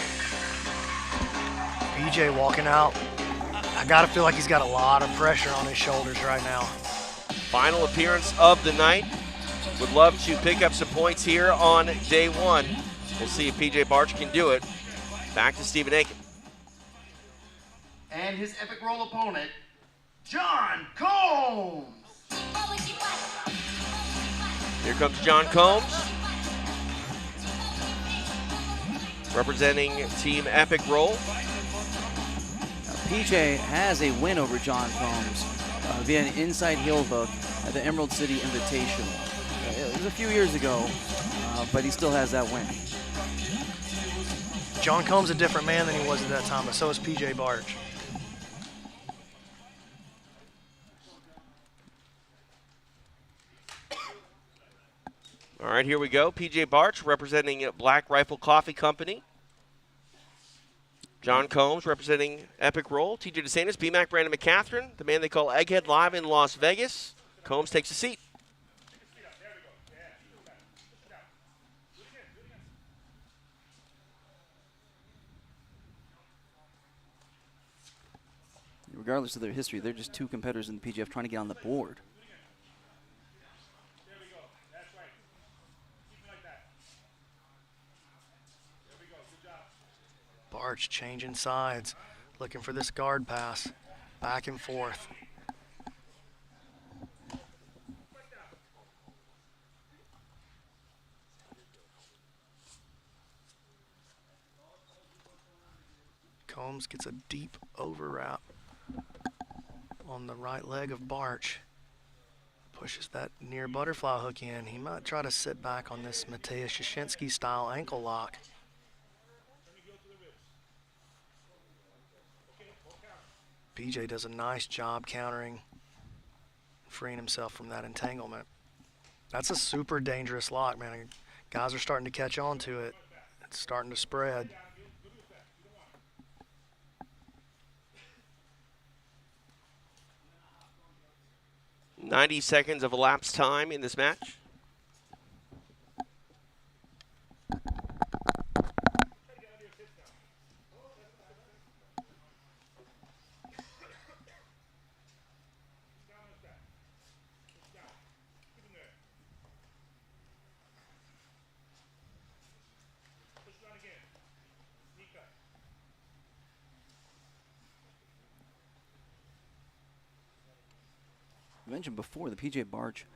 PJ walking out. I got to feel like he's got a lot of pressure on his shoulders right now. Final appearance of the night. Would love to pick up some points here on day one. We'll see if PJ Barch can do it. Back to Stephen Aiken. And his Epic Roll opponent, John Combs. Here comes John Combs, representing Team Epic Roll. PJ has a win over John Combs via an inside heel hook at the Emerald City Invitational. It was a few years ago, but he still has that win. John Combs a different man than he was at that time, but so is PJ Barch. All right, here we go. PJ Barch representing Black Rifle Coffee Company. John Combs representing Epic Roll. TJ DeSantis, BMAC Brandon McCatherine, the man they call Egghead live in Las Vegas. Combs takes a seat. Regardless of their history, they're just two competitors in the PGF trying to get on the board. Barch changing sides, looking for this guard pass, back and forth. Combs gets a deep overwrap on the right leg of Barch. Pushes that near butterfly hook in. He might try to sit back on this Mateusz Jashinsky style ankle lock. PJ does a nice job countering, freeing himself from that entanglement. That's a super dangerous lock, man. Guys are starting to catch on to it. It's starting to spread. .90 seconds of elapsed time in this match. I mentioned before, the PGA Barch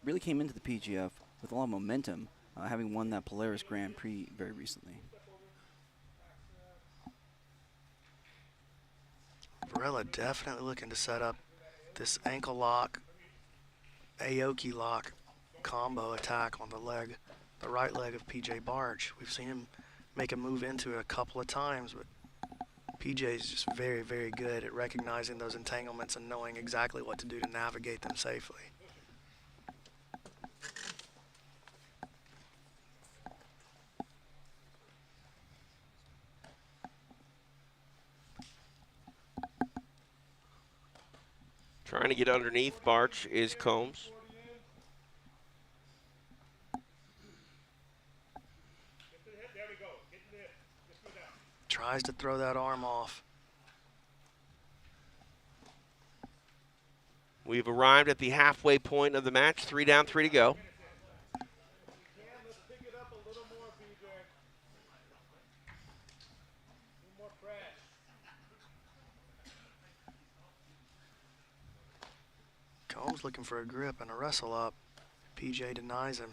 really came into the PGF with a lot of momentum, having won that Polaris Grand Prix very recently. Varela definitely looking to set up this ankle lock, Aoki lock combo attack on the leg, the right leg of PJ Barch. We've seen him make a move into it a couple of times, but PJ is just very, very good at recognizing those entanglements and knowing exactly what to do to navigate them safely. Trying to get underneath Barch is Combs. Tries to throw that arm off. We've arrived at the halfway point of the match. 3 down, 3 to go. Combs looking for a grip and a wrestle up. PJ denies him.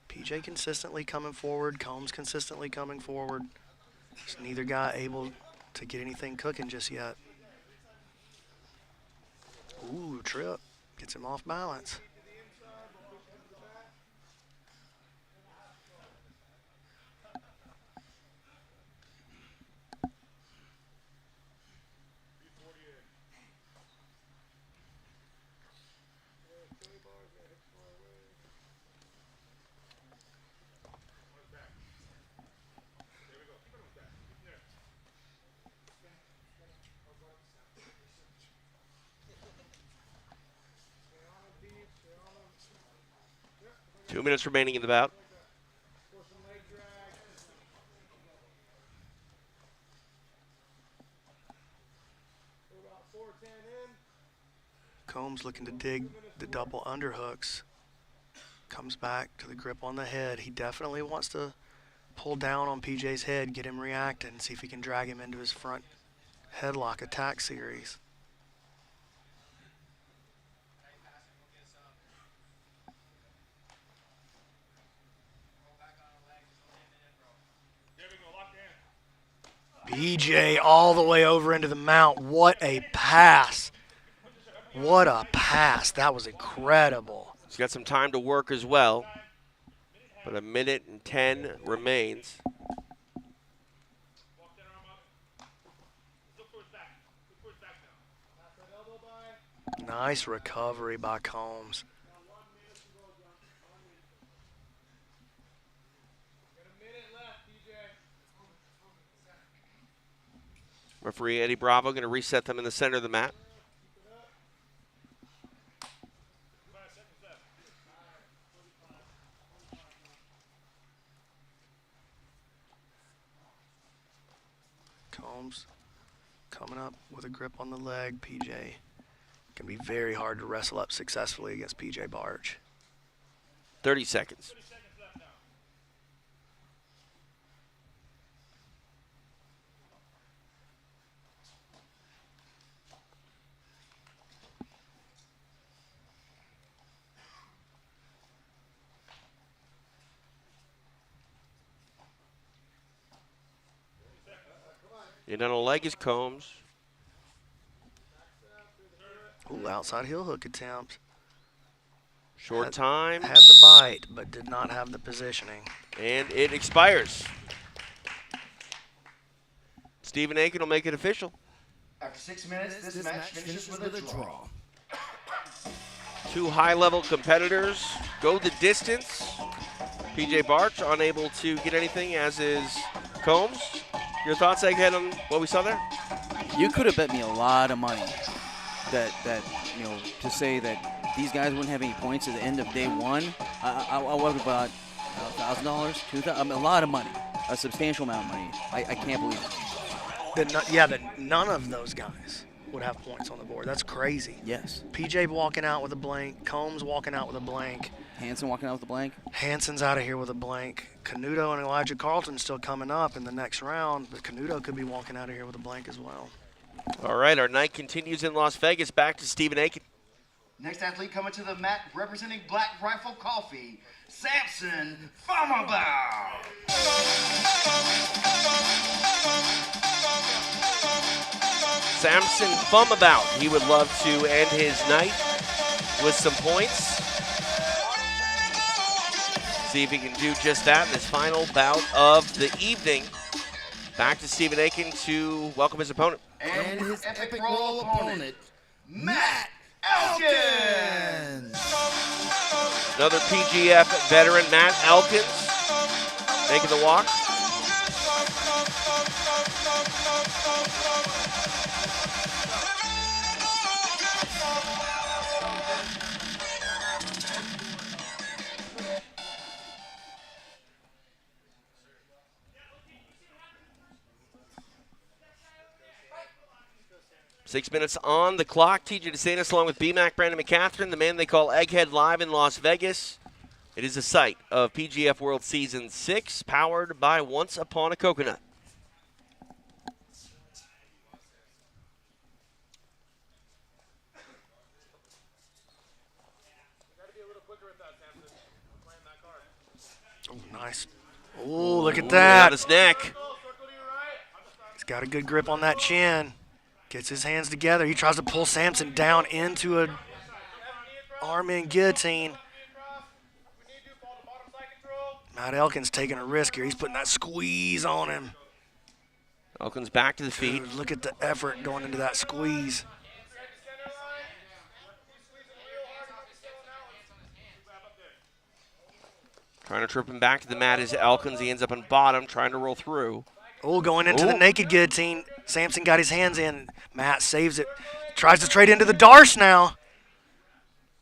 PJ consistently coming forward. Combs consistently coming forward. Just neither guy able to get anything cooking just yet. Ooh, trip. Gets him off balance. Two minutes remaining in the bout. Combs looking to dig the double underhooks. Comes back to the grip on the head. He definitely wants to pull down on PJ's head, get him reacting, see if he can drag him into his front headlock attack series. BJ all the way over into the mount. What a pass. What a pass. That was incredible. He's got some time to work as well, but 1 minute and 10 remains. Nice recovery by Combs. Referee Eddie Bravo going to reset them in the center of the mat. Combs coming up with a grip on the leg. PJ can be very hard to wrestle up successfully against PJ Barch. 30 seconds. In on a leg is Combs. Ooh, outside heel hook attempt. Short time. Had the bite, but did not have the positioning. And it expires. Stephen Aiken will make it official. After 6 minutes, this match finishes with a draw. Two high-level competitors go the distance. PJ Barch unable to get anything, as is Combs. Your thoughts, Egghead, on what we saw there? You could have bet me a lot of money that to say that these guys wouldn't have any points at the end of day one. I would have bought $1,000, $2,000, a lot of money, a substantial amount of money. I can't believe it. That none of those guys would have points on the board. That's crazy. Yes. PJ walking out with a blank. Combs walking out with a blank. Hanson walking out with a blank. Hanson's out of here with a blank. Canuto and Elijah Carlton still coming up in the next round, but Canuto could be walking out of here with a blank as well. All right, our night continues in Las Vegas. Back to Stephen Aiken. Next athlete coming to the mat, representing Black Rifle Coffee, Samson Phommabout. Samson Phommabout. He would love to end his night with some points. See if he can do just that in this final bout of the evening. Back to Stephen Aiken to welcome his opponent. And his epic roll opponent, Matt Elkins. Another PGF veteran, Matt Elkins, making the walk. Six minutes on the clock. TJ DeSantis along with BMAC, Brandon McCatherine, the man they call Egghead, live in Las Vegas. It is the site of PGF World Season 6, powered by Once Upon a Coconut. Oh, nice. Oh, look at that. On his neck. He's got a good grip on that chin. Gets his hands together. He tries to pull Samson down into a arm-in guillotine. Matt Elkins taking a risk here. He's putting that squeeze on him. Elkins back to the feet. Dude, look at the effort going into that squeeze. Trying to trip him back to the mat is Elkins. He ends up on bottom, trying to roll through. Oh, going into the naked guillotine. Samson got his hands in. Matt saves it. Tries to trade into the Darce now.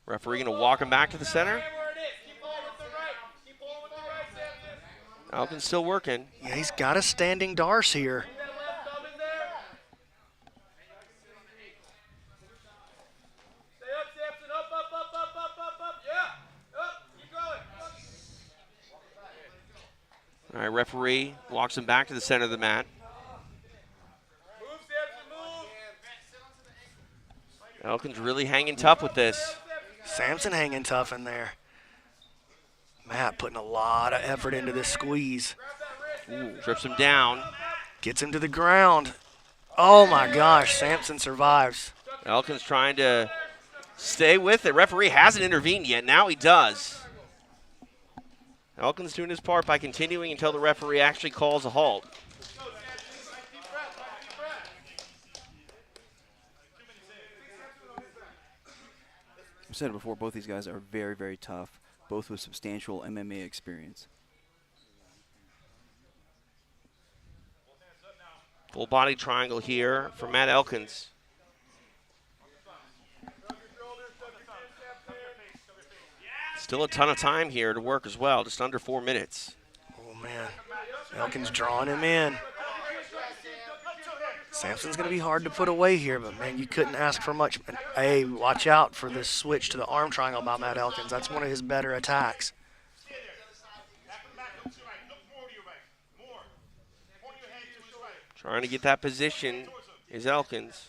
Referee going to walk him back to the center. Elkins still working. Yeah, he's got a standing Darce here. All right, referee walks him back to the center of the mat. Elkins really hanging tough with this. Samson hanging tough in there. Matt putting a lot of effort into this squeeze. Ooh, trips him down. Gets him to the ground. Oh my gosh, Samson survives. Elkins trying to stay with it. Referee hasn't intervened yet. Now he does. Elkins doing his part by continuing until the referee actually calls a halt. I've said it before, both these guys are very, very tough, both with substantial MMA experience. Full body triangle here for Matt Elkins. Still a ton of time here to work as well, just under 4 minutes. Oh, man. Elkins drawing him in. Samson's going to be hard to put away here, but, man, you couldn't ask for much. Hey, watch out for this switch to the arm triangle by Matt Elkins. That's one of his better attacks. Trying to get that position is Elkins.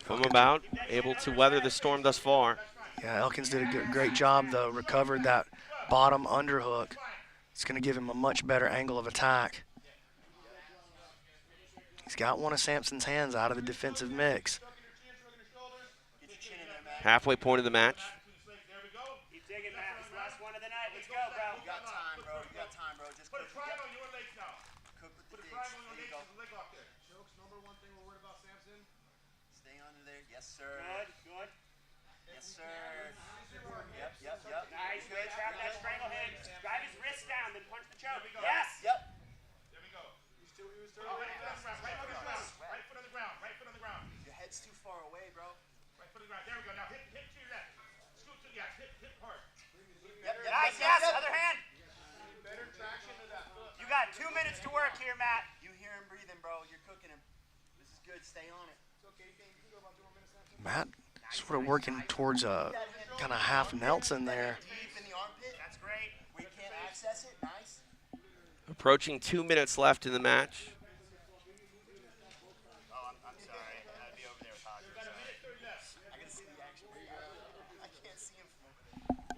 Phommabout able to weather the storm thus far. Yeah, Elkins did a great job, though. Recovered that bottom underhook. It's going to give him a much better angle of attack. He's got one of Samson's hands out of the defensive mix. Halfway point of the match. Keep digging, Matt. It's the last one of the night. Let's go, bro. You got time, bro. You got time, bro. Just put a triangle on your legs now. Cook with the digs. There you go. Leg lock there. Chokes, number one thing we're worried about, Samson. Stay under there. Yes, sir. Good, good. Yes, sir. Yep. Nice. Good. Trap that strangle hand. Drive his wrist down, then punch the choke. Yes. Yep. There we go. Right foot on the ground. Right foot on the ground. Your head's too far away, bro. Right foot on the ground. There we go. Now hit to your left. Scoot to the hip hard. Yep. Nice. Yes. Other hand. Better traction to that foot. You got 2 minutes to work here, Matt. You hear him breathing, bro. You're cooking him. This is good. Stay on it. It's okay. You can go about 2 more minutes. Matt sort of working towards a kind of half Nelson there. Deep in the armpit. That's great. We can't access it. Nice. Approaching 2 minutes left in the match. Oh, I'm sorry. I'd be over there with Hoder. I can see the action. I can't see him from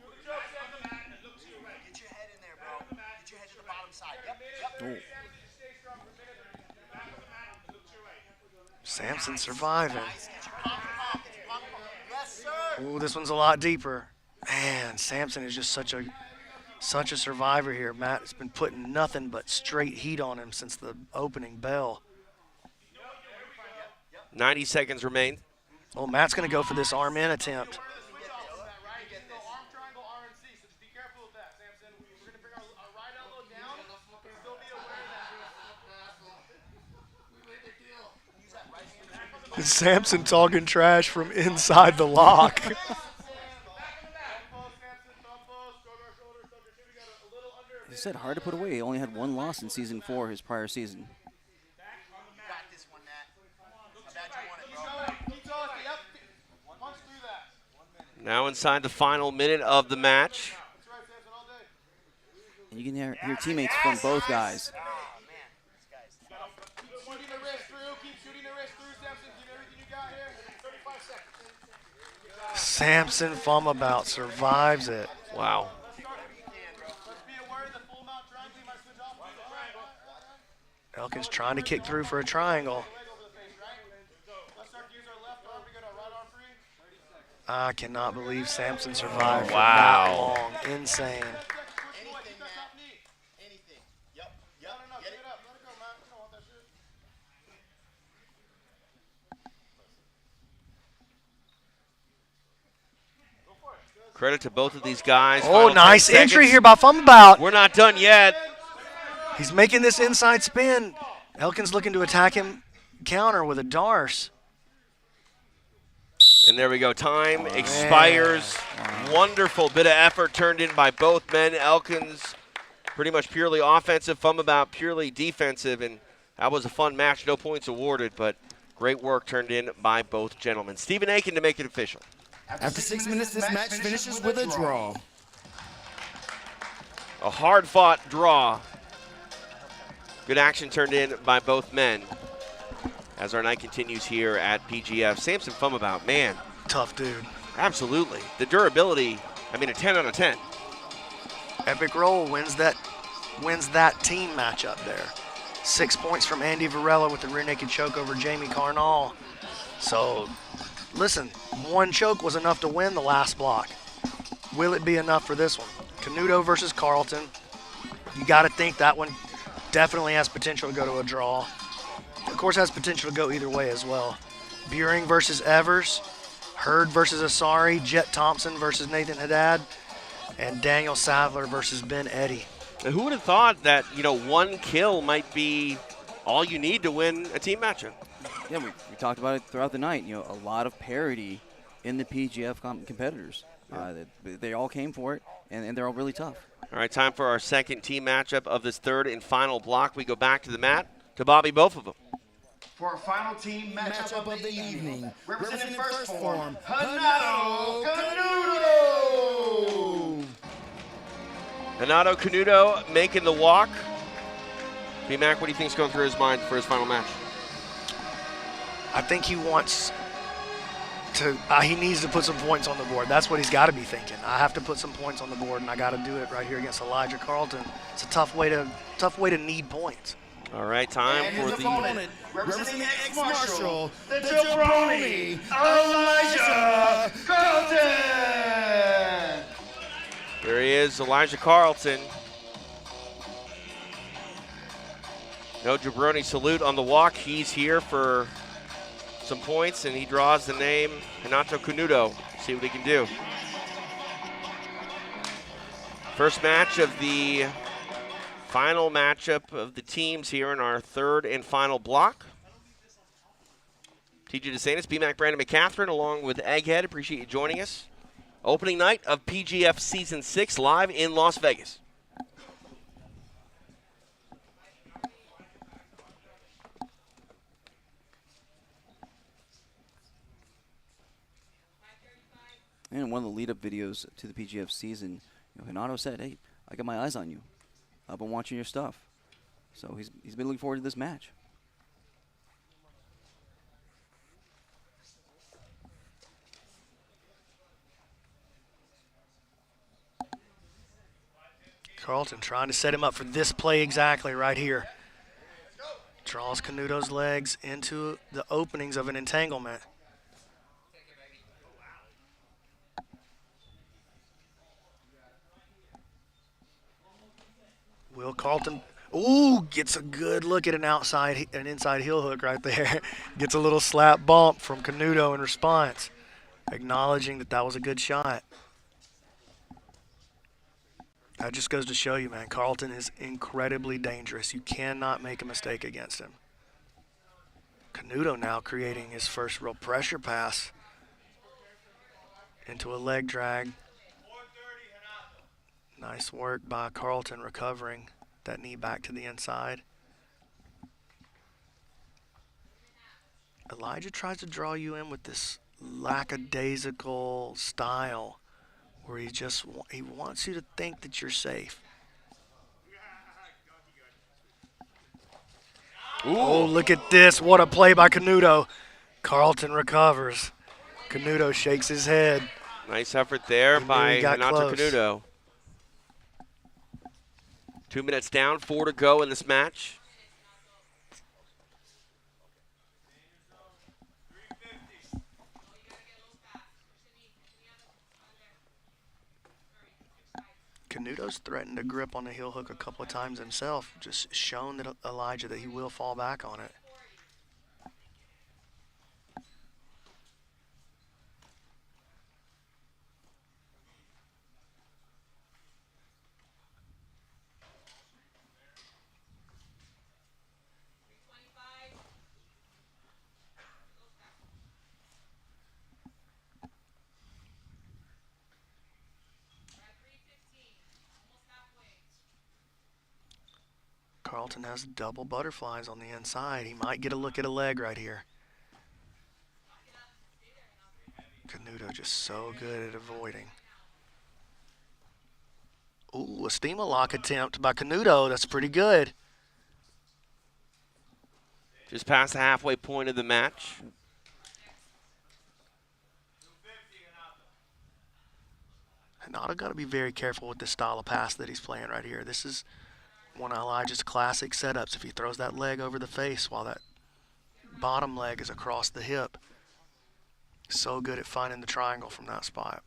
over there. Get your head in there, bro. Get your head to the bottom side. Yep. Samson surviving. Yes, sir. Ooh, this one's a lot deeper. Man, Samson is just such a survivor here. Matt has been putting nothing but straight heat on him since the opening bell. 90 seconds remain. Oh, Matt's going to go for this arm in attempt. Samson talking trash from inside the lock. He said hard to put away. He only had one loss in season 4, his prior season. Now inside the final minute of the match. And you can hear teammates from both guys. Samson Phommabout survives it. Wow. Elkins trying to kick through for a triangle. I cannot believe Samson survived for that long. Insane. Credit to both of these guys. Oh, Final nice 10 entry seconds. here by Phommabout. We're not done yet. He's making this inside spin. Elkins looking to attack him, counter with a Darce. And there we go. Time expires. Wonderful bit of effort turned in by both men. Elkins pretty much purely offensive, Phommabout purely defensive, and that was a fun match. No points awarded, but great work turned in by both gentlemen. Stephen Aiken to make it official. After 6 minutes, this match finishes with a draw. A hard-fought draw. Good action turned in by both men as our night continues here at PGF. Samson Phommabout, man. Tough dude. Absolutely. The durability, I mean, a 10 out of 10. Epic Roll wins that team matchup there. 6 points from Andy Varela with the rear naked choke over Jamie Carnall. So, listen, one choke was enough to win the last block. Will it be enough for this one? Canuto versus Carlton. You got to think that one definitely has potential to go to a draw. course, has potential to go either way as well. Beuhring versus Evers, Hurd versus Assari, Jett Thompson versus Nathan Haddad, and Daniel Sathler versus Ben Eddy. And who would have thought that, one kill might be all you need to win a team matchup? Yeah, we talked about it throughout the night. A lot of parity in the PGF competitors. They all came for it, and they're all really tough. All right, time for our second team matchup of this third and final block. We go back to the mat to Bobby both of them. For our final team matchup of the evening, representing first Phorm, Renato Canuto. Renato Canuto making the walk. B-Mac, what do you think is going through his mind for his final match? I think he wants to, he needs to put some points on the board. That's what he's got to be thinking. I have to put some points on the board, and I got to do it right here against Elijah Carlton. It's a tough way to need points. All right, time And for his the opponent, representing ex-Marshall, the jabroni, Elijah Carlton. There he is, Elijah Carlton. No jabroni salute on the walk. He's here for some points, and he draws the name Renato Canuto. See what he can do. First match of the final matchup of the teams here in our third and final block. TJ DeSantis, B-Mac, Brandon McCatherine, along with Egghead. Appreciate you joining us. Opening night of PGF Season 6 live in Las Vegas. And in one of the lead-up videos to the PGF season, Renato said, "Hey, I got my eyes on you. I've been watching your stuff." So he's been looking forward to this match. Carlton trying to set him up for this play exactly right here. Draws Canuto's legs into the openings of an entanglement. Will Carlton, gets a good look at an inside heel hook right there. Gets a little slap bump from Canuto in response, acknowledging that was a good shot. That just goes to show you, man, Carlton is incredibly dangerous. You cannot make a mistake against him. Canuto now creating his first real pressure pass into a leg drag. Nice work by Carlton recovering that knee back to the inside. Elijah tries to draw you in with this lackadaisical style where he wants you to think that you're safe. Ooh. Oh, look at this. What a play by Canuto. Carlton recovers. Canuto shakes his head. Nice effort there by Renato close. Canuto. 2 minutes down, 4 to go in this match. Canuto's threatened to grip on the heel hook a couple of times himself, just shown that Elijah that he will fall back on it. Carlton has double butterflies on the inside. He might get a look at a leg right here. Canuto just so good at avoiding. Ooh, a steamer lock attempt by Canuto. That's pretty good. Just past the halfway point of the match. Renato got to be very careful with this style of pass that he's playing right here. This is one of Elijah's classic setups. If he throws that leg over the face while that bottom leg is across the hip, so good at finding the triangle from that spot.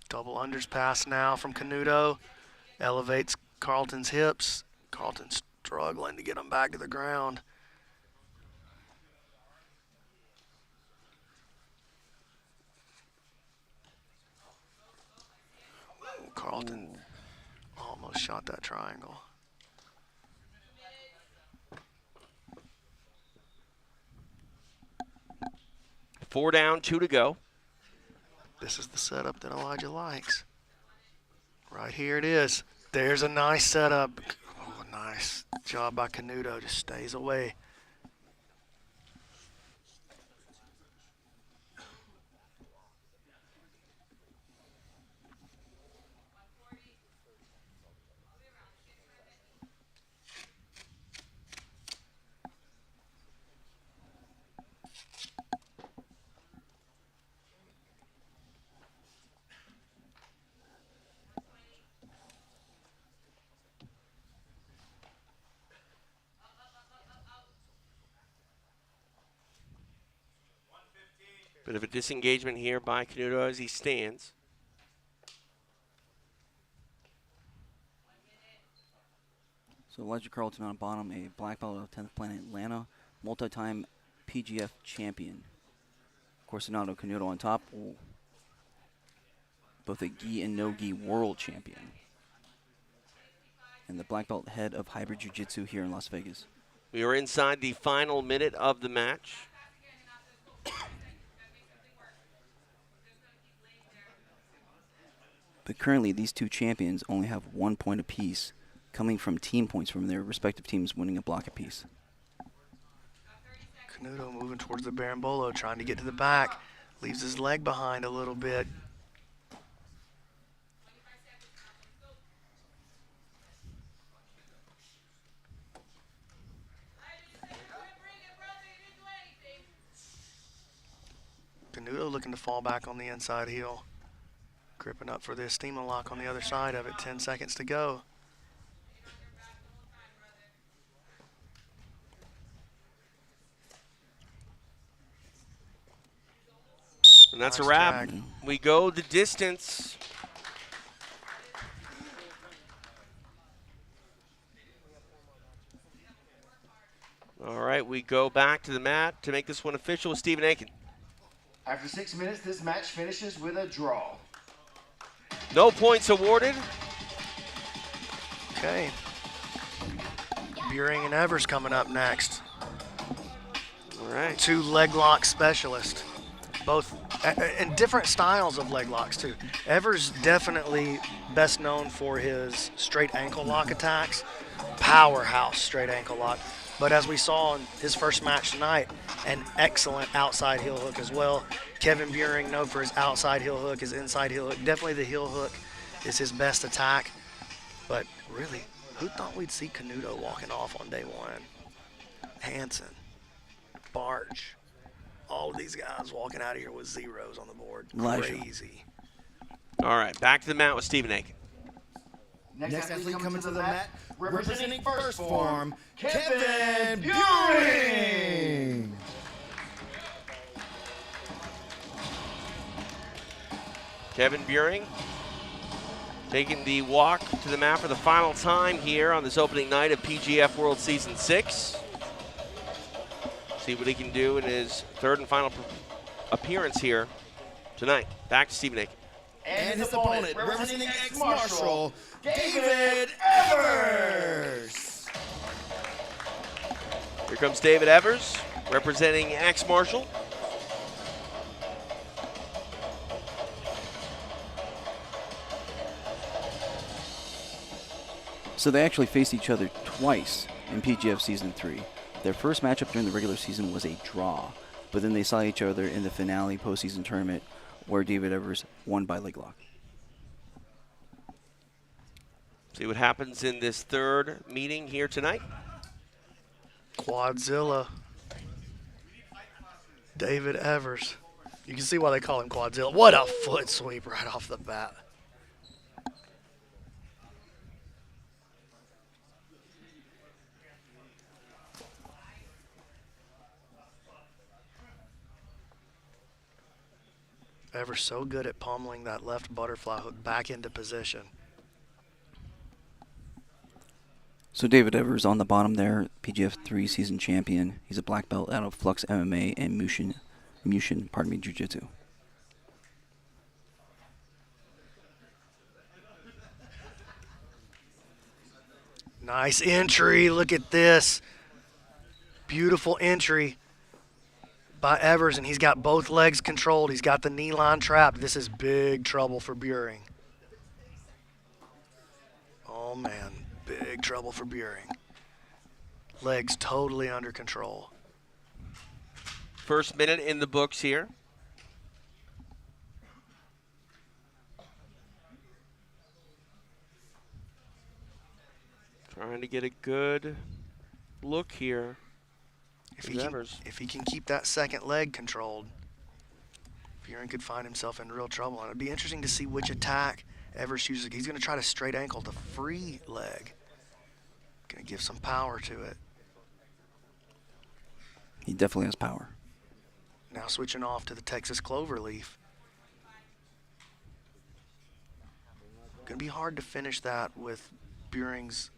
Double unders pass now from Canuto. Elevates Carlton's hips. Carlton's struggling to get him back to the ground. Carlton almost shot that triangle. Four down, 2 to go. This is the setup that Elijah likes. Right here it is. There's a nice setup. Oh, nice job by Canuto. Just stays away. Bit of a disengagement here by Canuto as he stands. So Elijah Carlton on bottom, a black belt of 10th Planet Atlanta, multi-time PGF champion. Of course, Renato Canuto on top, both a gi and no gi world champion. And the black belt head of hybrid jiu-jitsu here in Las Vegas. We are inside the final minute of the match. But currently, these two champions only have 1 point apiece, coming from team points from their respective teams winning a block apiece. Canuto moving towards the Barambolo, trying to get to the back. Leaves his leg behind a little bit. Canuto looking to fall back on the inside heel. Gripping up for the Estima lock on the other side of it. 10 seconds to go. And that's Nice a wrap. drag. We go the distance. All right, we go back to the mat to make this one official with Stephen Aiken. After 6 minutes, this match finishes with a draw. No points awarded. Okay. Beuhring and Evers coming up next. All right. Two leg lock specialists. Both in different styles of leg locks too. Evers definitely best known for his straight ankle lock attacks. Powerhouse straight ankle lock. But as we saw in his first match tonight, an excellent outside heel hook as well. Kevin Beuhring known for his outside heel hook, his inside heel hook. Definitely the heel hook is his best attack. But really, who thought we'd see Canuto walking off on day one? Hanson, Barch, all of these guys walking out of here with zeros on the board. Elijah. Crazy. All right, back to the mat with Stephen Aiken. Next athlete coming to the mat, representing first Phorm, Kevin Beuhring. Kevin Beuhring taking the walk to the mat for the final time here on this opening night of PGF World Season 6. See what he can do in his third and final appearance here tonight. Back to Stephen Aiken. And his opponent, representing ex-Marshal, David Evers. Here comes David Evers, representing ex-Marshal. So they actually faced each other twice in PGF Season 3. Their first matchup during the regular season was a draw, but then they saw each other in the finale postseason tournament where David Evers won by leg lock. See what happens in this third meeting here tonight. Quadzilla. David Evers. You can see why they call him Quadzilla. What a foot sweep right off the bat. Evers so good at pummeling that left butterfly hook back into position. So David Evers on the bottom there, PGF 3-season champion. He's a black belt out of Flux MMA and Mushin Jiu-Jitsu. Nice entry. Look at this. Beautiful entry by Evers, and he's got both legs controlled. He's got the knee line trapped. This is big trouble for Beuhring. Oh, man. Big trouble for Beuhring. Legs totally under control. First minute in the books here. Trying to get a good look here. If he can keep that second leg controlled, Beuhring could find himself in real trouble. And it'd be interesting to see which attack Evers uses. He's going to try to straight ankle the free leg. Going to give some power to it. He definitely has power. Now switching off to the Texas Cloverleaf. Going to be hard to finish that with Beuhring's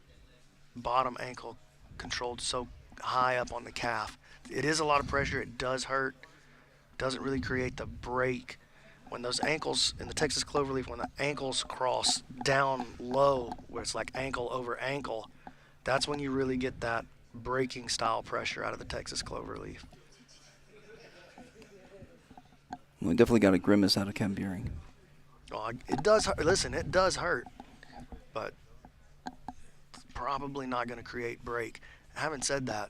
bottom ankle controlled so high up on the calf. It is a lot of pressure. It does hurt. Doesn't really create the break. When those ankles in the Texas Cloverleaf, when the ankles cross down low, where it's like ankle over ankle, that's when you really get that breaking style pressure out of the Texas Cloverleaf. Well, he definitely got a grimace out of Kevin Beuhring. Oh, it does hurt. Listen, it does hurt, but it's probably not going to create break. Having said that,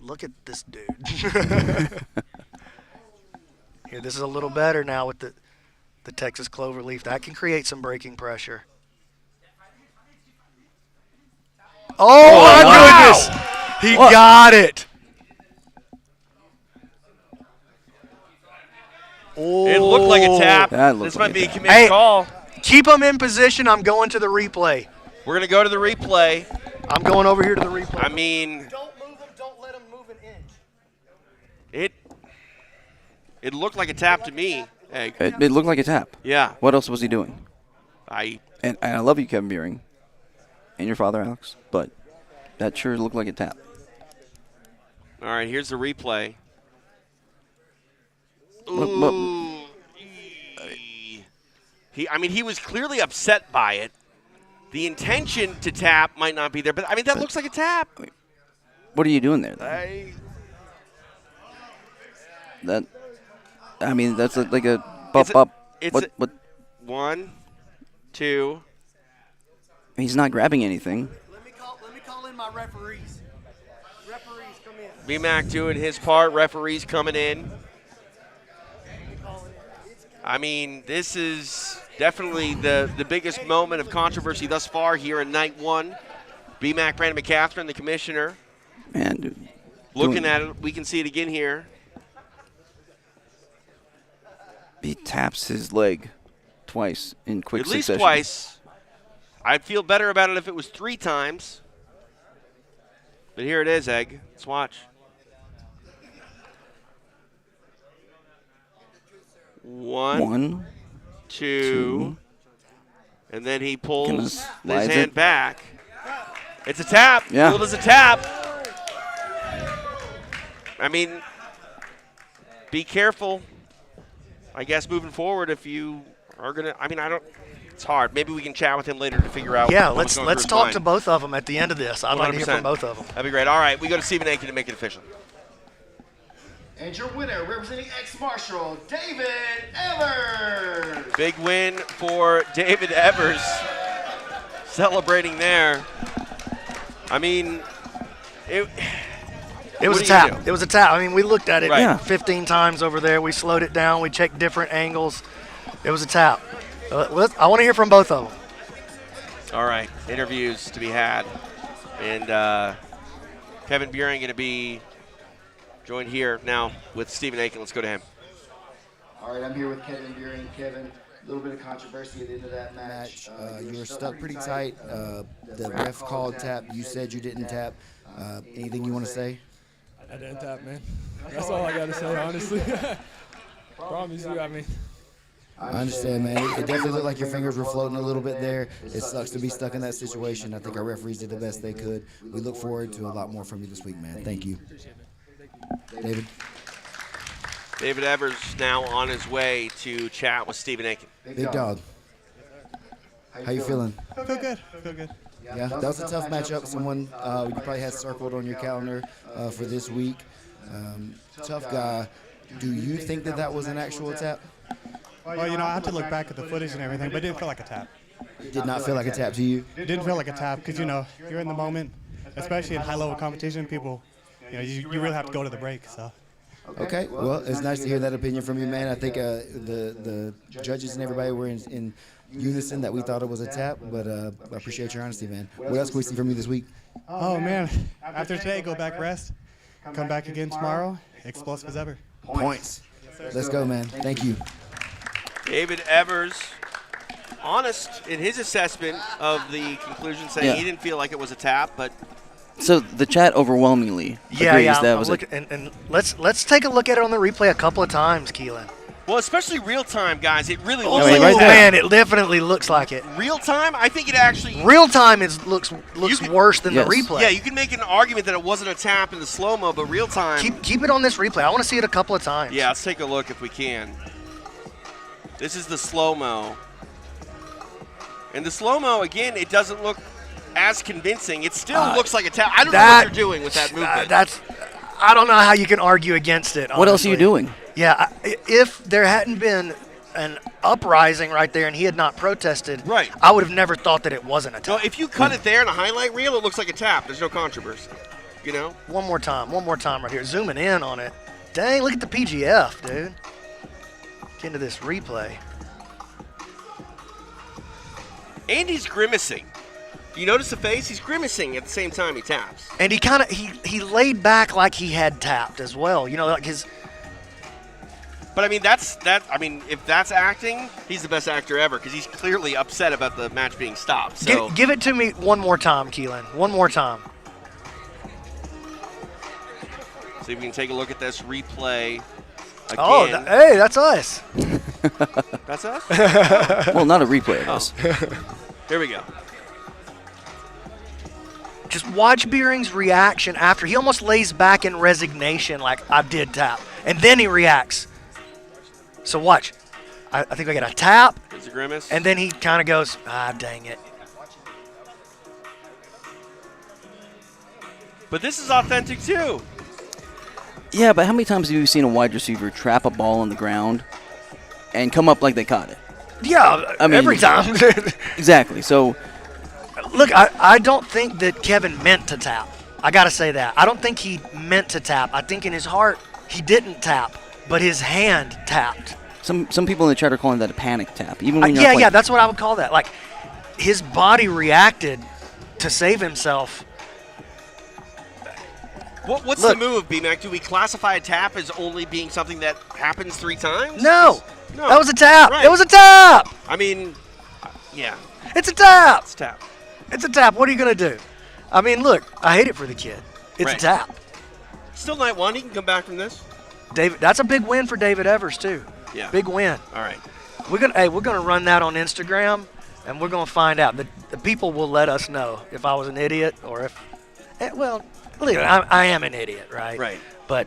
look at this dude. Here, this is a little better now with the Texas Cloverleaf. That can create some breaking pressure. Oh, my goodness! He got it. Oh. It looked like a tap. This might be a committed call. Keep him in position. I'm going to the replay. We're going to go to the replay. I'm going over here to the replay. I mean, don't move him. Don't let him move an inch. It looked like a tap to me. Egg. It looked like a tap. Yeah. What else was he doing? And I love you, Kevin Beuhring, and your father, Alex, but that sure looked like a tap. All right, here's the replay. Look. He was clearly upset by it. The intention to tap might not be there, but that looks like a tap. What are you doing there? That's like a up. What? 1, 2. He's not grabbing anything. Let me call in my referees. Referees, come in. BMAC doing his part. Referees coming in. This is definitely the biggest moment of controversy thus far here in night 1. BMAC, Brandon McCaffrey, the commissioner. Man, dude. Looking at it, we can see it again here. He taps his leg twice in quick succession. At least twice. I'd feel better about it if it was 3 times. But here it is, Egg. Let's watch. 1, 2, and then he pulls his hand back. It's a tap. Yeah. Ruled as a tap. Be careful, I guess, moving forward if you are going to. It's hard. Maybe we can chat with him later to figure out. Yeah, let's talk to both of them at the end of this. I'd like to hear from both of them. That'd be great. All right, we go to Stephen Aiken to make it official. And your winner, representing ex-Marshal, David Evers. Big win for David Evers. Celebrating there. It was a tap. It was a tap. We looked at it 15 times over there. We slowed it down. We checked different angles. It was a tap. I want to hear from both of them. All right, interviews to be had. And Kevin Beuhring going to be joined here now with Stephen Aiken. Let's go to him. All right, I'm here with Kevin Beuhring. Kevin, a little bit of controversy at the end of that match. You were stuck pretty tight. The ref called tap. You said you didn't tap. Anything you want to say? I didn't tap, man. That's all I got to say, honestly. Promise you, I understand, man. It definitely looked like your fingers were floating a little bit there. It sucks to be stuck in that situation. I think our referees did the best they could. We look forward to a lot more from you this week, man. Thank you. David? David Evers now on his way to chat with Stephen Aiken. Big dog. How you feeling? I feel good. Yeah, that was a tough matchup. Someone you probably had circled on your calendar for this week. Tough guy. Do you think that was an actual tap? Well, I have to look back at the footage and everything, but it didn't feel like a tap. It did not feel like a tap to you? It didn't feel like a tap because, you're in the moment, especially in high-level competition. People, you really have to go to the break. So. Okay, well, it's nice to hear that opinion from you, man. I think the judges and everybody were in unison that we thought it was a tap, but I appreciate your honesty, man. What else can we see from you this week? Oh, man. After today, go back rest, come back again tomorrow, explosive as ever. Points. Let's go, man. Thank you. David Evers, honest in his assessment of the conclusion, saying he didn't feel like it was a tap, but So the chat overwhelmingly agrees that was and let's take a look at it on the replay a couple of times, Keelan. Well, especially real time, guys. It really Oh, looks like right man, it definitely looks like it. real time. I think it actually Real time looks worse than the replay. Yeah, you can make an argument that it wasn't a tap in the slow mo, but real time. Keep it on this replay. I want to see it a couple of times. Yeah, let's take a look if we can. This is the slow mo, and the slow mo again. It doesn't look as convincing. It still looks like a tap. I don't know what they're doing with that movement. I don't know how you can argue against it. What else are you doing? Yeah, if there hadn't been an uprising right there and he had not protested, I would have never thought that it wasn't a tap. No, if you cut it there in a highlight reel, it looks like a tap. There's no controversy. One more time right here. Zooming in on it. Dang, look at the PGF, dude. Get into this replay. Andy's grimacing. You notice the face? He's grimacing at the same time he taps. And he laid back like he had tapped as well. Like his. But I mean, if that's acting, he's the best actor ever because he's clearly upset about the match being stopped. So Give it to me one more time, Keelan. One more time. See if we can take a look at this replay again. Oh, hey, that's us. That's us? Well, not a replay of us. Here we go. Just watch Beuhring's reaction after. He almost lays back in resignation like, I did tap. And then he reacts. So watch. I think I get a tap. There's a grimace. And then he kind of goes, dang it. But this is authentic too. Yeah, but how many times have you seen a wide receiver trap a ball on the ground and come up like they caught it? Yeah, I mean, every time. Exactly. So, look, I don't think that Kevin meant to tap. I got to say that. I don't think he meant to tap. I think in his heart he didn't tap, but his hand tapped. some people in the chat are calling that a panic tap. Even when you're yeah, that's what I would call that. Like, his body reacted to save himself. What's the move, B-Mac? Do we classify a tap as only being something that happens 3 times? No. No. That was a tap. Right. It was a tap. I mean, yeah. It's a tap. It's a tap. It's a tap. What are you going to do? I mean, look, I hate it for the kid. It's a tap. Still night 1. He can come back from this. David, that's a big win for David Evers, too. Yeah. Big win. All right. We're gonna run that on Instagram, and we're gonna find out. The people will let us know if I was an idiot or if. Well, I am an idiot, right? Right. But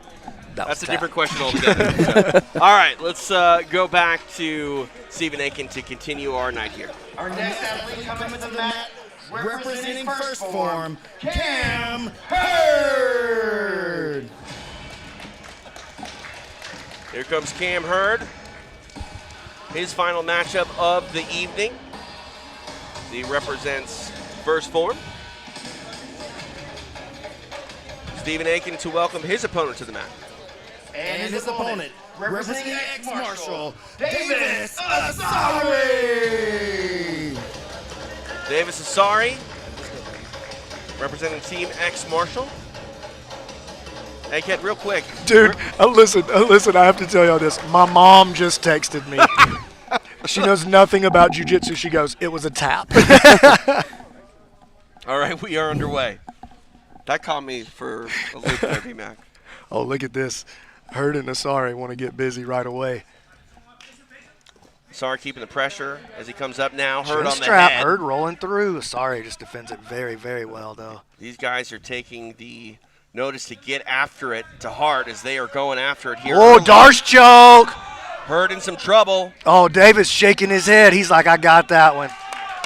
that's a different question altogether. All right, let's go back to Stephen Aiken to continue our night here. Our next athlete coming to the mat, representing First Phorm, Cam Hurd. Here comes Cam Hurd. His final matchup of the evening. He represents First Phorm. Stephen Aiken to welcome his opponent to the mat. And his opponent, representing ex-Marshal, Davis Assari. Davis Assari, representing Team Ex-Marshal. Hey, Ked, real quick. Dude, listen, I have to tell y'all this. My mom just texted me. She knows nothing about jiu-jitsu. She goes, it was a tap. All right, we are underway. That caught me for a loop there, B-Mac. Oh, look at this. Hurd and Asare want to get busy right away. Asare keeping the pressure as he comes up now. Hurd Chin on strap, the head. Hurd rolling through. Asare just defends it very, very well, though. These guys are taking the notice to get after it to heart as they are going after it here. Oh, Darce choke. Hurd in some trouble. Oh, Davis shaking his head. He's like, I got that one.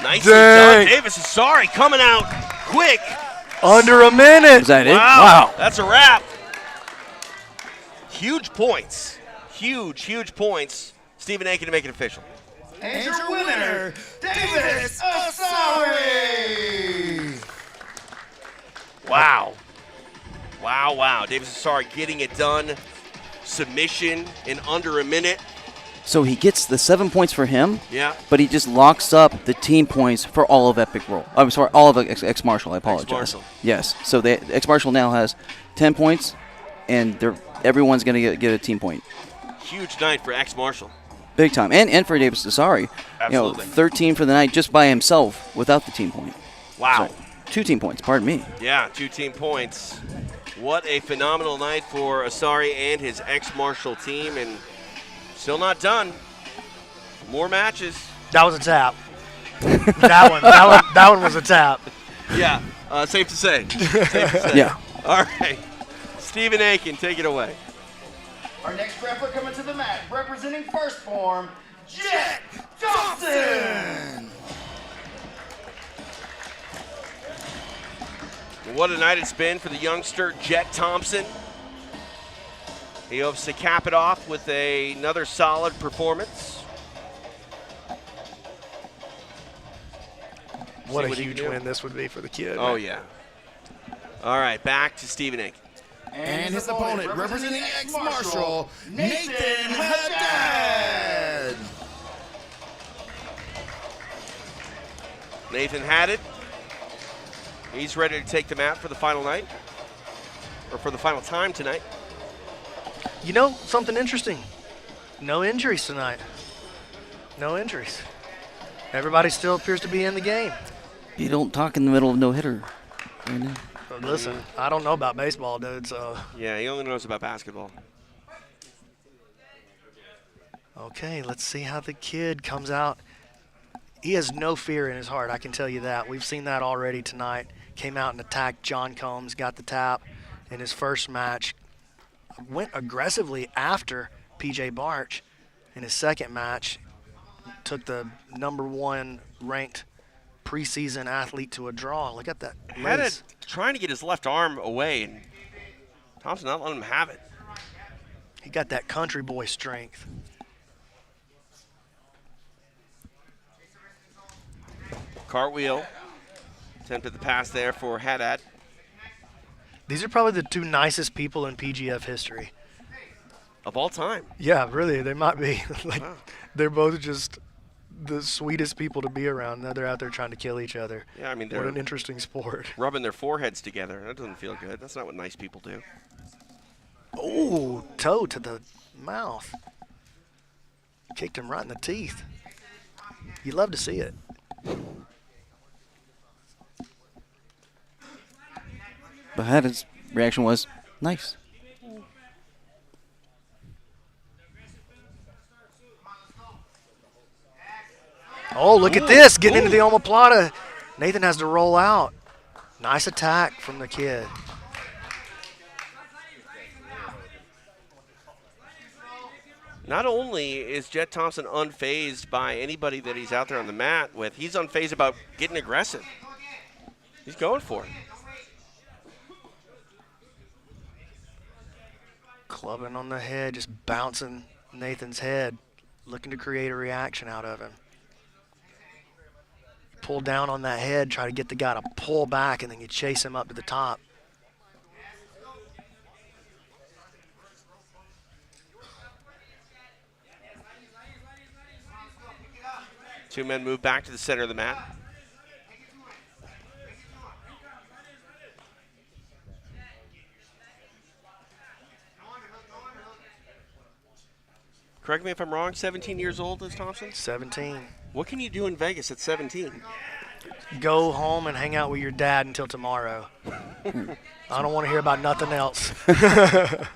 Nicely done. Davis Asare coming out quick. Under a minute. Is that it? Wow. That's a wrap. Huge points. Huge points. Stephen Aiken to make it official. And your winner, Davis Asare. Wow. Davis Asare getting it done. Submission in under a minute. So he gets the 7 points for him. Yeah. But he just locks up the team points for all of Epic Roll. I'm sorry, all of X Marshall. I apologize. X-Marshall. Yes. So the X Marshall now has 10 points, and everyone's going to get a team point. Huge night for X Marshall. Big time. And for Davis Asare. Absolutely. 13 for the night just by himself without the team point. Wow. Sorry, 2 team points, pardon me. Yeah, 2 team points. What a phenomenal night for Asare and his X Marshall team, and still not done. More matches. That was a tap. that one was a tap. Yeah, safe to say. Yeah. All right. Stephen Aiken, take it away. Our next grappler coming to the mat, representing first form, Jett Thompson. What a night it's been for the youngster Jett Thompson. He hopes to cap it off with another solid performance. What a huge win this would be for the kid. Oh, yeah. All right, back to Stephen Aiken. And his opponent, representing X Marshall, Nathan Haddad. Nathan Haddad. He's ready to take the mat for the final night, or for the final time tonight. You know, something interesting. No injuries tonight. No injuries. Everybody still appears to be in the game. You don't talk in the middle of no hitter. Listen, I don't know about baseball, dude, so. Yeah, he only knows about basketball. Okay, let's see how the kid comes out. He has no fear in his heart, I can tell you that. We've seen that already tonight. Came out and attacked John Combs, got the tap in his first match. Went aggressively after PJ Barch in his second match. Took the #1 ranked preseason athlete to a draw. Look at that. Haddad trying to get his left arm away, and Thompson not letting him have it. He got that country boy strength. Cartwheel. Attempted the pass there for Haddad. These are probably the 2 nicest people in PGF history. Of all time. Yeah, really, they might be. Wow. They're both just the sweetest people to be around. Now they're out there trying to kill each other. Yeah, I mean, what an interesting sport. Rubbing their foreheads together. That doesn't feel good. That's not what nice people do. Oh, toe to the mouth. Kicked him right in the teeth. You love to see it. But Haddad's reaction was nice. Oh, look at this, getting into the omoplata. Nathan has to roll out. Nice attack from the kid. Not only is Jett Thompson unfazed by anybody that he's out there on the mat with, he's unfazed about getting aggressive. He's going for it. Clubbing on the head, just bouncing Nathan's head, looking to create a reaction out of him. Pull down on that head, try to get the guy to pull back, and then you chase him up to the top. Two men move back to the center of the mat. Correct me if I'm wrong, 17 years old is Thompson? 17. What can you do in Vegas at 17? Go home and hang out with your dad until tomorrow. I don't want to hear about nothing else. I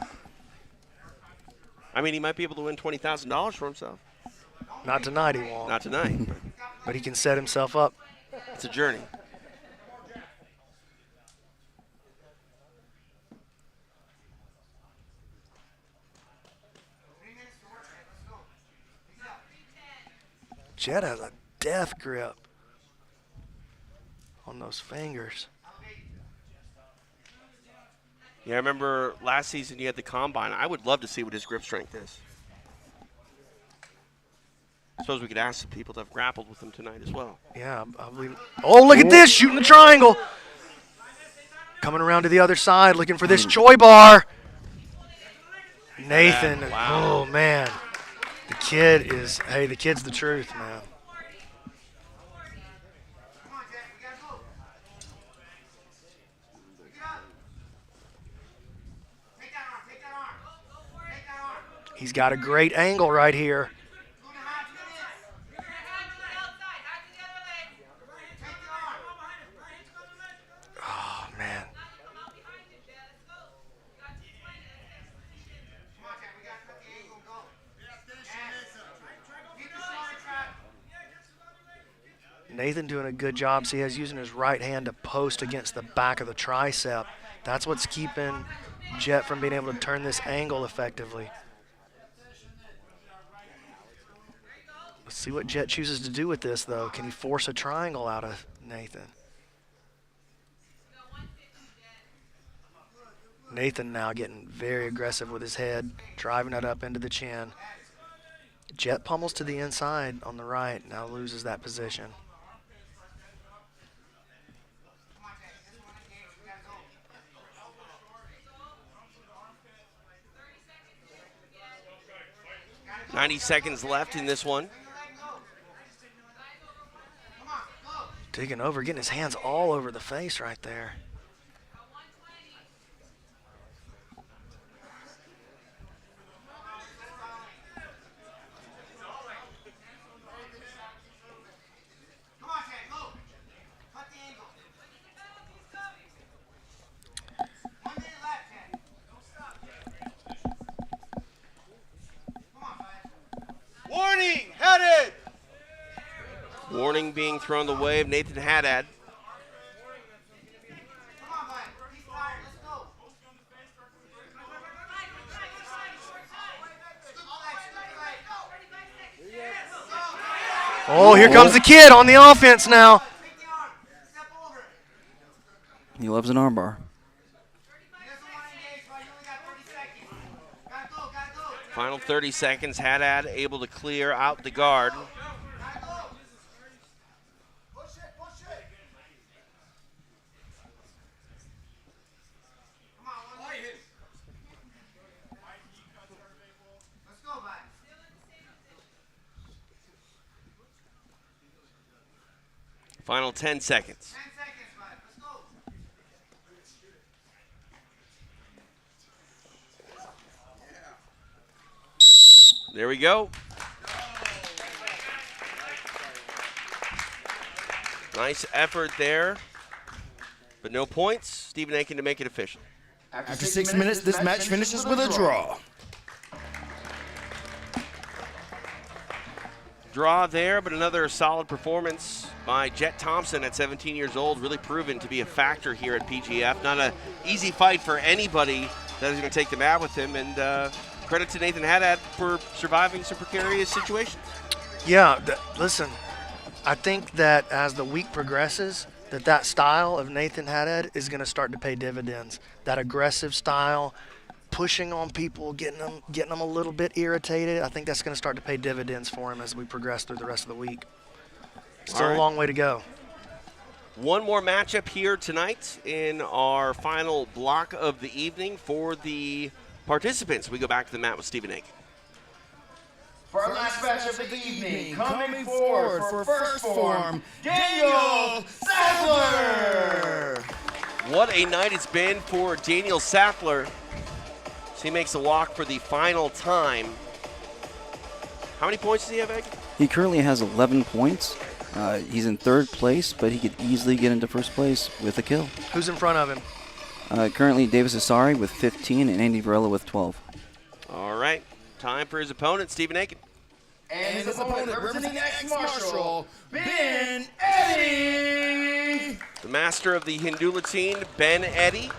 mean, he might be able to win $20,000 for himself. Not tonight, he won't. Not tonight. But he can set himself up. It's a journey. Jett has a death grip on those fingers. Yeah, I remember last season you had the combine. I would love to see what his grip strength is. I suppose we could ask some people that have grappled with him tonight as well. Yeah, I believe. Oh, look at this, shooting the triangle. Coming around to the other side, looking for this Choi bar. Nathan, oh man. The kid's the truth, man. He's got a great angle right here. Oh, man. Nathan doing a good job. See, he's using his right hand to post against the back of the tricep. That's what's keeping Jett from being able to turn this angle effectively. Let's see what Jett chooses to do with this, though. Can he force a triangle out of Nathan? Nathan now getting very aggressive with his head, driving it up into the chin. Jett pummels to the inside on the right, now loses that position. .90 seconds left in this one. Taking over, getting his hands all over the face right there. Warning, Haddad! Warning being thrown the way of Nathan Haddad. Oh, here comes the kid on the offense now. He loves an armbar. Final 30 seconds, Haddad able to clear out the guard. Final 10 seconds. There we go. Nice effort there, but no points. Stephen Aiken to make it official. After 6 minutes, this match finishes with a draw. Draw there, but another solid performance by Jett Thompson at 17 years old, really proven to be a factor here at PGF. Not an easy fight for anybody that is going to take the mat with him, and credit to Nathan Haddad for surviving some precarious situations. Yeah, listen, I think that as the week progresses, that style of Nathan Haddad is going to start to pay dividends. That aggressive style, pushing on people, getting them a little bit irritated, I think that's going to start to pay dividends for him as we progress through the rest of the week. Still a long way to go. One more matchup here tonight in our final block of the evening for the participants. We go back to the mat with Stephen Aiken. For our last matchup of the evening, coming forward for first Phorm, Daniel Sathler. What a night it's been for Daniel Sathler. He makes a walk for the final time. How many points does he have, Egg? He currently has 11 points. He's in third place, but he could easily get into first place with a kill. Who's in front of him? Currently, Davis Assari with 15 and Andy Varela with 12. All right. Time for his opponent, Stephen Aiken. And his opponent, representing ex-Marshall, Ben Eddy. The master of the Hindulatine, Ben Eddy.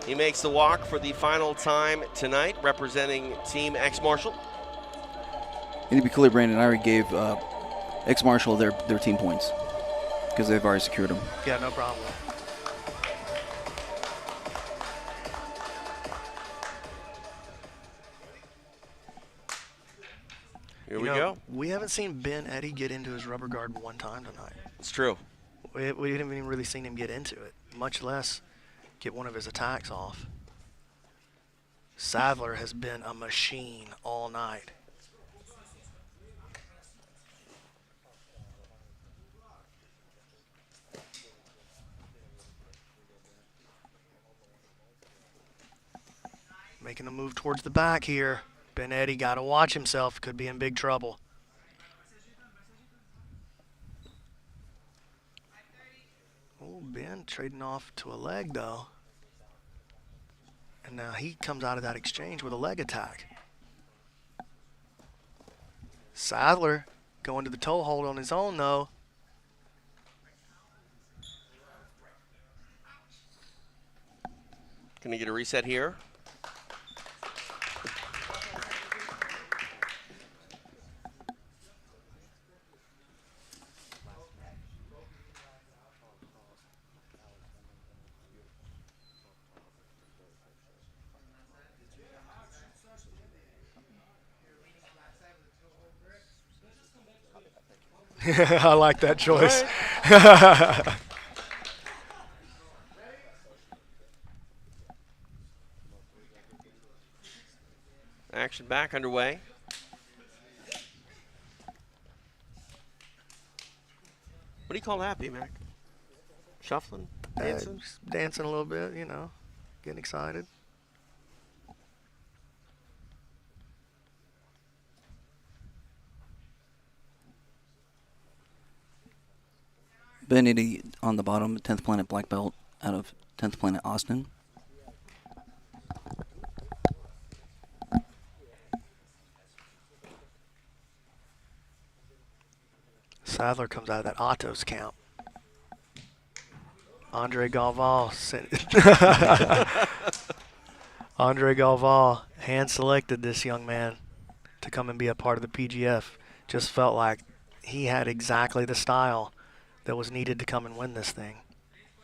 He makes the walk for the final time tonight, representing Team ex-Marshall. And to be clear, Brandon, I already gave ex-Marshall their team points because they've already secured them. Yeah, no problem. Here we go. We haven't seen Ben Eddy get into his rubber guard one time tonight. It's true. We haven't even really seen him get into it, much less get one of his attacks off. Sathler has been a machine all night. Making a move towards the back here. Ben Eddy got to watch himself. Could be in big trouble. Oh, Ben trading off to a leg, though. And now he comes out of that exchange with a leg attack. Sathler going to the toe hold on his own, though. Can he get a reset here? I like that choice. Action back underway. What do you call that, B-Mac? Shuffling? Dancing? Just dancing a little bit, you know, getting excited. Ben Eddy on the bottom, 10th Planet Black Belt out of 10th Planet Austin. Sathler comes out of that Autos camp. Andre Galval. Andre Galval hand-selected this young man to come and be a part of the PGF. Just felt like he had exactly the style that was needed to come and win this thing.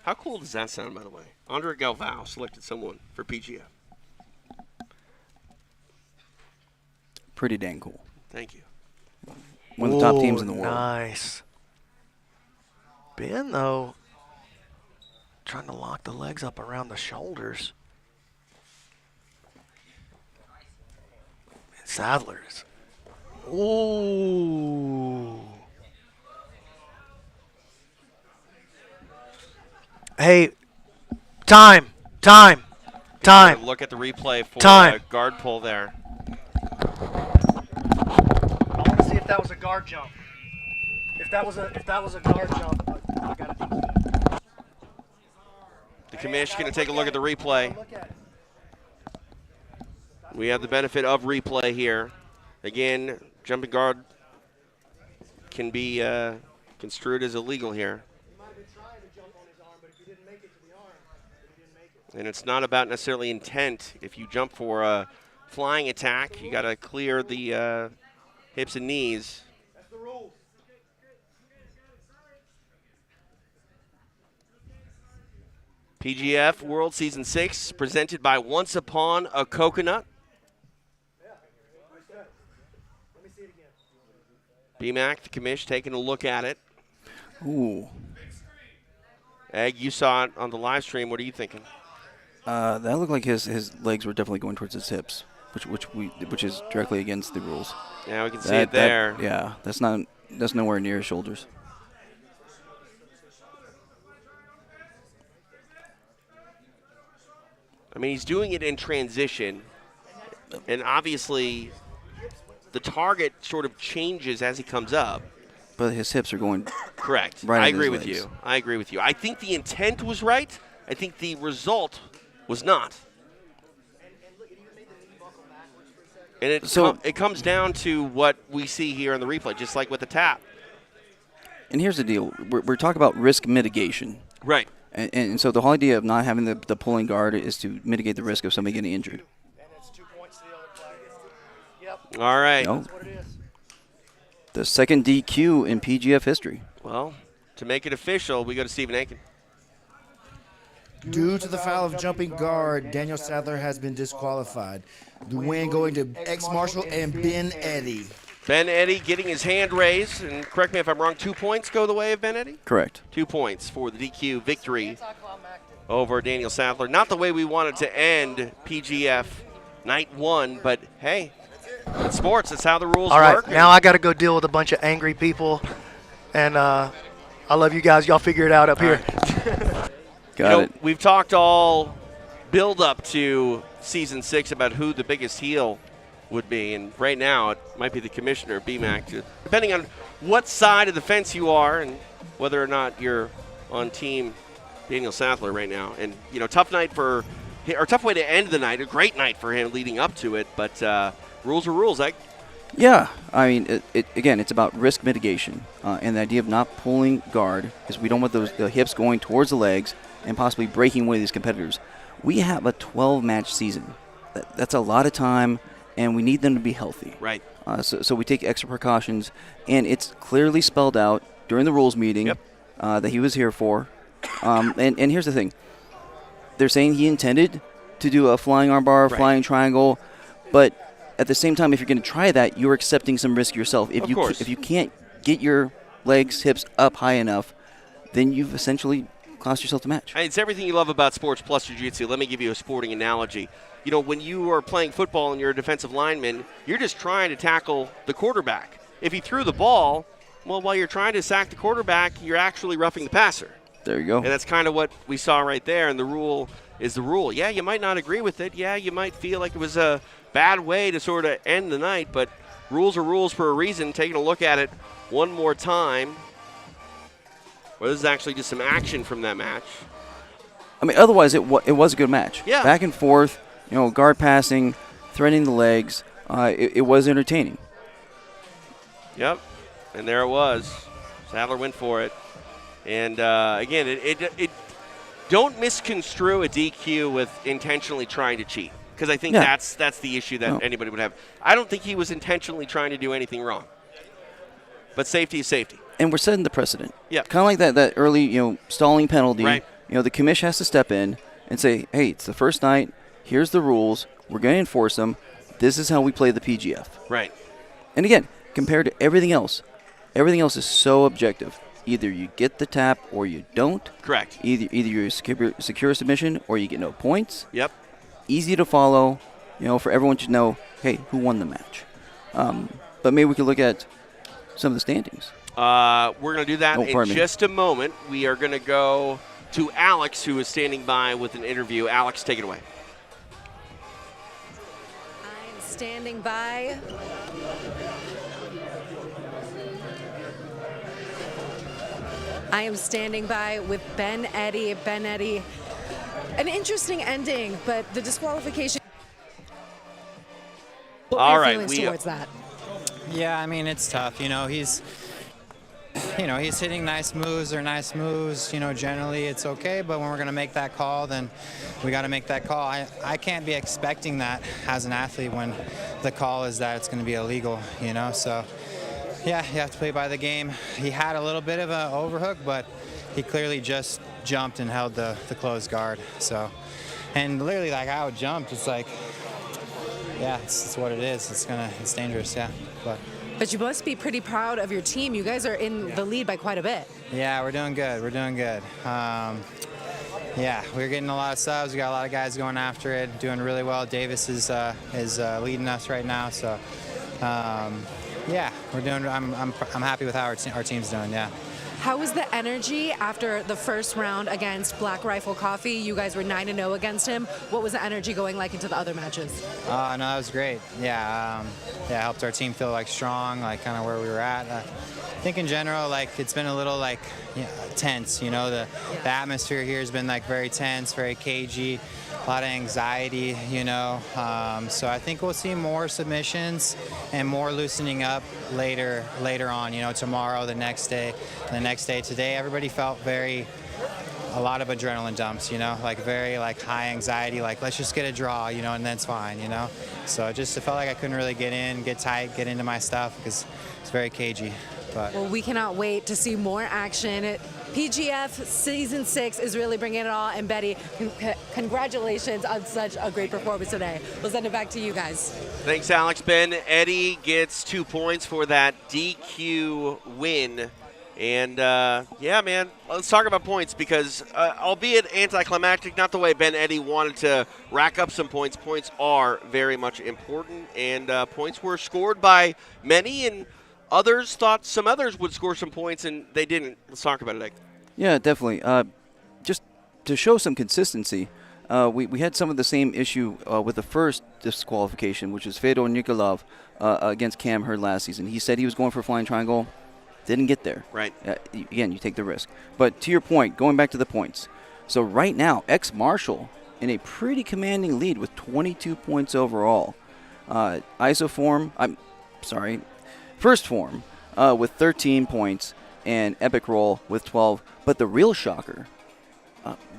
How cool does that sound, by the way? Andre Galval selected someone for PGF. Pretty dang cool. Thank you. One of the top teams in the world. Nice. Ben, though, trying to lock the legs up around the shoulders. And Sathler's. Ooh. Hey, time. Look at the replay for guard pull there. I want to see if that was a guard jump. If that was a guard jump, I got it. The commish going to take a look at the replay. We have the benefit of replay here. Again, jumping guard can be construed as illegal here. And it's not about necessarily intent. If you jump for a flying attack, you got to clear the hips and knees. That's the rules. PGF World Season 6, presented by Once Upon a Coconut. BMAC, the commish, taking a look at it. Ooh. Egg, you saw it on the live stream. What are you thinking? That looked like his legs were definitely going towards his hips, which is directly against the rules. Yeah, we can see it there. Yeah, that's nowhere near his shoulders. I mean, he's doing it in transition, and obviously the target sort of changes as he comes up. But his hips are going correct. Right. I agree with you. I think the intent was right. I think the result was not. And it comes down to what we see here in the replay, just like with the tap. And here's the deal. We're talking about risk mitigation. Right. And so the whole idea of not having the pulling guard is to mitigate the risk of somebody getting injured. All right. No. The second DQ in PGF history. Well, to make it official, we go to Stephen Aiken. Due to the foul of jumping guard, Daniel Sathler has been disqualified. The win going to ex-marshal and Ben Eddy. Ben Eddy getting his hand raised, and correct me if I'm wrong, 2 points go the way of Ben Eddy? Correct. 2 points for the DQ victory over Daniel Sathler. Not the way we wanted to end PGF Night 1, but hey, it's sports. That's how the rules All right, work. now I got to go deal with a bunch of angry people, and I love you guys. Y'all figure it out up here. Got it. We've talked all build up to Season 6 about who the biggest heel would be, and right now it might be the commissioner, BMAC, depending on what side of the fence you are and whether or not you're on team Daniel Sathler right now. And, tough night or tough way to end the night, a great night for him leading up to it, but rules are rules, eh? Yeah, I mean, again, it's about risk mitigation, and the idea of not pulling guard is we don't want the hips going towards the legs and possibly breaking one of these competitors. We have a 12-match season. That's a lot of time, and we need them to be healthy. Right. So we take extra precautions, and it's clearly spelled out during the rules meeting that he was here for. And here's the thing. They're saying he intended to do a flying armbar, flying triangle, but at the same time, if you're going to try that, you're accepting some risk yourself. If you can't get your legs, hips up high enough, then you've essentially cost yourself the match. It's everything you love about sports plus jiu-jitsu. Let me give you a sporting analogy. When you are playing football and you're a defensive lineman, you're just trying to tackle the quarterback. If he threw the ball, well, while you're trying to sack the quarterback, you're actually roughing the passer. There you go. And that's kind of what we saw right there, and the rule is the rule. Yeah, you might not agree with it. Yeah, you might feel like it was a bad way to sort of end the night, but rules are rules for a reason. Taking a look at it one more time. Well, this is actually just some action from that match. I mean, otherwise it was a good match. Yeah. Back and forth, guard passing, threading the legs. It was entertaining. Yep, and there it was. Sathler went for it. And, again, it don't misconstrue a DQ with intentionally trying to cheat, because I think that's the issue that anybody would have. I don't think he was intentionally trying to do anything wrong. But safety is safety. And we're setting the precedent. Yeah. Kind of like that early, stalling penalty. Right. The commish has to step in and say, hey, it's the first night. Here's the rules. We're going to enforce them. This is how we play the PGF. Right. And again, compared to everything else is so objective. Either you get the tap or you don't. Correct. Either you secure a submission or you get no points. Yep. Easy to follow, for everyone to know, hey, who won the match. But maybe we could look at some of the standings. We're going to do that in just a moment. We are going to go to Alex, who is standing by with an interview. Alex, take it away. I'm standing by. I am standing by with Ben Eddy. Ben Eddy, an interesting ending, but the disqualification. What All were your right, feelings towards that? Yeah, I mean, it's tough. He's hitting nice moves or nice moves. Generally it's okay, but when we're going to make that call, then we got to make that call. I can't be expecting that as an athlete when the call is that it's going to be illegal, So, yeah, you have to play by the game. He had a little bit of an overhook, but he clearly just jumped and held the closed guard. So, and literally, like how it jumped, it's like, yeah, it's what it is. It's dangerous, yeah. But you must be pretty proud of your team. You guys are in the lead by quite a bit. Yeah, we're doing good. Yeah, we're getting a lot of subs. We got a lot of guys going after it, doing really well. Davis is leading us right now. So, yeah, we're doing. I'm happy with how our team's doing. Yeah. How was the energy after the first round against Black Rifle Coffee? You guys were 9-0 against him. What was the energy going like into the other matches? No, that was great. Yeah, helped our team feel strong, kind of where we were at. I think in general, it's been a little tense. The atmosphere here has been very tense, very cagey. lot of anxiety, you know. So I think we'll see more submissions and more loosening up later on, you know, tomorrow, the next day. Today, everybody felt a lot of adrenaline dumps, you know, like very like high anxiety, like let's just get a draw, you know, and then it's fine, you know. So it felt like I couldn't really get tight, get into my stuff because it's very cagey. But well, we cannot wait to see more action. PGF Season 6 is really bringing it all. And Betty, congratulations on such a great performance today. We'll send it back to you guys. Thanks, Alex. Ben, Eddie gets 2 points for that DQ win. And, yeah, man, let's talk about points because, albeit anticlimactic, not the way Ben Eddy wanted to rack up some points, points are very much important. And points were scored by many, and others thought some others would score some points, and they didn't. Let's talk about it, Egg. Yeah, definitely. Just to show some consistency, we had some of the same issue with the first disqualification, which is Fedor Nikolov against Cam Hurd last season. He said he was going for a flying triangle. Didn't get there. Right. Again, you take the risk. But to your point, going back to the points. So right now, ex-Marshall in a pretty commanding lead with 22 points overall. First Phorm with 13 points and Epic Roll with 12. But the real shocker,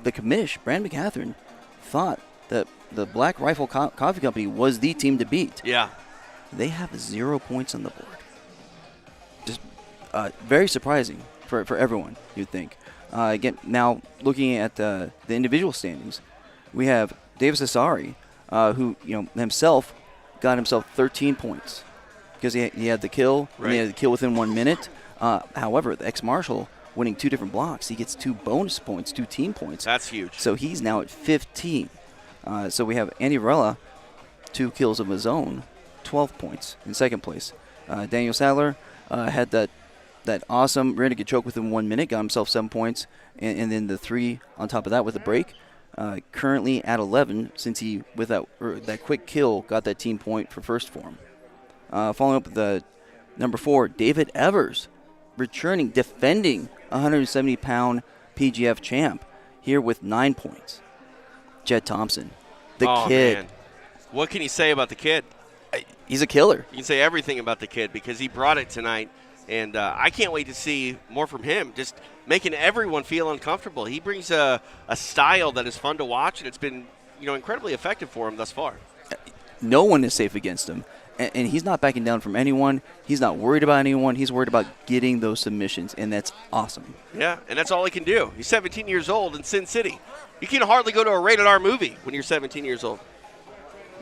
the commish, Brand McCatherine, thought that the Black Rifle Coffee Company was the team to beat. Yeah. They have 0 points on the board. Just very surprising for everyone, you'd think. Again, now looking at the individual standings, we have Davis Assari, who himself got himself 13 points because he had the kill, right. And he had the kill within 1 minute. However, the ex-Marshal winning 2 different blocks, he gets 2 bonus points, 2 team points. That's huge. So he's now at 15. So we have Andy Varela, 2 kills of his own, 12 points in second place. Daniel Sathler had that awesome rear naked choke within 1 minute, got himself 7 points, and then the 3 on top of that with a break. Currently at 11, since he, with that quick kill, got that team point for first Phorm. Following up with the number 4, David Evers, returning, defending 170-pound PGF champ, here with 9 points. Jett Thompson, the kid. Man. What can you say about the kid? He's a killer. You can say everything about the kid because he brought it tonight. And I can't wait to see more from him, just making everyone feel uncomfortable. He brings a style that is fun to watch, and it's been incredibly effective for him thus far. No one is safe against him, and he's not backing down from anyone. He's not worried about anyone. He's worried about getting those submissions, and that's awesome. Yeah, and that's all he can do. He's 17 years old in Sin City. You can hardly go to a rated R movie when you're 17 years old.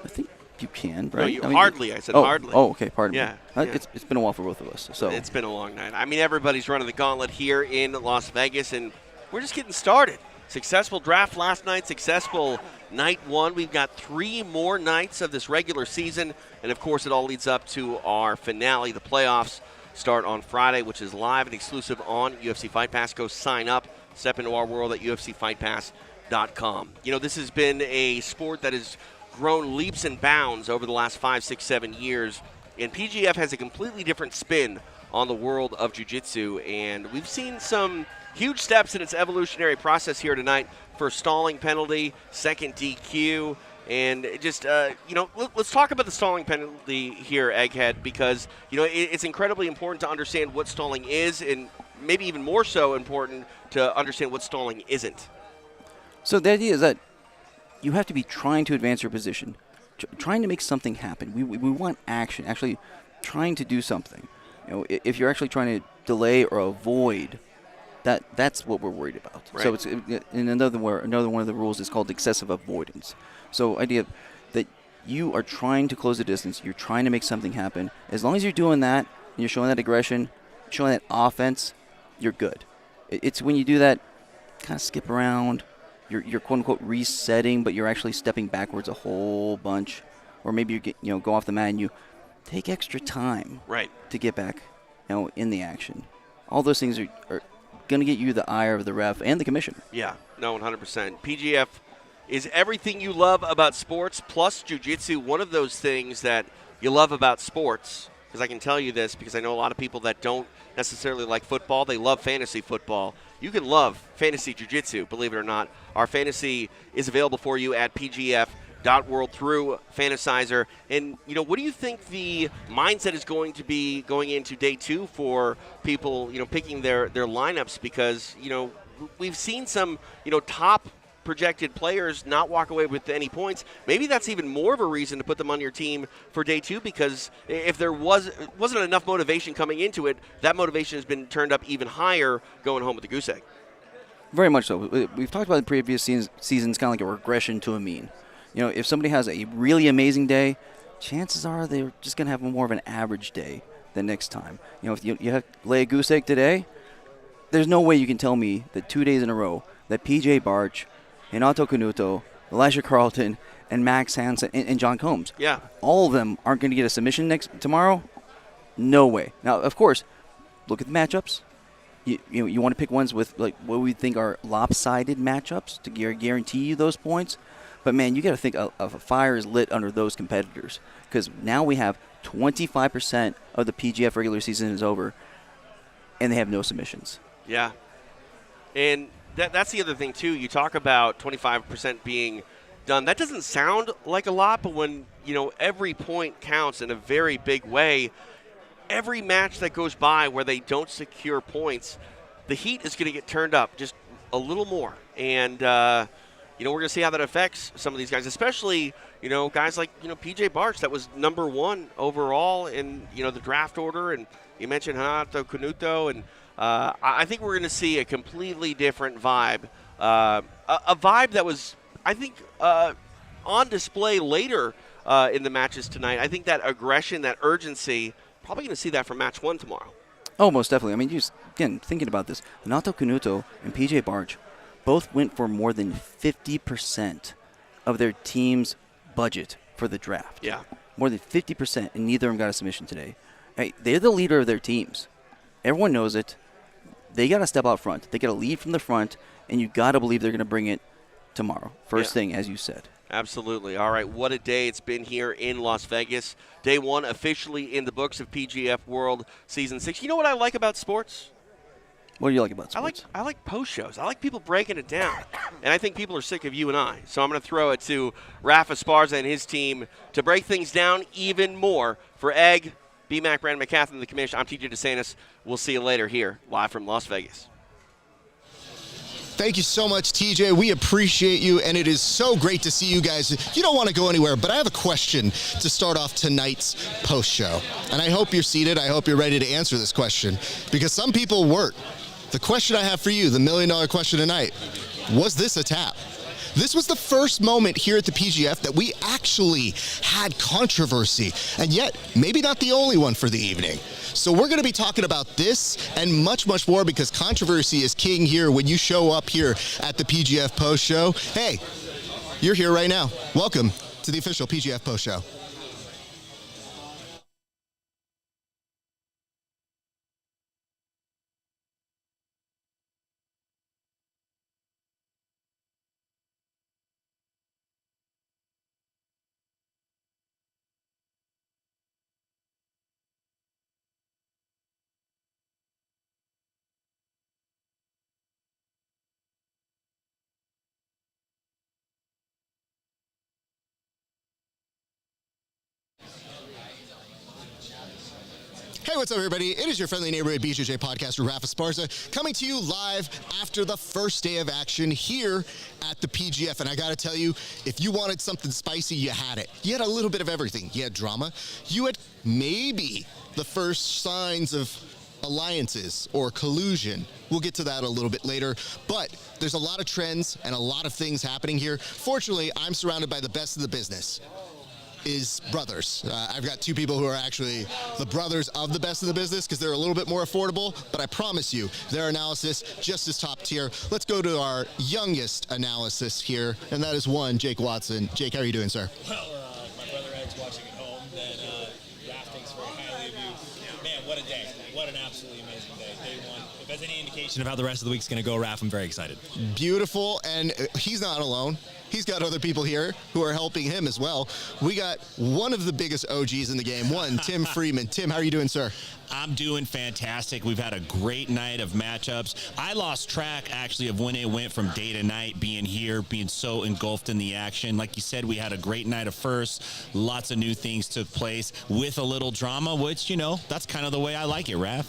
I think you can, No, right? hardly. I said hardly. Oh, okay, pardon me. Yeah. It's been a while for both of us. So it's been a long night. I mean, everybody's running the gauntlet here in Las Vegas, and we're just getting started. Successful draft last night, successful night 1. We've got 3 more nights of this regular season, and of course it all leads up to our finale. The playoffs start on Friday, which is live and exclusive on UFC Fight Pass. Go sign up, step into our world at UFCFightPass.com. This has been a sport that has grown leaps and bounds over the last 5, 6, 7 years, and PGF has a completely different spin on the world of jiu-jitsu, and we've seen some huge steps in its evolutionary process here tonight. First stalling penalty, second DQ, and just let's talk about the stalling penalty here, Egghead, because it's incredibly important to understand what stalling is, and maybe even more so important to understand what stalling isn't. So the idea is that you have to be trying to advance your position, trying to make something happen. We want action, actually trying to do something. If you're actually trying to delay or avoid, that's what we're worried about. Right. So it's in another one of the rules is called excessive avoidance. So idea that you are trying to close the distance, you're trying to make something happen. As long as you're doing that, and you're showing that aggression, showing that offense, you're good. It's when you do that, kind of skip around. You're quote unquote resetting, but you're actually stepping backwards a whole bunch, or maybe you go off the mat and you take extra time to get back, in the action. All those things are going to get you the ire of the ref and the commission. Yeah, no, 100%. PGF is everything you love about sports plus jiu-jitsu. One of those things that you love about sports because I can tell you this because I know a lot of people that don't necessarily like football. They love fantasy football. You can love fantasy jiu-jitsu, believe it or not. Our fantasy is available for you at PGF.World through Fantasizer. And, what do you think the mindset is going to be going into day 2 for people, picking their lineups? Because, we've seen some, top projected players not walk away with any points. Maybe that's even more of a reason to put them on your team for day 2, because if there wasn't enough motivation coming into it, that motivation has been turned up even higher going home with the goose egg. Very much so. We've talked about the previous seasons kind of like a regression to a mean. If somebody has a really amazing day, chances are they're just going to have more of an average day the next time. If you lay a goose egg today, there's no way you can tell me that 2 days in a row that PJ Barch, Renato Canuto, Elijah Carlton, and Max Hansen, and John Combs, all of them aren't going to get a submission tomorrow? No way. Now, of course, look at the matchups. You want to pick ones with like what we think are lopsided matchups to guarantee you those points. But, man, you got to think of a fire is lit under those competitors, because now we have 25% of the PGF regular season is over, and they have no submissions. Yeah. And that's the other thing, too. You talk about 25% being done. That doesn't sound like a lot, but when, every point counts in a very big way, every match that goes by where they don't secure points, the heat is going to get turned up just a little more. And, we're going to see how that affects some of these guys, especially, guys like, PJ Barch, that was number 1 overall in, the draft order. And you mentioned Renato Canuto. And I think we're going to see a completely different vibe, a vibe that was, I think, on display later in the matches tonight. I think that aggression, that urgency, probably going to see that from match 1 tomorrow. Oh, most definitely. I mean, just, again, thinking about this, Renato Canuto and PJ Barch both went for more than 50% of their team's budget for the draft. Yeah. More than 50%, and neither of them got a submission today. Hey, they're the leader of their teams. Everyone knows it. They got to step out front. They got to lead from the front, and you got to believe they're going to bring it tomorrow. First thing, as you said. Absolutely. All right, what a day it's been here in Las Vegas. Day 1 officially in the books of PGF World Season 6. You know what I like about sports? What do you like about sports? I like post shows. I like people breaking it down. And I think people are sick of you and I. So I'm going to throw it to Rafa Esparza and his team to break things down even more. For Egg, B-Mac, Brandon McCaffrey, and the commission, I'm TJ DeSantis. We'll see you later here, live from Las Vegas. Thank you so much, TJ. We appreciate you, and it is so great to see you guys. You don't want to go anywhere, but I have a question to start off tonight's post show. And I hope you're seated. I hope you're ready to answer this question, because some people weren't. The question I have for you, the $1 million question tonight, was this a tap? This was the first moment here at the PGF that we actually had controversy, and yet maybe not the only one for the evening. So we're going to be talking about this and much, much more, because controversy is king here when you show up here at the PGF Post Show. Hey, you're here right now. Welcome to the official PGF Post Show. Hey, what's up, everybody? It is your friendly neighborhood BJJ podcaster, Rafa Esparza, coming to you live after the first day of action here at the PGF. And I got to tell you, if you wanted something spicy, you had it. You had a little bit of everything. You had drama. You had maybe the first signs of alliances or collusion. We'll get to that a little bit later, but there's a lot of trends and a lot of things happening here. Fortunately, I'm surrounded by the best of the business. Is brothers. I've got 2 people who are actually the brothers of the best of the business, because they're a little bit more affordable, but I promise you, their analysis just as top tier. Let's go to our youngest analysis here, and that is one, Jake Watson. Jake, how are you doing, sir? Well, my brother Ed's watching at home, and Raf thinks very highly of you. Man, what a day. What an absolutely amazing day. day one. If that's any indication of how the rest of the week's going to go, Raph, I'm very excited. Beautiful, and he's not alone. He's got other people here who are helping him as well. We got one of the biggest OGs in the game, Tim Freeman. Tim, how are you doing, sir? I'm doing fantastic. We've had a great night of matchups. I lost track, actually, of when it went from day to night, being here, being so engulfed in the action. Like you said, we had a great night of firsts. Lots of new things took place with a little drama, which, you know, that's kind of the way I like it, Raph.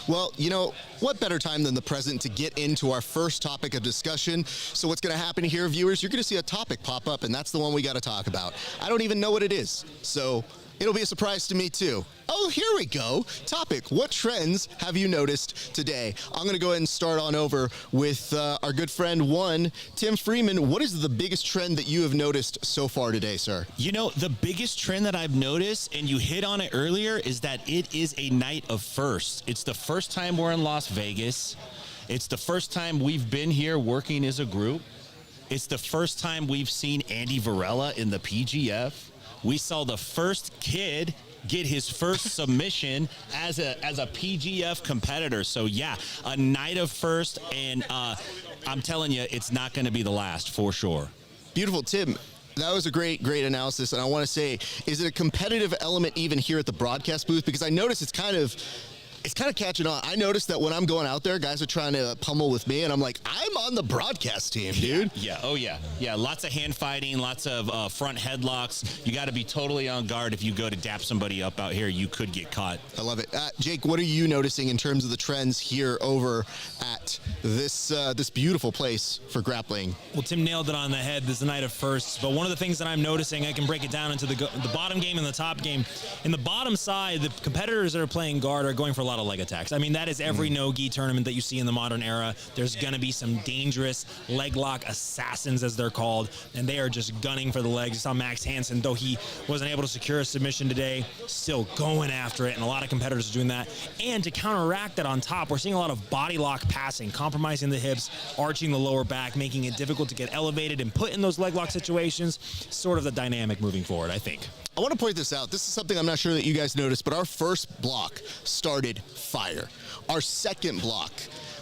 Well, you know, what better time than the present to get into our first topic of discussion? So what's going to happen here, viewers, you're going to see a topic pop up, and that's the one we got to talk about. I don't even know what it is, so it'll be a surprise to me, too. Oh, here we go. Topic, what trends have you noticed today? I'm going to go ahead and start on over with our good friend, Tim Freeman. What is the biggest trend that you have noticed so far today, sir? You know, the biggest trend that I've noticed, and you hit on it earlier, is that it is a night of firsts. It's the first time we're in Las Vegas. It's the first time we've been here working as a group. It's the first time we've seen Andy Varela in the PGF. We saw the first kid get his first submission as a PGF competitor. So yeah, a night of first, and I'm telling you, it's not going to be the last for sure. Beautiful, Tim. That was a great analysis, and I want to say, is it a competitive element even here at the broadcast booth? Because I noticed it's kind of catching on. I noticed that when I'm going out there, guys are trying to pummel with me, and I'm like, I'm on the broadcast team, dude. Yeah. Oh, yeah. Yeah, lots of hand fighting, lots of front headlocks. You got to be totally on guard. If you go to dap somebody up out here, you could get caught. I love it. Jake, what are you noticing in terms of the trends here over at this beautiful place for grappling? Well, Tim nailed it on the head. This is a night of firsts. But one of the things that I'm noticing, I can break it down into the bottom game and the top game. In the bottom side, the competitors that are playing guard are going for a lot of leg attacks. I mean, that is every no-gi tournament that you see in the modern era. There's going to be some dangerous leg lock assassins, as they're called, and they are just gunning for the legs. You saw Max Hansen, though he wasn't able to secure a submission today, still going after it, and a lot of competitors are doing that. And to counteract that on top, we're seeing a lot of body lock passing, compromising the hips, arching the lower back, making it difficult to get elevated and put in those leg lock situations. Sort of the dynamic moving forward, I think. I want to point this out. This is something I'm not sure that you guys noticed, but our first block started fire. Our second block,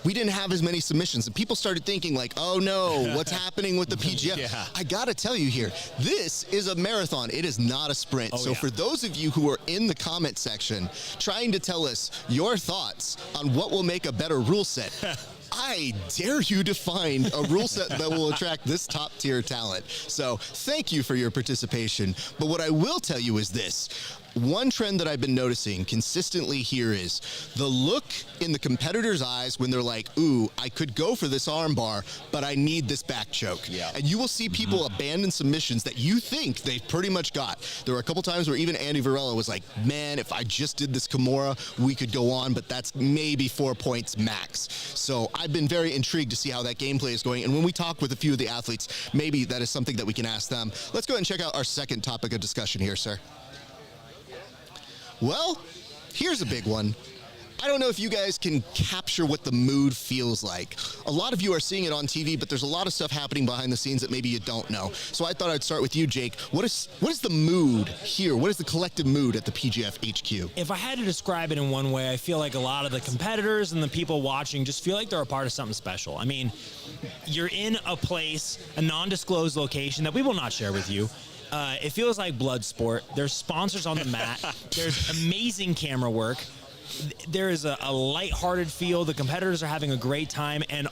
we didn't have as many submissions, and people started thinking like, oh no, what's happening with the PGF? Yeah. I gotta tell you here, this is a marathon. It is not a sprint. So for those of you who are in the comment section trying to tell us your thoughts on what will make a better rule set, I dare you to find a rule set that will attract this top tier talent. So thank you for your participation. But what I will tell you is this. One trend that I've been noticing consistently here is the look in the competitor's eyes when they're like, ooh, I could go for this arm bar, but I need this back choke. Yeah. And you will see people abandon submissions that you think they've pretty much got. There were a couple times where even Andy Varela was like, man, if I just did this Kimura, we could go on, but that's maybe 4 points max. So I've been very intrigued to see how that gameplay is going. And when we talk with a few of the athletes, maybe that is something that we can ask them. Let's go ahead and check out our second topic of discussion here, sir. Well, here's a big one. I don't know if you guys can capture what the mood feels like. A lot of you are seeing it on TV, but there's a lot of stuff happening behind the scenes that maybe you don't know. So I thought I'd start with you, Jake. What is the mood here? What is the collective mood at the PGF HQ? If I had to describe it in one way, I feel like a lot of the competitors and the people watching just feel like they're a part of something special. I mean, you're in a place, a non-disclosed location that we will not share with you. It feels like blood sport. There's sponsors on the mat. There's amazing camera work. There is a lighthearted feel. The competitors are having a great time. And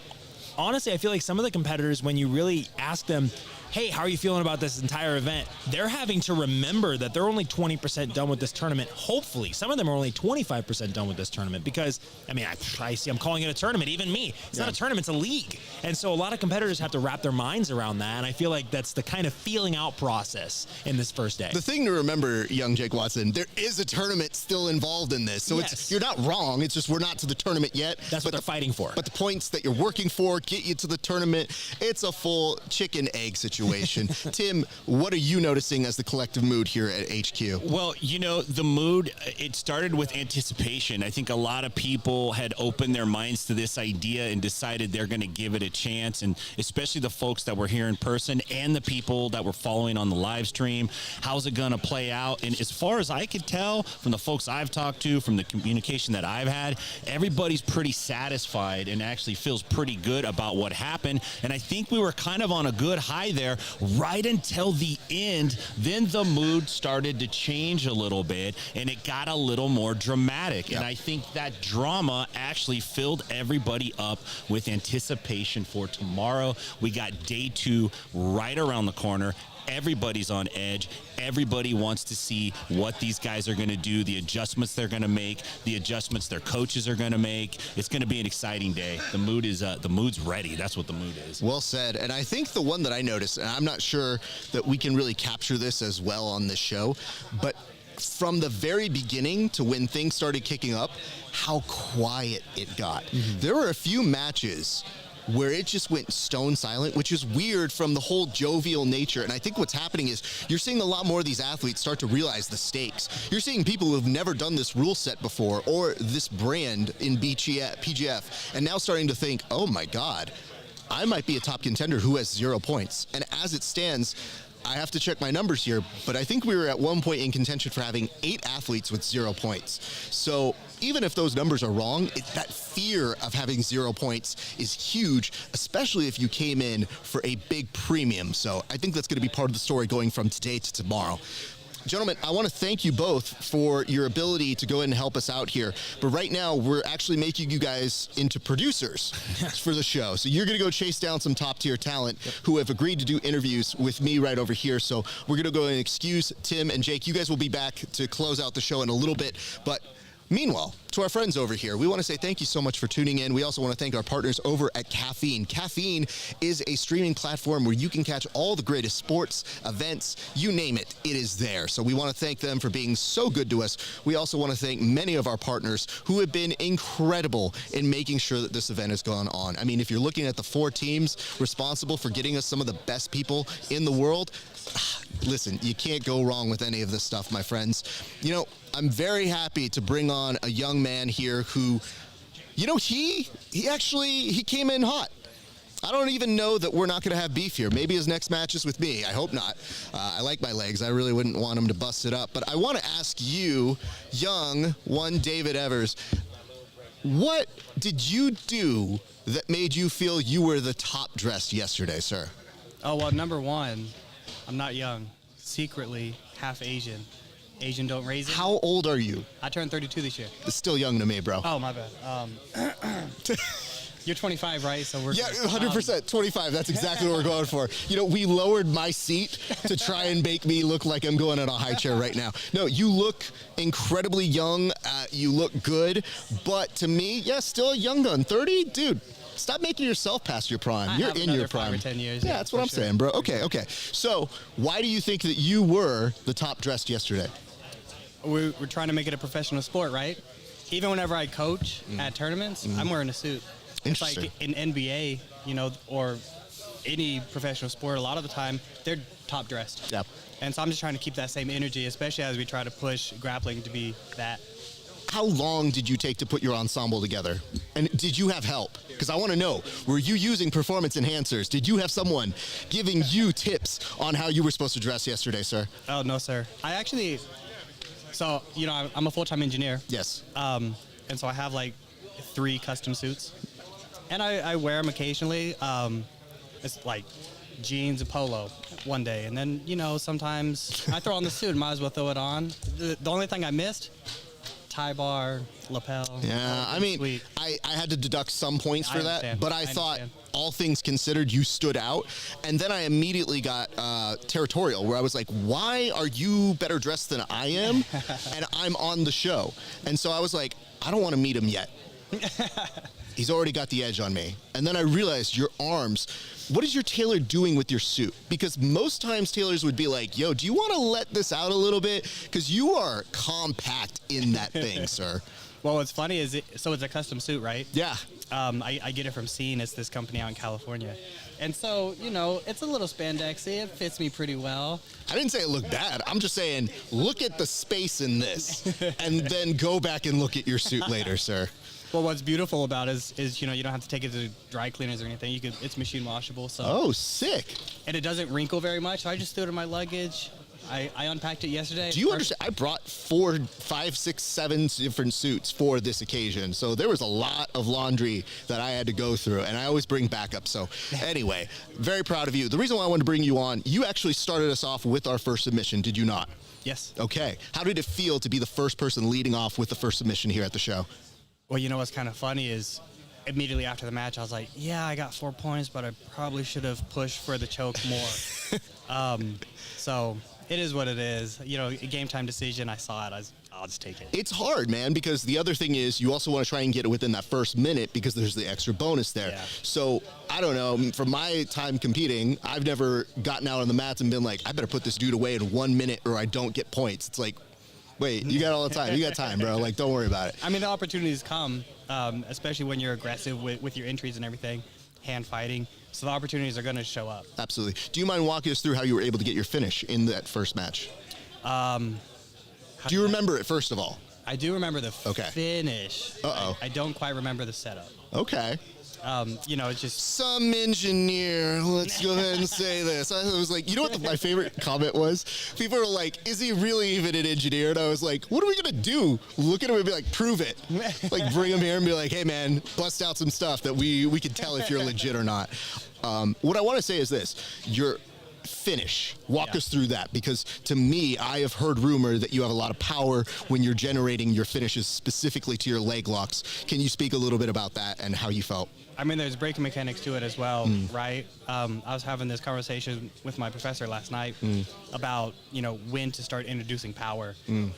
honestly, I feel like some of the competitors, when you really ask them, hey, how are you feeling about this entire event? They're having to remember that they're only 20% done with this tournament. Hopefully, some of them are only 25% done with this tournament because, I mean, I see I'm calling it a tournament, even me. It's not a tournament, it's a league. And so a lot of competitors have to wrap their minds around that, and I feel like that's the kind of feeling out process in this first day. The thing to remember, young Jake Watson, there is a tournament still involved in this. So you're not wrong, it's just we're not to the tournament yet. That's what they're fighting for. But the points that you're working for get you to the tournament. It's a full chicken egg situation. situation. Tim, what are you noticing as the collective mood here at HQ? Well, the mood, it started with anticipation. I think a lot of people had opened their minds to this idea and decided they're going to give it a chance, and especially the folks that were here in person and the people that were following on the live stream. How's it going to play out? And as far as I could tell from the folks I've talked to, from the communication that I've had, everybody's pretty satisfied and actually feels pretty good about what happened. And I think we were kind of on a good high there right until the end. Then the mood started to change a little bit and it got a little more dramatic. And I think that drama actually filled everybody up with anticipation for tomorrow. We got day 2 right around the corner. Everybody's on edge. Everybody wants to see what these guys are going to do, the adjustments they're going to make, the adjustments their coaches are going to make. It's going to be an exciting day. The mood's ready. That's what the mood is. Well said. And I think the one that I noticed, and I'm not sure that we can really capture this as well on this show, but from the very beginning to when things started kicking up, how quiet it got. There were a few matches where it just went stone silent, which is weird from the whole jovial nature. And I think what's happening is you're seeing a lot more of these athletes start to realize the stakes. You're seeing people who have never done this rule set before or this brand in PGF, and now starting to think, oh my God, I might be a top contender who has 0 points. And as it stands, I have to check my numbers here, but I think we were at one point in contention for having 8 athletes with 0 points. So even if those numbers are wrong, that fear of having 0 points is huge, especially if you came in for a big premium. So I think that's going to be part of the story going from today to tomorrow. Gentlemen, I want to thank you both for your ability to go ahead and help us out here. But right now, we're actually making you guys into producers for the show. So you're going to go chase down some top-tier talent who have agreed to do interviews with me right over here. So we're going to go and excuse Tim and Jake. You guys will be back to close out the show in a little bit. But meanwhile, to our friends over here, we want to say thank you so much for tuning in. We also want to thank our partners over at Caffeine. Caffeine is a streaming platform where you can catch all the greatest sports, events, you name it, it is there. So we want to thank them for being so good to us. We also want to thank many of our partners who have been incredible in making sure that this event has gone on. I mean, if you're looking at the 4 teams responsible for getting us some of the best people in the world, listen, you can't go wrong with any of this stuff, my friends. I'm very happy to bring on a young man here who, he came in hot. I don't even know that we're not going to have beef here. Maybe his next match is with me. I hope not. I like my legs. I really wouldn't want him to bust it up. But I want to ask you, young one David Evers, what did you do that made you feel you were the top dressed yesterday, sir? Oh, well, number one, I'm not young. Secretly half Asian. Asian don't raise it. How old are you? I turned 32 this year. It's still young to me, bro. Oh, my bad. You're 25, right? So we're 100%. 25. That's exactly what we're going for. We lowered my seat to try and make me look like I'm going in a high chair right now. No, you look incredibly young. You look good. But to me, still a young gun. 30? Dude. Stop making yourself past your prime. You're in your prime. 5 or 10 years. Yeah, that's what I'm saying, bro. Okay. So, why do you think that you were the top dressed yesterday? We're trying to make it a professional sport, right? Even whenever I coach at tournaments, I'm wearing a suit. It's like in NBA, or any professional sport, a lot of the time, they're top dressed. Yep. And so I'm just trying to keep that same energy, especially as we try to push grappling to be that. How long did you take to put your ensemble together? And did you have help? Because I want to know, were you using performance enhancers? Did you have someone giving you tips on how you were supposed to dress yesterday, sir? Oh, no, sir. I actually, I'm a full-time engineer. Yes. And so I have 3 custom suits. And I wear them occasionally. It's like jeans and polo one day. And then, sometimes I throw on the suit and might as well throw it on. The only thing I missed, tie bar, lapel. Yeah, I mean, sweet. I had to deduct some points for that, but I thought understand. all things considered, you stood out. And then I immediately got territorial, where I was like, why are you better dressed than I am? And I'm on the show. And so I was like, I don't want to meet him yet. He's already got the edge on me. And then I realized your arms. What is your tailor doing with your suit? Because most times tailors would be like, yo, do you want to let this out a little bit? Because you are compact in that thing, sir. Well, what's funny is, it's a custom suit, right? Yeah. I get it from Scene. It's this company out in California. And so, you know, it's a little spandexy. It fits me pretty well. I didn't say it looked bad. I'm just saying, look at the space in this, and then go back and look at your suit later, sir. Well, what's beautiful about it is, you know, you don't have to take it to dry cleaners or anything. It's machine washable. So. Oh, sick. And it doesn't wrinkle very much, so I just threw it in my luggage. I unpacked it yesterday. Do you understand? I brought 4, 5, 6, 7 different suits for this occasion. So there was a lot of laundry that I had to go through, and I always bring backup. So anyway, very proud of you. The reason why I wanted to bring you on, you actually started us off with our first submission, did you not? Yes. Okay. How did it feel to be the first person leading off with the first submission here at the show? Well, you know what's kind of funny is immediately after the match, I was like, yeah, I got 4 points, but I probably should have pushed for the choke more. So it is what it is. You know, a game time decision, I saw it. I'll just take it. It's hard, man, because the other thing is you also want to try and get it within that first minute because there's the extra bonus there. Yeah. So, I don't know, from my time competing, I've never gotten out on the mats and been like, I better put this dude away in 1 minute or I don't get points. It's like, wait, you got all the time. You got time, bro. Like, don't worry about it. I mean, the opportunities come, especially when you're aggressive with your entries and everything, hand fighting. So the opportunities are going to show up. Absolutely. Do you mind walking us through how you were able to get your finish in that first match? Do you remember it, first of all? I do remember the finish. Uh-oh. I don't quite remember the setup. Okay. You know, it's just... Some engineer, let's go ahead and say this. I was like, you know what my favorite comment was? People were like, is he really even an engineer? And I was like, what are we going to do? Look at him and be like, prove it. Like, bring him here and be like, hey, man, bust out some stuff that we can tell if you're legit or not. What I want to say is this. Your finish. Walk us through that, because to me, I have heard rumor that you have a lot of power when you're generating your finishes specifically to your leg locks. Can you speak a little bit about that and how you felt? I mean, there's braking mechanics to it as well, right? I was having this conversation with my professor last night about, you know, when to start introducing power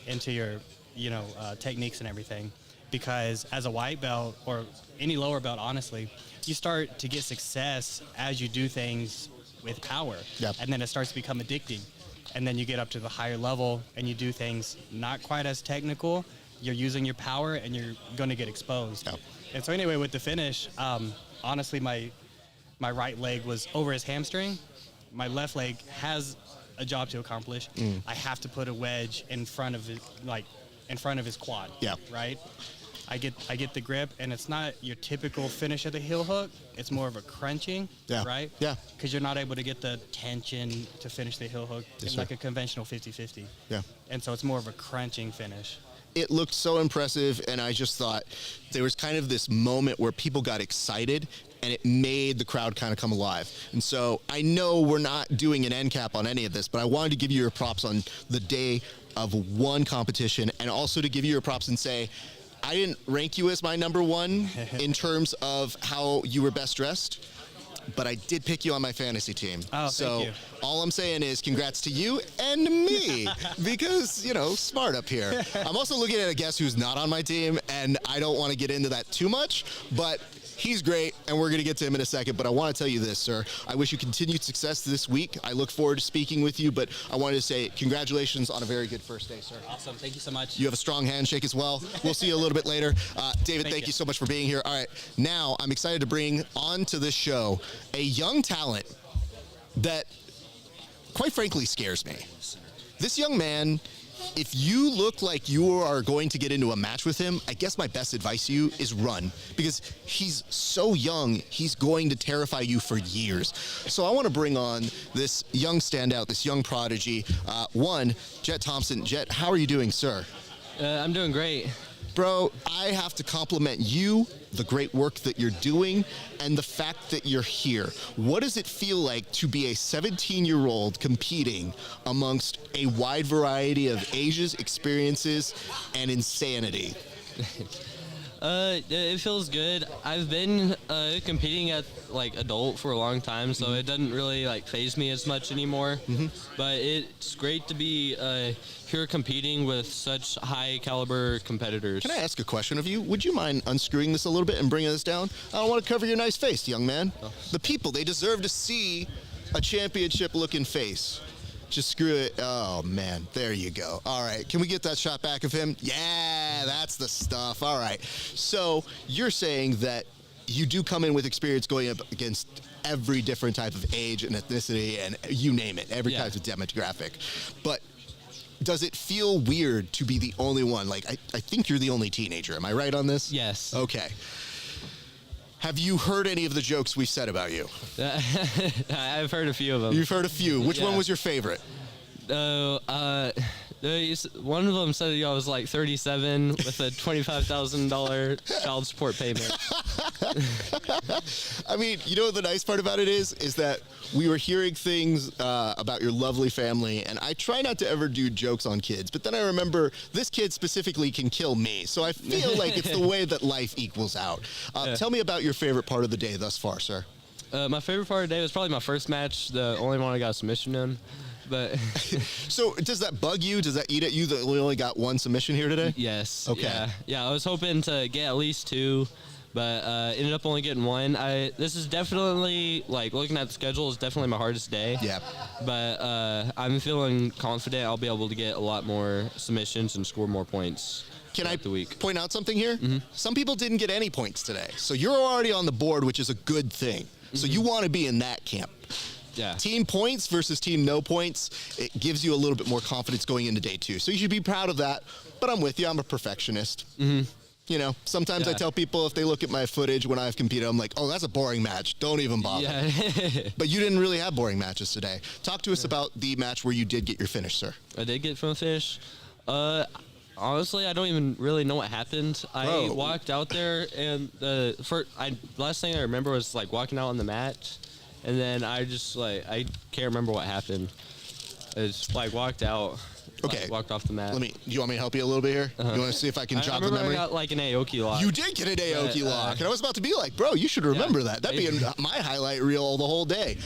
into your, you know, techniques and everything. Because as a white belt, or any lower belt, honestly, you start to get success as you do things with power. Yep. And then it starts to become addicting. And then you get up to the higher level and you do things not quite as technical. You're using your power and you're going to get exposed. Yep. And so anyway, with the finish, honestly, my right leg was over his hamstring. My left leg has a job to accomplish. I have to put a wedge in front of his quad. Yeah. Right? I get the grip, and it's not your typical finish of the heel hook. It's more of a crunching, right? Yeah. Because you're not able to get the tension to finish the heel hook in like a conventional 50-50. Yeah. And so it's more of a crunching finish. It looked so impressive, and I just thought there was kind of this moment where people got excited, and it made the crowd kind of come alive. And so I know we're not doing an end cap on any of this, but I wanted to give you your props on the day of one competition, and also to give you your props and say, I didn't rank you as my number one in terms of how you were best dressed, but I did pick you on my fantasy team. Oh, so thank you. All I'm saying is congrats to you and me, because, you know, smart up here. I'm also looking at a guest who's not on my team, and I don't want to get into that too much, but he's great, and we're going to get to him in a second. But I want to tell you this, sir. I wish you continued success this week. I look forward to speaking with you, but I wanted to say congratulations on a very good first day, sir. Awesome. Thank you so much. You have a strong handshake as well. We'll see you a little bit later. David, thank you so much for being here. All right, now I'm excited to bring onto this show a young talent that, quite frankly, scares me. This young man, if you look like you are going to get into a match with him, I guess my best advice to you is run, because he's so young, he's going to terrify you for years. So I want to bring on this young standout, this young prodigy, Jett Thompson. Jett, how are you doing, sir? I'm doing great. Bro, I have to compliment you, the great work that you're doing, and the fact that you're here. What does it feel like to be a 17-year-old competing amongst a wide variety of ages, experiences, and insanity? It feels good. I've been competing at like adult for a long time, so it doesn't really like faze me as much anymore. But it's great to be here competing with such high caliber competitors. Can I ask a question of you? Would you mind unscrewing this a little bit and bringing this down? I don't want to cover your nice face, young man. Oh. The people, they deserve to see a championship looking face. Just screw it. Oh, man. There you go. All right. Can we get that shot back of him? Yeah, that's the stuff. All right. So you're saying that you do come in with experience going up against every different type of age and ethnicity and you name it, every type of demographic. But does it feel weird to be the only one? Like, I think you're the only teenager. Am I right on this? Yes. Okay. Have you heard any of the jokes we've said about you? I've heard a few of them. You've heard a few. Which one was your favorite? One of them said I was like 37 with a $25,000 child support payment. I mean, you know what the nice part about it is that we were hearing things about your lovely family, and I try not to ever do jokes on kids, but then I remember this kid specifically can kill me, so I feel like it's the way that life equals out. Tell me about your favorite part of the day thus far, sir. My favorite part of the day was probably my first match, the only one I got a submission in. But so does that bug you? Does that eat at you that we only got one submission here today? Yes. Okay. Yeah, I was hoping to get at least 2, but ended up only getting 1. This is definitely, like, looking at the schedule, is definitely my hardest day. Yeah. But I'm feeling confident I'll be able to get a lot more submissions and score more points. Can I point out something here? Mm-hmm. Some people didn't get any points today. So you're already on the board, which is a good thing. Mm-hmm. So you want to be in that camp. Yeah. Team points versus team no points, it gives you a little bit more confidence going into day 2. So you should be proud of that. But I'm with you. I'm a perfectionist. Mm-hmm. You know, sometimes I tell people if they look at my footage when I've competed, I'm like, oh, that's a boring match. Don't even bother. Yeah. But you didn't really have boring matches today. Talk to us about the match where you did get your finish, sir. I did get from a finish. Honestly, I don't even really know what happened. I walked out there, and the last thing I remember was like walking out on the mat, and then I just I can't remember what happened. I just walked out. Okay. Walked off the mat. Do you want me to help you a little bit here? Uh-huh. You want to see if I can jog the remember memory? I got like an Aoki lock. You did get an Aoki lock. And I was about to be like, bro, you should remember that. That'd be in my highlight reel the whole day.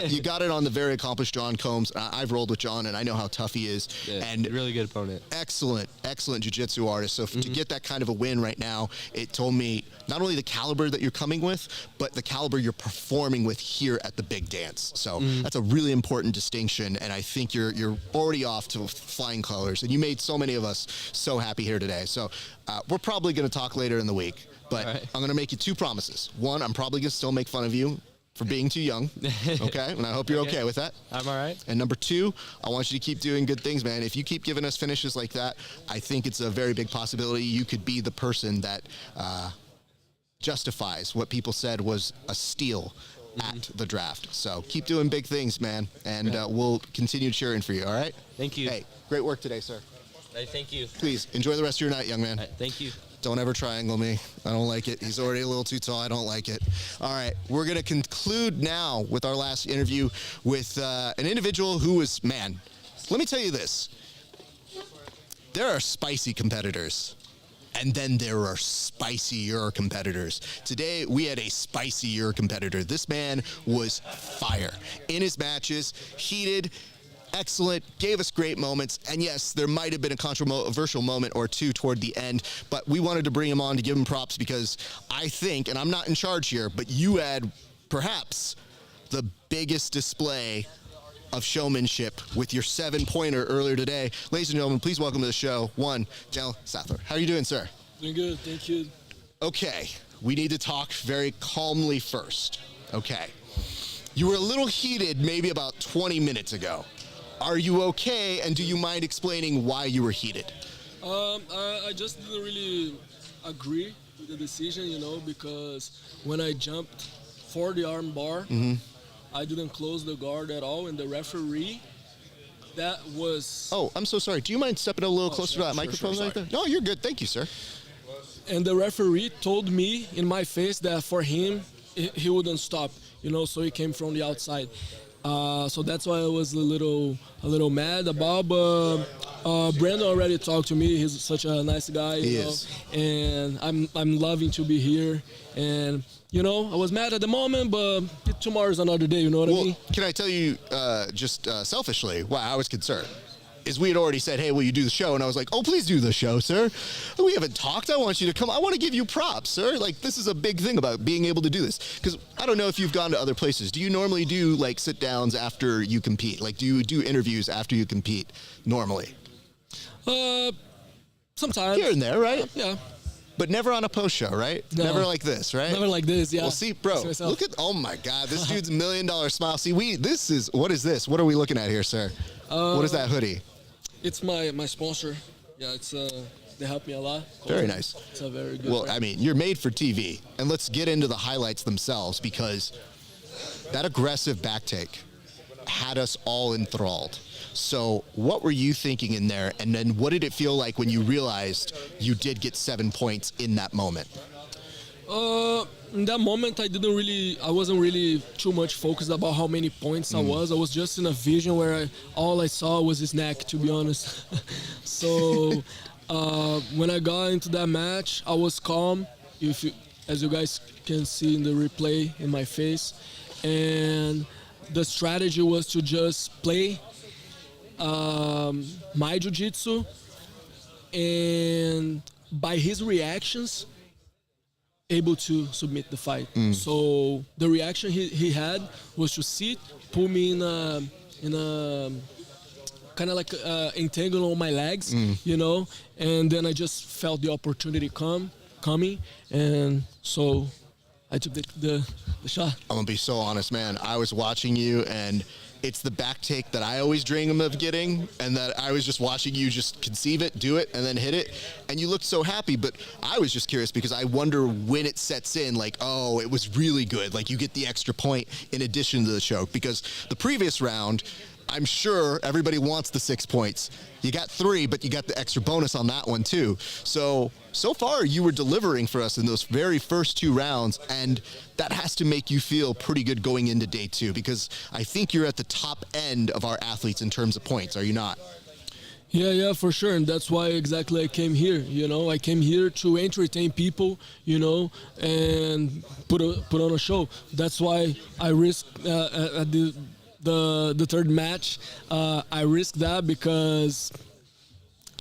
You got it on the very accomplished John Combs. I've rolled with John, and I know how tough he is. Yeah, and really good opponent. Excellent jiu-jitsu artist. So to get that kind of a win right now, it told me not only the caliber that you're coming with, but the caliber you're performing with here at the big dance. So that's a really important distinction, and I think you're already off to flying colors. And you made so many of us so happy here today. So we're probably going to talk later in the week, but I'm going to make you 2 promises. One, I'm probably going to still make fun of you for being too young, okay? And I hope you're okay with that. I'm all right. And number 2, I want you to keep doing good things, man. If you keep giving us finishes like that, I think it's a very big possibility you could be the person that justifies what people said was a steal at the draft. So keep doing big things, man, and we'll continue cheering for you, all right? Thank you. Hey, great work today, sir. Hey, thank you. Please, enjoy the rest of your night, young man. Thank you. Don't ever triangle me. I don't like it. He's already a little too tall. I don't like it. All right, we're going to conclude now with our last interview with an individual who is, man, let me tell you this. There are spicy competitors. And then there are spicier competitors. Today, we had a spicier competitor. This man was fire. In his matches, heated, excellent, gave us great moments. And yes, there might have been a controversial moment or 2 toward the end, but we wanted to bring him on to give him props because I think, and I'm not in charge here, but you had perhaps the biggest display of showmanship with your 7-pointer earlier today. Ladies and gentlemen, please welcome to the show, Jell Sathler. How are you doing, sir? Doing good, thank you. Okay, we need to talk very calmly first. Okay. You were a little heated maybe about 20 minutes ago. Are you okay, and do you mind explaining why you were heated? I just didn't really agree with the decision, because when I jumped for the arm bar, I didn't close the guard at all, and the referee, that was... Oh, I'm so sorry. Do you mind stepping a little closer to that microphone like that? No, you're good. Thank you, sir. And the referee told me in my face that for him, he wouldn't stop, so he came from the outside. So that's why I was a little mad about, but Brandon already talked to me. He's such a nice guy, you know, and I'm loving to be here. And I was mad at the moment, but tomorrow's another day. You know what I mean? Can I tell you, just selfishly, why I was concerned? Is we had already said, hey, will you do the show? And I was like, oh, please do the show, sir. We haven't talked. I want you to come. I want to give you props, sir. Like, this is a big thing about being able to do this. Because I don't know if you've gone to other places. Do you normally do, like, sit-downs after you compete? Like, do you do interviews after you compete normally? Sometimes. Here and there, right? Yeah. but never on a post show, right? No. Never like this, right? Never like this, yeah. Well, see, bro, look at, oh my God, this dude's $1 million smile. See, what is this? What are we looking at here, sir? What is that hoodie? It's my sponsor. Yeah, it's they help me a lot. Very nice. It's a very good Well, brand. I mean, you're made for TV. And let's get into the highlights themselves, because that aggressive back take had us all enthralled. So what were you thinking in there? And then what did it feel like when you realized you did get 7 points in that moment? In that moment, I wasn't really too much focused about how many points I was. I was just in a vision where all I saw was his neck, to be honest. So when I got into that match, I was calm, as you guys can see in the replay in my face. And the strategy was to just play my jiu-jitsu, and by his reactions, able to submit the fight. So the reaction he had was to sit, pull me in a kind of like entangle on my legs, you know, and then I just felt the opportunity coming, and so I took the shot. I'm gonna be so honest, man. I was watching you, and it's the back take that I always dream of getting, and that I was just watching you just conceive it, do it, and then hit it. And you looked so happy, but I was just curious because I wonder when it sets in, like, oh, it was really good. Like, you get the extra point in addition to the choke, because the previous round, I'm sure everybody wants the 6 points. You got 3, but you got the extra bonus on that one too. So far you were delivering for us in those very first 2 rounds, and that has to make you feel pretty good going into day 2, because I think you're at the top end of our athletes in terms of points, are you not? Yeah, for sure, and that's why exactly I came here. You know, I came here to entertain people, you know, and put on a show. That's why I risked at the third match. I risked that because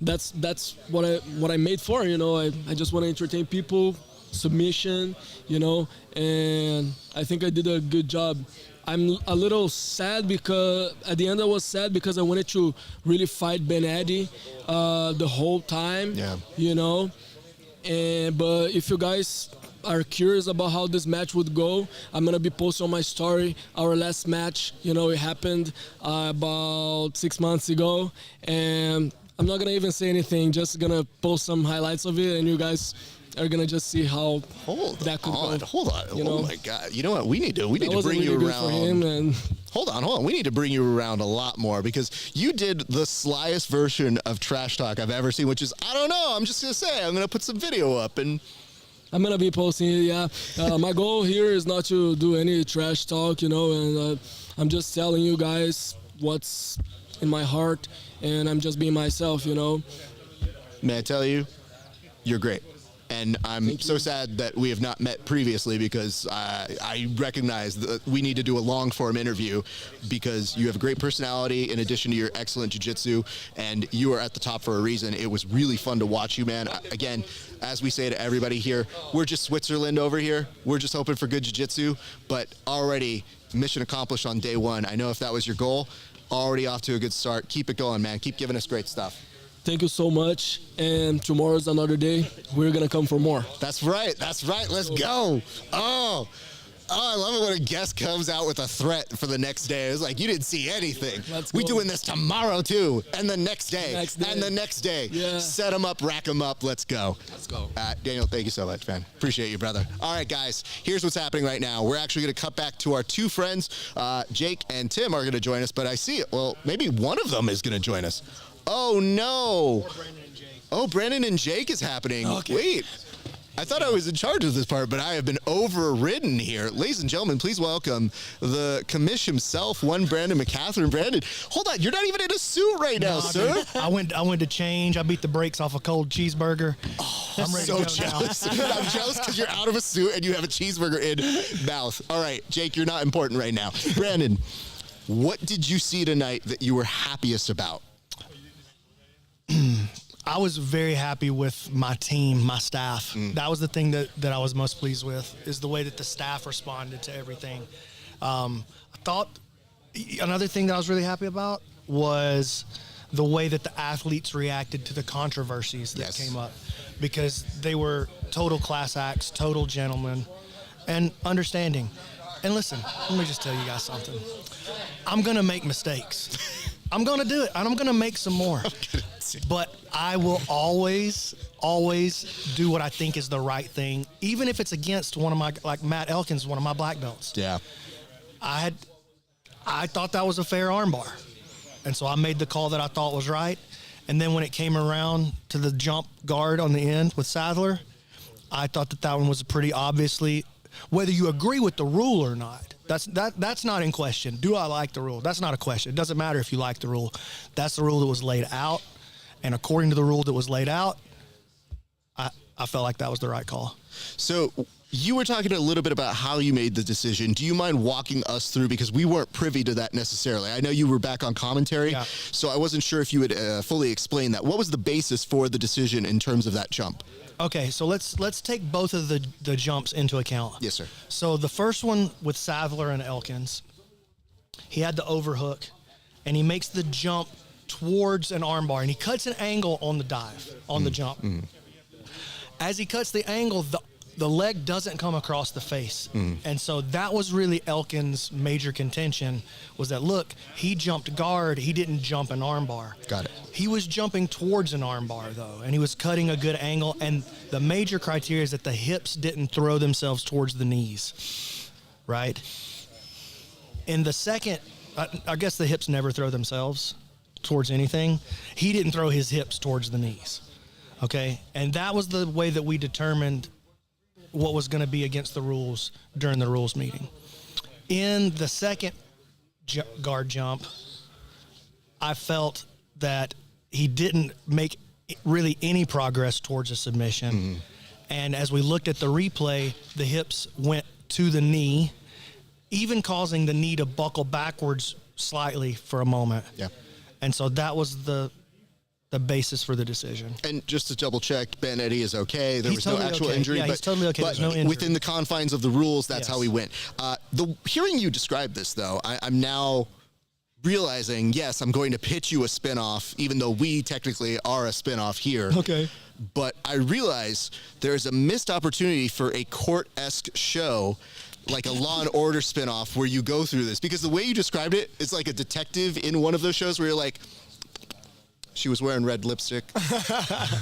that's what I made for. You know, I just want to entertain people, submission, you know, and I think I did a good job. I'm a little sad because at the end I was sad because I wanted to really fight Ben Eddy the whole time. Yeah. You know, but if you guys are curious about how this match would go, I'm gonna be posting on my story our last match. You know, it happened about 6 months ago, and I'm not gonna even say anything. Just gonna post some highlights of it, and you guys are gonna just see how that could go. Hold on. You know? Oh my God. You know what? We need to bring really you good around. for him, and Hold on. We need to bring you around a lot more, because you did the slyest version of trash talk I've ever seen, which is, I don't know, I'm just gonna say, I'm gonna put some video up, and I'm gonna be posting it, yeah. My goal here is not to do any trash talk, you know, and I'm just telling you guys what's in my heart, and I'm just being myself, you know. May I tell you, you're great. And I'm so sad that we have not met previously, because I recognize that we need to do a long-form interview, because you have a great personality in addition to your excellent jiu-jitsu, and you are at the top for a reason. It was really fun to watch you, man. Again, as we say to everybody here, we're just Switzerland over here. We're just hoping for good jiu-jitsu, but already mission accomplished on day 1. I know if that was your goal, already off to a good start. Keep it going, man. Keep giving us great stuff. Thank you so much, and tomorrow's another day. We're gonna come for more. That's right. Let's go. Oh, I love it when a guest comes out with a threat for the next day. It's like, you didn't see anything. We doing this tomorrow too, and the next day, and the next day. Yeah. Set them up, rack them up. Let's go. Let's go. Daniel, thank you so much, man. Appreciate you, brother. All right, guys, here's what's happening right now. We're actually going to cut back to our 2 friends. Jake and Tim are going to join us, but I see it. Well, maybe one of them is going to join us. Oh, no. Brandon and Jake is happening. Okay. Wait. I thought I was in charge of this part, but I have been overridden here. Ladies and gentlemen, please welcome the commish himself, one Brandon McCatherine. Brandon, hold on. You're not even in a suit right now, sir. Dude, I went to change. I beat the brakes off a cold cheeseburger. Oh, I'm ready so to go jealous. now. I'm jealous because you're out of a suit and you have a cheeseburger in mouth. All right, Jake, you're not important right now. Brandon, what did you see tonight that you were happiest about? I was very happy with my team, my staff. That was the thing that I was most pleased with, is the way that the staff responded to everything. I thought another thing that I was really happy about was the way that the athletes reacted to the controversies that came up, because they were total class acts, total gentlemen, and understanding. And listen, let me just tell you guys something. I'm going to make mistakes. I'm going to do it, and I'm going to make some more. But I will always do what I think is the right thing, even if it's against one of my, like Matt Elkins, one of my black belts. Yeah. I thought that was a fair armbar. And so I made the call that I thought was right. And then when it came around to the jump guard on the end with Sathler, I thought that one was pretty obviously, whether you agree with the rule or not, that's not in question. Do I like the rule? That's not a question. It doesn't matter if you like the rule. That's the rule that was laid out. And according to the rule that was laid out, I felt like that was the right call. So you were talking a little bit about how you made the decision. Do you mind walking us through, because we weren't privy to that necessarily? I know you were back on commentary, so I wasn't sure if you would fully explain that. What was the basis for the decision in terms of that jump? Okay, so let's take both of the jumps into account. Yes, sir. So the first one with Sathler and Elkins, he had the overhook, and he makes the jump towards an armbar, and he cuts an angle on the dive, on the jump. As he cuts the angle, the leg doesn't come across the face. And so that was really Elkins' major contention, was that, look, he jumped guard, he didn't jump an armbar. Got it. He was jumping towards an armbar, though, and he was cutting a good angle, and the major criteria is that the hips didn't throw themselves towards the knees, right? In the second, I guess the hips never throw themselves towards anything. He didn't throw his hips towards the knees, okay? And that was the way that we determined what was going to be against the rules during the rules meeting. In the second guard jump, I felt that he didn't make really any progress towards a submission. And as we looked at the replay, the hips went to the knee, even causing the knee to buckle backwards slightly for a moment. Yeah. And so that was the basis for the decision. And just to double check, Ben Eddy is okay. There He's was totally no actual okay. injury. Yeah, but, he's totally okay. But There's no injury. within the confines of the rules, that's Yes. how he went. Hearing you describe this, though, I'm now realizing, yes, I'm going to pitch you a spinoff, even though we technically are a spinoff here. Okay. But I realize there's a missed opportunity for a court-esque show, like a Law and Order spinoff, where you go through this. Because the way you described it, it's like a detective in one of those shows where you're like, she was wearing red lipstick,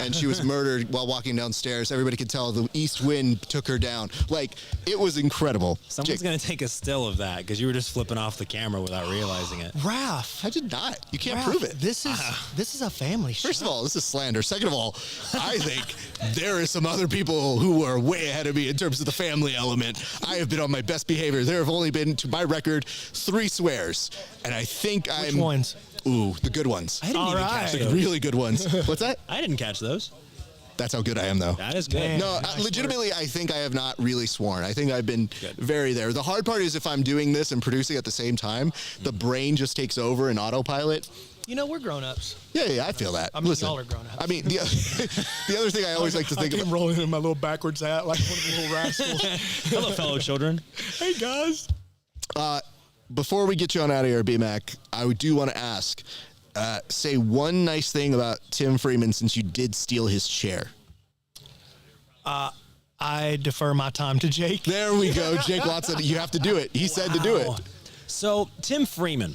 and she was murdered while walking downstairs. Everybody could tell the east wind took her down. Like, it was incredible. Someone's going to take a still of that, because you were just flipping off the camera without realizing it. Raph. I did not. You can't Raph, prove it. This is a family show. First of all, this is slander. Second of all, I think there are some other people who are way ahead of me in terms of the family element. I have been on my best behavior. There have only been, to my record, 3 swears. And I think Which ones? Ooh, the good ones. I didn't even catch those. Really good ones. What's that? I didn't catch those. That's how good I am, though. That is good. No, legitimately, I think I have not really sworn. I think I've been very there. The hard part is if I'm doing this and producing at the same time, the brain just takes over in autopilot. You know, we're grown-ups. Yeah, I feel that. I mean, Listen, y'all are grown-ups. I mean, the other thing I always like to think I about. came rolling in my little backwards hat like one of the little rascals. Hello, fellow children. Hey, guys. Before we get you on out of here, B-Mac, I do want to ask, say one nice thing about Tim Freeman since you did steal his chair. I defer my time to Jake. There we go. Jake Watson, you have to do it. He said to do it. So, Tim Freeman.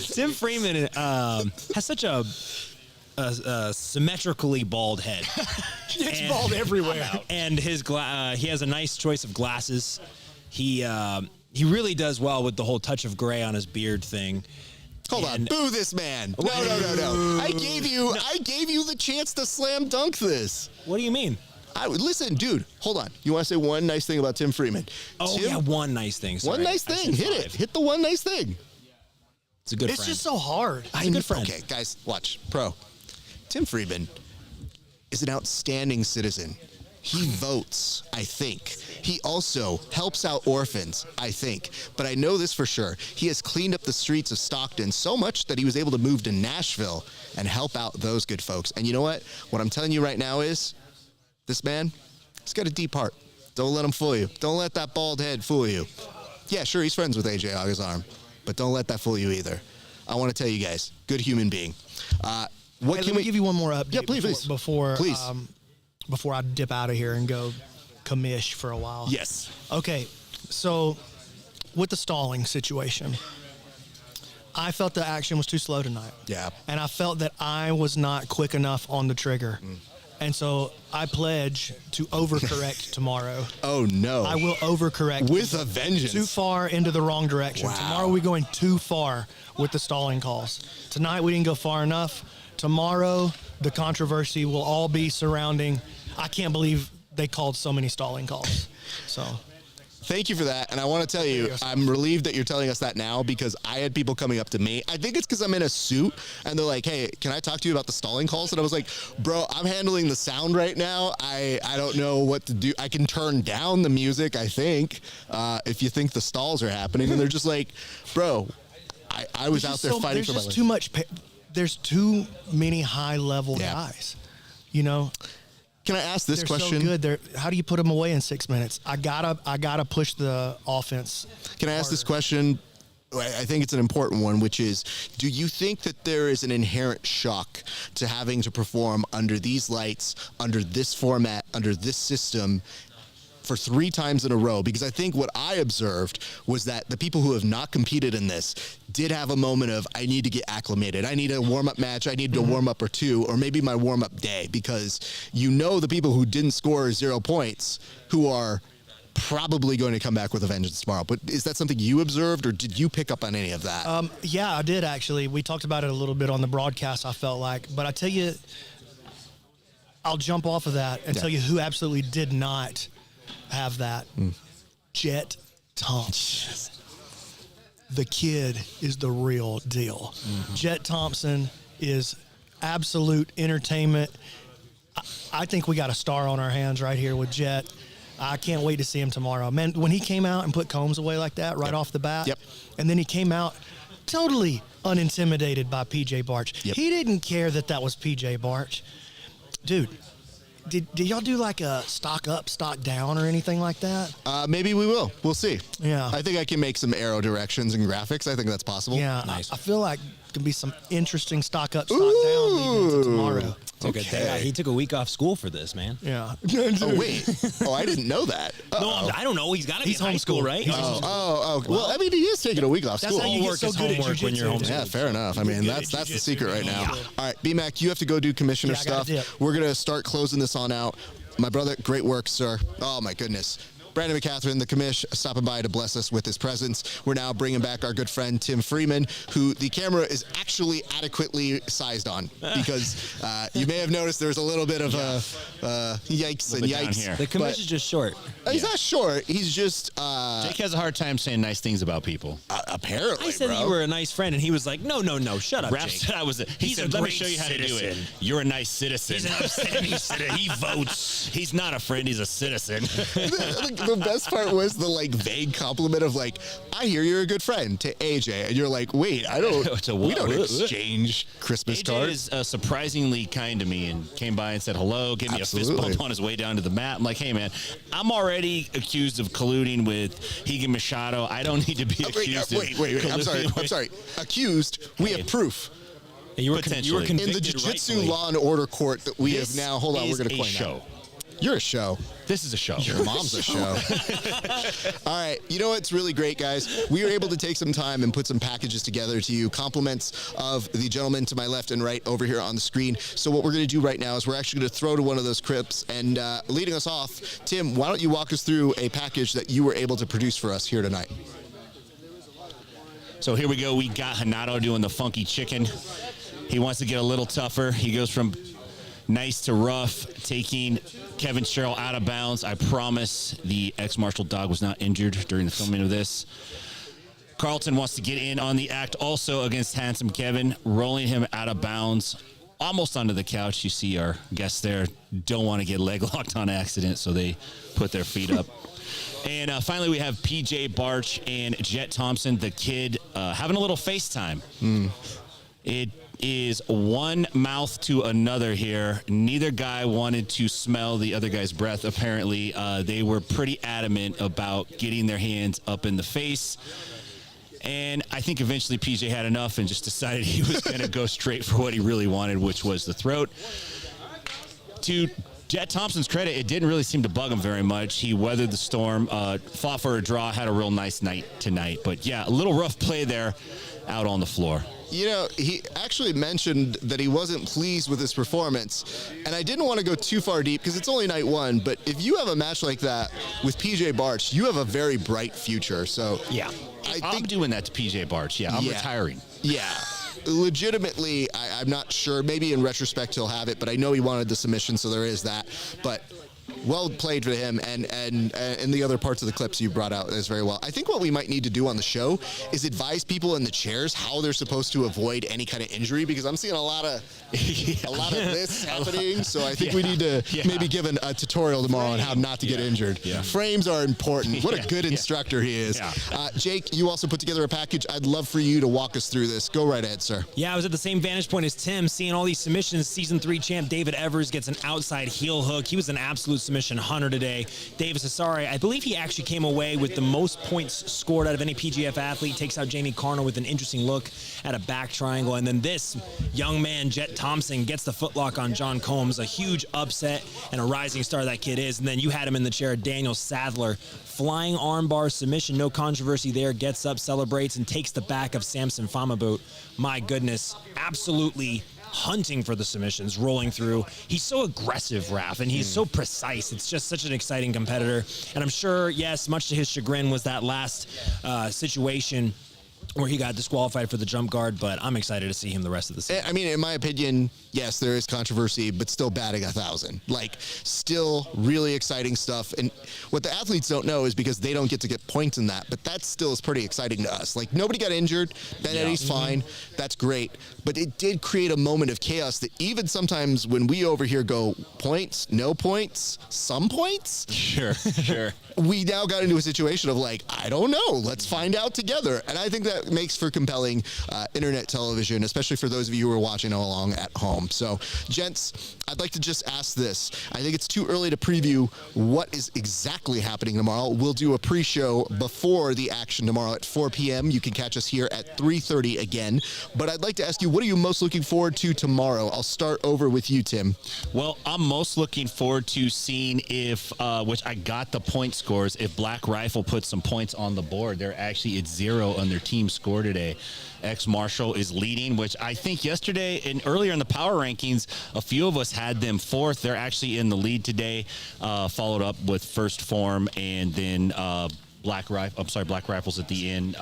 Tim Freeman has such a symmetrically bald head. It's bald everywhere. And his he has a nice choice of glasses. He really does well with the whole touch of gray on his beard thing. Hold on, boo this man. No. I gave you the chance to slam dunk this. What do you mean? Listen, dude, hold on. You want to say one nice thing about Tim Freeman? Oh, Tim, yeah, one nice thing. Sorry. One nice thing. Hit it. Hit the one nice thing. It's a good friend. It's just so hard. He's a good friend. Okay, guys, watch. Pro. Tim Freeman is an outstanding citizen. He votes, I think. He also helps out orphans, I think. But I know this for sure. He has cleaned up the streets of Stockton so much that he was able to move to Nashville and help out those good folks. And you know what? What I'm telling you right now is this man, he's got a deep heart. Don't let him fool you. Don't let that bald head fool you. Yeah, sure, he's friends with AJ Agazarm. but don't let that fool you either. I want to tell you guys, good human being. Let me give you one more update. Yeah, please. Before I dip out of here and go commish for a while. Yes. Okay, so with the stalling situation, I felt the action was too slow tonight. Yeah. And I felt that I was not quick enough on the trigger. And so I pledge to overcorrect tomorrow. Oh, no. I will overcorrect. With a vengeance. Too far into the wrong direction. Wow. Tomorrow we're going too far with the stalling calls. Tonight we didn't go far enough. Tomorrow the controversy will all be surrounding, I can't believe they called so many stalling calls. So... Thank you for that. And I want to tell you, I'm relieved that you're telling us that now because I had people coming up to me. I think it's because I'm in a suit and they're like, hey, can I talk to you about the stalling calls? And I was like, bro, I'm handling the sound right now. I don't know what to do. I can turn down the music, I think, if you think the stalls are happening. And they're just like, bro, I was out there fighting for my life. There's too much. There's too many high-level guys, you know? Can I ask this question? They're so good. How do you put them away in 6 minutes? I gotta push the offense. Can I ask this question? I think it's an important one, which is, do you think that there is an inherent shock to having to perform under these lights, under this format, under this system, for 3 times in a row? Because I think what I observed was that the people who have not competed in this did have a moment of, I need to get acclimated. I need a warm-up match. I need a warm-up or 2, or maybe my warm-up day, because you know the people who didn't score 0 points who are probably going to come back with a vengeance tomorrow. But is that something you observed, or did you pick up on any of that? Yeah, I did, actually. We talked about it a little bit on the broadcast, I felt like. But I tell you, I'll jump off of that and tell you who absolutely did not have that. Jett Thompson. The kid is the real deal. Jett Thompson is absolute entertainment. I think we got a star on our hands right here with Jett. I can't wait to see him tomorrow. Man, when he came out and put Combs away like that right off the bat, and then he came out totally unintimidated by PJ Barch. He didn't care that was PJ Barch. Dude, did y'all do like a stock up, stock down or anything like that? Maybe we will. We'll see. Yeah. I think I can make some arrow directions and graphics. I think that's possible. Yeah. Nice. I feel like there can be some interesting stock up, stock down leading into tomorrow. Okay. He took a week off school for this, man. Yeah. Oh, wait. Oh, I didn't know that. No, I don't know. He's got to be in high school, right? Well, I mean, he is taking a week off school. That's how you get so good at jiu-jitsu. when you're home. Yeah, fair enough. I mean, that's the secret right now. All right, B-Mac, you have to go do commissioner stuff. We're going to start closing this on out. My brother, great work, sir. Oh, my goodness. Brandon McCatherine, the commish, stopping by to bless us with his presence. We're now bringing back our good friend Tim Freeman, who the camera is actually adequately sized on, because you may have noticed there's a little bit of yikes and yikes. The commish is just short. He's not short. He's just... Jake has a hard time saying nice things about people. Apparently, I said that you were a nice friend, and he was like, no, shut up, Raph Jake. said I was. He said, let me show you how to do it. You're a nice citizen. He's an outstanding citizen. He votes. He's not a friend. He's a citizen. The best part was the vague compliment of I hear you're a good friend to AJ, and you're like, wait, we don't exchange Christmas AJ cards. is surprisingly kind to me and came by and said hello, gave me a fist bump on his way down to the mat. I'm like, hey man, I'm already accused of colluding with Rigan Machado. I don't need to be accused. Wait. I'm sorry. Accused. We have proof. You were convicted in the jiu-jitsu law and order court that we have now. Hold on, we're going to coin show. That. You're a show. This is a show. Your mom's a show. All right. You know what's really great, guys? We were able to take some time and put some packages together to you. Compliments of the gentleman to my left and right over here on the screen. So what we're going to do right now is we're actually going to throw to one of those crypts. And leading us off, Tim, why don't you walk us through a package that you were able to produce for us here tonight? So here we go. We got Renato doing the funky chicken. He wants to get a little tougher. He goes from nice to rough, taking Kevin Sherrill out of bounds. I promise the ex-martial dog was not injured during the filming of this. Carlton wants to get in on the act also against Handsome Kevin, rolling him out of bounds, almost onto the couch. You see our guests there don't want to get leg locked on accident, so they put their feet up. And finally, we have PJ Barch and Jett Thompson, the kid, having a little FaceTime. It is one mouth to another here. Neither guy wanted to smell the other guy's breath, apparently. They were pretty adamant about getting their hands up in the face. And I think eventually PJ had enough and just decided he was going to go straight for what he really wanted, which was the throat. To Jett Thompson's credit, it didn't really seem to bug him very much. He weathered the storm, fought for a draw, had a real nice night tonight. But yeah, a little rough play there out on the floor. You know, he actually mentioned that he wasn't pleased with his performance, and I didn't want to go too far deep because it's only night one, but if you have a match like that with PJ Barch, you have a very bright future. So yeah, I'm doing that to PJ Barch. Yeah, I'm retiring. Yeah. Legitimately, I'm not sure. Maybe in retrospect he'll have it, but I know he wanted the submission, so there is that. But well played for him, and the other parts of the clips you brought out as very well. I think what we might need to do on the show is advise people in the chairs how they're supposed to avoid any kind of injury, because I'm seeing a lot of this happening. So I think we need to maybe give a tutorial tomorrow on how not to get injured. Frames are important. What a good instructor he is. Jake, you also put together a package. I'd love for you to walk us through this. Go right ahead, sir. Yeah, I was at the same vantage point as Tim, seeing all these submissions. Season 3 champ David Evers gets an outside heel hook. He was an absolute submission hunter today. Davis Asare, I believe he actually came away with the most points scored out of any PGF athlete. Takes out Jamie Carnall with an interesting look at a back triangle. And then this young man, Jett Thompson, gets the footlock on John Combs. A huge upset and a rising star that kid is. And then you had him in the chair, Daniel Sathler. Flying armbar submission, no controversy there. Gets up, celebrates, and takes the back of Samson Phommabout. My goodness, absolutely hunting for the submissions, rolling through. He's so aggressive, Raph, and he's so precise. It's just such an exciting competitor. And I'm sure, yes, much to his chagrin was that last situation where he got disqualified for the jump guard, but I'm excited to see him the rest of the season. I mean, in my opinion, yes, there is controversy, but still batting 1,000. Like, still really exciting stuff. And what the athletes don't know is because they don't get to get points in that, but that still is pretty exciting to us. Like, nobody got injured. Ben Eddy's fine. That's great. But it did create a moment of chaos that even sometimes when we over here go points, no points, some points. Sure. We now got into a situation of like, I don't know, let's find out together. And I think that makes for compelling internet television, especially for those of you who are watching along at home. So, gents, I'd like to just ask this. I think it's too early to preview what is exactly happening tomorrow. We'll do a pre-show before the action tomorrow at 4 p.m. You can catch us here at 3:30 again. But I'd like to ask you, what are you most looking forward to tomorrow? I'll start over with you, Tim. Well, I'm most looking forward to seeing if, which I got the point scores, if Black Rifle puts some points on the board. They're actually at 0 on their team score today. Ex-Marshall is leading, which I think yesterday and earlier in the power rankings, a few of us had them 4th. They're actually in the lead today, followed up with first Phorm and then Black Rifles at the end.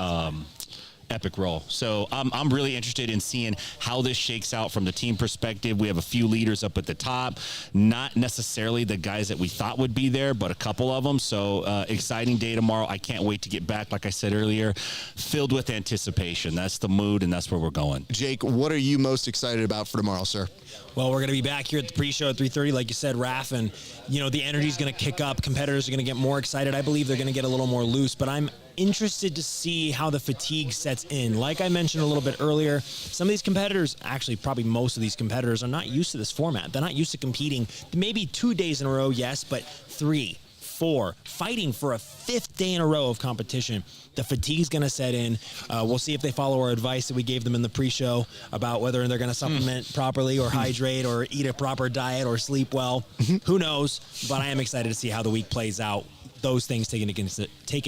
Epic roll. So I'm really interested in seeing how this shakes out from the team perspective. We have a few leaders up at the top, not necessarily the guys that we thought would be there, but a couple of them. So exciting day tomorrow. I can't wait to get back, like I said earlier, filled with anticipation. That's the mood, and that's where we're going. Jake, what are you most excited about for tomorrow, sir? Well, we're going to be back here at the pre-show at 3:30, like you said, Raph, and, you know, the energy is going to kick up. Competitors are going to get more excited. I believe they're going to get a little more loose, but I'm interested to see how the fatigue sets in. Like I mentioned a little bit earlier, some of these competitors, actually probably most of these competitors, are not used to this format. They're not used to competing maybe 2 days in a row, yes, but 3, 4, fighting for a 5th day in a row of competition. The fatigue's going to set in. We'll see if they follow our advice that we gave them in the pre-show about whether they're going to supplement properly or hydrate or eat a proper diet or sleep well. Who knows? But I am excited to see how the week plays out. Those things taken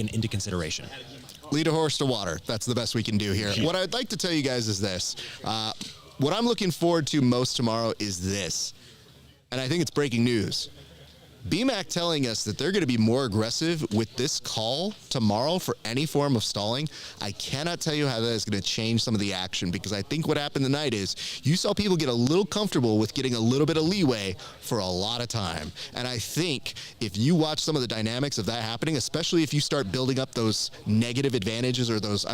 into consideration. Lead a horse to water. That's the best we can do here. What I'd like to tell you guys is this. What I'm looking forward to most tomorrow is this. And I think it's breaking news. BMAC telling us that they're going to be more aggressive with this call tomorrow for any form of stalling. I cannot tell you how that is going to change some of the action, because I think what happened tonight is you saw people get a little comfortable with getting a little bit of leeway for a lot of time. And I think if you watch some of the dynamics of that happening, especially if you start building up those negative advantages or those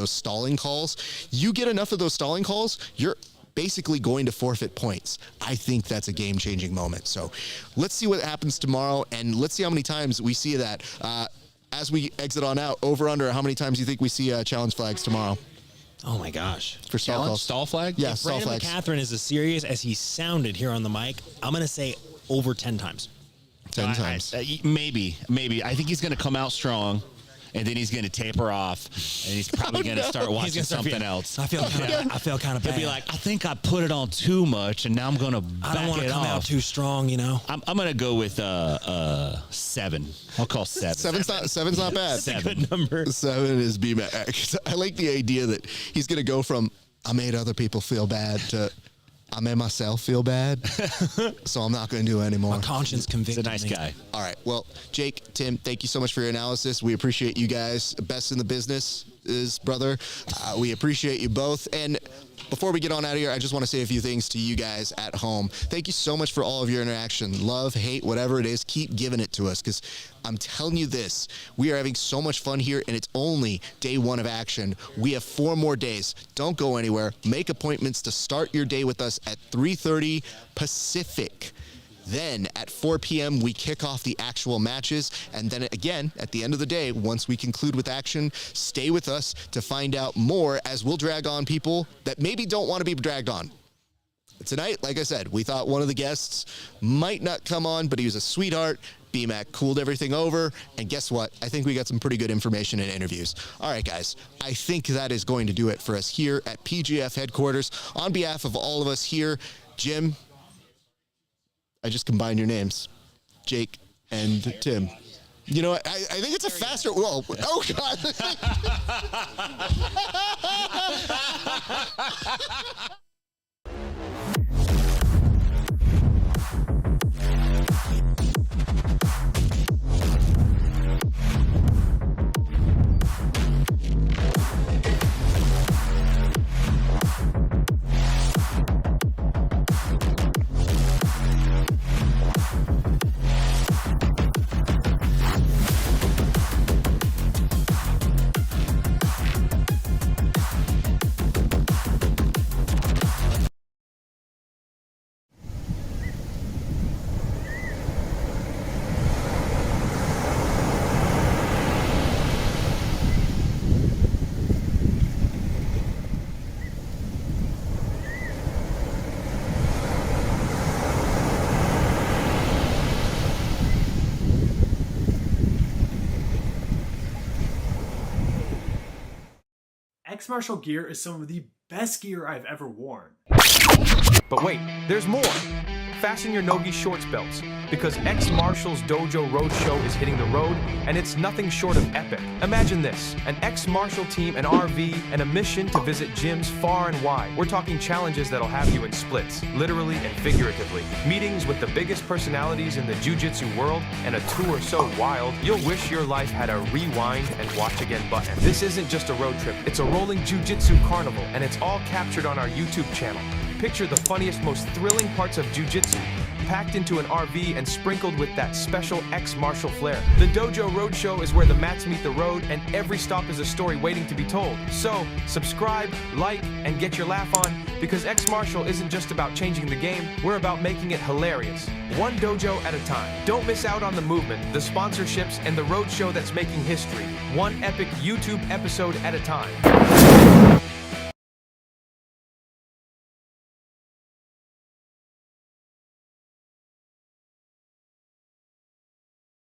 stalling calls, you get enough of those stalling calls, you're basically going to forfeit points. I think that's a game-changing moment. So let's see what happens tomorrow, and let's see how many times we see that. As we exit on out, over under, how many times do you think we see challenge flags tomorrow? Oh my gosh. For stall calls. Stall flag? Yeah, if stall Brandon flags. McCatherine is as serious as he sounded here on the mic, I'm going to say over 10 times. 10 times. Maybe. I think he's going to come out strong. and then he's going to taper off, and he's probably going to start watching something else. I feel kind of bad. He'll be like, I think I put it on too much, and now I'm going to back it off. I don't want to come out too strong, you know. I'm going to go with 7. I'll call 7. Seven's not bad. 7 number. 7 is BMAC. I like the idea that he's going to go from I made other people feel bad to I made myself feel bad, so I'm not going to do it anymore. My conscience convicted me. He's a nice guy. All right. Well, Jake, Tim, thank you so much for your analysis. We appreciate you guys. Best in the business is brother. We appreciate you both. And before we get on out of here, I just want to say a few things to you guys at home. Thank you so much for all of your interaction. Love, hate, whatever it is, keep giving it to us, because I'm telling you this, we are having so much fun here, and it's only day 1 of action. We have 4 more days. Don't go anywhere. Make appointments to start your day with us at 3:30 Pacific. Then at 4 p.m., we kick off the actual matches. And then again, at the end of the day, once we conclude with action, stay with us to find out more, as we'll drag on people that maybe don't want to be dragged on. Tonight, like I said, we thought one of the guests might not come on, but he was a sweetheart. BMAC cooled everything over. And guess what? I think we got some pretty good information in interviews. All right, guys, I think that is going to do it for us here at PGF headquarters. On behalf of all of us here, Jim, I just combined your names, Jake and Tim. You know what? I think it's a faster. Whoa! Oh God! X-Martial gear is some of the best gear I've ever worn. But wait, there's more. Fasten your Nogi shorts belts, because X-Martial's Dojo Roadshow is hitting the road, and it's nothing short of epic. Imagine this, an X-Martial team, an RV, and a mission to visit gyms far and wide. We're talking challenges that'll have you in splits, literally and figuratively. Meetings with the biggest personalities in the jiu-jitsu world, and a tour so wild, you'll wish your life had a rewind and watch again button. This isn't just a road trip, it's a rolling jiu-jitsu carnival, and it's all captured on our YouTube channel. Picture the funniest, most thrilling parts of jiu-jitsu, packed into an RV and sprinkled with that special X-Martial flair. The Dojo Roadshow is where the mats meet the road, and every stop is a story waiting to be told. So, subscribe, like, and get your laugh on, because X-Martial isn't just about changing the game, we're about making it hilarious. One dojo at a time. Don't miss out on the movement, the sponsorships, and the roadshow that's making history. One epic YouTube episode at a time.